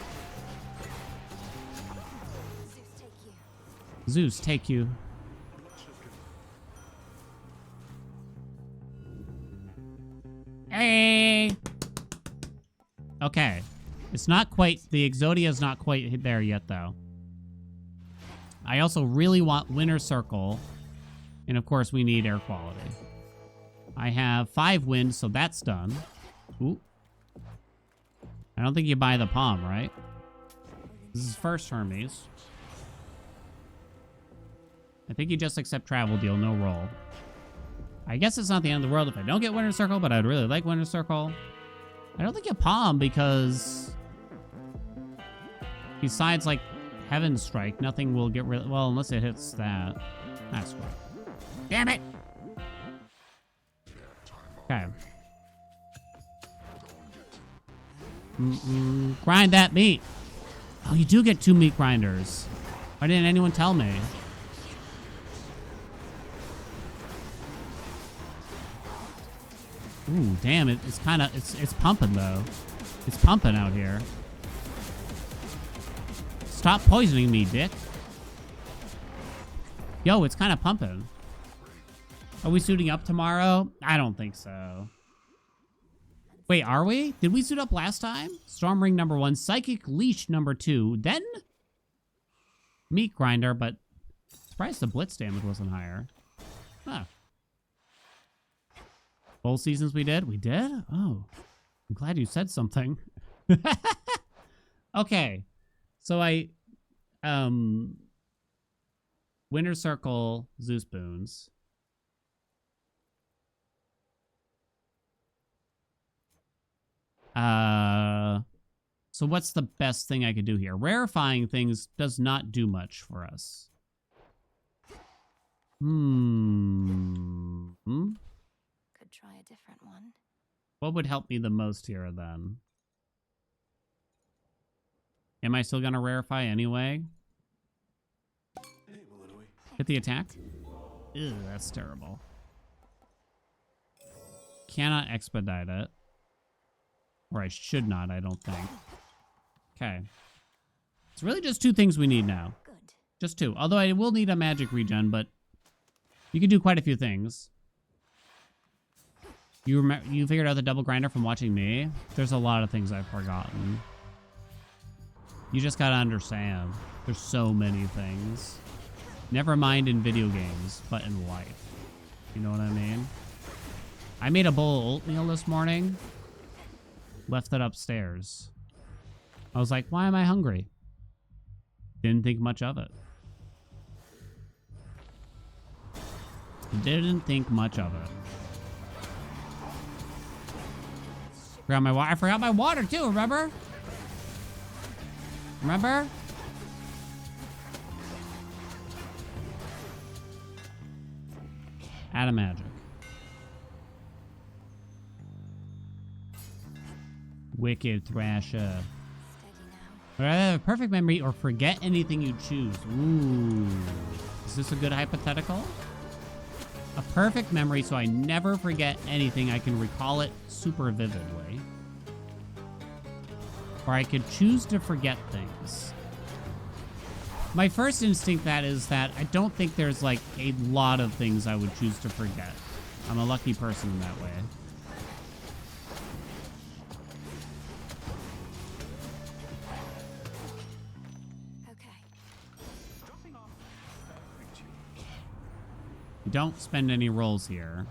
Zeus, take you. Hey! Okay. It's not quite... The Exodia is not quite there yet, though. I also really want Winter Circle. And, of course, we need air quality. I have 5 wind, so that's done. Ooh. I don't think you buy the palm, right? This is first Hermes. I think you just accept travel deal, no roll. I guess it's not the end of the world if I don't get Winter Circle, but I'd really like Winter Circle. I don't think you palm because besides like Heaven Strike, nothing will get rid. Well, unless it hits that. That's right. Damn it. Okay. Grind that meat. Oh, you do get 2 meat grinders. Why didn't anyone tell me? Ooh, damn it! It's kind of it's pumping though. It's pumping out here. Stop poisoning me, dick. Yo, it's kind of pumping. Are we suiting up tomorrow? I don't think so. Wait, are we? Did we suit up last time? Storm Ring number 1, Psychic Leash number 2, then Meat Grinder, but surprised the Blitz damage wasn't higher. Huh. Both seasons we did? We did? Oh, I'm glad you said something. Okay. So Winter Circle, Zeus Boons. So what's the best thing I could do here? Rarefying things does not do much for us. Could try a different one. What would help me the most here then? Am I still gonna rarefy anyway? Hit the attack? Ew, that's terrible. Cannot expedite it. Or I should not, I don't think. Okay. It's really just 2 things we need now. Good. Just 2. Although I will need a magic regen, but you can do quite a few things. You figured out the double grinder from watching me? There's a lot of things I've forgotten. You just gotta understand. There's so many things. Never mind in video games, but in life. You know what I mean? I made a bowl of oatmeal this morning. Left it upstairs. I was like, why am I hungry? Didn't think much of it. Didn't think much of it. Forgot my water. I forgot my water too, remember? Remember? Out of magic. Wicked Thrasher. Rather have a perfect memory or forget anything you choose. Ooh. Is this a good hypothetical? A perfect memory so I never forget anything. I can recall it super vividly. Or I could choose to forget things. My first instinct is that I don't think there's like a lot of things I would choose to forget. I'm a lucky person in that way. Don't spend any rolls here.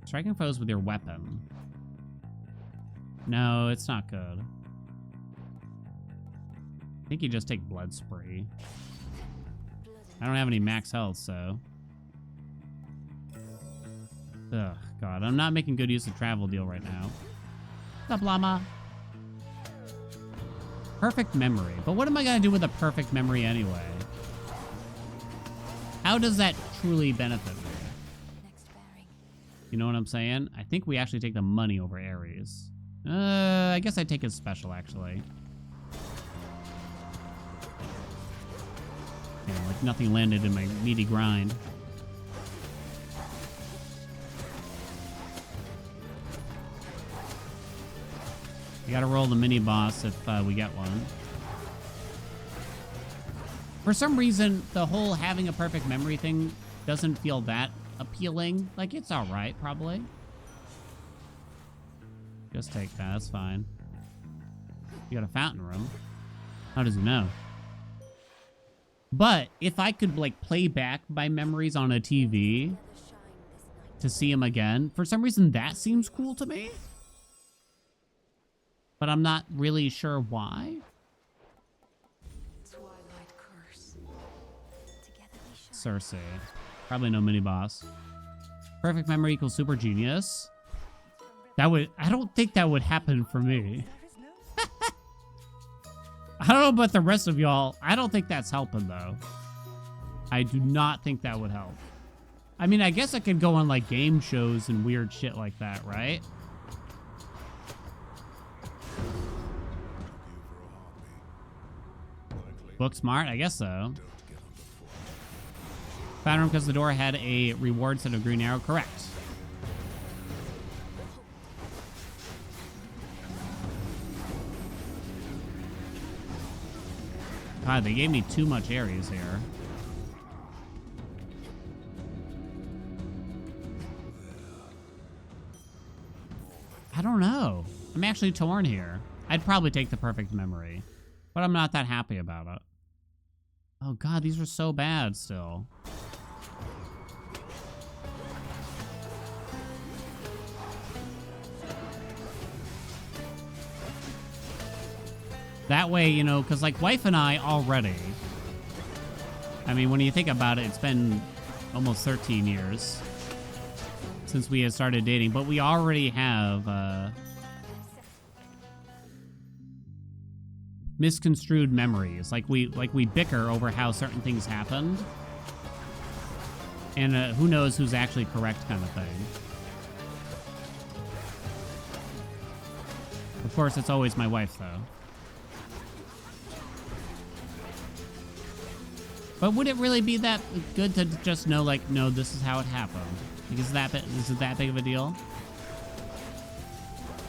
Striking foes with your weapon. No, it's not good. I think you just take Blood Spree. I don't have any max health, so. Ugh, God. I'm not making good use of travel deal right now. What's up, llama? Perfect memory. But what am I going to do with a perfect memory anyway? How does that truly benefit me? You know what I'm saying? I think we actually take the money over Ares. I guess I'd take his special, actually. Yeah, like nothing landed in my meaty grind. You gotta roll the mini boss if we get one. For some reason, the whole having a perfect memory thing doesn't feel that appealing. Like, it's alright, probably. Just take that, that's fine. You got a fountain room. How does he know? But if I could, like, play back my memories on a TV to see him again, for some reason that seems cool to me. But I'm not really sure why. Cersei. Probably no mini boss. Perfect memory equals super genius. I don't think that would happen for me. I don't know about the rest of y'all. I don't think that's helping, though. I do not think that would help. I mean, I guess I could go on, like, game shows and weird shit like that, right? Book smart? I guess so. Found room because the door had a reward instead of green arrow. Correct. God, they gave me too much areas here. I don't know. I'm actually torn here. I'd probably take the perfect memory, but I'm not that happy about it. Oh God, these are so bad still. That way, you know, because like wife and I already, I mean, when you think about it, it's been almost 13 years since we had started dating, but we already have misconstrued memories. Like we bicker over how certain things happened, and who knows who's actually correct, kind of thing. Of course, it's always my wife, though. But would it really be that good to just know, like, no, this is how it happened? Like, is it that big of a deal?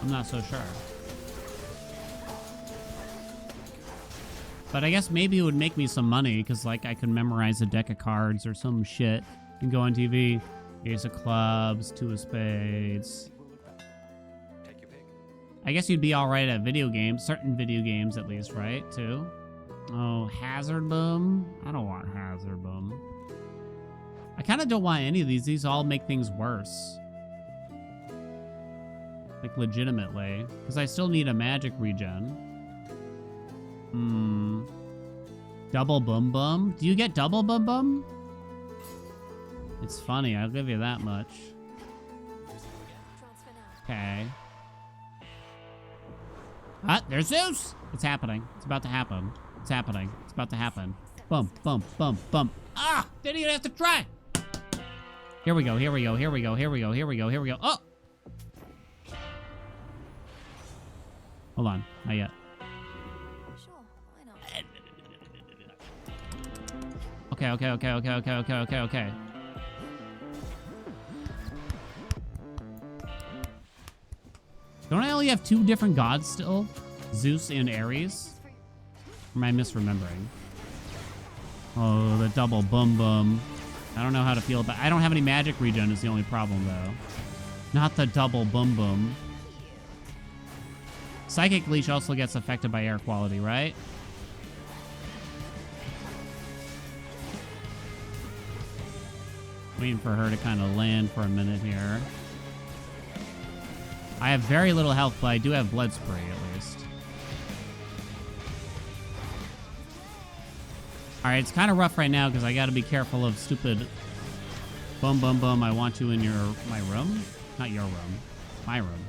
I'm not so sure. But I guess maybe it would make me some money, because, like, I could memorize a deck of cards or some shit and go on TV. Ace of clubs, two of spades. I guess you'd be alright at video games, certain video games at least, right, too? Oh, Hazard Boom? I don't want Hazard Boom. I kind of don't want any of these. These all make things worse. Like, legitimately. Because I still need a magic regen. Double Boom Boom? Do you get Double Boom Boom? It's funny, I'll give you that much. Okay. Ah, there's Zeus! It's happening. It's about to happen. It's happening. It's about to happen. Bump, bump, bump, bump. Ah! Didn't even have to try! Here we go, here we go, here we go, here we go, here we go, here we go. Oh! Hold on. Not yet. Sure, why not? Okay. Don't I only have two different gods still? Zeus and Ares? Or am I misremembering? Oh, the double boom boom. I don't know how to feel about. I don't have any magic regen is the only problem, though. Not the double boom boom. Psychic Leash also gets affected by air quality, right? Waiting for her to kind of land for a minute here. I have very little health, but I do have blood spray at least. Alright, it's kind of rough right now because I got to be careful of stupid boom, boom, boom. I want you in my room? Not your room. My room.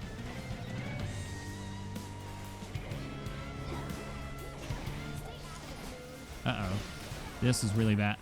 Uh-oh. This is really bad.